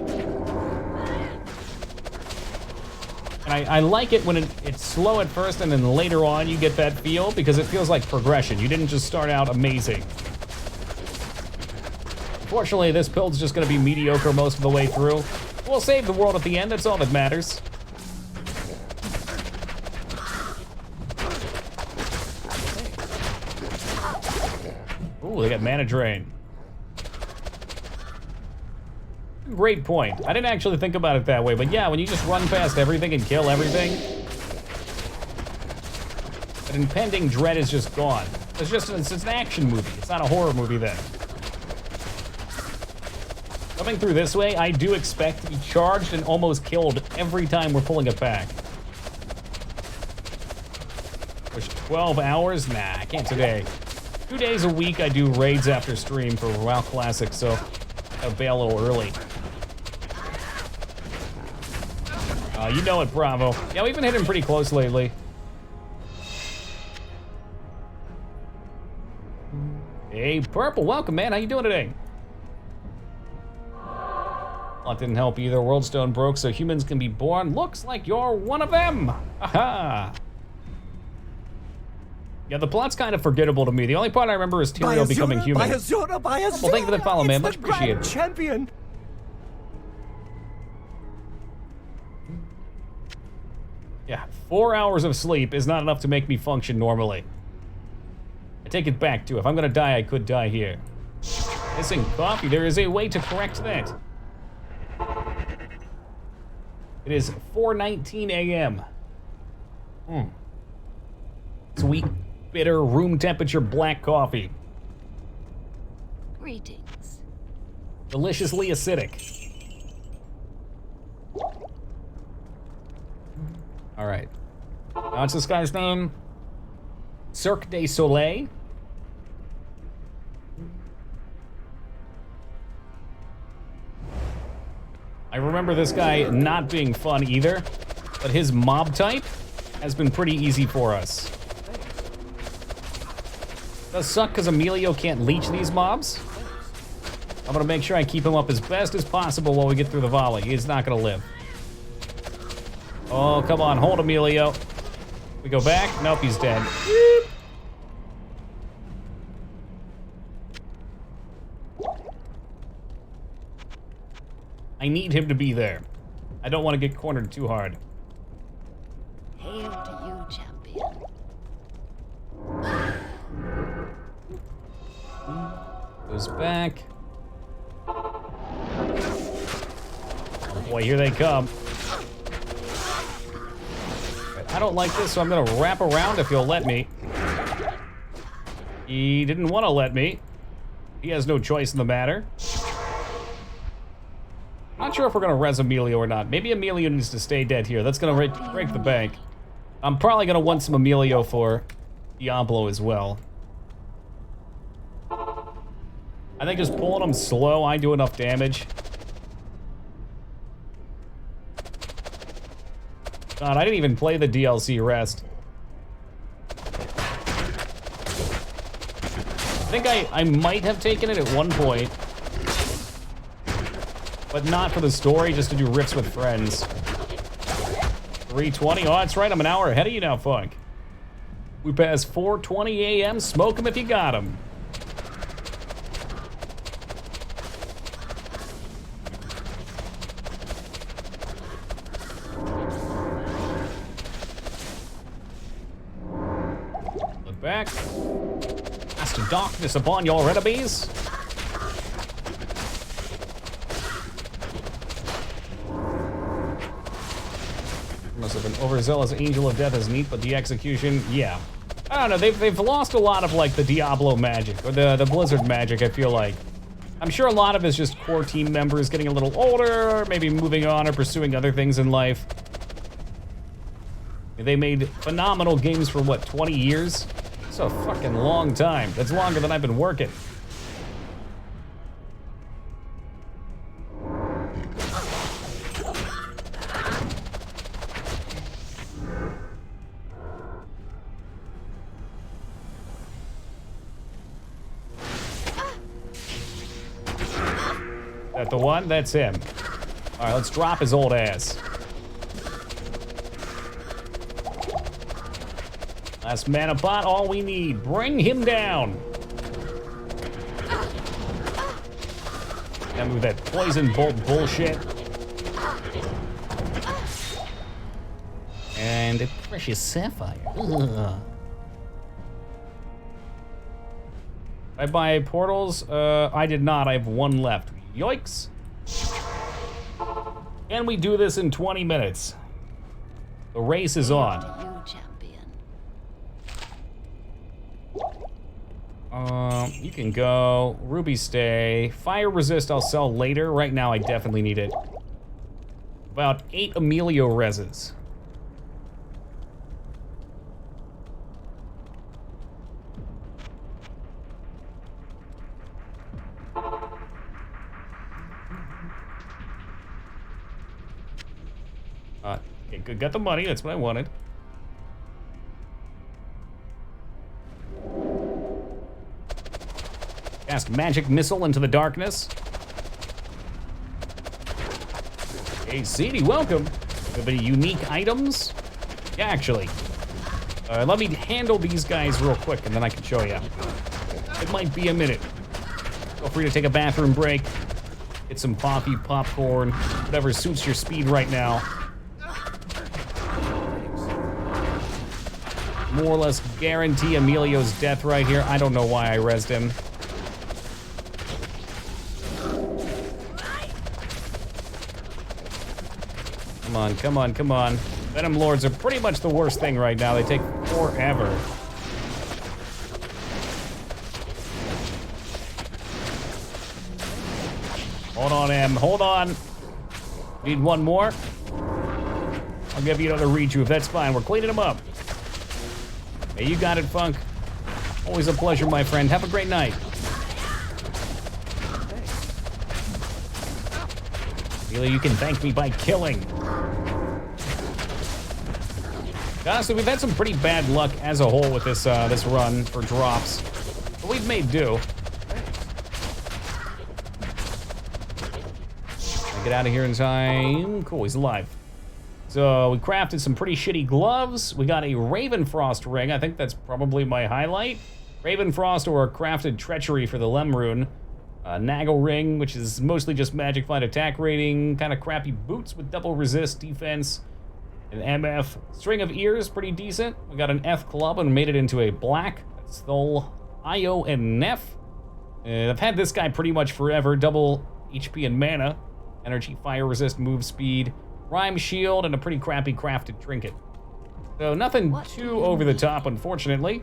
And I like it when it's slow at first and then later on you get that feel, because it feels like progression. You didn't just start out amazing. Unfortunately, this build's just gonna be mediocre most of the way through. We'll save the world at the end, that's all that matters. Ooh, they got mana drain. Great point. I didn't actually think about it that way, but yeah, when you just run past everything and kill everything, that impending dread is just gone. It's an action movie. It's not a horror movie then. Coming through this way, I do expect to be charged and almost killed every time we're pulling it back. Push 12 hours? Nah, I can't today. 2 days a week I do raids after stream for WoW Classic, so I'll bail a little early. You know it, Bravo. Yeah, we've been hitting pretty close lately. Hey, Purple, welcome, man. How you doing today? That didn't help either. Worldstone broke so humans can be born. Looks like you're one of them. Aha. Yeah, the plot's kind of forgettable to me. The only part I remember is Tyrael becoming human. By Azura, by Azura. Well, thank you for the follow, man. Much appreciated. Champion. Yeah, 4 hours of sleep is not enough to make me function normally. I take it back, too. If I'm gonna die, I could die here. Missing coffee. There is a way to correct that. It is 4:19 a.m. Sweet, bitter, room temperature black coffee. Greetings. Deliciously acidic. All right. Now what's this guy's name? Cirque du Soleil. I remember this guy not being fun either, but his mob type has been pretty easy for us. Does suck because Emilio can't leech these mobs, I'm gonna make sure I keep him up as best as possible while we get through the volley. He's not gonna live. Oh, come on, hold Emilio. We go back? Nope, he's dead. I need him to be there. I don't want to get cornered too hard. Hail to you, champion. Goes back. Oh boy, here they come. I don't like this, so I'm gonna wrap around if he'll let me. He didn't want to let me. He has no choice in the matter. Not sure if we're gonna res Emilio or not. Maybe Emilio needs to stay dead here. That's gonna break the bank. I'm probably gonna want some Emilio for Diablo as well. I think just pulling him slow, I do enough damage. God, I didn't even play the DLC rest. I think I might have taken it at one point. But not for the story, just to do riffs with friends. 3:20, oh, that's right, I'm an hour ahead of you now, Funk. We passed 4:20 a.m., smoke 'em if you got 'em. Look back. Cast darkness upon your enemies. Must have been overzealous angel of death is neat, but the execution, yeah. I don't know, they've lost a lot of like the Diablo magic, or the Blizzard magic, I feel like. I'm sure a lot of it's just core team members getting a little older, or maybe moving on or pursuing other things in life. They made phenomenal games for what, 20 years? That's a fucking long time. That's longer than I've been working. That the one? That's him. All right, let's drop his old ass. Last mana bot, all we need. Bring him down. Now move that poison bolt bullshit. And a precious sapphire. Ugh. I buy portals? I did not. I have one left. Yoinks! And we do this in 20 minutes. The race is on. You, champion. You can go. Ruby stay. Fire resist I'll sell later. Right now I definitely need it. About 8 Emilio reses. Okay, good. Got the money. That's what I wanted. Cast magic missile into the darkness. Hey, CD, welcome. Have any unique items? Yeah, actually. Let me handle these guys real quick, and then I can show you. It might be a minute. Feel free to take a bathroom break. Get some coffee, popcorn, whatever suits your speed right now. More or less guarantee Emilio's death right here. I don't know why I rezzed him. Come on, come on, come on. Venom Lords are pretty much the worst thing right now. They take forever. Hold on, Em. Hold on. Need one more? I'll give you another rejuve. That's fine. We're cleaning them up. Hey, you got it, Funk. Always a pleasure, my friend. Have a great night. Really, you can thank me by killing. Honestly, we've had some pretty bad luck as a whole with this this run for drops. But we've made do. Get out of here in time. Cool, he's alive. So we crafted some pretty shitty gloves. We got a Ravenfrost ring. I think that's probably my highlight. Ravenfrost or crafted treachery for the Lemrune. Nagel ring, which is mostly just magic fight attack rating. Kind of crappy boots with double resist defense. An MF. String of ears, pretty decent. We got an F club and made it into a black. Skull, Io, and Neff. I've had this guy pretty much forever. Double HP and mana. Energy, fire resist, move speed. Rhyme shield, and a pretty crappy crafted trinket. So nothing too over the top, unfortunately.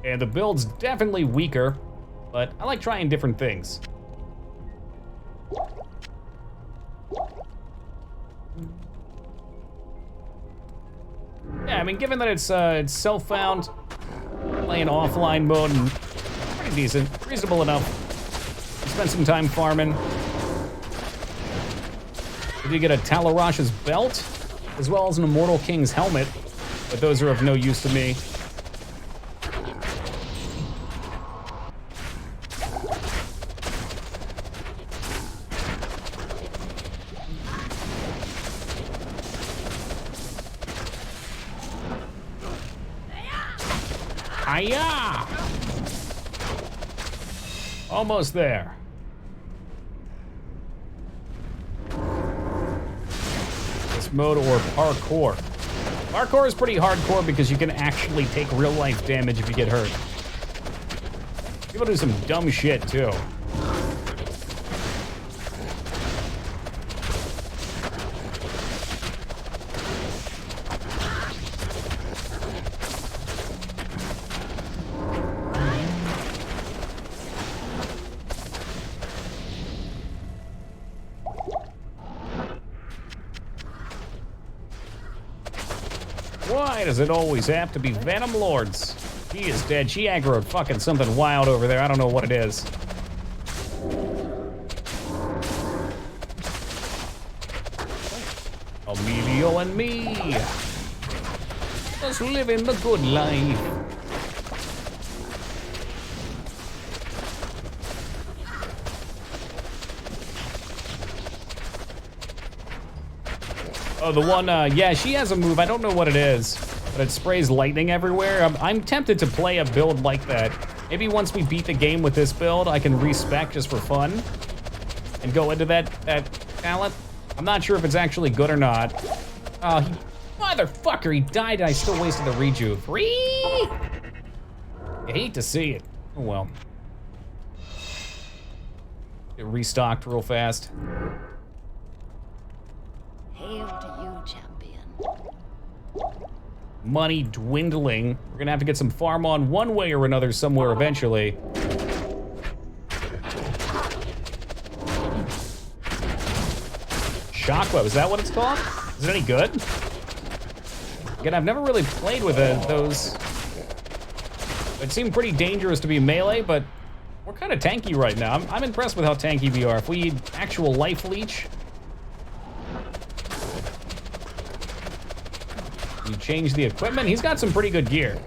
And the build's definitely weaker, but I like trying different things. Yeah, I mean, given that it's self-found, playing offline mode, and pretty decent, reasonable enough. Spent some time farming. We did get a Talarash's belt, as well as an Immortal King's helmet, but those are of no use to me. Hiya! Almost there. This mode or parkour. Parkour is pretty hardcore because you can actually take real life damage if you get hurt. People do some dumb shit too. Why does it always have to be Venom Lords? He is dead. She aggroed fucking something wild over there. I don't know what it is. Emilio and me. Just living the good life. Oh, the one, yeah, she has a move. I don't know what it is, but it sprays lightning everywhere. I'm tempted to play a build like that. Maybe once we beat the game with this build, I can respec just for fun and go into that talent. I'm not sure if it's actually good or not. Oh, motherfucker, he died and I still wasted the rejuve. Free! I hate to see it. Oh, well. Get restocked real fast. Hail to you, champion. Money dwindling. We're gonna have to get some farm on one way or another somewhere eventually. Shockwave, is that what it's called? Is it any good? Again, I've never really played with those. It seemed pretty dangerous to be melee, but we're kind of tanky right now. I'm impressed with how tanky we are. If we need actual life leech, you change the equipment. He's got some pretty good gear.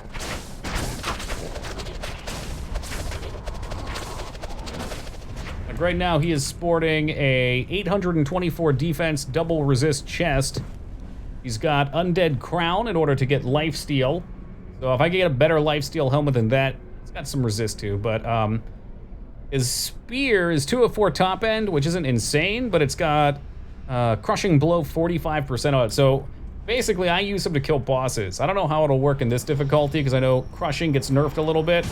Like right now, he is sporting a 824 defense double resist chest. He's got undead crown in order to get lifesteal. So if I can get a better lifesteal helmet than that, it's got some resist too. But his spear is 2 of 4 top end, which isn't insane, but it's got crushing blow 45% on it. So basically, I use him to kill bosses. I don't know how it'll work in this difficulty, because I know crushing gets nerfed a little bit.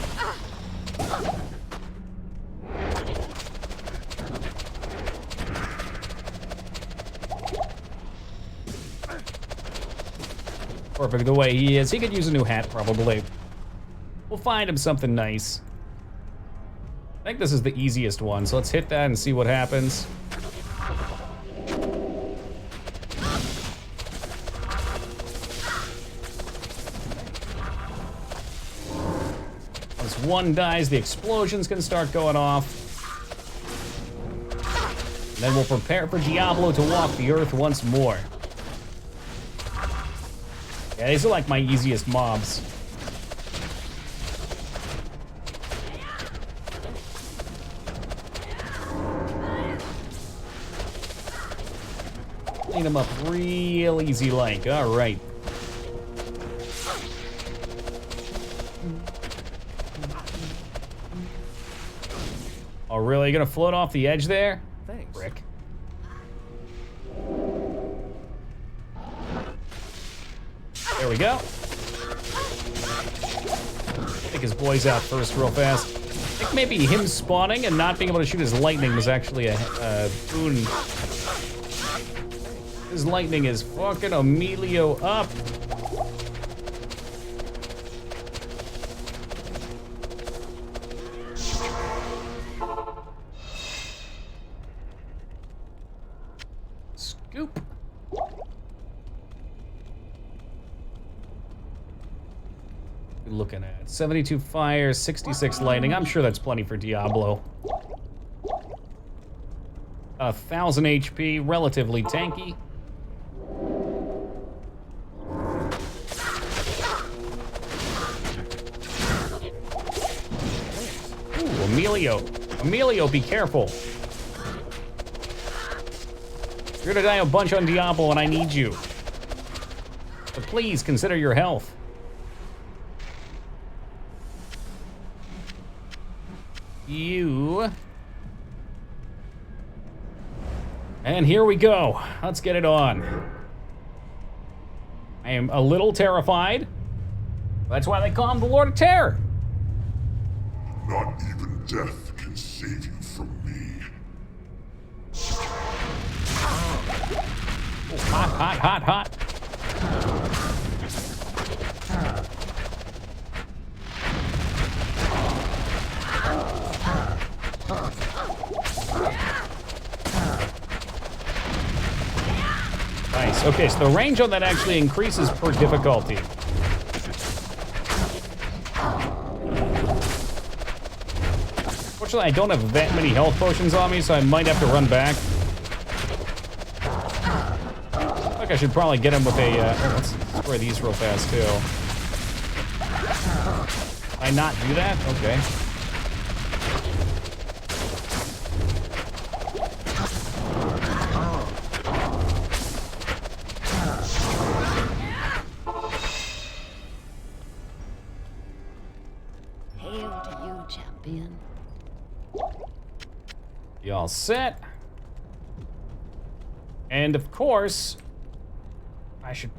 Perfect the way he is. He could use a new hat, probably. We'll find him something nice. I think this is the easiest one, so let's hit that and see what happens. Once one dies, the explosions can start going off. And then we'll prepare for Diablo to walk the earth once more. Yeah, these are like my easiest mobs. Clean him up real easy like. All right. Oh, really? You gonna float off the edge there? Thanks. Rick. There we go. Take his boys out first real fast. I think maybe him spawning and not being able to shoot his lightning was actually a boon. His lightning is fucking Emilio up. Scoop. Looking at 72 fire, 66 lightning. I'm sure that's plenty for Diablo. 1,000 HP, relatively tanky. Ooh, Emilio. Emilio, be careful. You're gonna die a bunch on Diablo and I need you. So please consider your health. You. And here we go. Let's get it on. I am a little terrified. That's why they call him the Lord of Terror. Not even death can save you from me. Oh, hot, hot, hot, hot. Nice. Okay, so the range on that actually increases per difficulty. Fortunately, I don't have that many health potions on me, so I might have to run back. I think I should probably get him with a... let's spray these real fast, too. Can I not do that? Okay. Hail to you, champion. You all set? And of course, I should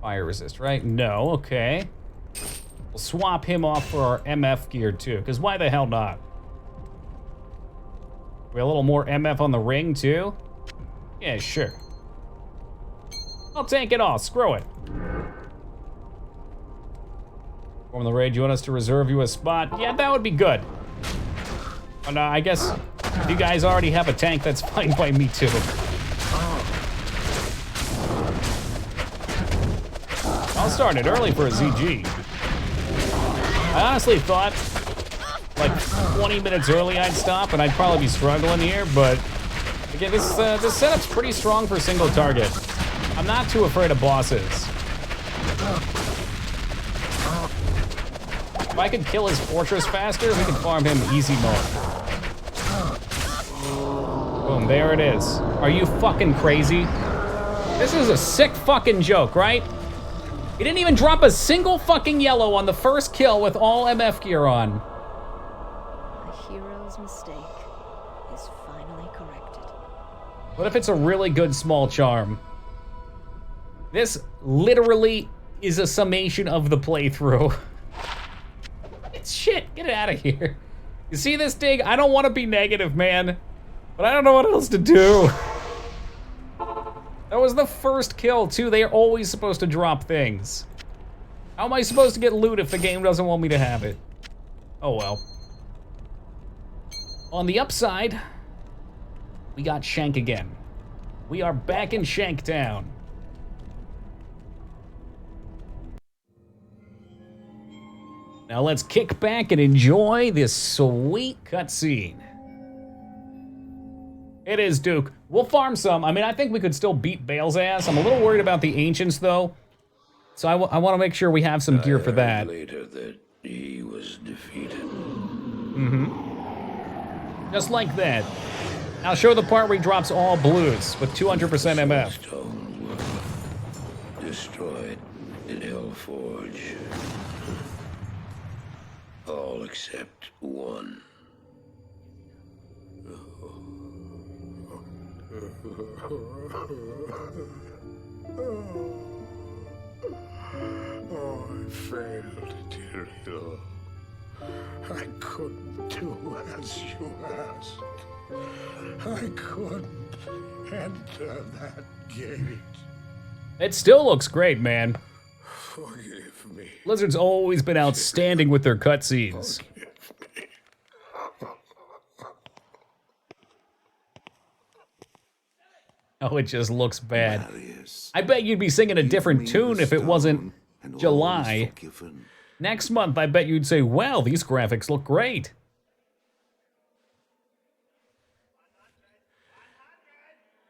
fire resist, right? No, okay. We'll swap him off for our MF gear too, because why the hell not? We have a little more MF on the ring too? Yeah, sure. I'll take it all, screw it. Form the raid, you want us to reserve you a spot? Yeah, that would be good. Oh no, I guess if you guys already have a tank, that's fine by me too. I'll start it early for a ZG. I honestly thought like 20 minutes early I'd stop and I'd probably be struggling here, but again, this setup's pretty strong for single target. I'm not too afraid of bosses. If I could kill his fortress faster, we could farm him easy mode. Boom, there it is. Are you fucking crazy? This is a sick fucking joke, right? He didn't even drop a single fucking yellow on the first kill with all MF gear on. A hero's mistake is finally corrected. What if it's a really good small charm? This literally is a summation of the playthrough. It's shit, get it out of here. You see this dig? I don't want to be negative, man, but I don't know what else to do. That was the first kill, too. They are always supposed to drop things. How am I supposed to get loot if the game doesn't want me to have it? Oh, well. On the upside, we got Shank again. We are back in Shanktown. Now let's kick back and enjoy this sweet cutscene. It is, Duke. We'll farm some. I mean, I think we could still beat Bale's ass. I'm a little worried about the Ancients, though. So I want to make sure we have some gear for that. Later that he was defeated. Mm-hmm. Just like that. I'll show the part where he drops all blues with 200% MF. Stone were destroyed in Hellforge. All except one. Oh, I failed, Tyrael. I couldn't do as you asked. I couldn't enter that gate. It still looks great, man. Forgive me. Blizzard's always been outstanding with their cutscenes. Forgive me. Oh, it just looks bad. Marius, I bet you'd be singing a different give me tune the if it wasn't stone, and all is July. forgiven. Next month, I bet you'd say, well, these graphics look great.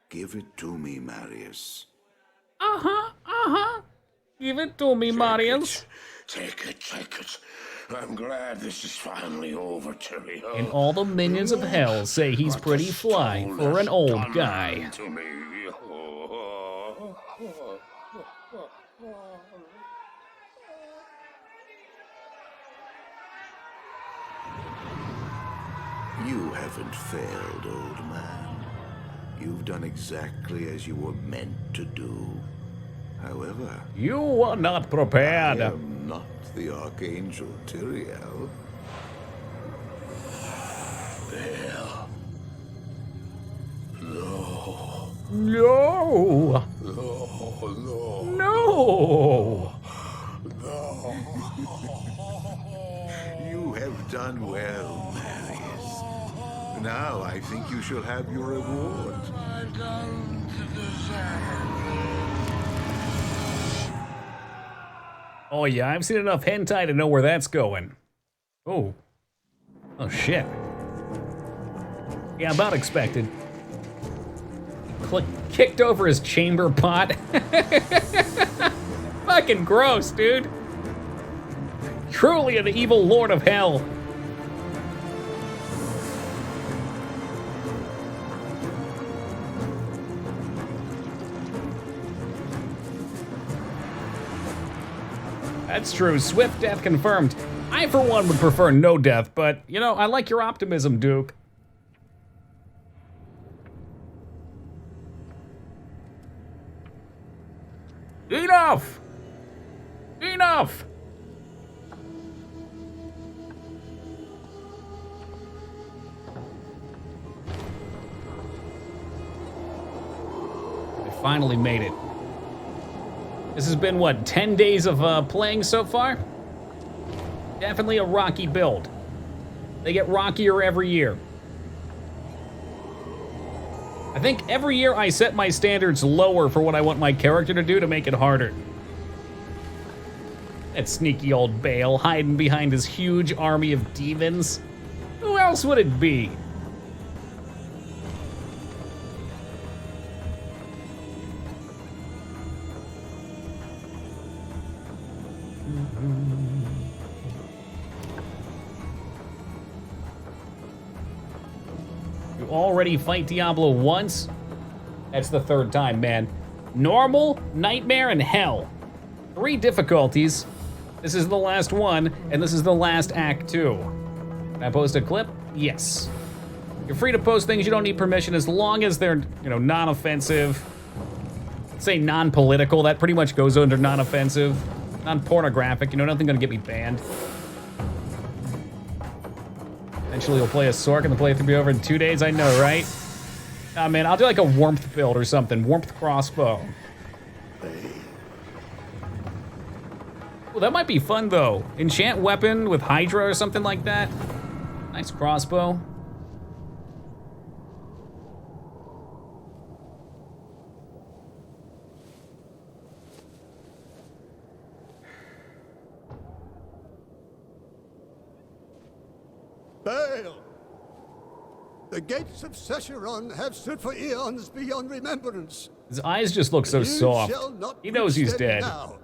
Give it to me, Marius. Give it to me, Marius. Take it. I'm glad this is finally over, Tyrael. And all the minions of hell say he's pretty fly for an old guy. To me. You haven't failed, old man. You've done exactly as you were meant to do. However, You are not I prepared. am not the Archangel Tyrael. Bale. No. No. No. No. You have done well, Marius. Now I think you shall have your reward. I don't deserve. Oh yeah, I've seen enough hentai to know where that's going. Oh. Oh shit. Yeah, about expected. Kicked over his chamber pot. Fucking gross, dude. Truly an evil lord of hell. That's true. Swift death confirmed. I, for one, would prefer no death, but, you know, I like your optimism, Duke. Enough! Enough! I finally made it. This has been, what, 10 days of playing so far? Definitely a rocky build. They get rockier every year. I think every year I set my standards lower for what I want my character to do to make it harder. That sneaky old Bale hiding behind his huge army of demons. Who else would it be? You already fight Diablo once? That's the third time, man. Normal, Nightmare, and Hell. 3 difficulties. This is the last one, and this is the last act too. Can I post a clip? Yes. You're free to post things, you don't need permission as long as they're, you know, non-offensive. Say non-political, that pretty much goes under non-offensive. Non-pornographic, you know, nothing gonna get me banned. Eventually you'll play a Sork and the playthrough will be over in 2 days, I know, right? Ah, man, I'll do like a warmth build or something. Warmth crossbow. Well, that might be fun, though. Enchant weapon with Hydra or something like that. Nice crossbow. Bale! The gates of Sescheron have stood for eons beyond remembrance. His eyes just look so You soft. shall not He knows reach he's them dead. now.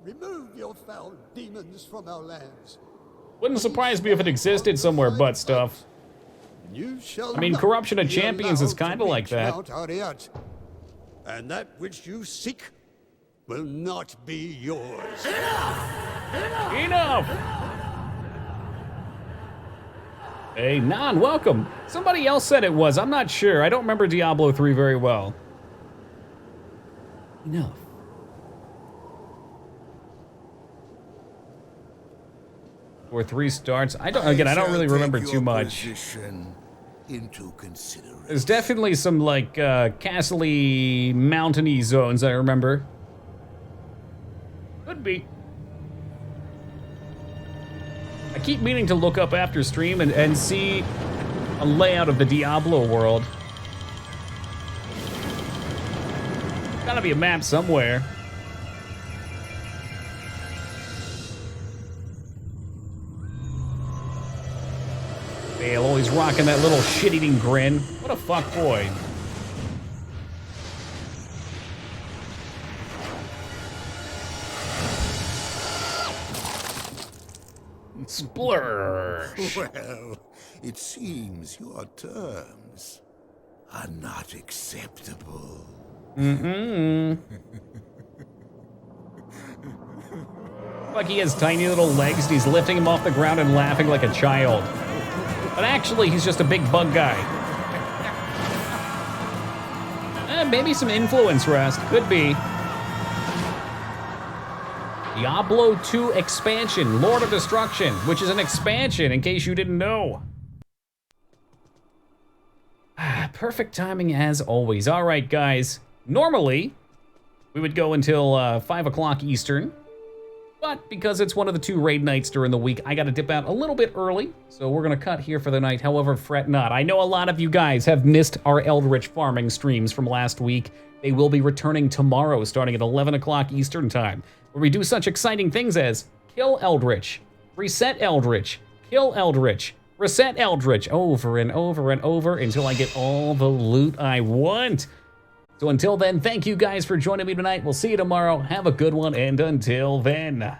Remove your foul demons from our lands. Wouldn't surprise me if it existed somewhere but stuff. You shall I mean, not Corruption of be Champions is allowed to kinda like reach that. Mount Ariat. And that which you seek will not be yours. Enough! Hey, Nan, welcome. Somebody else said it was. I'm not sure. I don't remember Diablo 3 very well. Enough. Or 3 starts. I don't really remember too much. Into consideration. There's definitely some like castle-y, mountainy zones I remember. Could be. I keep meaning to look up after stream and see a layout of the Diablo world. Gotta be a map somewhere. Bale always rocking that little shit-eating grin. What a fuck boy. Splurge. Well, it seems your terms are not acceptable. Like he has tiny little legs and he's lifting him off the ground and laughing like a child. But actually, he's just a big bug guy. Maybe some influence rest. Could be. Diablo 2 expansion, Lord of Destruction, which is an expansion, in case you didn't know. Perfect timing as always. All right, guys. Normally, we would go until 5 o'clock Eastern. But because it's one of the 2 raid nights during the week, I gotta dip out a little bit early. So we're gonna cut here for the night. However, fret not. I know a lot of you guys have missed our Eldritch farming streams from last week. They will be returning tomorrow, starting at 11 o'clock Eastern time, where we do such exciting things as kill Eldritch, reset Eldritch, kill Eldritch, reset Eldritch, over and over and over until I get all the loot I want. So until then, thank you guys for joining me tonight. We'll see you tomorrow. Have a good one, and until then.